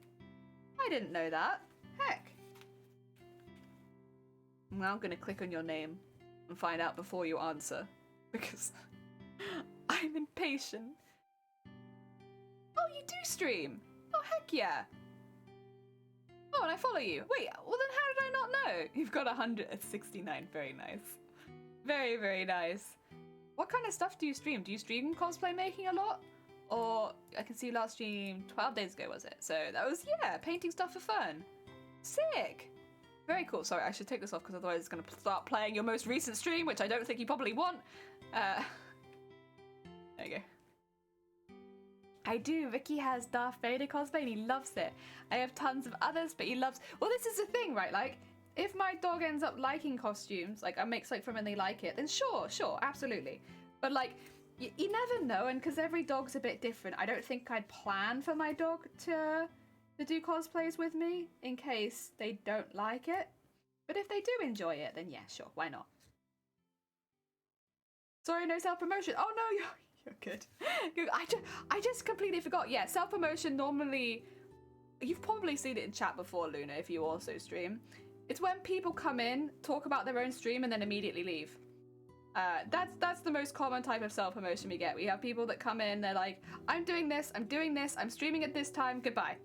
I didn't know that. Heck. Now I'm gonna click on your name and find out before you answer. Because I'm impatient. Oh, you do stream? Oh, heck yeah. Oh, and I follow you. Wait, well then how did I not know? You've got 169. Very nice. Very, very nice. What kind of stuff do you stream? Do you stream cosplay making a lot? Or I can see last stream 12 days ago, was it? So that was, yeah, painting stuff for fun. Sick. Very cool. Sorry, I should take this off because otherwise it's going to start playing your most recent stream, which I don't think you probably want. There you go. I do. Ricky has Darth Vader cosplay and he loves it. I have tons of others, but he loves... Well, this is the thing, right? Like, if my dog ends up liking costumes, like I make something for him and they like it, then sure, absolutely. But like, you never know, and because every dog's a bit different, I don't think I'd plan for my dog to do cosplays with me in case they don't like it. But if they do enjoy it, then yeah, sure, why not? Sorry, no self-promotion. Oh no, you're good. I just completely forgot. Yeah, self-promotion normally, you've probably seen it in chat before, Luna, if you also stream. It's when people come in, talk about their own stream, and then immediately leave. That's the most common type of self-promotion we get. We have people that come in, they're like, I'm doing this, I'm streaming at this time, goodbye.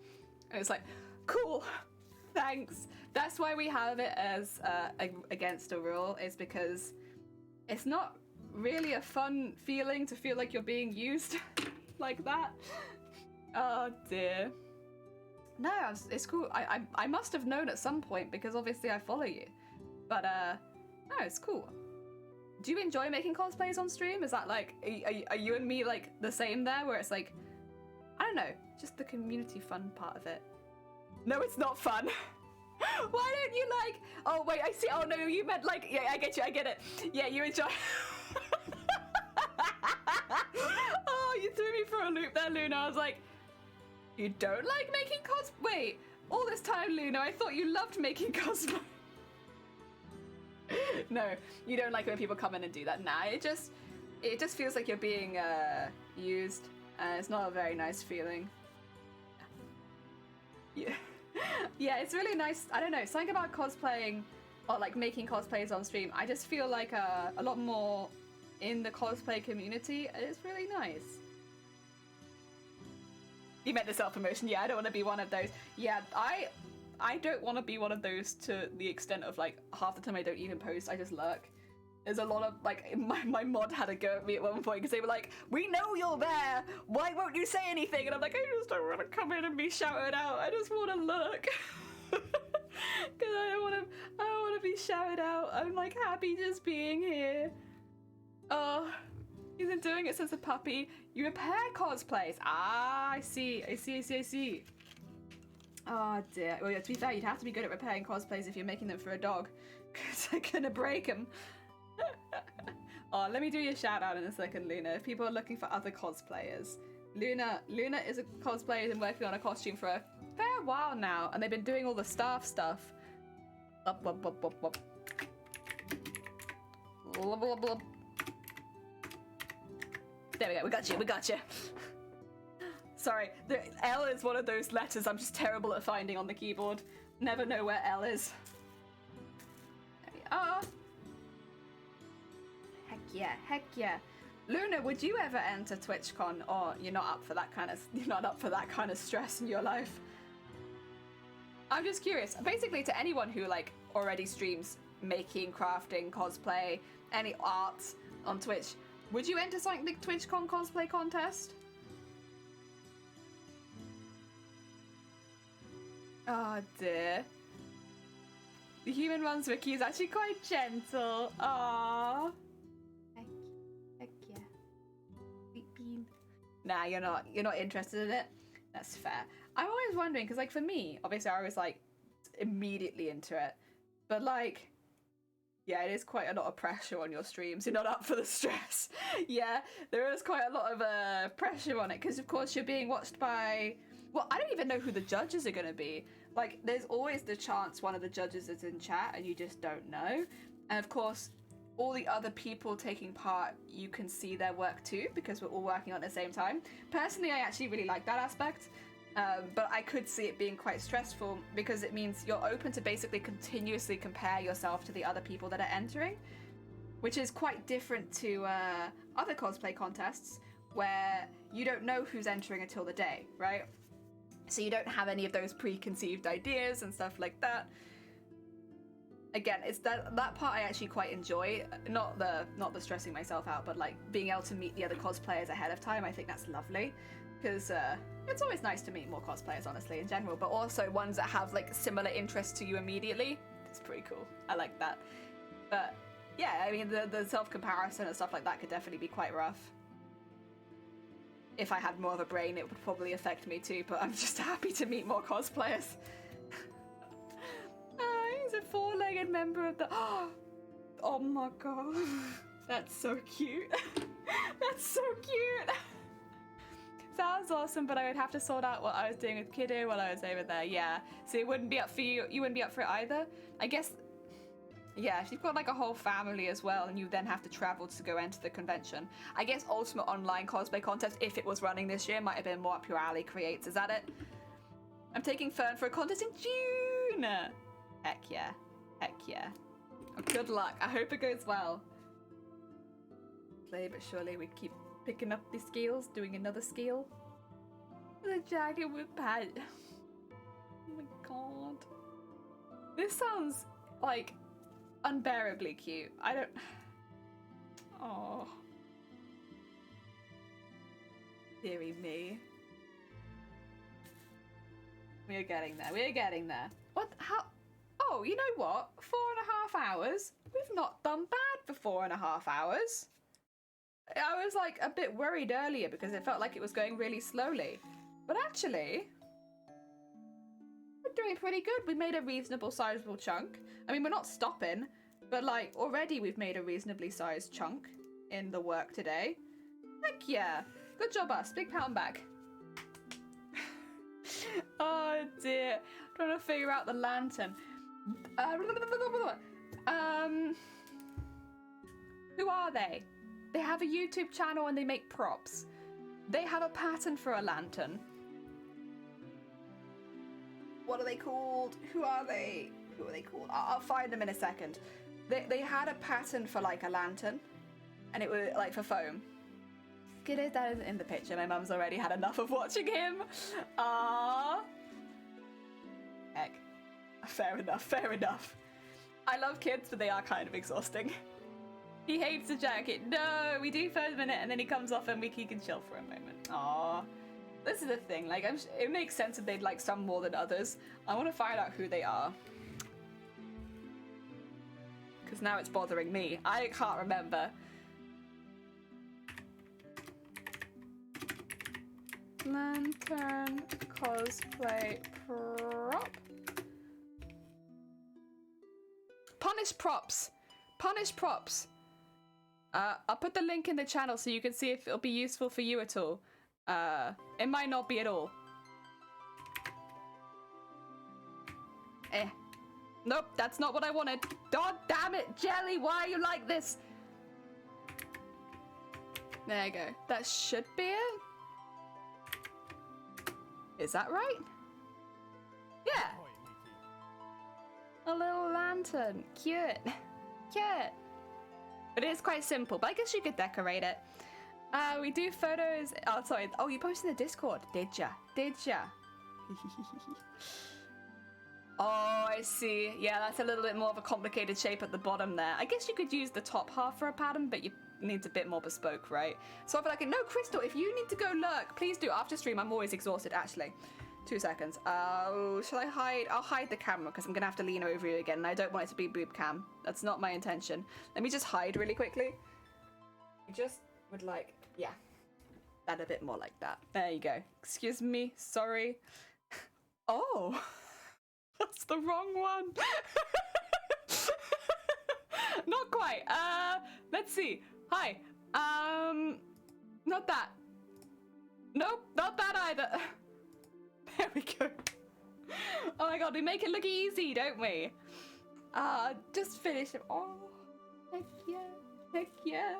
And it's like, cool, thanks. That's why we have it as against a rule, is because it's not really a fun feeling to feel like you're being used like that. Oh dear. No, it's cool. I must have known at some point because obviously I follow you. But no, it's cool. Do you enjoy making cosplays on stream? Is that like, are you and me like the same there, where it's like, I don't know, just the community fun part of it? No, it's not fun. Why don't you like, oh wait, I see, oh no, you meant like, yeah, I get it. Yeah, you enjoy. Oh, you threw me for a loop there, Luna. I was like, you don't like making cosplay? Wait, all this time, Luna, I thought you loved making cosplay. No, you don't like when people come in and do that. Nah, it just feels like you're being used, and it's not a very nice feeling. Yeah. Yeah, it's really nice. I don't know, something about cosplaying or like making cosplays on stream, I just feel like a lot more in the cosplay community. It's really nice. You meant the self-promotion. Yeah, I don't want to be one of those. Yeah, I don't want to be one of those to the extent of like half the time I don't even post, I just lurk. There's a lot of like, my mod had a go at me at one point because they were like, we know you're there, why won't you say anything? And I'm like, I just don't want to come in and be shouted out, I just want to lurk. Because I don't want to be shouted out. I'm like happy just being here. Oh, he's been doing it since a puppy. You repair cosplays. Ah, I see. Oh dear. Well, yeah, to be fair, you'd have to be good at repairing cosplays if you're making them for a dog, because they're gonna break them. Oh, let me do your shout out in a second, Luna. If people are looking for other cosplayers, Luna is a cosplayer who's been working on a costume for a fair while now, and they've been doing all the staff stuff. Up. There we go, we got you. Sorry, the L is one of those letters I'm just terrible at finding on the keyboard. Never know where L is. There we are. Heck yeah. Luna, would you ever enter TwitchCon, or you're not up for that kind of stress in your life? I'm just curious. Basically, to anyone who like already streams making, crafting, cosplay, any art on Twitch, would you enter something like TwitchCon cosplay contest? Oh dear. The human runs Wiki is actually quite gentle. Aww. Heck yeah. Sweet bean. Nah, you're not interested in it. That's fair. I'm always wondering, because like for me, obviously I was like immediately into it. But like, Yeah, it is quite a lot of pressure on your streams. You're not up for the stress. Yeah, there is quite a lot of pressure on it because, of course, you're being watched by... Well, I don't even know who the judges are going to be. Like, there's always the chance one of the judges is in chat and you just don't know. And, of course, all the other people taking part, you can see their work too because we're all working on it at the same time. Personally, I actually really like that aspect. But I could see it being quite stressful because it means you're open to basically continuously compare yourself to the other people that are entering, which is quite different to other cosplay contests where you don't know who's entering until the day, right? So you don't have any of those preconceived ideas and stuff like that. Again, it's that part I actually quite enjoy. Not the stressing myself out, but like being able to meet the other cosplayers ahead of time. I think that's lovely. Because it's always nice to meet more cosplayers, honestly, in general, but also ones that have like similar interests to you immediately. It's pretty cool. I like that. But yeah, I mean, the self-comparison and stuff like that could definitely be quite rough. If I had more of a brain, it would probably affect me too, but I'm just happy to meet more cosplayers. He's a four-legged member of the... Oh my god. That's so cute. That's so cute. Sounds awesome, but I would have to sort out what I was doing with Kiddo while I was over there. Yeah, so it wouldn't be up for you. You wouldn't be up for it either. I guess, yeah, if you've got like a whole family as well and you then have to travel to go enter the convention. I guess Ultimate Online Cosplay Contest, if it was running this year, might have been more up your alley, Creates. Is that it? I'm taking Fern for a contest in June. Heck yeah. Heck yeah. Oh, good luck. I hope it goes well. Slowly but surely we keep picking up the scales, doing another scale. The jacket with pad. Oh my god. This sounds like unbearably cute. I don't... Oh. Deary me. We're getting there. We're getting there. What? How? Oh, you know what? 4.5 hours? We've not done bad for 4.5 hours. I was like a bit worried earlier because it felt like it was going really slowly. But actually, we're doing pretty good. We made a reasonable sizable chunk. I mean, we're not stopping, but like already we've made a reasonably sized chunk in the work today. Heck yeah. Good job us. Big pound back. Oh dear. I'm trying to figure out the lantern. Who are they? They have a YouTube channel and they make props. They have a pattern for a lantern. What are they called? Who are they? Who are they called? I'll find them in a second. They had a pattern for like a lantern, and it was like for foam. Kiddo's dad isn't in the picture. My mum's already had enough of watching him. Ah. Heck. Fair enough, fair enough. I love kids, but they are kind of exhausting. He hates the jacket. No, we do for a minute, and then he comes off and he can chill for a moment. Aww. This is the thing, like, it makes sense that they'd like some more than others. I want to find out who they are. Because now it's bothering me. I can't remember. Lantern cosplay prop. Punish props. Punish props. I'll put the link in the channel so you can see if it'll be useful for you at all. It might not be at all. Nope, that's not what I wanted. God damn it, Jelly, why are you like this? There you go. That should be it. Is that right? Yeah. A little lantern. Cute. Cute. But it is quite simple, but I guess you could decorate it. We do photos. Oh, sorry. Oh, you posted in the Discord. Did ya? Did ya? Oh, I see. Yeah, that's a little bit more of a complicated shape at the bottom there. I guess you could use the top half for a pattern, but you need a bit more bespoke, right? So I feel like, no, Crystal, if you need to go lurk, please do. After stream, I'm always exhausted, actually. 2 seconds. Shall I hide? I'll hide the camera because I'm going to have to lean over you again, and I don't want it to be boob cam. That's not my intention. Let me just hide really quickly. I just would like, yeah, that a bit more like that. There you go. Excuse me. Sorry. Oh. That's the wrong one. Not quite. Let's see. Hi. Not that. Nope, not that either. There we go. Oh my god, we make it look easy, don't we? Just finish it. Oh, heck yeah. Heck yeah.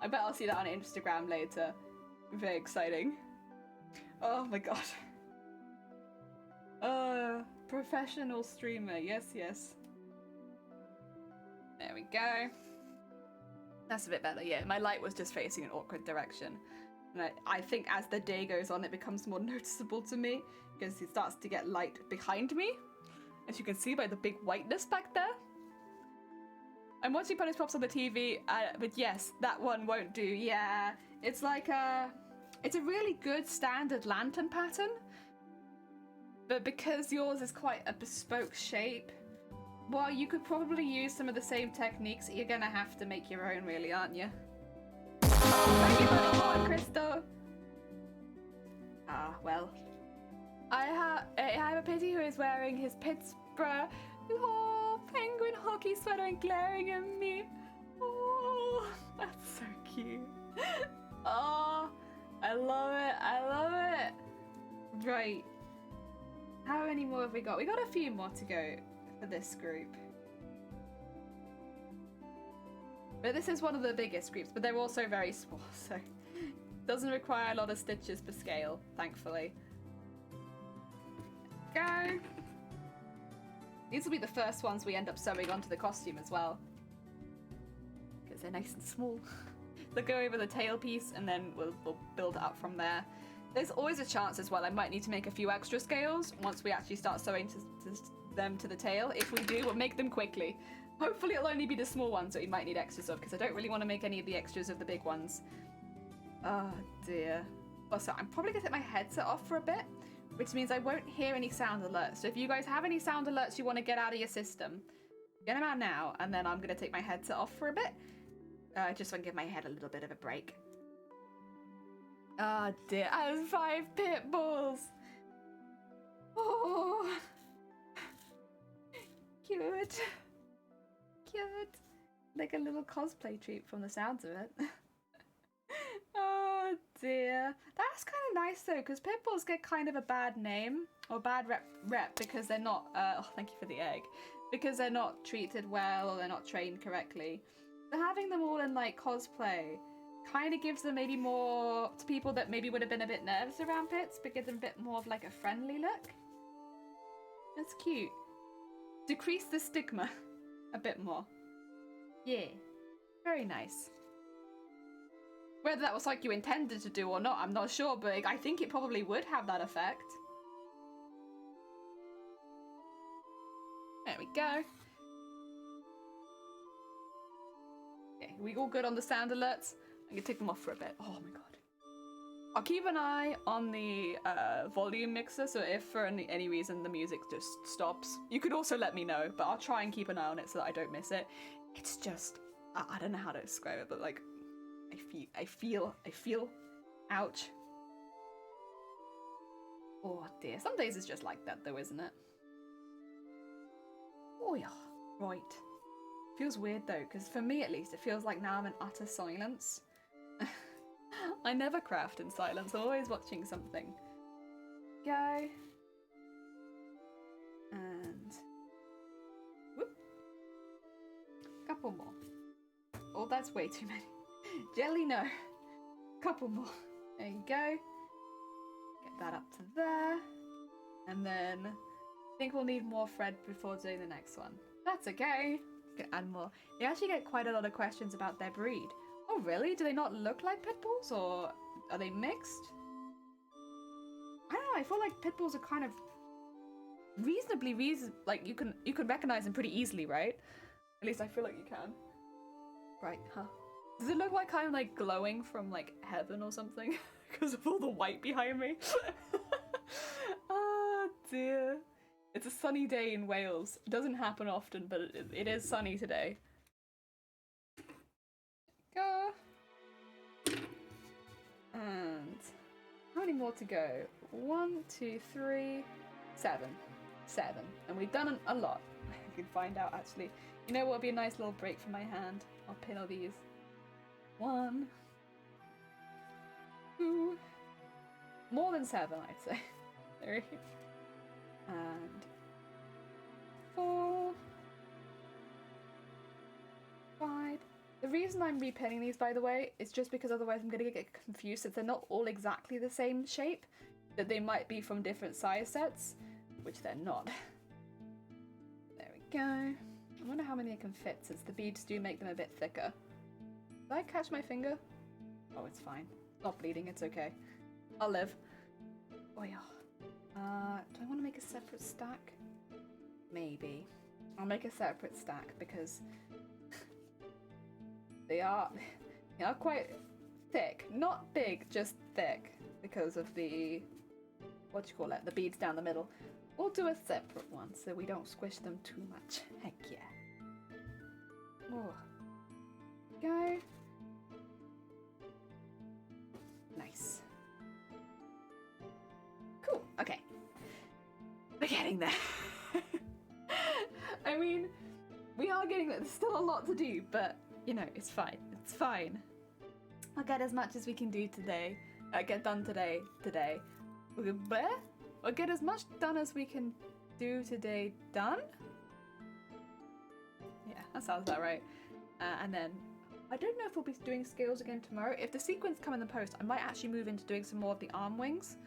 I bet I'll see that on Instagram later. Very exciting. Oh my god. Professional streamer. Yes, yes. There we go. That's a bit better, yeah. My light was just facing an awkward direction. And I think as the day goes on, it becomes more noticeable to me because it starts to get light behind me. As you can see by the big whiteness back there. I'm watching Punish Pops on the TV, but yes, that one won't do. Yeah, it's like it's a really good standard lantern pattern. But because yours is quite a bespoke shape, well, you could probably use some of the same techniques. You're gonna have to make your own, really, aren't you? Thank you for the horn, Crystal. Ah, well. I have a pity who is wearing his Pittsburgh penguin hockey sweater and glaring at me. Oh, that's so cute. Oh, I love it. I love it. Right. How many more have we got? We got a few more to go for this group. But this is one of the biggest groups, but they're also very small, so it doesn't require a lot of stitches per scale, thankfully. Go! These will be the first ones we end up sewing onto the costume as well. Because they're nice and small. They'll go over the tail piece and then we'll build it up from there. There's always a chance as well I might need to make a few extra scales once we actually start sewing them to the tail. If we do, we'll make them quickly. Hopefully it'll only be the small ones that we might need extras of because I don't really want to make any of the extras of the big ones. Oh dear. Also, I'm probably going to take my headset off for a bit, which means I won't hear any sound alerts. So if you guys have any sound alerts you want to get out of your system, get them out now, and then I'm going to take my headset off for a bit. Just so I can give my head a little bit of a break. Oh dear, I have 5 pit bulls. Oh, cute. Cute. Like a little cosplay treat from the sounds of it. Oh dear. That's kind of nice though, because pit bulls get kind of a bad name, or bad rep because they're not, oh thank you for the egg, because they're not treated well or they're not trained correctly. So having them all in like cosplay kind of gives them maybe more to people that maybe would have been a bit nervous around pits, but gives them a bit more of like a friendly look. That's cute. Decrease the stigma a bit more. Yeah, very nice. Whether that was like you intended to do or not, I'm not sure, but I think it probably would have that effect. There we go. Okay, we all good on the sound alerts? I'm gonna take them off for a bit. Oh my god. I'll keep an eye on the volume mixer, so if for any reason the music just stops, you could also let me know, but I'll try and keep an eye on it so that I don't miss it. It's just, I don't know how to describe it, but like, I feel, ouch. Oh dear, some days it's just like that though, isn't it? Oh yeah, right. Feels weird though, because for me at least, it feels like now I'm in utter silence. I never craft in silence, I'm always watching something. Go. And... whoop. Couple more. Oh, that's way too many. Jelly, no. Couple more. There you go. Get that up to there. And then I think we'll need more thread before doing the next one. That's okay. Can add more. They actually get quite a lot of questions about their breed. Oh really? Do they not look like pit bulls, or are they mixed? I don't know, I feel like pit bulls are kind of reasonably like you can recognize them pretty easily, right? At least I feel like you can. Right, huh? Does it look like I'm like glowing from like heaven or something? Because of all the white behind me? Oh dear. It's a sunny day in Wales. It doesn't happen often, but it is sunny today. Go. And how many more to go? 1, 2, 3, 7. 7. And we've done a lot. You can find out actually. You know what would be a nice little break for my hand? I'll pin all these. 1, 2, more than 7, I'd say. 3, and 4, 5. The reason I'm repinning these, by the way, is just because otherwise I'm going to get confused since they're not all exactly the same shape, that they might be from different size sets, which they're not. There we go. I wonder how many I can fit since the beads do make them a bit thicker. Did I catch my finger? Oh, it's fine. Not bleeding, it's okay. I'll live. Oh yeah. Do I want to make a separate stack? Maybe. I'll make a separate stack because they are quite thick. Not big, just thick because of the, the beads down the middle. We'll do a separate one so we don't squish them too much. Heck yeah. Oh. Go. Nice. Cool, okay. We're getting there. I mean, we are getting there. There's still a lot to do, but, you know, it's fine. It's fine. I'll get as much as we can do today. Get done today. We'll get as much done as we can do today done? Yeah, that sounds about right. And then, I don't know if we'll be doing scales again tomorrow. If the sequins come in the post, I might actually move into doing some more of the arm wings,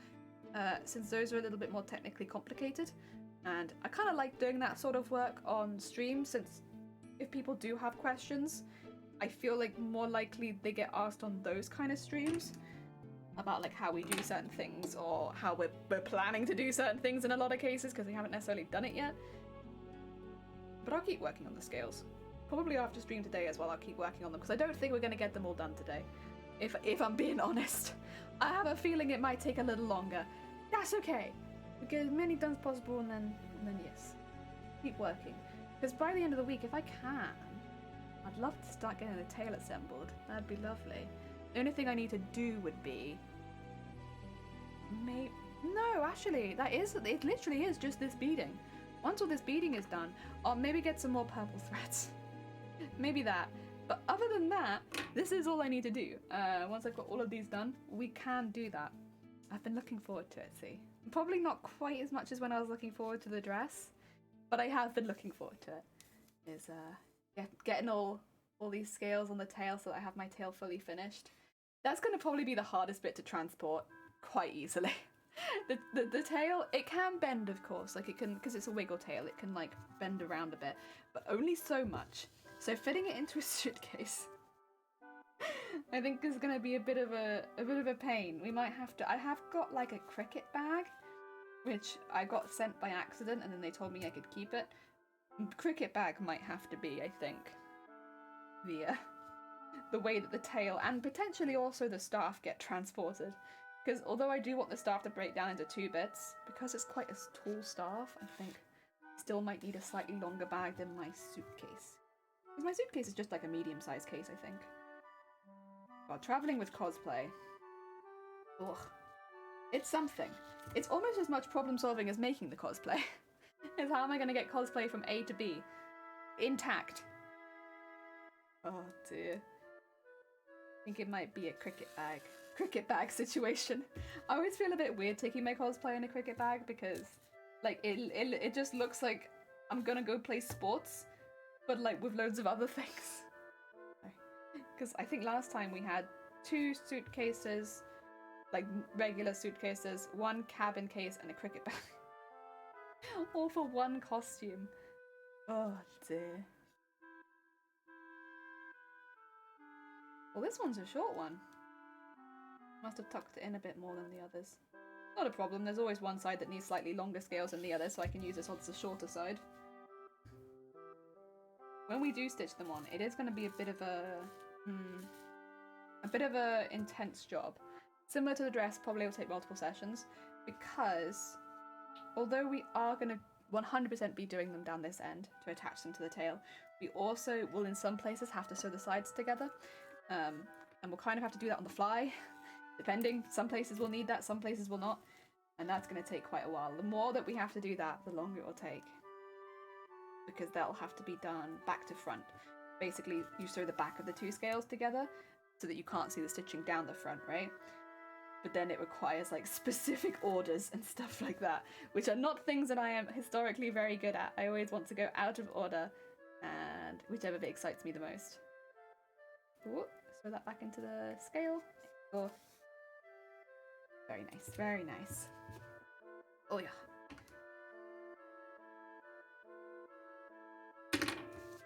since those are a little bit more technically complicated. And I kind of like doing that sort of work on stream, since if people do have questions, I feel like more likely they get asked on those kind of streams about like how we do certain things or how we're planning to do certain things in a lot of cases because we haven't necessarily done it yet. But I'll keep working on the scales. Probably after stream today as well, I'll keep working on them because I don't think we're going to get them all done today. If I'm being honest. I have a feeling it might take a little longer. That's okay. We get as many done as possible and then yes. Keep working. Because by the end of the week, if I can, I'd love to start getting the tail assembled. That'd be lovely. The only thing I need to do would be... No, actually, it literally is just this beading. Once all this beading is done, I'll maybe get some more purple threads. Maybe that. But other than that, this is all I need to do. Once I've got all of these done, we can do that. I've been looking forward to it, see. Probably not quite as much as when I was looking forward to the dress, but I have been looking forward to it. Is getting all these scales on the tail so that I have my tail fully finished. That's going to probably be the hardest bit to transport quite easily. The tail, it can bend, of course, like it can, because it's a wiggle tail, it can like bend around a bit, but only so much. So fitting it into a suitcase, I think is going to be a bit of a pain. We might have to. I have got like a cricket bag, which I got sent by accident, and then they told me I could keep it. Cricket bag might have to be, I think, the way that the tail and potentially also the staff get transported. Because although I do want the staff to break down into 2 bits, because it's quite a tall staff, I think I still might need a slightly longer bag than my suitcase. Because my suitcase is just like a medium-sized case, I think. While travelling with cosplay. Ugh. It's something. It's almost as much problem-solving as making the cosplay. Is how am I going to get cosplay from A to B? Intact. Oh dear. I think it might be a cricket bag situation. I always feel a bit weird taking my cosplay in a cricket bag because like it just looks like I'm gonna go play sports, but like with loads of other things. Because I think last time we had 2 suitcases, like regular suitcases, 1 cabin case and a cricket bag. All for 1 costume. Oh dear. Well, this one's a short one. Must have tucked it in a bit more than the others. Not a problem, there's always one side that needs slightly longer scales than the other, so I can use this on the shorter side. When we do stitch them on, it is going to be a bit of a intense job. Similar to the dress, probably will take multiple sessions, because although we are going to 100% be doing them down this end to attach them to the tail, we also will in some places have to sew the sides together, and we'll kind of have to do that on the fly. Depending, some places will need that, some places will not, and that's going to take quite a while. The more that we have to do that, the longer it will take. because they'll have to be done back to front. Basically, you sew the back of the two scales together so that you can't see the stitching down the front, right? But then it requires like specific orders and stuff like that, which are not things that I am historically very good at. I always want to go out of order, and whichever bit excites me the most. Ooh, sew that back into the scale. Oh, very nice, very nice. Oh yeah.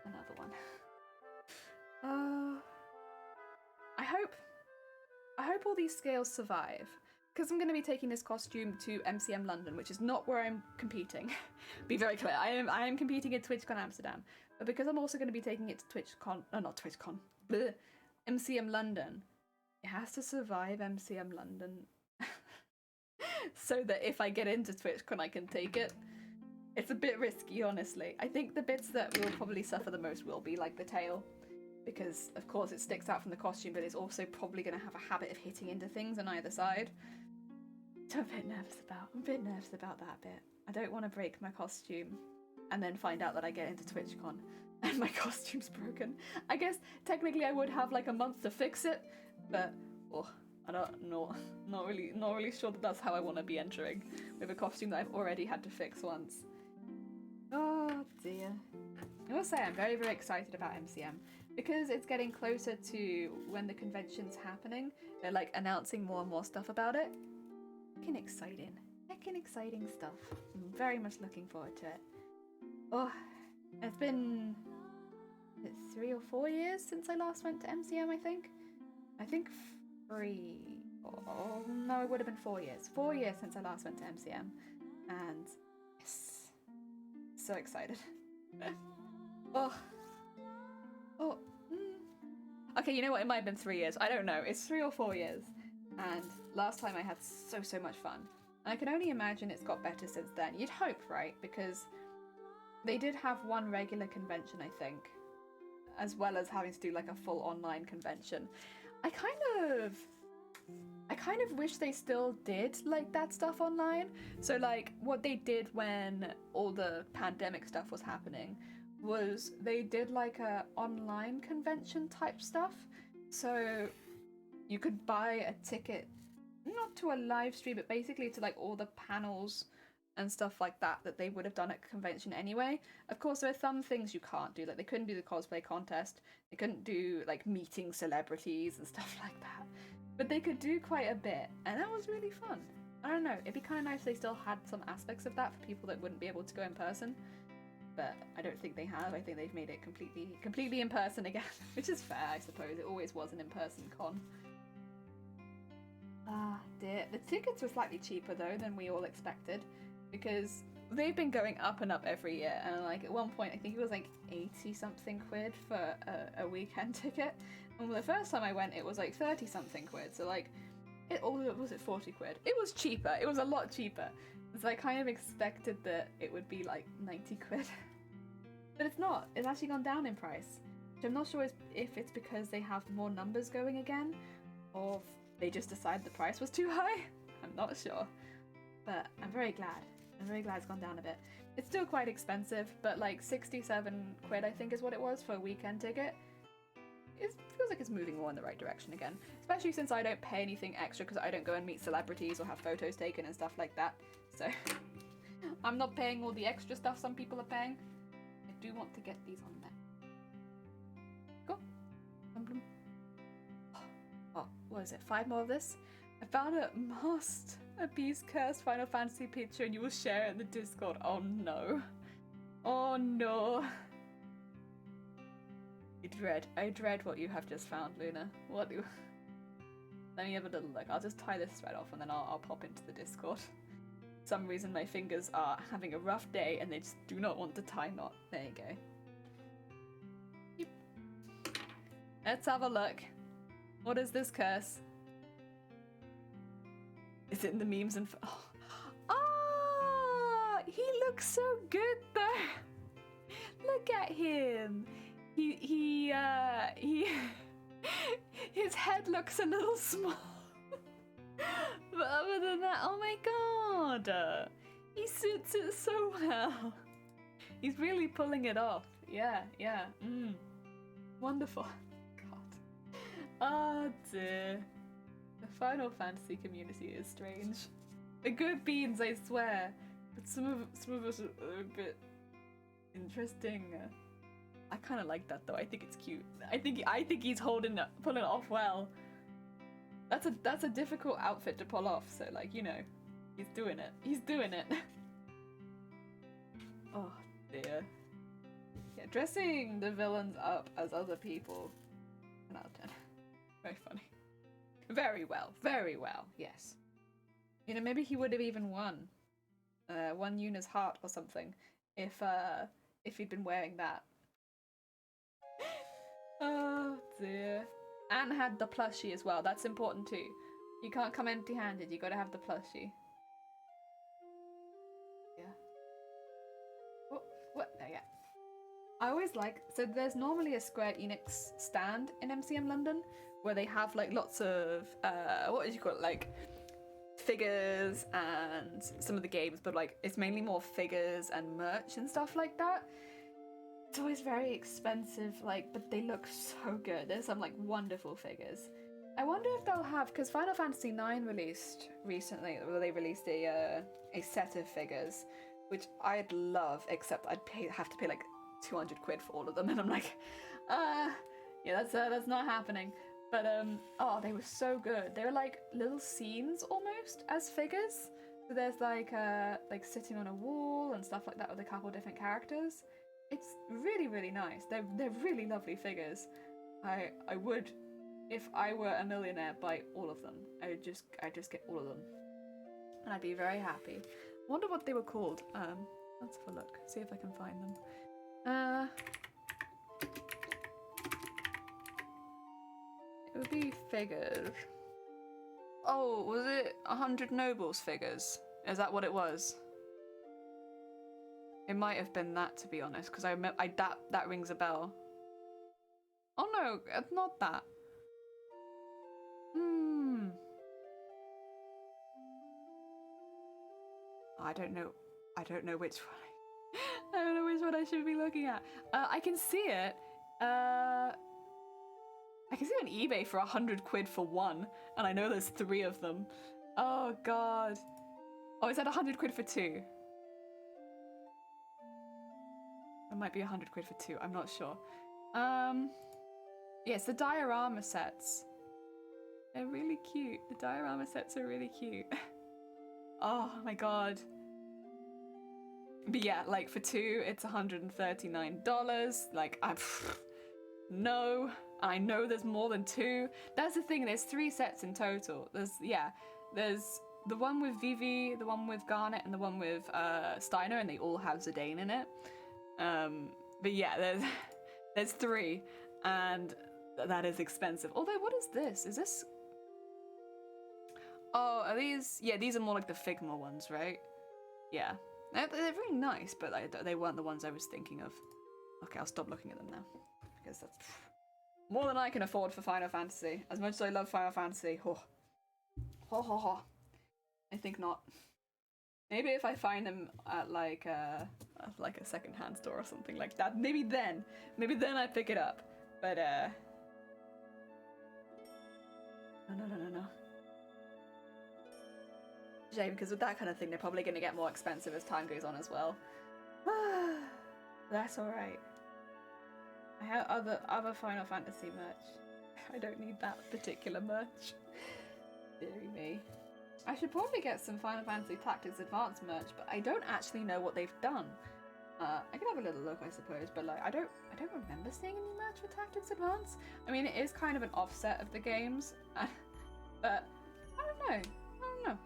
Another one. I hope all these scales survive, because I'm going to be taking this costume to MCM London, which is not where I'm competing. Be very clear, I am competing at TwitchCon Amsterdam, but because I'm also going to be taking it to MCM London, it has to survive MCM London, so that if I get into TwitchCon, I can take it. It's a bit risky, honestly. I think the bits that will probably suffer the most will be like the tail, because of course it sticks out from the costume, but it's also probably going to have a habit of hitting into things on either side. I'm a bit nervous about that bit. I don't want to break my costume and then find out that I get into TwitchCon and my costume's broken. I guess technically I would have like a month to fix it, but I don't know. Not really sure that that's how I want to be entering with a costume that I've already had to fix once. Oh dear. I will say I'm very, very excited about MCM because it's getting closer to when the convention's happening. They're like announcing more and more stuff about it. Heckin' exciting stuff. I'm very much looking forward to it. Oh, it's been 3 or 4 years since I last went to MCM, I think. I think 3. Oh no, it would have been 4 years. 4 years since I last went to MCM. And yes, so excited. Okay, you know what? It might have been 3 years. I don't know. It's 3 or 4 years. And last time I had so much fun. And I can only imagine it's got better since then. You'd hope, right? Because they did have one regular convention, I think, as well as having to do like a full online convention. I kind of wish they still did like that stuff online. So like what they did when all the pandemic stuff was happening was they did like a online convention type stuff. So you could buy a ticket, not to a live stream, but basically to like all the panels and stuff like that they would have done at convention anyway. Of course, there are some things you can't do, like they couldn't do the cosplay contest, they couldn't do like meeting celebrities and stuff like that, but they could do quite a bit, and that was really fun. I don't know, it'd be kind of nice if they still had some aspects of that for people that wouldn't be able to go in person, but I don't think they have. I think they've made it completely in person again, which is fair, I suppose. It always was an in-person con. Ah, dear. The tickets were slightly cheaper though than we all expected, because they've been going up and up every year, and like at one point I think it was like 80 something quid for a weekend ticket, and the first time I went it was like 30 something quid, so like was it 40 quid? It was cheaper, it was a lot cheaper, so I kind of expected that it would be like 90 quid, but it's not. It's actually gone down in price, which I'm not sure if it's because they have more numbers going again, or if they just decided the price was too high. I'm not sure, but I'm very glad it's gone down a bit. It's still quite expensive, but like 67 quid I think is what it was for a weekend ticket. It feels like it's moving more in the right direction again, especially since I don't pay anything extra because I don't go and meet celebrities or have photos taken and stuff like that, so I'm not paying all the extra stuff some people are paying. I do want to get these on there. Go. Oh, what is it? 5 more of this? I found a Masked Beast Cursed Final Fantasy picture and you will share it in the Discord. Oh no. Oh no. I dread what you have just found, Luna. What do... Let me have a little look. I'll just tie this thread off and then I'll pop into the Discord. For some reason my fingers are having a rough day and they just do not want to tie knot. There you go. Let's have a look. What is this curse? Is it in the memes and... Oh, he looks so good though. Look at him. He his head looks a little small. But other than that, oh my god. He suits it so well. He's really pulling it off. Yeah, yeah. Wonderful. God. Oh dear. The Final Fantasy community is strange. They're good beans, I swear. But some of us are a bit interesting. I kind of like that though. I think it's cute. I think he's pulling it off well. That's a difficult outfit to pull off. So like, you know, he's doing it. He's doing it. Oh dear. Yeah, dressing the villains up as other people. 10 out of 10. Very funny. Very well, yes. You know, maybe he would have even won Yuna's heart or something if he'd been wearing that. Oh dear. And had the plushie as well. That's important too. You can't come empty-handed. You gotta have the plushie. Yeah. What? Oh, yeah. I always like, so there's normally a Square Enix stand in MCM London where they have like lots of what would you call it, like figures and some of the games, but like it's mainly more figures and merch and stuff like that. It's always very expensive, like, but they look so good. There's some like wonderful figures. I wonder if they'll have, because Final Fantasy IX released recently, where they released a set of figures, which I'd love, except I'd have to pay like 200 quid for all of them, and I'm like, yeah, that's not happening. But oh, they were so good. They were like little scenes almost as figures. So there's like sitting on a wall and stuff like that with a couple different characters. It's really, really nice. They're really lovely figures. I would, if I were a millionaire, buy all of them. I'd just get all of them, and I'd be very happy. Wonder what they were called. Let's have a look. See if I can find them. It would be figures. Oh, was it 100 Nobles figures? Is that what it was? It might have been that, to be honest, because that rings a bell. Oh no, it's not that. I don't know which one. I don't know which one I should be looking at. I can see it. I can see it on eBay for 100 quid for one, and I know there's 3 of them. Oh god. Oh, is that 100 quid for 2? It might be 100 quid for 2, I'm not sure. Yes, the diorama sets. They're really cute. The diorama sets are really cute. Oh my god. But yeah, like for 2, it's $139. Like, no. I know there's more than 2. That's the thing, there's 3 sets in total. There's the one with Vivi, the one with Garnet, and the one with Steiner, and they all have Zidane in it. But yeah, there's 3, and that is expensive. Although, what is this? Is this... Oh, are these... Yeah, these are more like the Figma ones, right? Yeah. They're really nice, but they weren't the ones I was thinking of. Okay, I'll stop looking at them now, because that's more than I can afford for Final Fantasy. As much as I love Final Fantasy, I think not. Maybe if I find them at like a second-hand store or something like that, maybe then I pick it up. But no. Shame, because with that kind of thing, they're probably going to get more expensive as time goes on as well. That's all right. I have other Final Fantasy merch. I don't need that particular merch. Deary me. I should probably get some Final Fantasy Tactics Advance merch, but I don't actually know what they've done. I can have a little look, I suppose, but like I don't remember seeing any merch for Tactics Advance. I mean, it is kind of an offset of the games, but I don't know.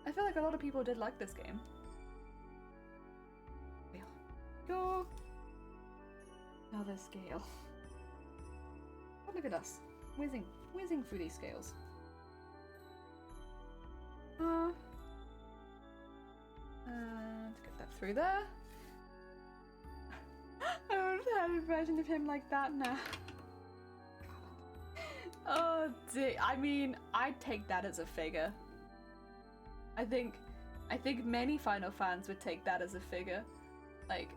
I feel like a lot of people did like this game. Go. Another scale. Oh, look at us, whizzing through these scales. And get that through there. I don't have a version of him like that now. Oh dear. I mean, I'd take that as a figure. I think many Final fans would take that as a figure. Like,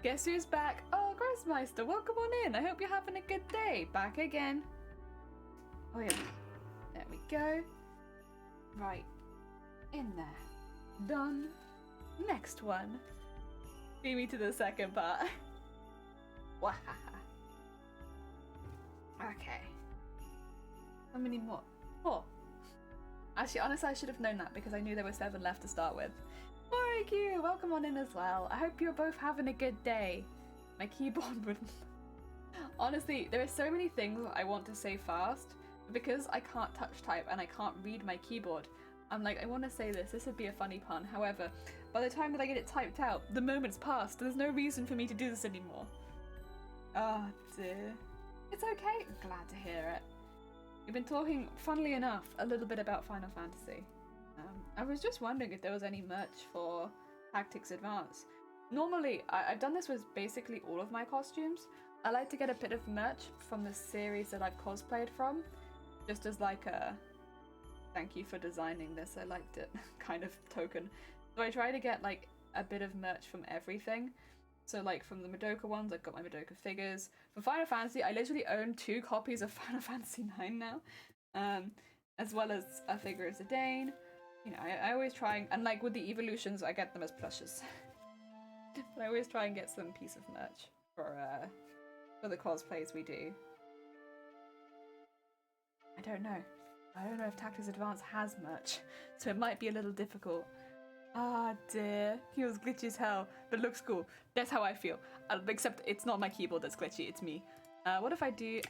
Guess who's back? Oh, Grossmeister, welcome on in. I hope you're having a good day. Back again. Oh yeah. There we go. Right. In there. Done. Next one. Beat me to the second part. Wahaha. Okay. How many more? 4. Actually, honestly, I should have known that because I knew there were 7 left to start with. Morikyu, welcome on in as well. I hope you're both having a good day. My keyboard wouldn't... Honestly, there are so many things I want to say fast, but because I can't touch type and I can't read my keyboard, I'm like, I want to say this would be a funny pun. However, by the time that I get it typed out, the moment's passed. There's no reason for me to do this anymore. Oh dear. It's okay. I'm glad to hear it. We've been talking, funnily enough, a little bit about Final Fantasy. I was just wondering if there was any merch for Tactics Advance. Normally, I've done this with basically all of my costumes. I like to get a bit of merch from the series that I've cosplayed from, just as like a thank you for designing this, I liked it kind of token. So I try to get like a bit of merch from everything. So like from the Madoka ones, I've got my Madoka figures. For Final Fantasy, I literally own 2 copies of Final Fantasy 9 now, as well as a figure of Zidane. You know, I always try and like with the evolutions, I get them as plushes. But I always try and get some piece of merch for the cosplays we do. I don't know if Tactics Advance has merch, so it might be a little difficult. Ah dear, he was glitchy as hell, but looks cool. That's how I feel. Except it's not my keyboard that's glitchy, it's me. What if I do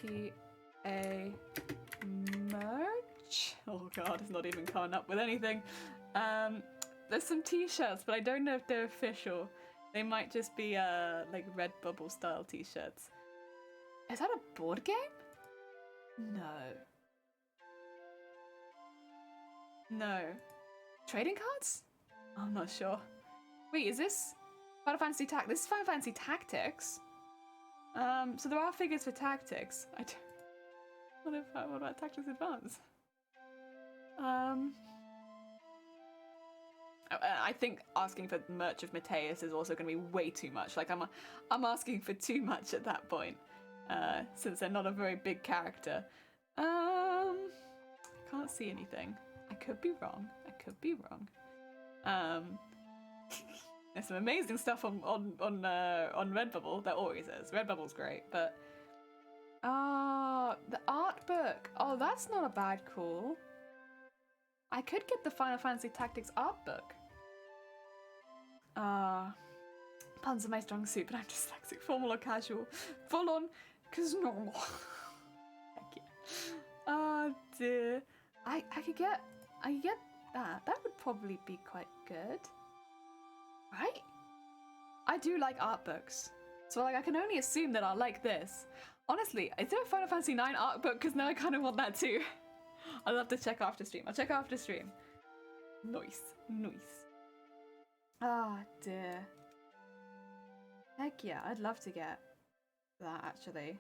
FFTA merch? Oh god, it's not even coming up with anything. There's some t-shirts, but I don't know if they're official. They might just be like Redbubble style t-shirts. Is that a board game? No. No. Trading cards? I'm not sure. Wait, is this Final Fantasy Tactics? This is Final Fantasy Tactics. So there are figures for Tactics. What about Tactics Advance? I think asking for merch of Mateus is also going to be way too much. Like I'm asking for too much at that point, since they're not a very big character. Can't see anything. I could be wrong. There's some amazing stuff on Redbubble. There always is. Redbubble's great, but the art book. Oh, that's not a bad call. I could get the Final Fantasy Tactics art book. Puns are my strong suit, but I'm dyslexic. Formal or casual? Full on, cause normal. Heck yeah. Oh dear. I could get that. That would probably be quite good. Right? I do like art books. So like I can only assume that I'll like this. Honestly, is there a Final Fantasy 9 art book? Because now I kind of want that too. I'll have to check after stream. I'll check after stream. Nice. Ah, dear. Heck yeah, I'd love to get that actually.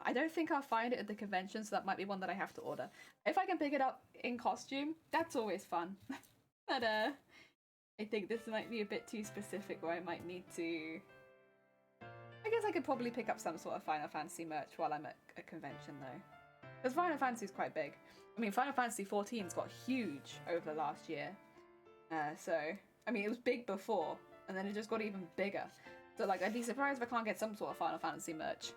I don't think I'll find it at the convention, so that might be one that I have to order. If I can pick it up in costume, that's always fun. But I think this might be a bit too specific where I might need to... I guess I could probably pick up some sort of Final Fantasy merch while I'm at a convention though. Because Final Fantasy is quite big. I mean, Final Fantasy 14's got huge over the last year. So, I mean, it was big before, and then it just got even bigger. So, like, I'd be surprised if I can't get some sort of Final Fantasy merch.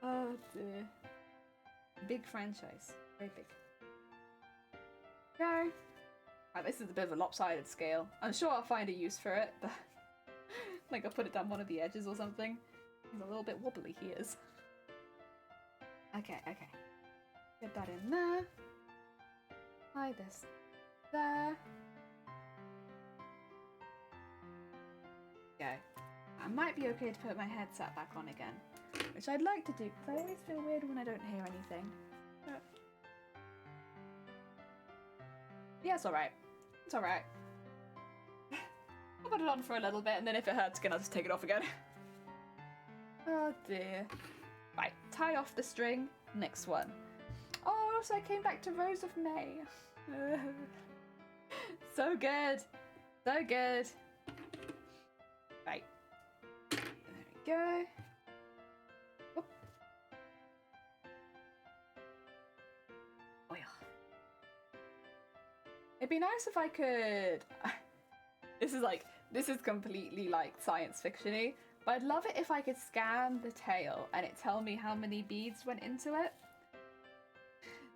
Oh dear. Big franchise. Very big. Go. Right, this is a bit of a lopsided scale. I'm sure I'll find a use for it, but... like, I'll put it down one of the edges or something. He's a little bit wobbly, he is. Okay. Get that in there. Hide this there. Go. I might be okay to put my headset back on again, which I'd like to do, because I always feel weird when I don't hear anything. But... yeah, it's alright. It's alright. I'll put it on for a little bit, and then if it hurts again, I'll just take it off again. Oh dear. Right, tie off the string. Next one. Oh, also I came back to Rose of May. So good. So good. Right. There we go. Oh. Oh yeah. It'd be nice if I could... This is completely like science fiction-y, but I'd love it if I could scan the tail and it tell me how many beads went into it.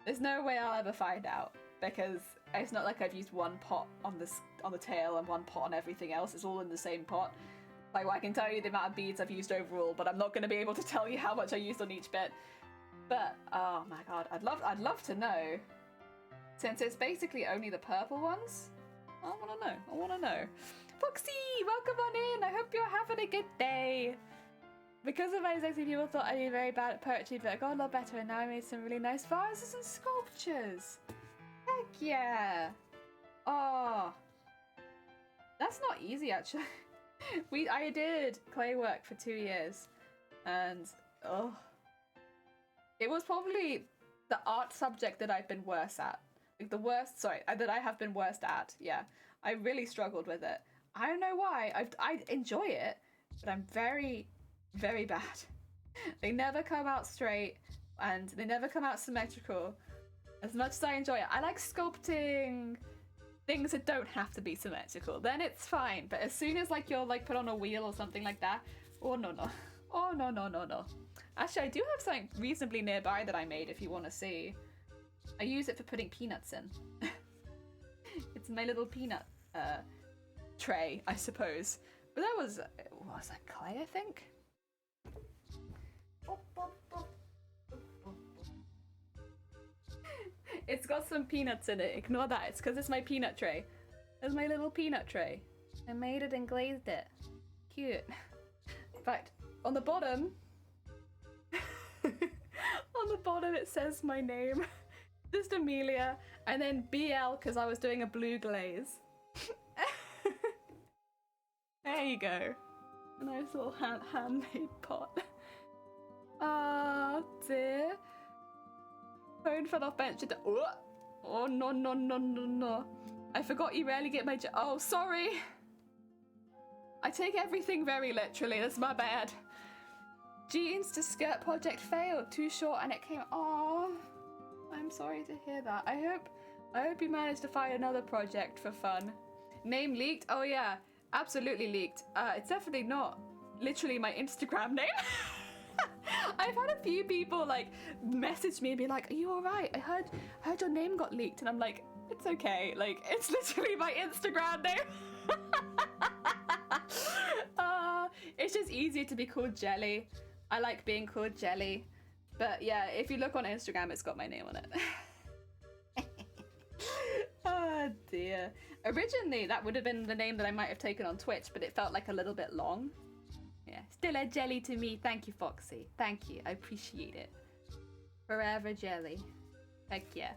There's no way I'll ever find out, because it's not like I've used one pot on the tail and one pot on everything else. It's all in the same pot. Like, well, I can tell you the amount of beads I've used overall, but I'm not going to be able to tell you how much I used on each bit. But oh my god, I'd love to know. Since it's basically only the purple ones, I want to know. Foxy, welcome on in. I hope you're having a good day. Because of my dyslexia, people thought I'd be very bad at poetry, but I got a lot better, and now I made some really nice vases and sculptures. Heck yeah! Oh, that's not easy actually. I did clay work for 2 years, and it was probably the art subject that I've been worse at. Like that I have been worst at. Yeah, I really struggled with it. I don't know why. I enjoy it, but I'm very, very bad. They never come out straight, and they never come out symmetrical. As much as I enjoy it, I like sculpting things that don't have to be symmetrical. Then it's fine. But as soon as like you're like put on a wheel or something like that, oh no. Actually, I do have something reasonably nearby that I made if you want to see. I use it for putting peanuts in. It's my little peanut tray, I suppose. But that was that clay, I think? It's got some peanuts in it. Ignore that. It's because it's my peanut tray. It's my little peanut tray. I made it and glazed it. Cute. In fact, on the bottom... on the bottom it says my name. Just Amelia. And then BL because I was doing a blue glaze. There you go. A nice little handmade pot. Oh dear. Phone fell off bench. Oh no. I forgot you rarely get my oh, sorry. I take everything very literally. That's my bad. Jeans to skirt project failed. Too short and it came. Oh, I'm sorry to hear that. I hope you managed to find another project for fun. Name leaked? Oh yeah, absolutely leaked. It's definitely not literally my Instagram name. I've had a few people like message me and be like, "Are you alright? I heard your name got leaked," and I'm like, "It's okay. Like, it's literally my Instagram name." It's just easier to be called Jelly. I like being called Jelly, but yeah, if you look on Instagram, it's got my name on it. Oh dear. Originally, that would have been the name that I might have taken on Twitch, but it felt like a little bit long. Yeah, still a Jelly to me. Thank you, Foxy. Thank you. I appreciate it. Forever Jelly. Heck yeah.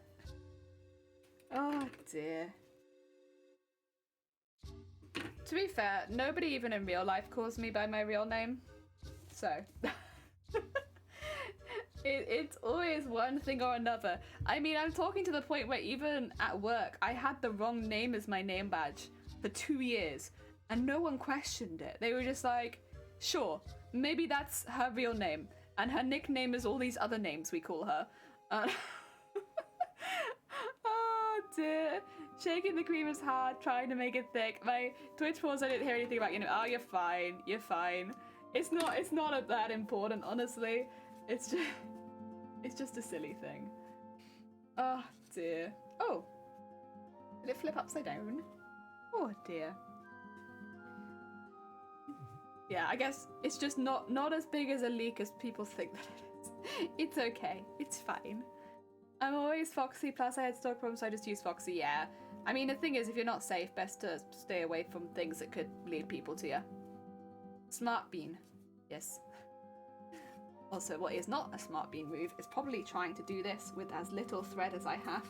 Oh dear. To be fair, nobody even in real life calls me by my real name. So, it's always one thing or another. I mean, I'm talking to the point where even at work, I had the wrong name as my name badge for 2 years, and no one questioned it. They were just like, sure, maybe that's her real name, and her nickname is all these other names we call her. Oh dear. Shaking the cream is hard, trying to make it thick. My Twitch pause, I didn't hear anything about, oh, you're fine. It's not that important, honestly. It's just a silly thing. Oh dear. Oh, did it flip upside down? Oh dear. Yeah, I guess it's just not as big as a leak as people think that it is. It's okay. It's fine. I'm always Foxy, plus I had stomach problems, so I just use Foxy, yeah. I mean, the thing is, if you're not safe, best to stay away from things that could lead people to you. Smart bean. Yes. Also, what is not a smart bean move is probably trying to do this with as little thread as I have.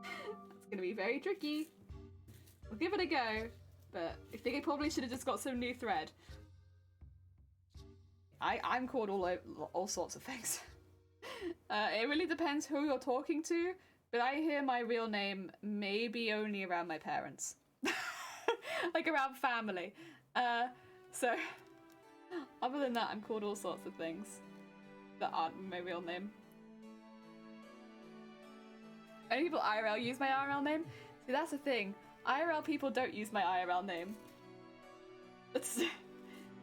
That's going to be very tricky. We'll give it a go, but I think I probably should have just got some new thread. I'm called all sorts of things. It really depends who you're talking to, but I hear my real name maybe only around my parents. Like around family. So other than that, I'm called all sorts of things that aren't my real name. Only people IRL use my IRL name. See, that's the thing. IRL people don't use my IRL name.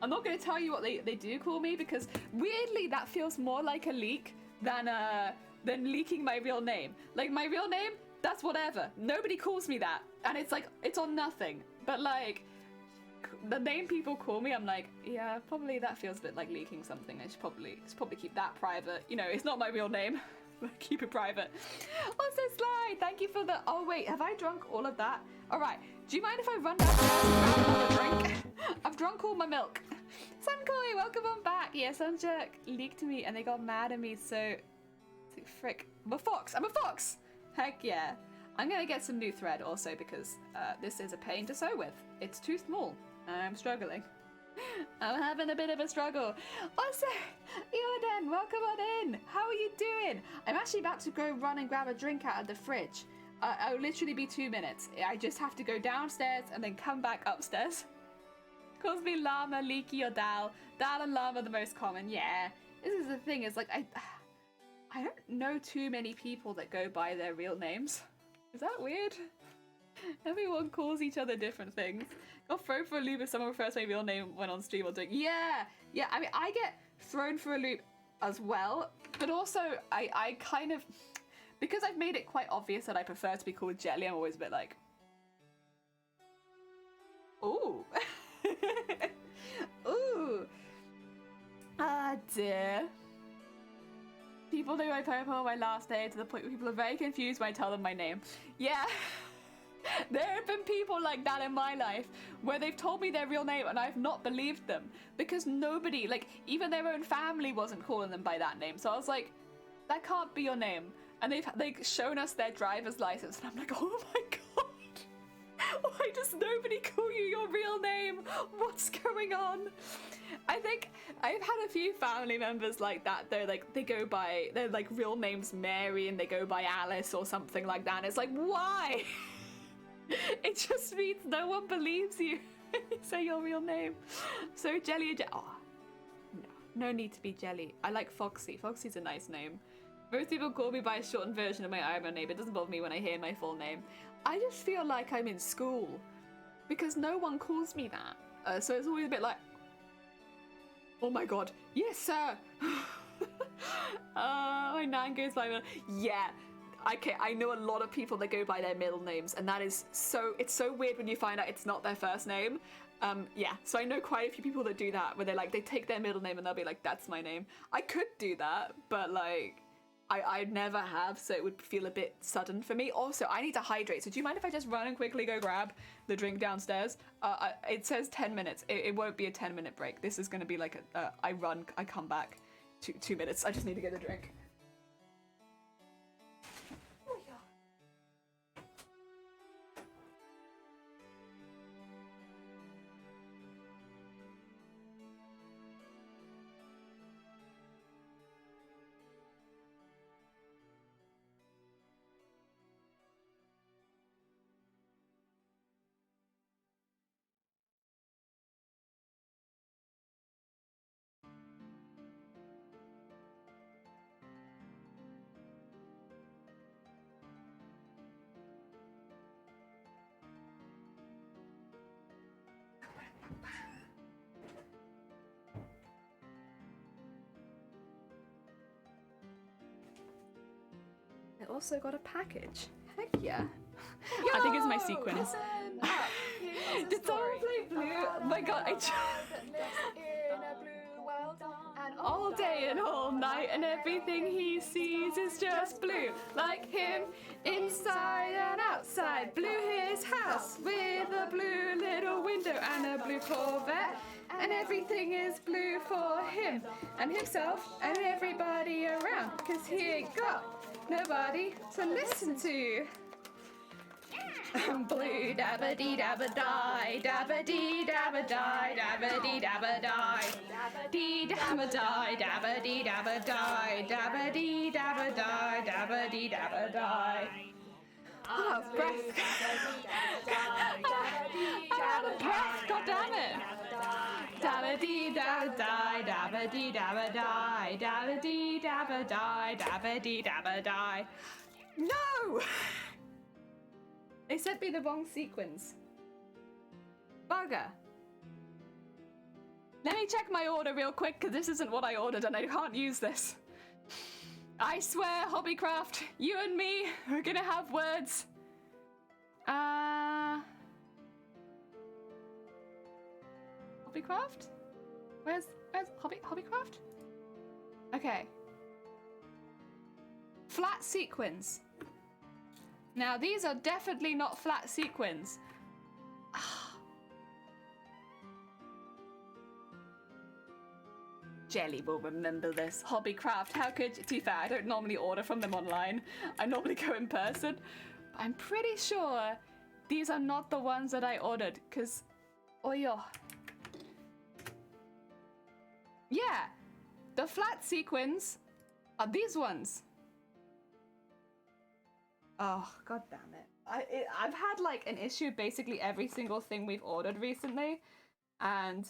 I'm not going to tell you what they do call me, because weirdly that feels more like a leak than leaking my real name. Like, my real name, that's whatever. Nobody calls me that, and it's like, it's on nothing. But like, the name people call me, I'm like, yeah, probably that feels a bit like leaking something. I should probably keep that private. You know, it's not my real name. Keep it private. Also, Sly, thank you for the... Oh, wait, have I drunk all of that? All right, do you mind if I run downstairs and grab another drink? I've drunk all my milk. Sunkoi, welcome on back. Yeah, some jerk leaked to me and they got mad at me, so... Frick. I'm a fox. I'm a fox! Heck yeah. I'm gonna get some new thread also, because this is a pain to sew with. It's too small. I'm struggling. I'm having a bit of a struggle. Also, Jordan, welcome on in. How are you doing? I'm actually about to go run and grab a drink out of the fridge. It'll literally be 2 minutes. I just have to go downstairs and then come back upstairs. Calls me Llama, Leaky, or Dal. Dal and Llama are the most common. Yeah. This is the thing, is like, I don't know too many people that go by their real names. Is that weird? Everyone calls each other different things. Got thrown for a loop if someone refers to my real name when on stream or doing... Yeah! I mean, I get thrown for a loop as well, but also I kind of... Because I've made it quite obvious that I prefer to be called Jelly, I'm always a bit like... Ooh. Ooh. Ah, dear. People know my purple on my last day to the point where people are very confused when I tell them my name. Yeah. There have been people like that in my life where they've told me their real name and I've not believed them because nobody, like even their own family wasn't calling them by that name. So I was like, that can't be your name. And they've shown us their driver's license and I'm like, oh my god, why does nobody call you your real name? What's going on? I think I've had a few family members like that. They're like, their like real name's Mary and they go by Alice or something like that. And it's like, why? It just means no one believes you when you say your real name. So Jelly, oh, no need to be Jelly. I like Foxy. Foxy's a nice name. Most people call me by a shortened version of my Iron name. It doesn't bother me when I hear my full name. I just feel like I'm in school because no one calls me that. So it's always a bit like, oh my god, yes sir. My nan goes by my, yeah. I know a lot of people that go by their middle names, and that is it's so weird when you find out it's not their first name. Yeah, so I know quite a few people that do that, where they take their middle name and they'll be like, that's my name. I could do that, but like, I never have, so it would feel a bit sudden for me. Also, I need to hydrate, so do you mind if I just run and quickly go grab the drink downstairs? It says 10 minutes. It won't be a 10-minute break. This is going to be like I run, I come back, 2 minutes. I just need to get a drink. I also got a package. Heck yeah. Yo, I think it's my sequence. Did someone play Blue? Oh my god, I just... all day and all night, and everything he sees is just blue. Like him, inside and outside. Blue his house with a blue little window and a blue Corvette. And everything is blue for him and himself and everybody around, 'cause he ain't got nobody to listen to. Blue dabba dee dabba die, dabba dee dabba die, dabba dee dabba die, dabba dee dabba die, dabba dee dabba die, dabba dee dabba die, dabba dee dabba die. Oh, breath. I'm out of breath, god damn it. Dabba dee dabba die, dabba dee dabba die, dabba dee dabba die, dabba dee dabba die. No! They sent me the wrong sequence. Bugger. Let me check my order real quick, because this isn't what I ordered and I can't use this. I swear, Hobbycraft, you and me are gonna have words. Hobbycraft? Where's Hobbycraft? Okay. Flat sequins. Now these are definitely not flat sequins. Jelly will remember this. Hobbycraft, how could you? To be fair, I don't normally order from them online. I normally go in person. But I'm pretty sure these are not the ones that I ordered, because... Oh, yeah. Yeah, the flat sequins are these ones. Oh, god damn it. I've had, like, an issue basically every single thing we've ordered recently. And...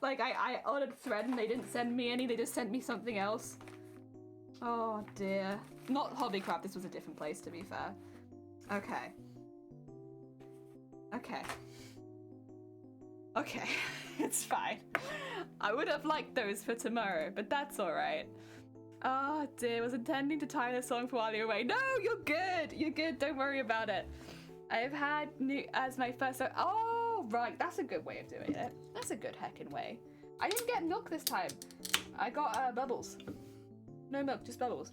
like, I ordered thread and they didn't send me any, they just sent me something else. Oh dear. Not Hobbycraft, this was a different place to be fair. Okay. Okay. Okay, it's fine. I would have liked those for tomorrow, but that's alright. Oh dear, I was intending to time the song for while you're away. No, you're good! You're good, don't worry about it. I've had new as my first... Oh, right, that's a good way of doing it. That's a good heckin' way. I didn't get milk this time. I got bubbles. No milk, just bubbles.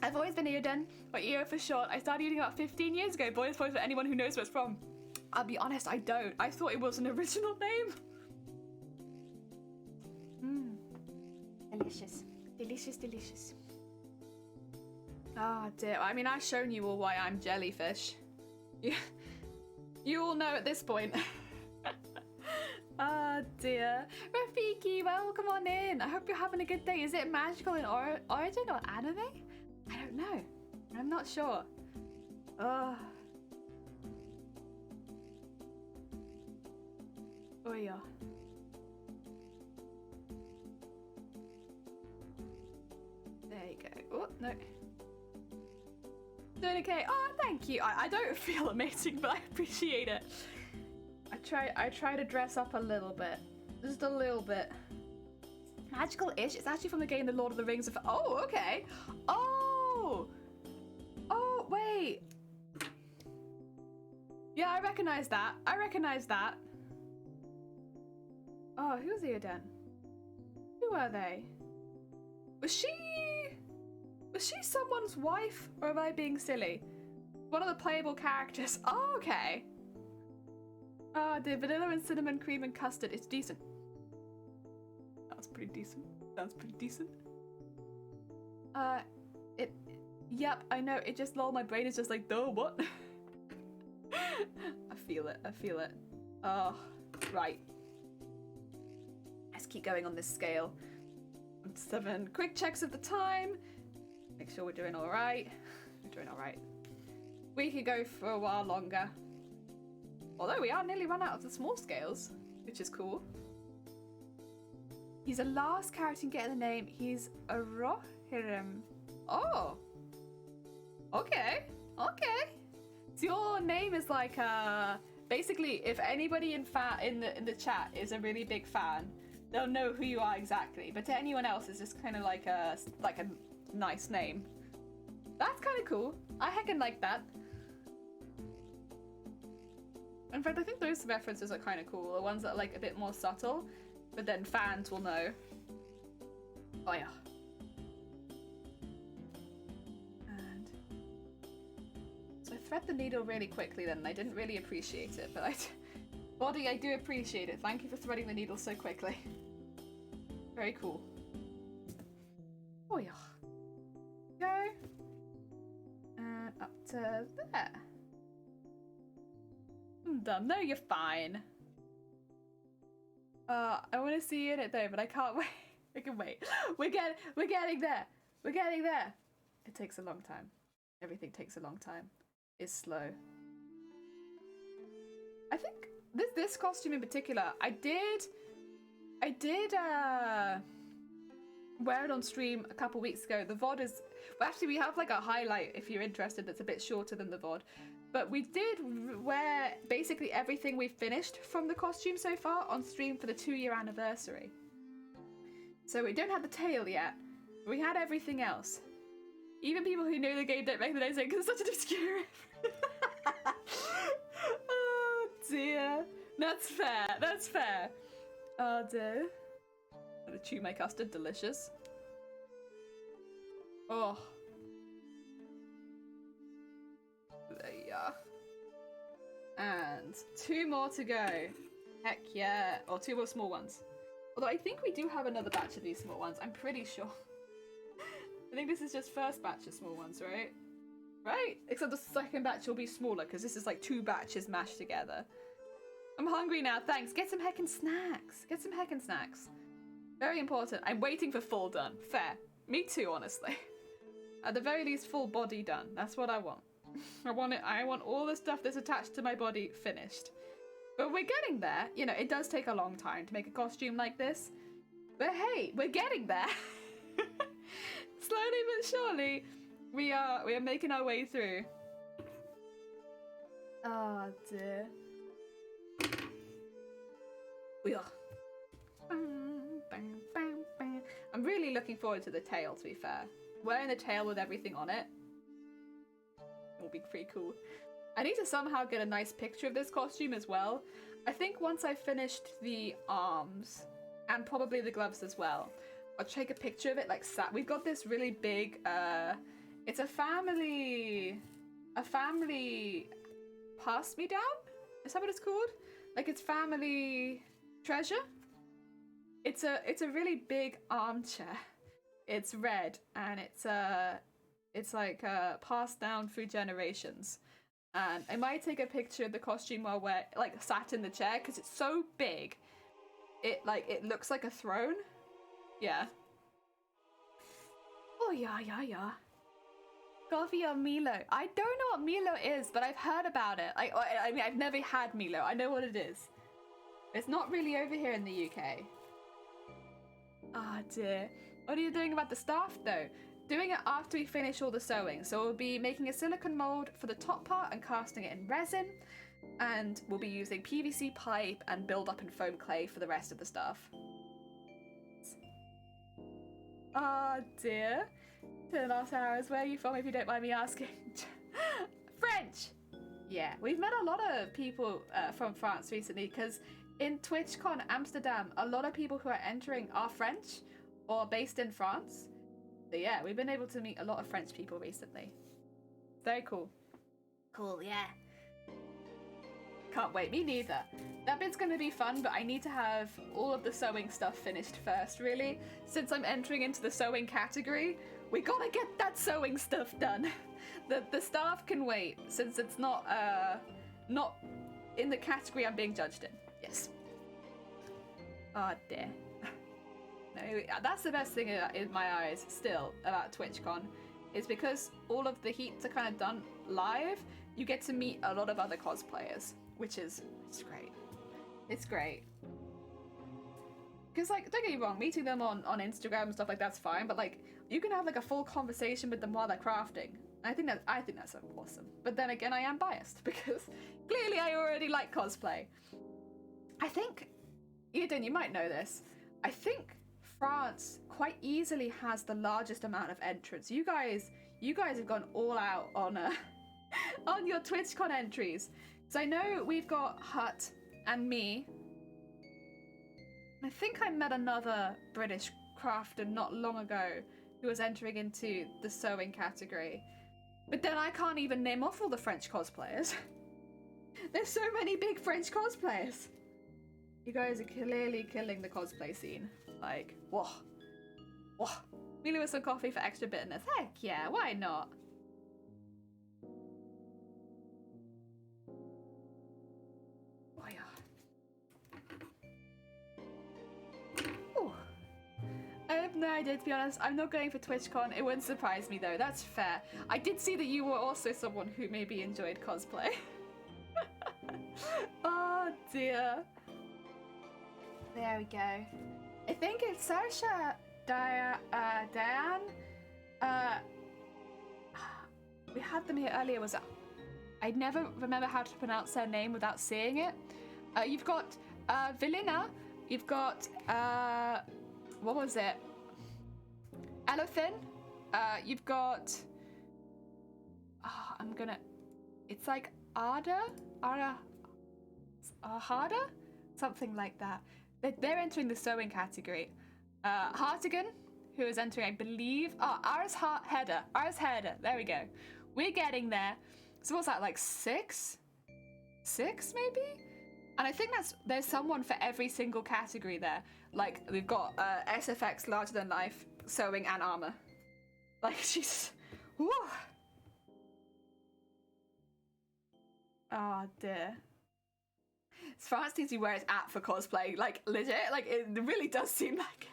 I've always been Eoden, or Eo for short. I started eating about 15 years ago. Bonus points for anyone who knows where it's from. I'll be honest, I don't. I thought it was an original name. Delicious. Delicious, delicious. Oh dear. I mean, I've shown you all why I'm jellyfish. You all know at this point. Oh dear. Rafiki, welcome on in. I hope you're having a good day. Is it magical in origin or anime? I don't know. I'm not sure. Oh yeah. There you go. Oh, no. Doing okay. Oh, thank you. I don't feel amazing, but I appreciate it. I try to dress up a little bit. Just a little bit. Magical-ish. It's actually from the game The Lord of the Rings. Oh, okay. Oh! Oh, wait. Yeah, I recognize that. I recognize that. Oh, who's Eoden? Who are they? Was she someone's wife? Or am I being silly? One of the playable characters. Oh, okay. Oh, the vanilla and cinnamon cream and custard. It's decent. Sounds pretty decent. Sounds pretty decent. Yep, I know. It just, lol, my brain is just like, duh, what? I feel it. I feel it. Oh, right. Let's keep going on this scale. 7 quick checks of the time. Make sure we're doing all right. We're doing all right. We could go for a while longer. Although we are nearly run out of the small scales, which is cool. He's the last character to get the name. He's a Rohirrim. Oh. Okay. Okay. So your name is like basically if anybody in the chat is a really big fan, they'll know who you are exactly. But to anyone else, it's just kind of like a nice name. That's kind of cool. I heckin' like that. In fact, I think those references are kind of cool. The ones that are like a bit more subtle, but then fans will know. Oh yeah. And so I thread the needle really quickly then. I didn't really appreciate it, but Body, I do appreciate it. Thank you for threading the needle so quickly. Very cool. Oh yeah. Go. And up to there. I'm done. No, you're fine. I want to see you in it though, but I can't wait. I can wait. We're getting there. We're getting there. It takes a long time. Everything takes a long time. It's slow. I think this costume in particular, I did wear it on stream a couple weeks ago. The VOD is, well, actually we have like a highlight if you're interested that's a bit shorter than the VOD. But we did wear basically everything we've finished from the costume so far on stream for the 2-year anniversary. So we don't have the tail yet. We had everything else. Even people who know the game don't recognize it because it's such an obscure. Oh dear. That's fair. That's fair. Oh dear. I'm gonna chew my custard. Delicious. Oh. There you are. And 2 more to go. Heck yeah. Or 2 more small ones. Although I think we do have another batch of these small ones. I'm pretty sure. I think this is just first batch of small ones, right? Right? Except the second batch will be smaller because this is like 2 batches mashed together. I'm hungry now, thanks. Get some heckin' snacks. Get some heckin' snacks. Very important. I'm waiting for full done. Fair. Me too, honestly. At the very least, full body done. That's what I want. I want all the stuff that's attached to my body finished. But we're getting there. You know, it does take a long time to make a costume like this. But hey, we're getting there. Slowly but surely, we are making our way through. Oh dear. We are. I'm really looking forward to the tail, to be fair. Wearing the tail with everything on it will be pretty cool. I need to somehow get a nice picture of this costume as well. I think once I've finished the arms, and probably the gloves as well, I'll take a picture of it like we've got this really big, it's a family passed me down? Is that what it's called? Like it's family treasure? It's a really big armchair. It's red and it's like passed down through generations. And I might take a picture of the costume while we're like sat in the chair because it's so big. It looks like a throne. Yeah. Oh yeah. Coffee or Milo? I don't know what Milo is, but I've heard about it. I mean, I've never had Milo. I know what it is. It's not really over here in the UK. Ah dear. What are you doing about the staff though? Doing it after we finish all the sewing. So we'll be making a silicone mold for the top part and casting it in resin. And we'll be using PVC pipe and build up in foam clay for the rest of the stuff. Ah dear. 2.5 hours. Where are you from if you don't mind me asking? French! Yeah, we've met a lot of people from France recently because in TwitchCon Amsterdam, a lot of people who are entering are French or based in France. So yeah, we've been able to meet a lot of French people recently. Very cool. Cool, yeah. Can't wait, me neither. That bit's gonna be fun, but I need to have all of the sewing stuff finished first, really. Since I'm entering into the sewing category, we gotta get that sewing stuff done. The staff can wait, since it's not in the category I'm being judged in. Yes. Oh dear. No, that's the best thing in my eyes still about TwitchCon, is because all of the heats are kind of done live, you get to meet a lot of other cosplayers, which is great. It's great. Because, like, don't get me wrong, meeting them on Instagram and stuff like that's fine, but like, you can have like a full conversation with them while they're crafting. I think that's awesome. But then again, I am biased because clearly I already like cosplay. I think, Eden, you might know this. I think France quite easily has the largest amount of entrants. You guys have gone all out on on your TwitchCon entries. So I know we've got Hut and me. I think I met another British crafter not long ago who was entering into the sewing category. But then I can't even name off all the French cosplayers. There's so many big French cosplayers. You guys are clearly killing the cosplay scene. Like, whoa. Mealy with some coffee for extra bitterness. Heck yeah, why not? Oh yeah. Ooh. I have no idea, to be honest. I'm not going for TwitchCon. It wouldn't surprise me though. That's fair. I did see that you were also someone who maybe enjoyed cosplay. Oh dear. There we go. I think it's Saoirse Diane. We had them here earlier. Was it? I never remember how to pronounce her name without seeing it. You've got Velina. You've got what was it? Elothin. You've got. Oh, I'm gonna. It's like Harder, something like that. They're entering the sewing category. Hartigan, who is entering, I believe. Oh, Aris Herder. There we go. We're getting there. So what's that, like 6? 6 maybe? And I think there's someone for every single category there. Like we've got SFX, larger than life, sewing and armor. Like she's, whew. Oh dear. France seems to be where it's at for cosplay, like legit, like it really does seem like it.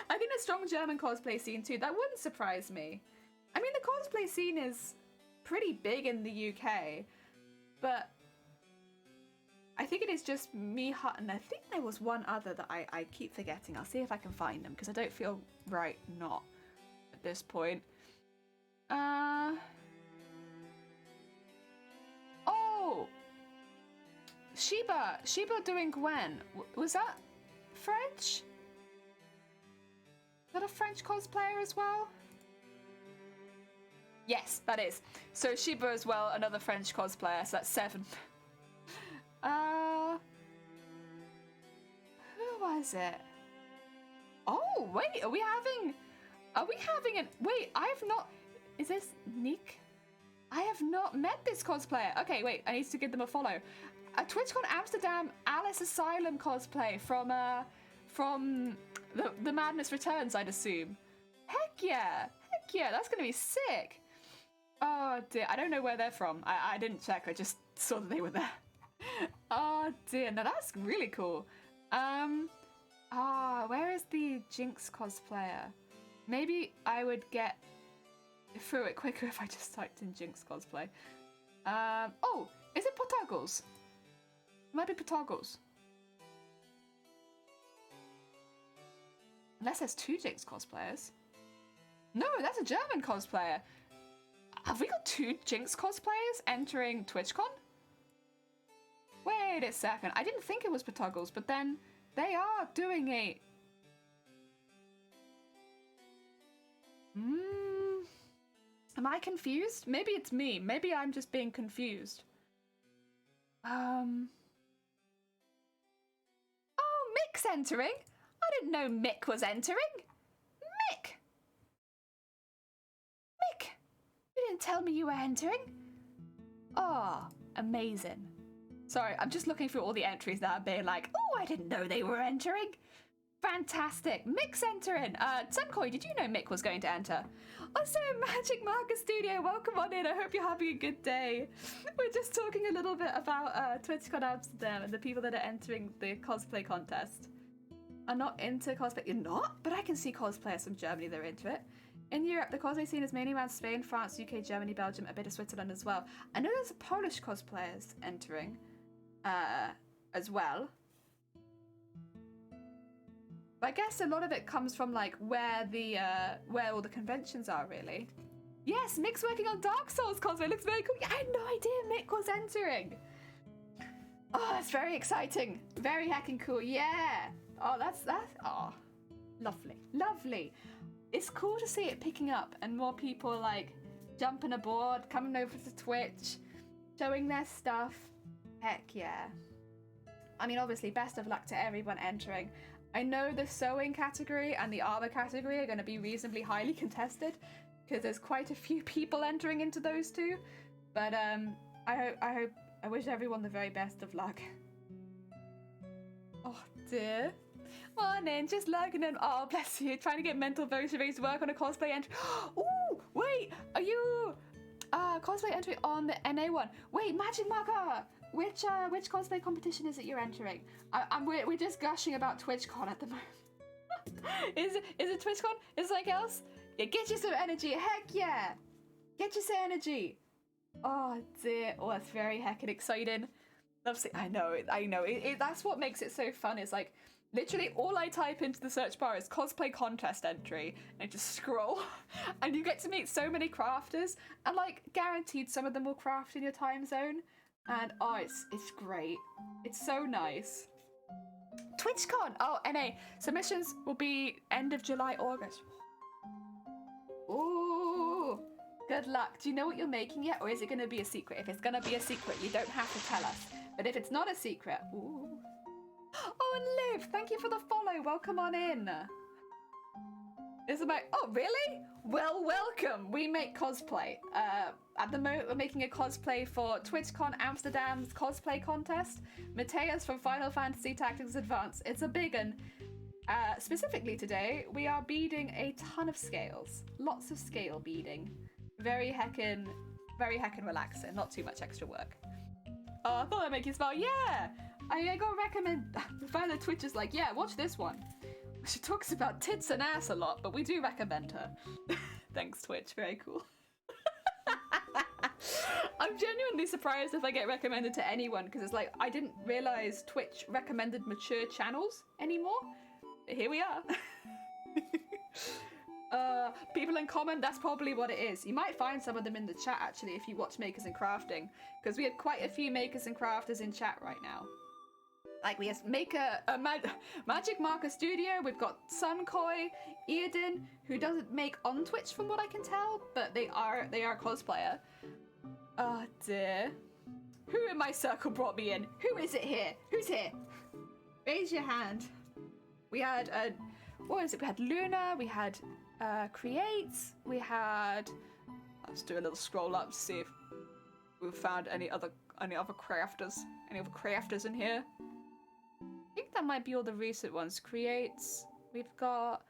I think a strong German cosplay scene too, that wouldn't surprise me. I mean, the cosplay scene is pretty big in the UK, but I think it is just me, and I think there was one other that I keep forgetting. I'll see if I can find them, because I don't feel right not at this point. Oh! Sheba doing Gwen. Was that French? Is that a French cosplayer as well? Yes, that is. So Sheba as well, another French cosplayer, so that's 7. Who was it? Oh, wait, are we having an, wait, is this Nick? I have not met this cosplayer. Okay, wait, I need to give them a follow. A TwitchCon Amsterdam Alice Asylum cosplay from the Madness Returns, I'd assume. Heck yeah, that's gonna be sick. Oh dear, I don't know where they're from. I didn't check, I just saw that they were there. Oh dear, now that's really cool. Where is the Jinx cosplayer? Maybe I would get through it quicker if I just typed in Jinx cosplay. Oh, is it Potagos? Might be Potagos. Unless there's 2 Jinx cosplayers. No, that's a German cosplayer. Have we got 2 Jinx cosplayers entering TwitchCon? Wait a second. I didn't think it was Potagos, but then they are doing a... Am I confused? Maybe it's me. Maybe I'm just being confused. Oh, Mick's entering? I didn't know Mick was entering. Mick! You didn't tell me you were entering? Oh, amazing. Sorry, I'm just looking through all the entries that are being like, oh, I didn't know they were entering. Fantastic. Mick's entering. Sunkoi, did you know Mick was going to enter? Also, Magic Marker Studio, welcome on in. I hope you're having a good day. We're just talking a little bit about TwitchCon Amsterdam and the people that are entering the cosplay contest. Are not into cosplay. You're not? But I can see cosplayers from Germany that are into it. In Europe, the cosplay scene is mainly around Spain, France, UK, Germany, Belgium, a bit of Switzerland as well. I know there's Polish cosplayers entering as well. But I guess a lot of it comes from like where all the conventions are, really. Yes, Mick's working on Dark Souls cosplay. It looks very cool. Yeah, I had no idea Mick was entering. Oh, that's very exciting. Very heckin' cool. Yeah. Oh, that's oh, lovely. It's cool to see it picking up and more people like jumping aboard, coming over to Twitch, showing their stuff. Heck yeah. I mean, obviously, best of luck to everyone entering. I know the sewing category and the armor category are going to be reasonably highly contested because there's quite a few people entering into those two. But I wish everyone the very best of luck. Oh dear. Morning, just logging in. Oh, bless you. Trying to get mental votaries to work on a cosplay entry. Ooh, wait, are you cosplay entry on the NA one? Wait, Magic Marker. Which cosplay competition is it you're entering? We're just gushing about TwitchCon at the moment. Is it TwitchCon? Is it something else? Yeah, get you some energy. Heck yeah, get you some energy. Oh dear. Oh, that's very heckin' exciting. I know. That's what makes it so fun. Is like literally all I type into the search bar is cosplay contest entry, and I just scroll, and you get to meet so many crafters, and like guaranteed some of them will craft in your time zone, and oh, it's great. It's so nice. TwitchCon. Oh, NA submissions will be end of July, August. Ooh. Good luck. Do you know what you're making yet, or is it going to be a secret? If it's going to be a secret, you don't have to tell us. But if it's not a secret, ooh. Oh, and Liv, thank you for the follow. Welcome on in. It's about. Oh, really? Well, welcome. We make cosplay. At the moment, we're making a cosplay for TwitchCon Amsterdam's cosplay contest. Mateus from Final Fantasy Tactics Advance. It's a big one. Specifically today, we are beading a ton of scales. Lots of scale beading. Very heckin' relaxing. Not too much extra work. Oh, I thought that'd make you smile. Yeah! I gotta recommend. The fan of Twitch is like, yeah, watch this one. She talks about tits and ass a lot, but we do recommend her. Thanks, Twitch. Very cool. I'm genuinely surprised if I get recommended to anyone, because it's like, I didn't realize Twitch recommended mature channels anymore. But here we are. People in comment, that's probably what it is. You might find some of them in the chat, actually, if you watch Makers and Crafting, because we have quite a few Makers and Crafters in chat right now. Like, we have Magic Marker Studio, we've got Sunkoi, Eodin, who doesn't make on Twitch from what I can tell, but they are cosplayer. Oh dear. Who in my circle brought me in? Who is it here? Who's here? Raise your hand. We had, what was it? We had Luna, we had Creates, we had... Let's do a little scroll up to see if we've found any other crafters. Any other crafters in here? I think that might be all the recent ones. Creates, we've got...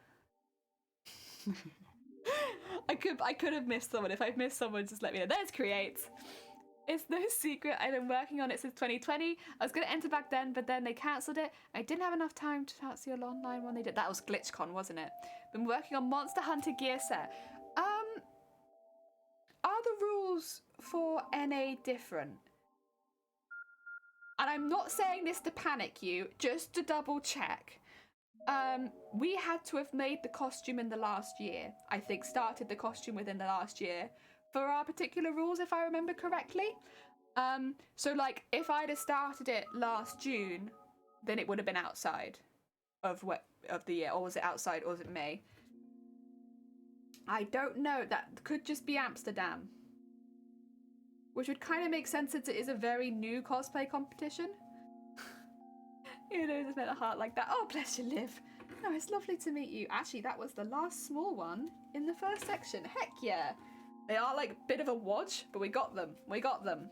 I could have missed someone. If I've missed someone, just let me know. There's Creates. It's no secret I've been working on it since 2020. I was going to enter back then, but then they cancelled it. I didn't have enough time to fancy a online one they did. That was GlitchCon, wasn't it? Been working on Monster Hunter gear set. Are the rules for NA different? And I'm not saying this to panic you, just to double check. We had to have made the costume in the last year. I think started the costume within the last year for our particular rules, if I remember correctly. So like if I'd have started it last June, then it would have been outside of the year, or was it outside, or was it May? I don't know. That could just be Amsterdam, which would kind of make sense since it is a very new cosplay competition. You know, just meant a heart like that. Oh, bless you, Liv. No, it's lovely to meet you. Actually, that was the last small one in the first section. Heck yeah. They are like a bit of a watch, but we got them. We got them.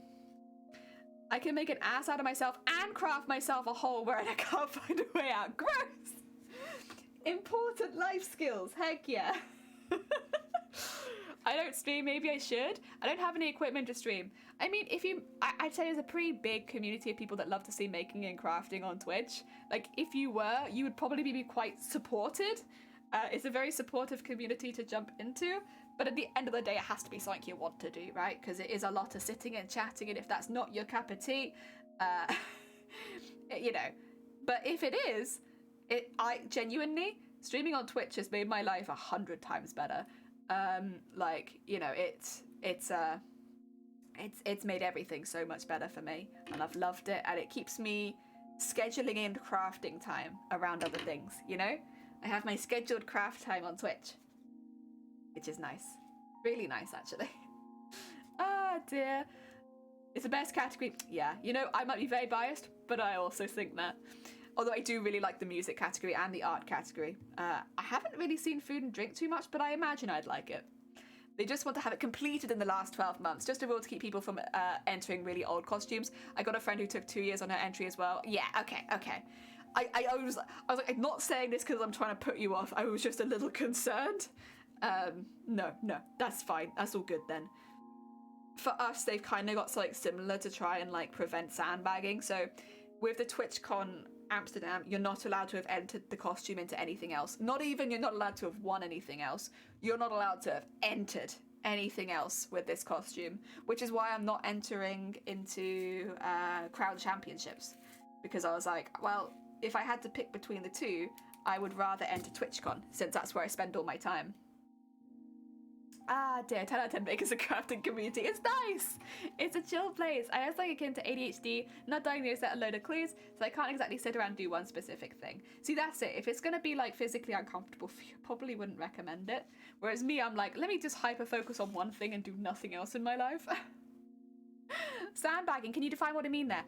I can make an ass out of myself and craft myself a hole where I can't find a way out. Gross! Important life skills. Heck yeah. I don't stream, maybe I should. I don't have any equipment to stream. I mean, I'd say there's a pretty big community of people that love to see making and crafting on Twitch. Like, if you were, you would probably be quite supported. It's a very supportive community to jump into. But at the end of the day, it has to be something you want to do, right? Because it is a lot of sitting and chatting, and if that's not your cup of tea, you know. But if it is, I genuinely, streaming on Twitch has made my life 100 times better. Like, you know, it's made everything so much better for me, and I've loved it, and it keeps me scheduling in crafting time around other things, you know? I have my scheduled craft time on Twitch, which is nice. Really nice, actually. Ah, dear. It's the best category. Yeah, you know, I might be very biased, but I also think that. Although I do really like the music category and the art category. I haven't really seen food and drink too much, but I imagine I'd like it. They just want to have it completed in the last 12 months, just a rule to keep people from entering really old costumes. I got a friend who took 2 years on her entry as well. Yeah, okay. I was like, I'm not saying this because I'm trying to put you off. I was just a little concerned. No, that's fine. That's all good then. For us, they've kind of got something similar to try and like prevent sandbagging. So with the TwitchCon Amsterdam, you're not allowed to have entered the costume into anything else. Not even you're not allowed to have won anything else. You're not allowed to have entered anything else with this costume, which is why I'm not entering into Crown Championships, because I was like, well, if I had to pick between the two, I would rather enter TwitchCon, since that's where I spend all my time. Ah, dear, 10 out of 10 makers a crafting community. It's nice! It's a chill place. I was like akin to ADHD, not diagnosed at a load of clues, so I can't exactly sit around and do one specific thing. See, that's it. If it's going to be like physically uncomfortable for you, I probably wouldn't recommend it. Whereas me, I'm like, let me just hyper-focus on one thing and do nothing else in my life. Sandbagging, can you define what I mean there?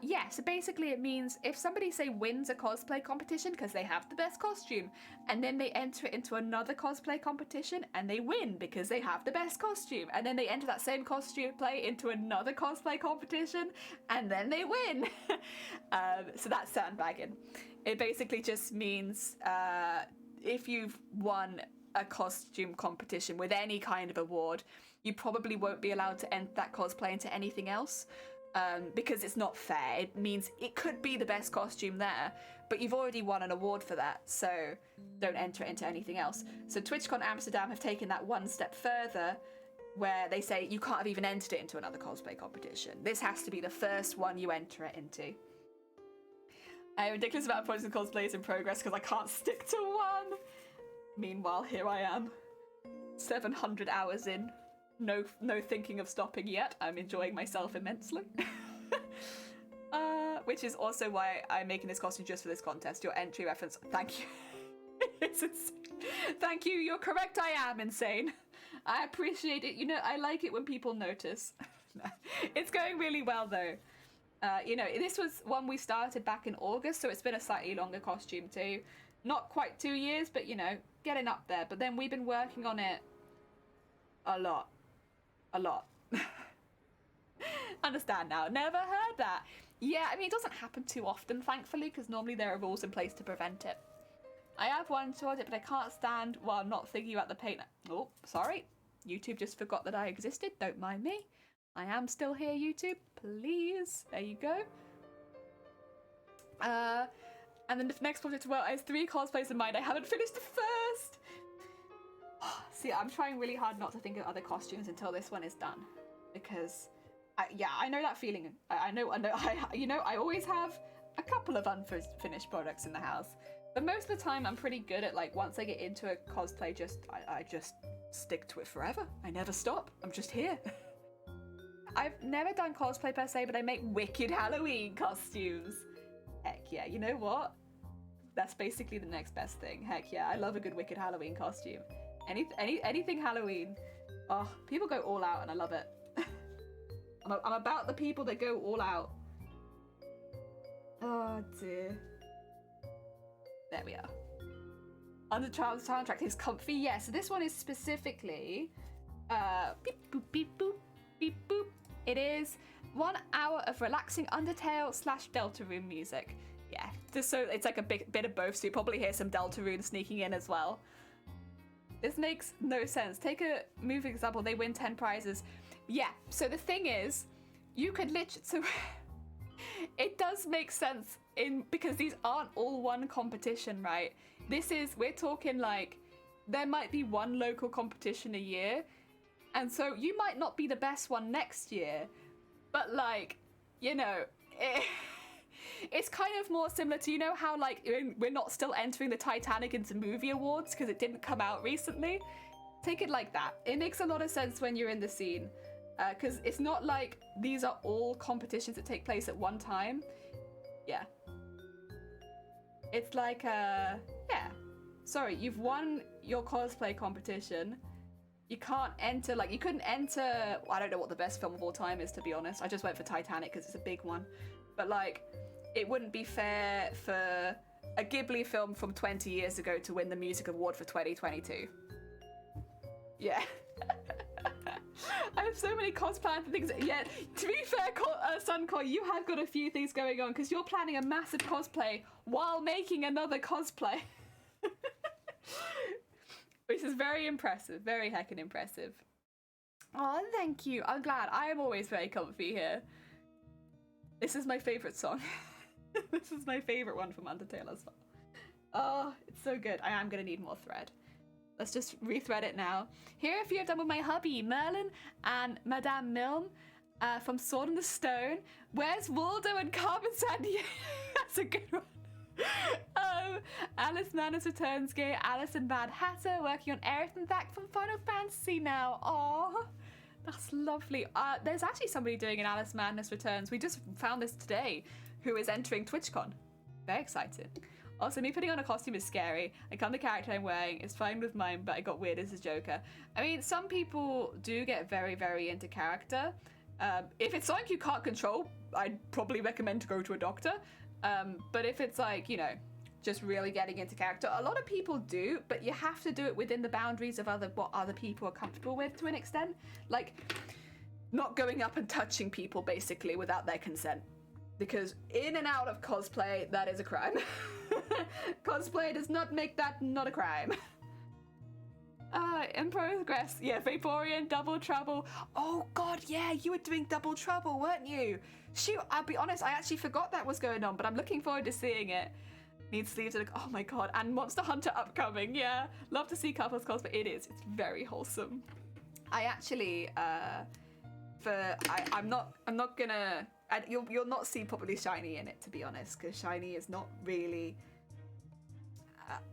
Yeah, so basically it means if somebody, say, wins a cosplay competition because they have the best costume, and then they enter it into another cosplay competition and they win because they have the best costume, and then they enter that same costume play into another cosplay competition and then they win. So that's sandbagging. It basically just means if you've won a costume competition with any kind of award, you probably won't be allowed to enter that cosplay into anything else, because it's not fair. It means it could be the best costume there, but you've already won an award for that, so don't enter it into anything else. So TwitchCon Amsterdam have taken that one step further, where they say you can't have even entered it into another cosplay competition. This has to be the first one you enter it into. I have a ridiculous amount of projects and cosplays in progress because I can't stick to one. Meanwhile, here I am, 700 hours in. No thinking of stopping yet. I'm enjoying myself immensely. Which is also why I'm making this costume just for this contest. Your entry reference, thank you. It's insane. Thank you, you're correct, I am insane. I appreciate it. You know, I like it when people notice. It's going really well though. You know, this was one we started back in August, so it's been a slightly longer costume too. Not quite 2 years, but you know, getting up there. But then we've been working on it a lot. Understand now. Never heard that. Yeah, I mean, it doesn't happen too often, thankfully, because normally there are rules in place to prevent it. I have one toward it, but I can't stand while I'm not thinking about the paint. Oh, sorry. YouTube just forgot that I existed. Don't mind me. I am still here, YouTube. Please. There you go. And then the next project, well, I have 3 cosplays in mind. I haven't finished the first. See, I'm trying really hard not to think of other costumes until this one is done, because, I know that feeling. I know. I always have a couple of unfinished products in the house, but most of the time I'm pretty good at, like, once I get into a cosplay, I just stick to it forever. I never stop. I'm just here. I've never done cosplay per se, but I make wicked Halloween costumes. Heck yeah, you know what? That's basically the next best thing. Heck yeah, I love a good wicked Halloween costume. Anything Halloween. Oh, people go all out and I love it. I'm about the people that go all out. Oh dear. There we are. Undertale soundtrack is comfy. Yeah, so this one is specifically beep boop beep boop beep boop. It is 1 hour of relaxing Undertale / Deltarune music. Yeah, just so it's like a bit of both, so you probably hear some Deltarune sneaking in as well. This makes no sense. Take a movie example, they win 10 prizes. Yeah, so the thing is, you could literally... So it does make sense because these aren't all one competition, right? We're talking like, there might be one local competition a year, and so you might not be the best one next year, but like, you know, it's kind of more similar to, you know how like we're not still entering the Titanic into movie awards because it didn't come out recently? Take it like that. It makes a lot of sense when you're in the scene, because it's not like these are all competitions that take place at one time. Yeah. It's like, yeah. Sorry, you've won your cosplay competition. You can't enter, like, you couldn't enter, I don't know what the best film of all time is, to be honest. I just went for Titanic because it's a big one. But, like, it wouldn't be fair for a Ghibli film from 20 years ago to win the music award for 2022. Yeah. I have so many cosplay things. Yeah, to be fair, Sunkoi, you have got a few things going on because you're planning a massive cosplay while making another cosplay. Which is very impressive, very heckin' impressive. Oh, thank you. I'm glad. I am always very comfy here. This is my favourite song. This is my favourite one from Undertale as well. Oh, it's so good. I am going to need more thread. Let's just rethread it now. Here are a few I've done with my hubby, Merlin and Madame Milne from Sword in the Stone. Where's Waldo and Carmen Sandiego? That's a good one. Alice Madness Returns Gay, Alice and Mad Hatter working on Aerith and Thak from Final Fantasy now. Aww, that's lovely. There's actually somebody doing an Alice Madness Returns. We just found this today, who is entering TwitchCon. Very excited. Also, me putting on a costume is scary. I can't the character I'm wearing. It's fine with mine, but I got weird as a Joker. I mean, some people do get very, very into character. If it's something you can't control, I'd probably recommend to go to a doctor. But if it's like, you know, just really getting into character, a lot of people do, but you have to do it within the boundaries of what other people are comfortable with to an extent. Like, not going up and touching people, basically, without their consent. Because in and out of cosplay, that is a crime. Cosplay does not make that not a crime. In progress. Yeah, Vaporeon, Double Trouble. Oh god, yeah, you were doing Double Trouble, weren't you? Shoot, I'll be honest, I actually forgot that was going on, but I'm looking forward to seeing it. Need sleeves to look, oh my god, and Monster Hunter upcoming, yeah. Love to see couples cosplay, it's very wholesome. I actually, I'm not gonna, you'll not see probably Shiny in it, to be honest, because Shiny is not really,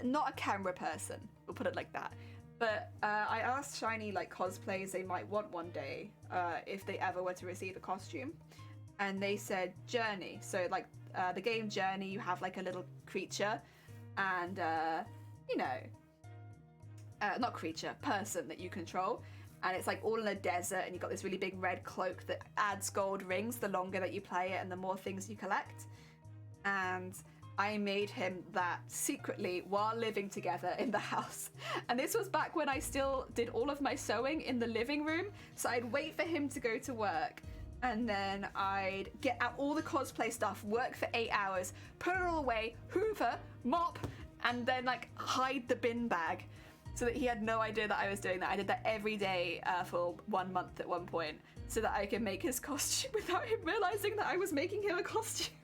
not a camera person, we'll put it like that. But I asked Shiny like cosplays they might want one day if they ever were to receive a costume, and they said Journey. So like the game Journey, you have like a little creature, and you know, not creature, person that you control, and it's like all in a desert, and you've got this really big red cloak that adds gold rings the longer that you play it and the more things you collect. And I made him that secretly while living together in the house. And this was back when I still did all of my sewing in the living room. So I'd wait for him to go to work, and then I'd get out all the cosplay stuff, work for 8 hours, put it all away, hoover, mop, and then like hide the bin bag so that he had no idea that I was doing that. I did that every day for 1 month at one point so that I could make his costume without him realizing that I was making him a costume.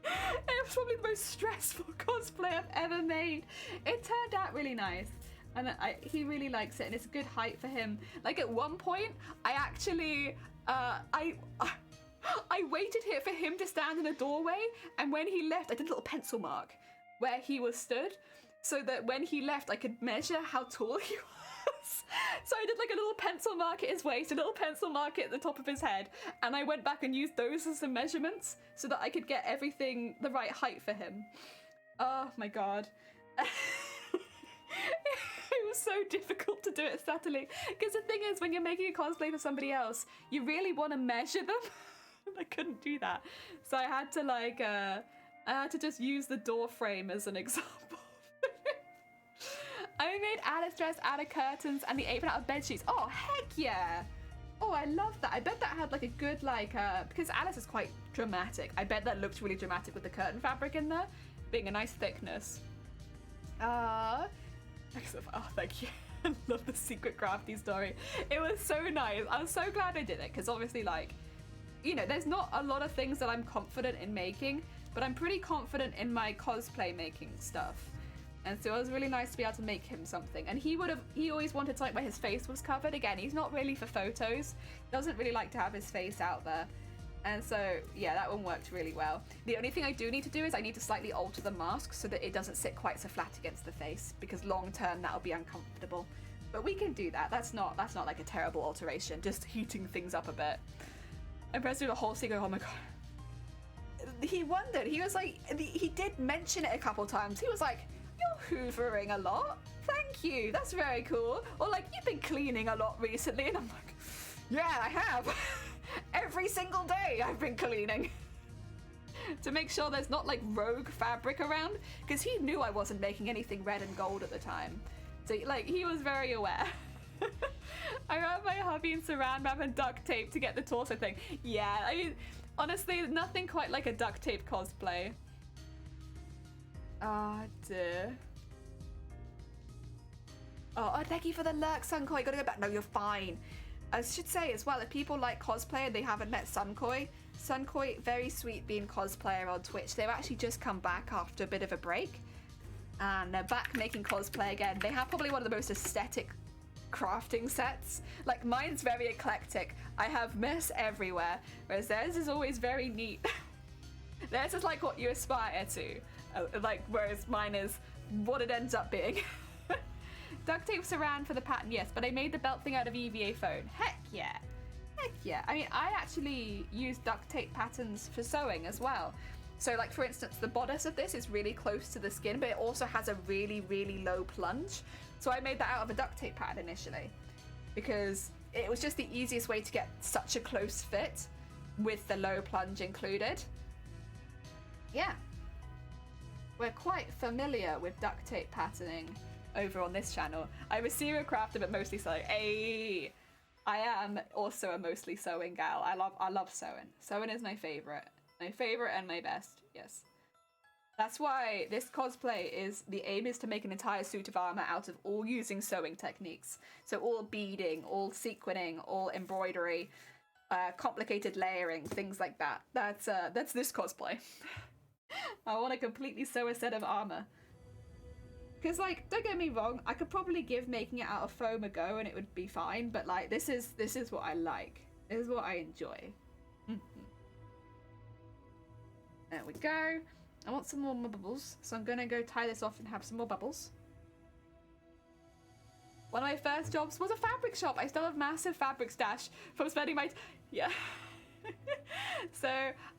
It was probably the most stressful cosplay I've ever made. It turned out really nice, and he really likes it, and it's a good height for him. Like at one point, I actually, I waited here for him to stand in a doorway, and when he left, I did a little pencil mark where he was stood, so that when he left, I could measure how tall he was. So I did like a little pencil mark at his waist, a little pencil mark at the top of his head, and I went back and used those as some measurements so that I could get everything the right height for him. Oh my god. It was so difficult to do it subtly, because the thing is, when you're making a cosplay for somebody else, you really want to measure them. I couldn't do that, so I had to like I had to just use the door frame as an example. I made Alice dress out of curtains and the apron out of bed sheets. Oh, heck yeah. Oh, I love that. I bet that had like a good like, because Alice is quite dramatic. I bet that looked really dramatic with the curtain fabric in there, being a nice thickness. Oh, thank you. I love the secret crafty story. It was so nice. I was so glad I did it, because obviously like, you know, there's not a lot of things that I'm confident in making, but I'm pretty confident in my cosplay making stuff. And so it was really nice to be able to make him something. And he always wanted something where his face was covered. Again, he's not really for photos. Doesn't really like to have his face out there. And so, yeah, that one worked really well. The only thing I do need to do is I need to slightly alter the mask so that it doesn't sit quite so flat against the face, because long term that'll be uncomfortable. But we can do that. That's not like a terrible alteration, just heating things up a bit. I pressed through the whole scene going, oh my god. He wondered. He was like, he did mention it a couple times. He was like, you're hoovering a lot. Thank you. That's very cool. Or like, you've been cleaning a lot recently. And I'm like, yeah, I have. Every single day I've been cleaning. To make sure there's not like rogue fabric around. Because he knew I wasn't making anything red and gold at the time. So like, he was very aware. I wrapped my hubby in saran wrap and duct tape to get the torso thing. Yeah, I mean, honestly, nothing quite like a duct tape cosplay. Ah, dear. Oh, thank you for the lurk, Sunkoi. You gotta go back. No, you're fine. I should say as well, if people like cosplay and they haven't met Sunkoi, very sweet being cosplayer on Twitch. They've actually just come back after a bit of a break. And they're back making cosplay again. They have probably one of the most aesthetic crafting sets. Like, mine's very eclectic. I have mess everywhere, whereas theirs is always very neat. Theirs is like what you aspire to. Like, whereas mine is what it ends up being. Duct tape saran for the pattern, yes, but I made the belt thing out of EVA foam. Heck yeah. Heck yeah. I mean, I actually use duct tape patterns for sewing as well. So, like, for instance, the bodice of this is really close to the skin, but it also has a really, really low plunge. So I made that out of a duct tape pad initially because it was just the easiest way to get such a close fit with the low plunge included. Yeah. We're quite familiar with duct tape patterning over on this channel. I'm a serial crafter, but mostly sewing. Hey, I am also a mostly sewing gal. I love sewing. Sewing is my favorite. My favorite and my best, yes. That's why this cosplay is, the aim is to make an entire suit of armor out of all using sewing techniques. So all beading, all sequining, all embroidery, complicated layering, things like that. That's this cosplay. I want to completely sew a set of armor. Because, like, don't get me wrong, I could probably give making it out of foam a go and it would be fine, but, like, this is what I like. This is what I enjoy. There we go. I want some more bubbles, so I'm gonna go tie this off and have some more bubbles. One of my first jobs was a fabric shop. I still have massive fabric stash from spending my... Yeah. So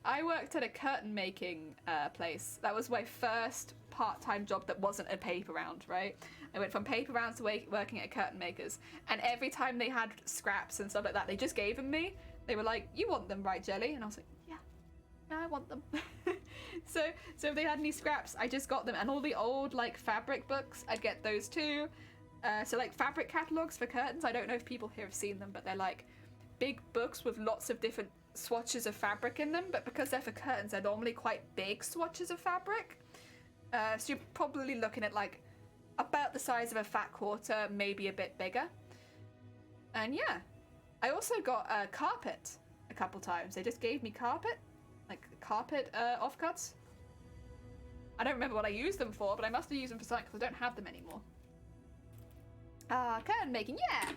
I worked at a curtain making place. That was my first part-time job that wasn't a paper round, right? I went from paper rounds to working at curtain makers. And every time they had scraps and stuff like that, they just gave them me. They were like, you want them, right, Jelly? And I was like, yeah, I want them. So if they had any scraps, I just got them. And all the old, like, fabric books, I'd get those too. So, like, fabric catalogs for curtains. I don't know if people here have seen them, but they're, like, big books with lots of different swatches of fabric in them. But because they're for curtains, they're normally quite big swatches of fabric. So you're probably looking at, like, about the size of a fat quarter, maybe a bit bigger. And, yeah. I also got a carpet a couple times. They just gave me carpet. Like, carpet offcuts. I don't remember what I used them for, but I must have used them for something because I don't have them anymore. Curtain making, yeah!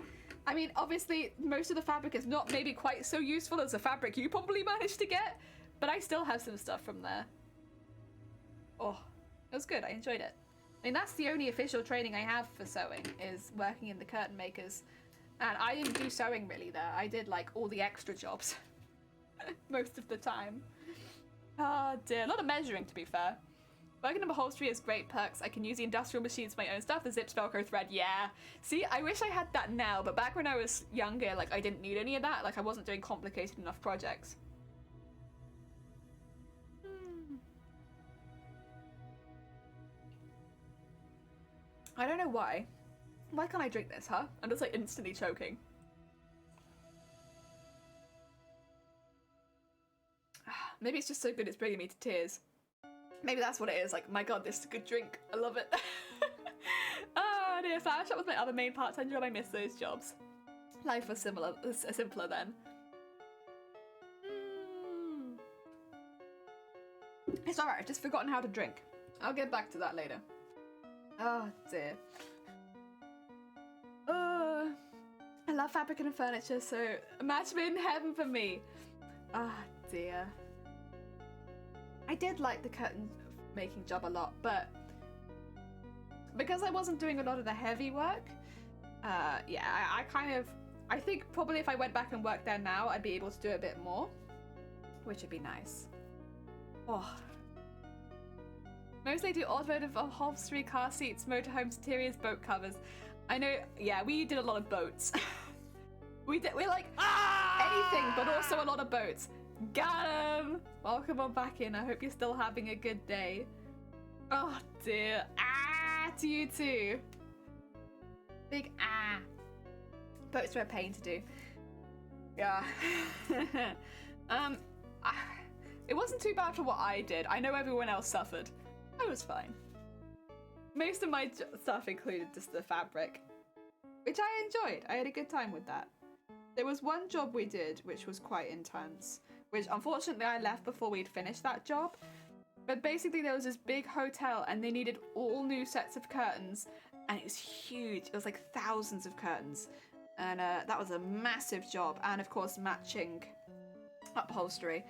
I mean, obviously, most of the fabric is not maybe quite so useful as the fabric you probably managed to get, but I still have some stuff from there. Oh, it was good. I enjoyed it. I mean, that's the only official training I have for sewing, is working in the curtain makers. And I didn't do sewing really there. I did, like, all the extra jobs. Most of the time. Oh dear, a lot of measuring to be fair. Working in upholstery has great perks. I can use the industrial machines for my own stuff, the zips, Velcro thread, yeah. See, I wish I had that now, but back when I was younger, like, I didn't need any of that. Like, I wasn't doing complicated enough projects. I don't know why. Why can't I drink this, huh? I'm just, like, instantly choking. Maybe it's just so good it's bringing me to tears. Maybe that's what it is. Like, my god, this is a good drink. I love it. Oh dear, flower shop was my other main part-time job. I miss those jobs. Life was simpler then. It's alright, I've just forgotten how to drink. I'll get back to that later. Oh dear. I love fabric and furniture, so a match made in heaven for me. Ah dear. I did like the curtain making job a lot, but because I wasn't doing a lot of the heavy work, yeah, I think probably if I went back and worked there now, I'd be able to do a bit more, which would be nice. Oh. Mostly do automotive upholstery, car seats, motorhomes, interiors, boat covers. I know, yeah, we did a lot of boats. We're like, anything, but also a lot of boats. Got him! Welcome on back in. I hope you're still having a good day. Oh dear. Ah, to you too. Big ah. Boats were a pain to do. Yeah. It wasn't too bad for what I did. I know everyone else suffered. I was fine. Most of my stuff included just the fabric, which I enjoyed. I had a good time with that. There was one job we did which was quite intense, which unfortunately I left before we'd finished that job. But basically there was this big hotel and they needed all new sets of curtains, and it was huge. It was like thousands of curtains, and that was a massive job. And of course matching upholstery.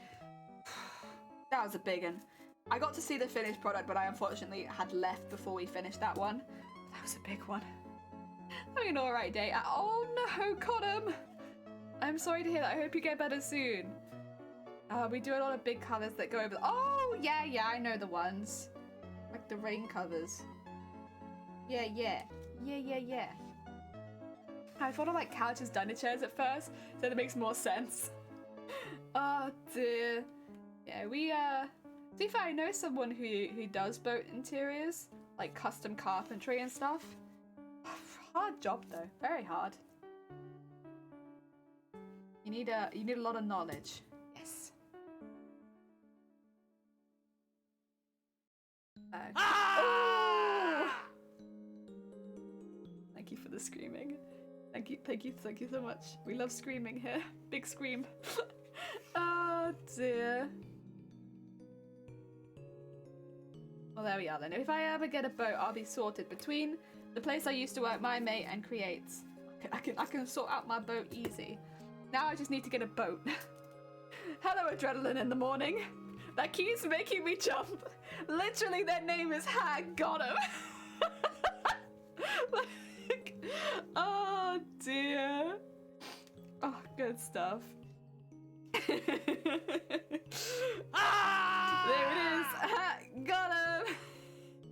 That was a big one. I got to see the finished product, but I unfortunately had left before we finished that one. That was a big one. Having an alright day. Oh no, Cottam! I'm sorry to hear that. I hope you get better soon. We do a lot of big covers that go over. Oh, yeah, I know the ones. Like the rain covers. Yeah. I thought of like couches, diner chairs at first, so that makes more sense. Oh dear. Yeah, we to be fair, I know someone who does boat interiors, like custom carpentry and stuff. Hard job though, very hard. You need a lot of knowledge. Yes. Oh! Thank you for the screaming. Thank you so much. We love screaming here. Big scream. Oh dear. Well, there we are then. If I ever get a boat, I'll be sorted between the place I used to work, my mate, and Creates. I can sort out my boat easy. Now I just need to get a boat. Hello, Adrenaline in the morning. That keeps making me jump. Literally, their name is Hag Gotham. Like, oh dear. Oh, good stuff. Ah! There it is. Got him.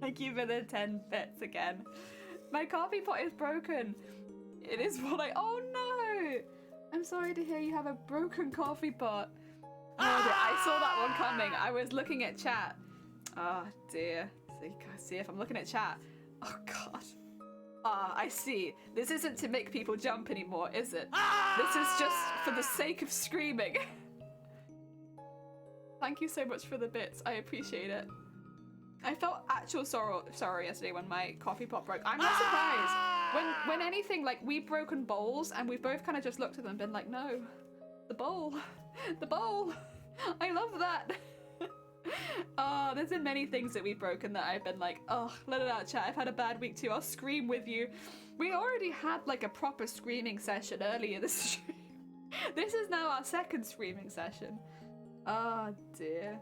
Thank you for the 10 bits again. My coffee pot is broken. It is what I. Oh no! I'm sorry to hear you have a broken coffee pot. Oh dear, I saw that one coming. I was looking at chat. Oh dear. See if I'm looking at chat. Oh god. Ah, I see. This isn't to make people jump anymore, is it? This is just for the sake of screaming. Thank you so much for the bits. I appreciate it. I felt actual sorrow yesterday when my coffee pot broke. I'm not surprised. When anything, like, we've broken bowls and we've both kind of just looked at them and been like, no, the bowl. The bowl. I love that. Oh, there's been many things that we've broken that I've been like, oh, let it out, chat. I've had a bad week too. I'll scream with you. We already had like a proper screaming session earlier this stream. This is now our second screaming session. Oh dear.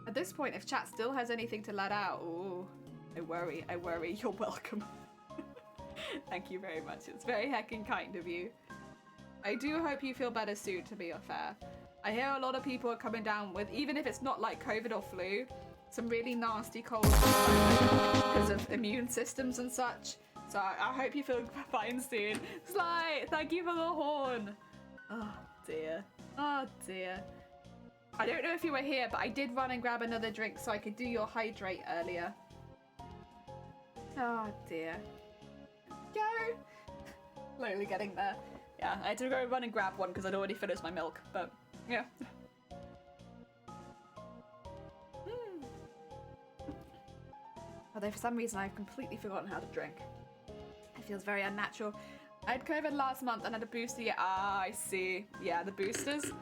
At this point, if chat still has anything to let out, oh, I worry. You're welcome. Thank you very much. It's very heckin' kind of you. I do hope you feel better soon, to be fair. I hear a lot of people are coming down with, even if it's not like COVID or flu, some really nasty colds because of immune systems and such. So I hope you feel fine soon. Sly, thank you for the horn. Oh dear. Oh dear. I don't know if you were here, but I did run and grab another drink so I could do your hydrate earlier. Oh dear. Go! Slowly getting there. Yeah, I had to go run and grab one because I'd already finished my milk, but yeah. Although for some reason I've completely forgotten how to drink. It feels very unnatural. I had COVID last month and had a booster. Yeah, I see. Yeah, the boosters.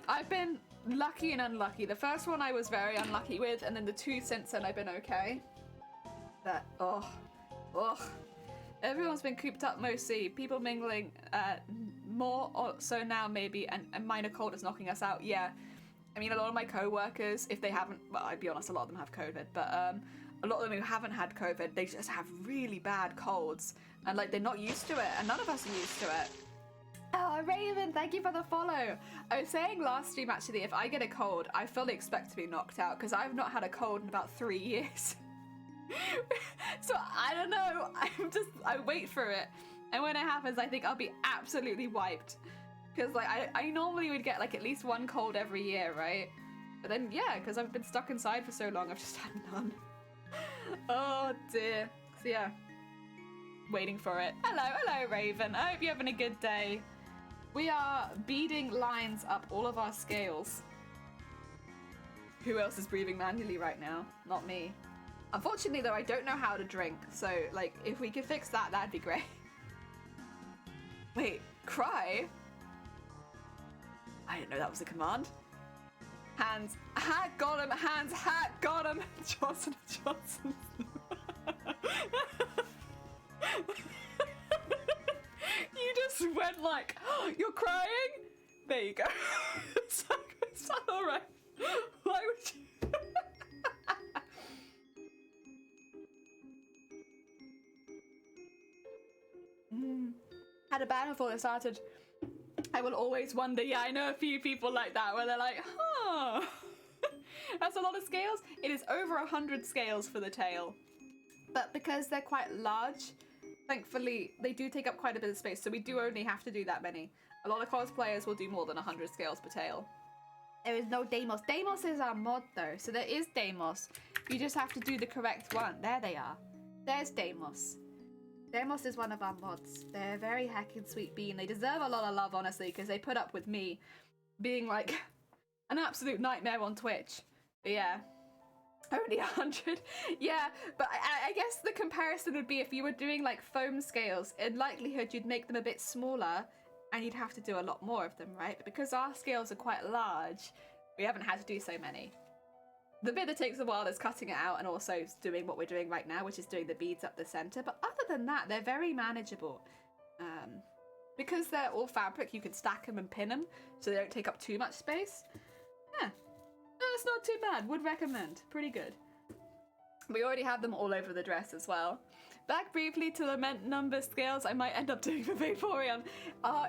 I've been lucky and unlucky. The first one I was very unlucky with, and then the two since then I've been okay. But, oh. Everyone's been cooped up mostly. People mingling, more or so now maybe, and minor cold is knocking us out. Yeah. I mean, a lot of my co-workers, if they haven't, well, I'd be honest, a lot of them have COVID, but a lot of them who haven't had COVID, they just have really bad colds. And, like, they're not used to it, and none of us are used to it. Oh, Raven, thank you for the follow. I was saying last stream, actually, if I get a cold, I fully expect to be knocked out, because I've not had a cold in about 3 years. So, I don't know, I wait for it. And when it happens, I think I'll be absolutely wiped. Because, like, I normally would get, like, at least one cold every year, right? But then, yeah, because I've been stuck inside for so long, I've just had none. Oh, dear. So, yeah. waiting for it. Hello, Raven. I hope you're having a good day. We are beading lines up all of our scales. Who else is breathing manually right now? Not me. Unfortunately, though, I don't know how to drink. So, like, if we could fix that, that'd be great. Wait, cry? I didn't know that was a command. Hands, hat, got him. Hands, hat, got him. Johnson. You just went like, oh, you're crying? There you go. It's not alright. Why would you? Had a bad before it started. I will always wonder. Yeah, I know a few people like that where they're like, huh. That's a lot of scales. It is over 100 scales for the tail. But because they're quite large, thankfully, they do take up quite a bit of space, so we do only have to do that many. A lot of cosplayers will do more than 100 scales per tail. There is no Deimos. Deimos is our mod, though, so there is Deimos. You just have to do the correct one. There they are. There's Deimos. Deimos is one of our mods. They're a very heckin' sweet bean. They deserve a lot of love, honestly, because they put up with me being, like, an absolute nightmare on Twitch. But yeah. Only 100. Yeah, but I guess the comparison would be if you were doing like foam scales, in likelihood you'd make them a bit smaller and you'd have to do a lot more of them, right? But because our scales are quite large, we haven't had to do so many. The bit that takes a while is cutting it out and also doing what we're doing right now, which is doing the beads up the center. But other than that, they're very manageable. Because they're all fabric, you can stack them and pin them so they don't take up too much space. Yeah. No, it's not too bad. Would recommend. Pretty good. We already have them all over the dress as well. Back briefly to lament number scales I might end up doing for Vaporeon.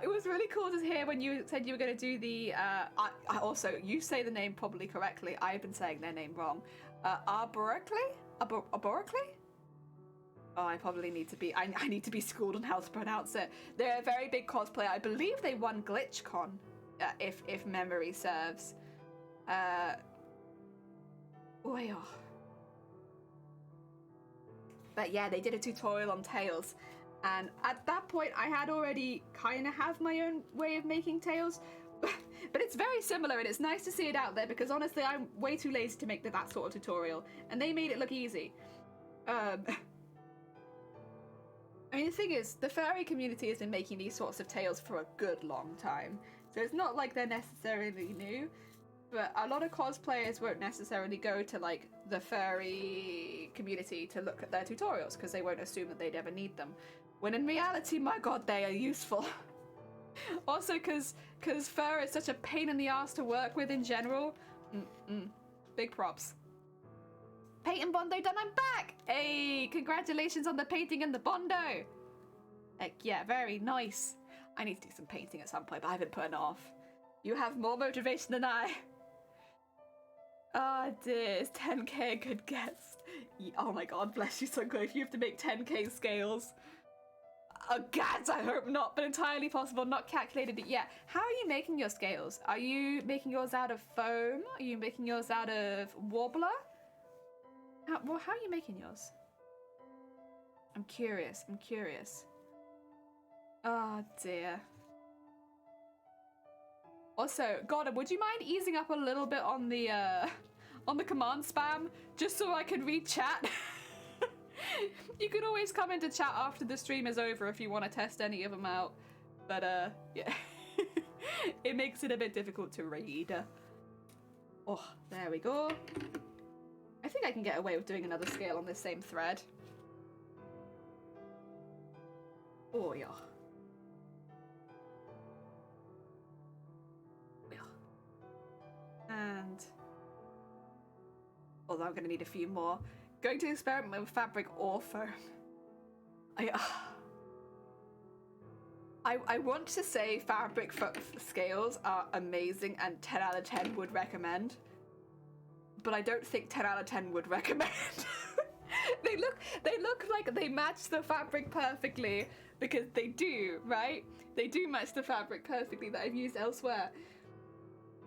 It was really cool to hear when you said you were going to do the... I also, you say the name probably correctly. I've been saying their name wrong. Arborically? Arborically? Oh, I probably need to be... I need to be schooled on how to pronounce it. They're a very big cosplayer. I believe they won GlitchCon, if memory serves. But yeah, they did a tutorial on tails, and at that point I had already kind of have my own way of making tails, but it's very similar and it's nice to see it out there because honestly I'm way too lazy to make that sort of tutorial, and they made it look easy. I mean, the thing is, the furry community has been making these sorts of tails for a good long time, so it's not like they're necessarily new. But a lot of cosplayers won't necessarily go to, like, the furry community to look at their tutorials because they won't assume that they'd ever need them. When in reality, my god, they are useful. Also, because fur is such a pain in the ass to work with in general. Big props. Paint and Bondo done, I'm back! Hey, congratulations on the painting and the Bondo! Heck yeah, very nice. I need to do some painting at some point, but I haven't put it off. You have more motivation than I. Oh dear, is 10k a good guess? Oh my god, bless you, Sunko, if you have to make 10k scales. Oh god, I hope not, but entirely possible, not calculated it yet. How are you making your scales? Are you making yours out of foam? Are you making yours out of Worbler? How are you making yours? I'm curious. Oh dear. Also, Goddard, would you mind easing up a little bit on the command spam, just so I can read chat? You can always come into chat after the stream is over if you want to test any of them out. But, yeah. It makes it a bit difficult to read. Oh, there we go. I think I can get away with doing another scale on this same thread. Oh, yeah. And although I'm going to need a few more, going to experiment with fabric or foam. I want to say fabric scales are amazing and 10 out of 10 would recommend, but I don't think 10 out of 10 would recommend. They look like they match the fabric perfectly because they do, right? They do match the fabric perfectly that I've used elsewhere.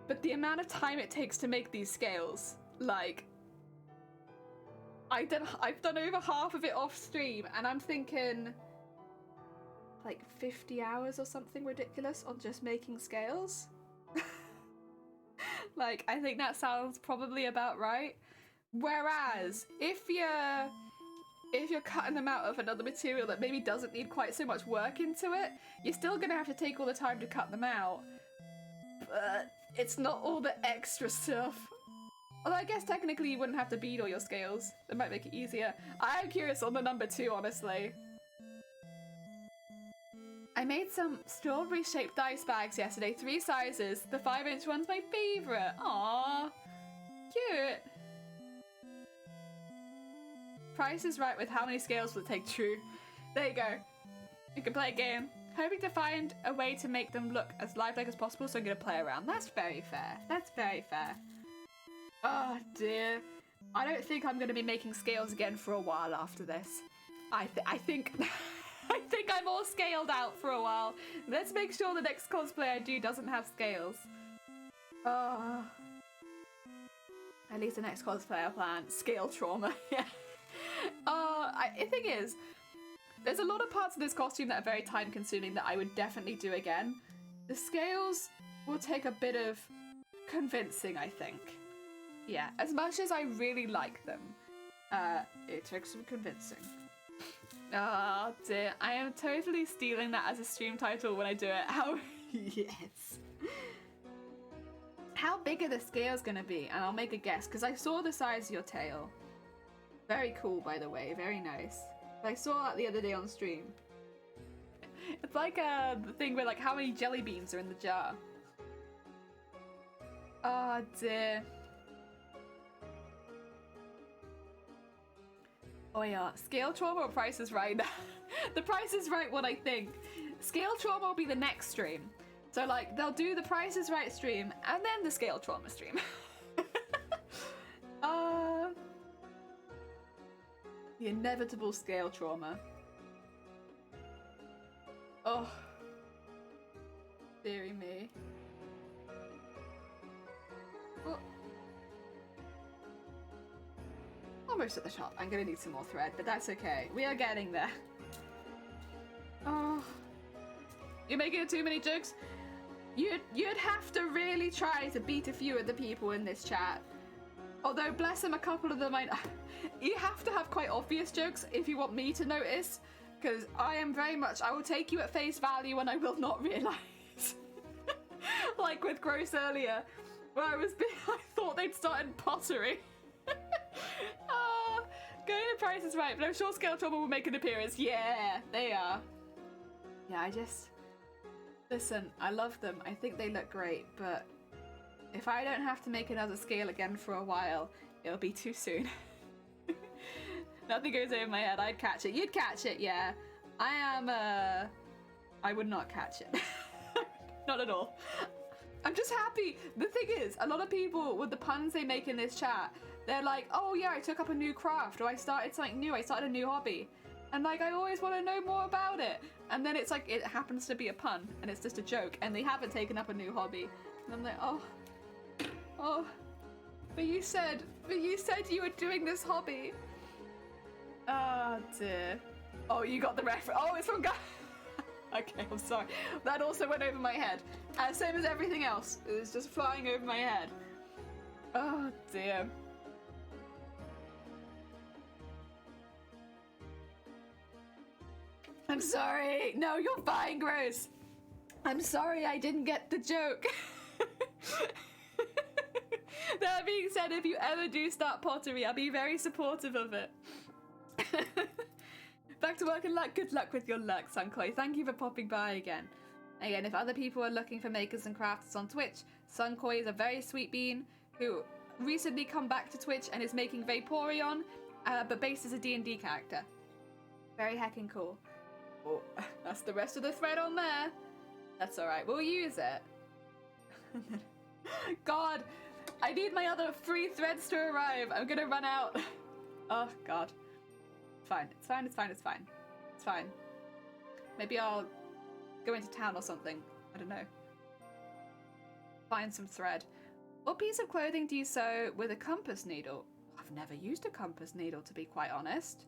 But the amount of time it takes to make these scales, like, I've done over half of it off stream, and I'm thinking, like 50 hours or something ridiculous on just making scales. Like, I think that sounds probably about right. Whereas, if you're cutting them out of another material that maybe doesn't need quite so much work into it, you're still gonna have to take all the time to cut them out. But it's not all the extra stuff. Although I guess technically you wouldn't have to bead all your scales. That might make it easier. I am curious on the number 2, honestly. I made some strawberry-shaped dice bags yesterday, 3 sizes. The 5-inch one's my favourite. Aww, cute. Price is right with how many scales will it take? True. There you go. You can play a game. Hoping to find a way to make them look as lifelike as possible, so I'm gonna play around. That's very fair. That's very fair. Oh dear. I don't think I'm gonna be making scales again for a while after this. I think I think I'm all scaled out for a while. Let's make sure the next cosplay I do doesn't have scales. Oh. At least the next cosplay I plan. Scale trauma. Yeah. The thing is, there's a lot of parts of this costume that are very time consuming that I would definitely do again. The scales will take a bit of convincing, I think. Yeah, as much as I really like them, it took some convincing. Oh dear, I am totally stealing that as a stream title when I do it. How? Yes. How big are the scales gonna be? And I'll make a guess, because I saw the size of your tail. Very cool, by the way, very nice. I saw that the other day on stream. It's like the thing where, like, how many jelly beans are in the jar. Oh dear. Oh yeah, Scale Trauma or Price is Right? The Price is Right what I think. Scale Trauma will be the next stream. So like, they'll do the Price is Right stream and then the Scale Trauma stream. The inevitable Scale Trauma. Oh. Dearie me. Oh. Almost at the top. I'm gonna need some more thread, but that's okay. We are getting there. Oh. You're making too many jokes? You'd have to really try to beat a few of the people in this chat. Although, bless them, a couple of them you have to have quite obvious jokes if you want me to notice, because I am very much, I will take you at face value and I will not realise. Like with Gross earlier, where I thought they'd started pottery. Going to Price is Right, but I'm sure Scale Trauma will make an appearance. Yeah, they are. Yeah, listen, I love them. I think they look great, but if I don't have to make another scale again for a while, it'll be too soon. Nothing goes over my head. I'd catch it. You'd catch it, yeah. I would not catch it. Not at all. I'm just happy. The thing is, a lot of people, with the puns they make in this chat, they're like, oh yeah, I took up a new craft, or I started something new, I started a new hobby. And like, I always want to know more about it. And then it's like, it happens to be a pun, and it's just a joke, and they haven't taken up a new hobby. And I'm like, oh, but you said you were doing this hobby. Oh dear. Oh, you got the reference. Oh, it's from Okay, I'm sorry. That also went over my head. Same as everything else. It was just flying over my head. Oh dear. I'm sorry. No, you're fine, Gross. I'm sorry I didn't get the joke. That being said, if you ever do start pottery, I'll be very supportive of it. Back to work and luck. Good luck with your luck, Sunkoi. Thank you for popping by again. Again, if other people are looking for makers and crafters on Twitch, Sunkoi is a very sweet bean who recently come back to Twitch and is making Vaporeon, but based as a D&D character. Very heckin' cool. Oh, that's the rest of the thread on there. That's alright, we'll use it. God, I need my other 3 threads to arrive. I'm gonna run out. Oh, God. It's fine. Maybe I'll go into town or something. I don't know. Find some thread. What piece of clothing do you sew with a compass needle? I've never used a compass needle, to be quite honest.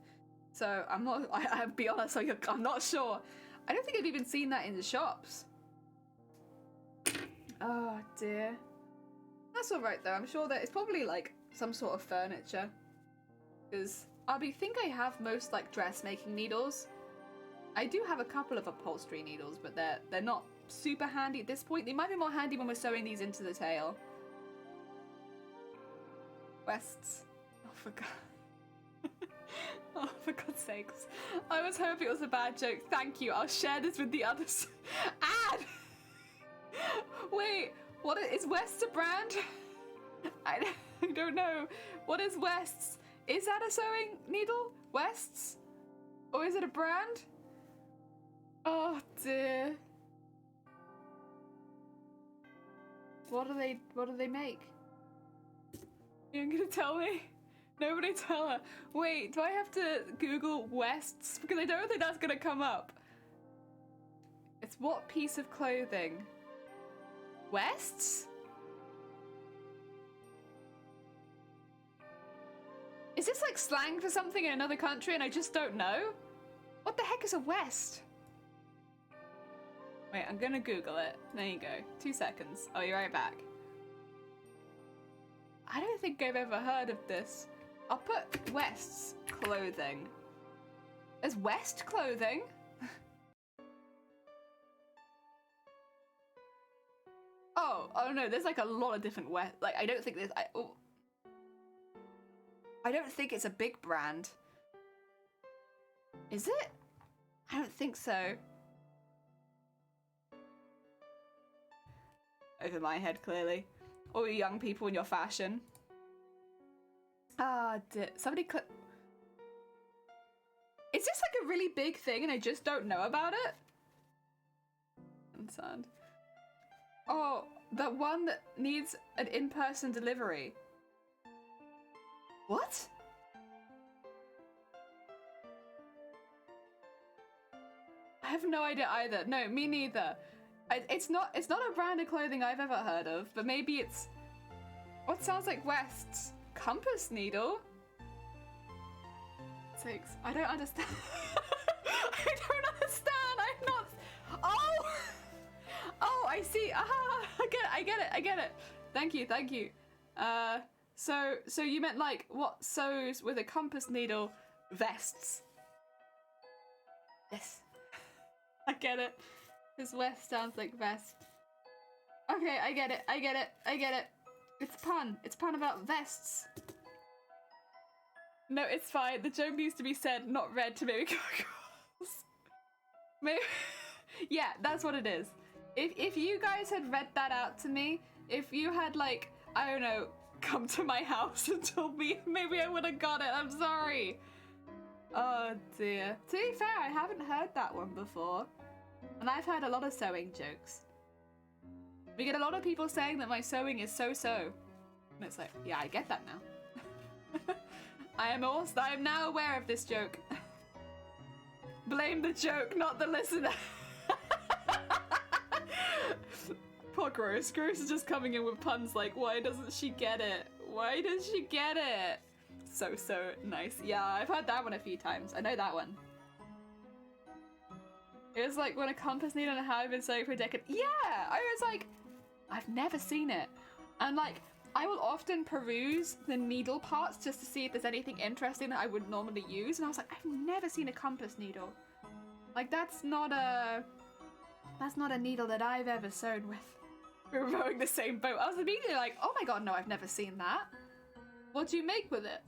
So I'll be honest, I'm not sure. I don't think I've even seen that in the shops. Oh dear. That's alright though, I'm sure that it's probably like some sort of furniture. Because think I have most like dressmaking needles. I do have a couple of upholstery needles, but they're not super handy at this point. They might be more handy when we're sewing these into the tail. Wests. Oh, for God. Oh, for God's sakes. I was hoping it was a bad joke. Thank you. I'll share this with the others. Ad! Wait, what is West's a brand? I don't know. What is West's? Is that a sewing needle? West's? Or is it a brand? Oh dear. What do they make? You're gonna tell me? Nobody tell her. Wait, do I have to Google West's? Because I don't think that's gonna come up. It's what piece of clothing? West's? Is this like slang for something in another country and I just don't know? What the heck is a West? Wait, I'm gonna Google it. There you go. 2 seconds. I'll be right back. I don't think I've ever heard of this. I'll put West's clothing. Is West clothing? Oh no, there's like a lot of different West. Like, I don't think there's. I don't think it's a big brand. Is it? I don't think so. Over my head, clearly. All you young people in your fashion. Ah, somebody click. Is this like a really big thing and I just don't know about it? Concerned. Oh, the one that needs an in-person delivery. What? I have no idea either. No, me neither. It's not a brand of clothing I've ever heard of, but maybe it's what sounds like West's compass needle. Sakes, I don't understand. I don't understand. I'm not. Oh, I see. Ah, I get it. Thank you. So you meant like what sews with a compass needle vests? Yes. I get it. Because West sounds like vest. Okay, I get it. It's pun. It's pun about vests. No, it's fine. The joke needs to be said, not read to maybe girls. Maybe. Yeah, that's what it is. If you guys had read that out to me, if you had like, I don't know, come to my house and told me, maybe I would have got it. I'm sorry. Oh dear. To be fair, I haven't heard that one before. And I've heard a lot of sewing jokes. We get a lot of people saying that my sewing is so-so. And it's like, yeah, I get that now. I am now aware of this joke. Blame the joke, not the listener. Poor Gross. Gross is just coming in with puns like, why doesn't she get it? Why does she get it? So nice. Yeah, I've heard that one a few times. I know that one. It was like when a compass needle and how I've been sewing for a decade. Yeah! I was like, I've never seen it. And like, I will often peruse the needle parts just to see if there's anything interesting that I would normally use. And I was like, I've never seen a compass needle. Like, that's not a needle that I've ever sewn with. We were rowing the same boat. I was immediately like, oh my god, no, I've never seen that. What do you make with it?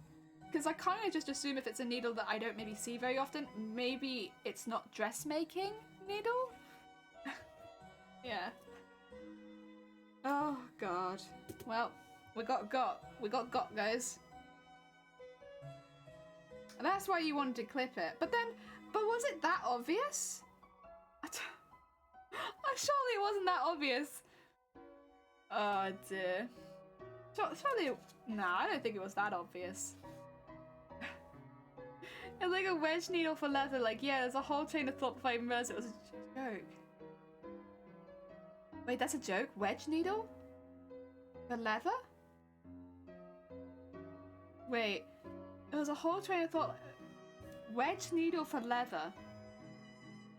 Because I kind of just assume if it's a needle that I don't maybe see very often, maybe it's not dressmaking needle? Yeah. Oh god. Well, we got, guys. And that's why you wanted to clip it. But was it that obvious? Surely it wasn't that obvious. Oh dear. Surely, nah, I don't think it was that obvious. It's like a wedge needle for leather, like, yeah, there's a whole chain of thought before I even realised it was a joke. Wait, that's a joke? Wedge needle? For leather? Wait, there was a whole train of thought. Wedge needle for leather.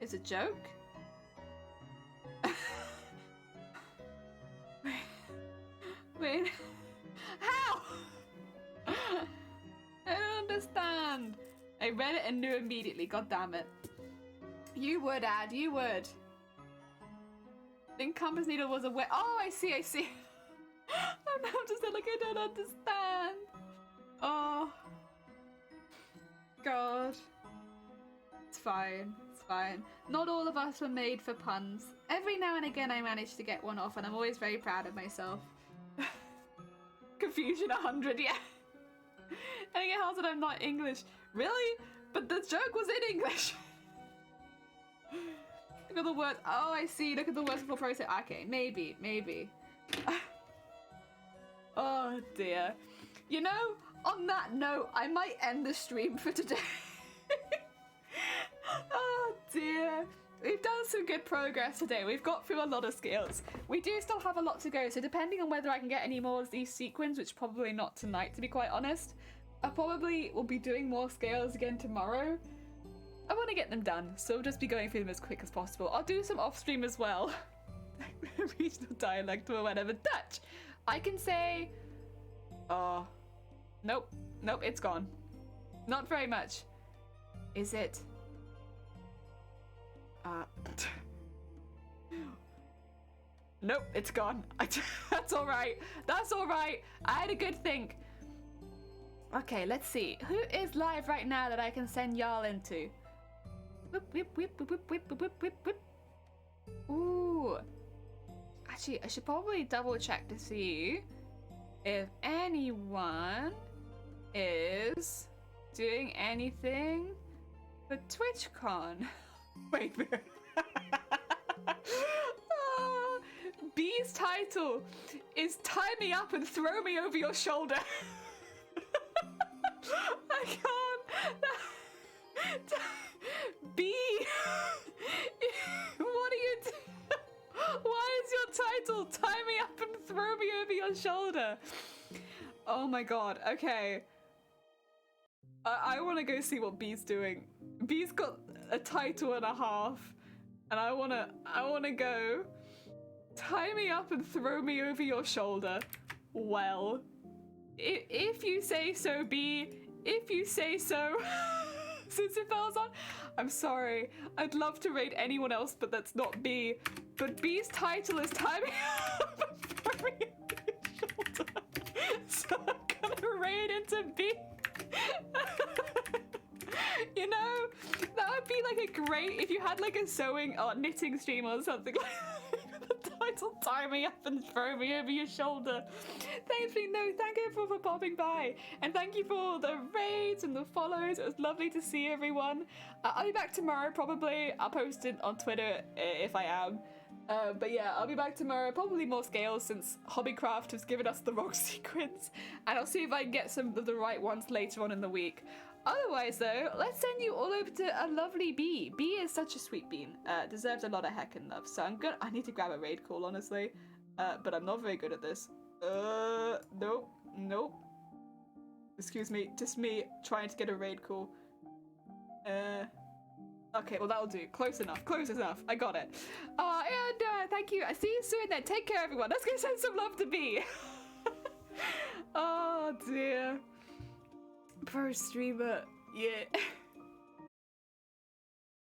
It's a joke? Wait. How? I don't understand. I read it and knew immediately. God damn it. You would, Ad. You would. Think compass needle was a way. Oh, I see. I'm just like, I don't understand. Oh. God. It's fine. Not all of us were made for puns. Every now and again I manage to get one off and I'm always very proud of myself. Confusion 100, yeah. And again, how's it I'm not English? Really? But the joke was in English. Look at the words. Oh, I see. Look at the words before process. Okay, maybe. Oh dear. You know, on that note, I might end the stream for today. Oh dear. We've done some good progress today. We've got through a lot of skills. We do still have a lot to go, so depending on whether I can get any more of these sequins, which probably not tonight to be quite honest, I probably will be doing more scales again tomorrow. I want to get them done, so I'll just be going through them as quick as possible. I'll do some off stream as well. Regional dialect or whatever. Dutch! I can say... Oh. Nope, it's gone. Not very much. Is it? Nope, it's gone. That's alright. I had a good think. Okay, let's see. Who is live right now that I can send y'all into? Whip. Ooh. Actually, I should probably double check to see if anyone is doing anything for TwitchCon. Wait. B's title is tie me up and throw me over your shoulder. I can't. B, what are you doing? Why is your title tie me up and throw me over your shoulder? Oh my god. Okay. I want to go see what B's doing. B's got a title and a half, and I wanna go tie me up and throw me over your shoulder. Well, if you say so, B. If you say so. Since it falls on, I'm sorry. I'd love to raid anyone else, but that's not B. But B's title is tie me up and throw me over your shoulder. So I'm gonna raid into B. You know, that would be like a great if you had like a sewing or knitting stream or something like the title tie me up and throw me over your shoulder. Thank you for popping by, and thank you for all the raids and the follows. It was lovely to see everyone. I'll be back tomorrow probably. I'll post it on Twitter if I am. But yeah, I'll be back tomorrow, probably more scales since Hobbycraft has given us the wrong sequence, and I'll see if I can get some of the right ones later on in the week. Otherwise though, let's send you all over to a lovely B. B is such a sweet bean, deserves a lot of heckin' love, so I need to grab a raid call honestly, but I'm not very good at this. Nope. Excuse me, just me trying to get a raid call. Okay, well that'll do. Close enough. I got it. And thank you. I see you soon then. Take care, everyone. Let's go send some love to B. Oh dear. Pro streamer. Yeah.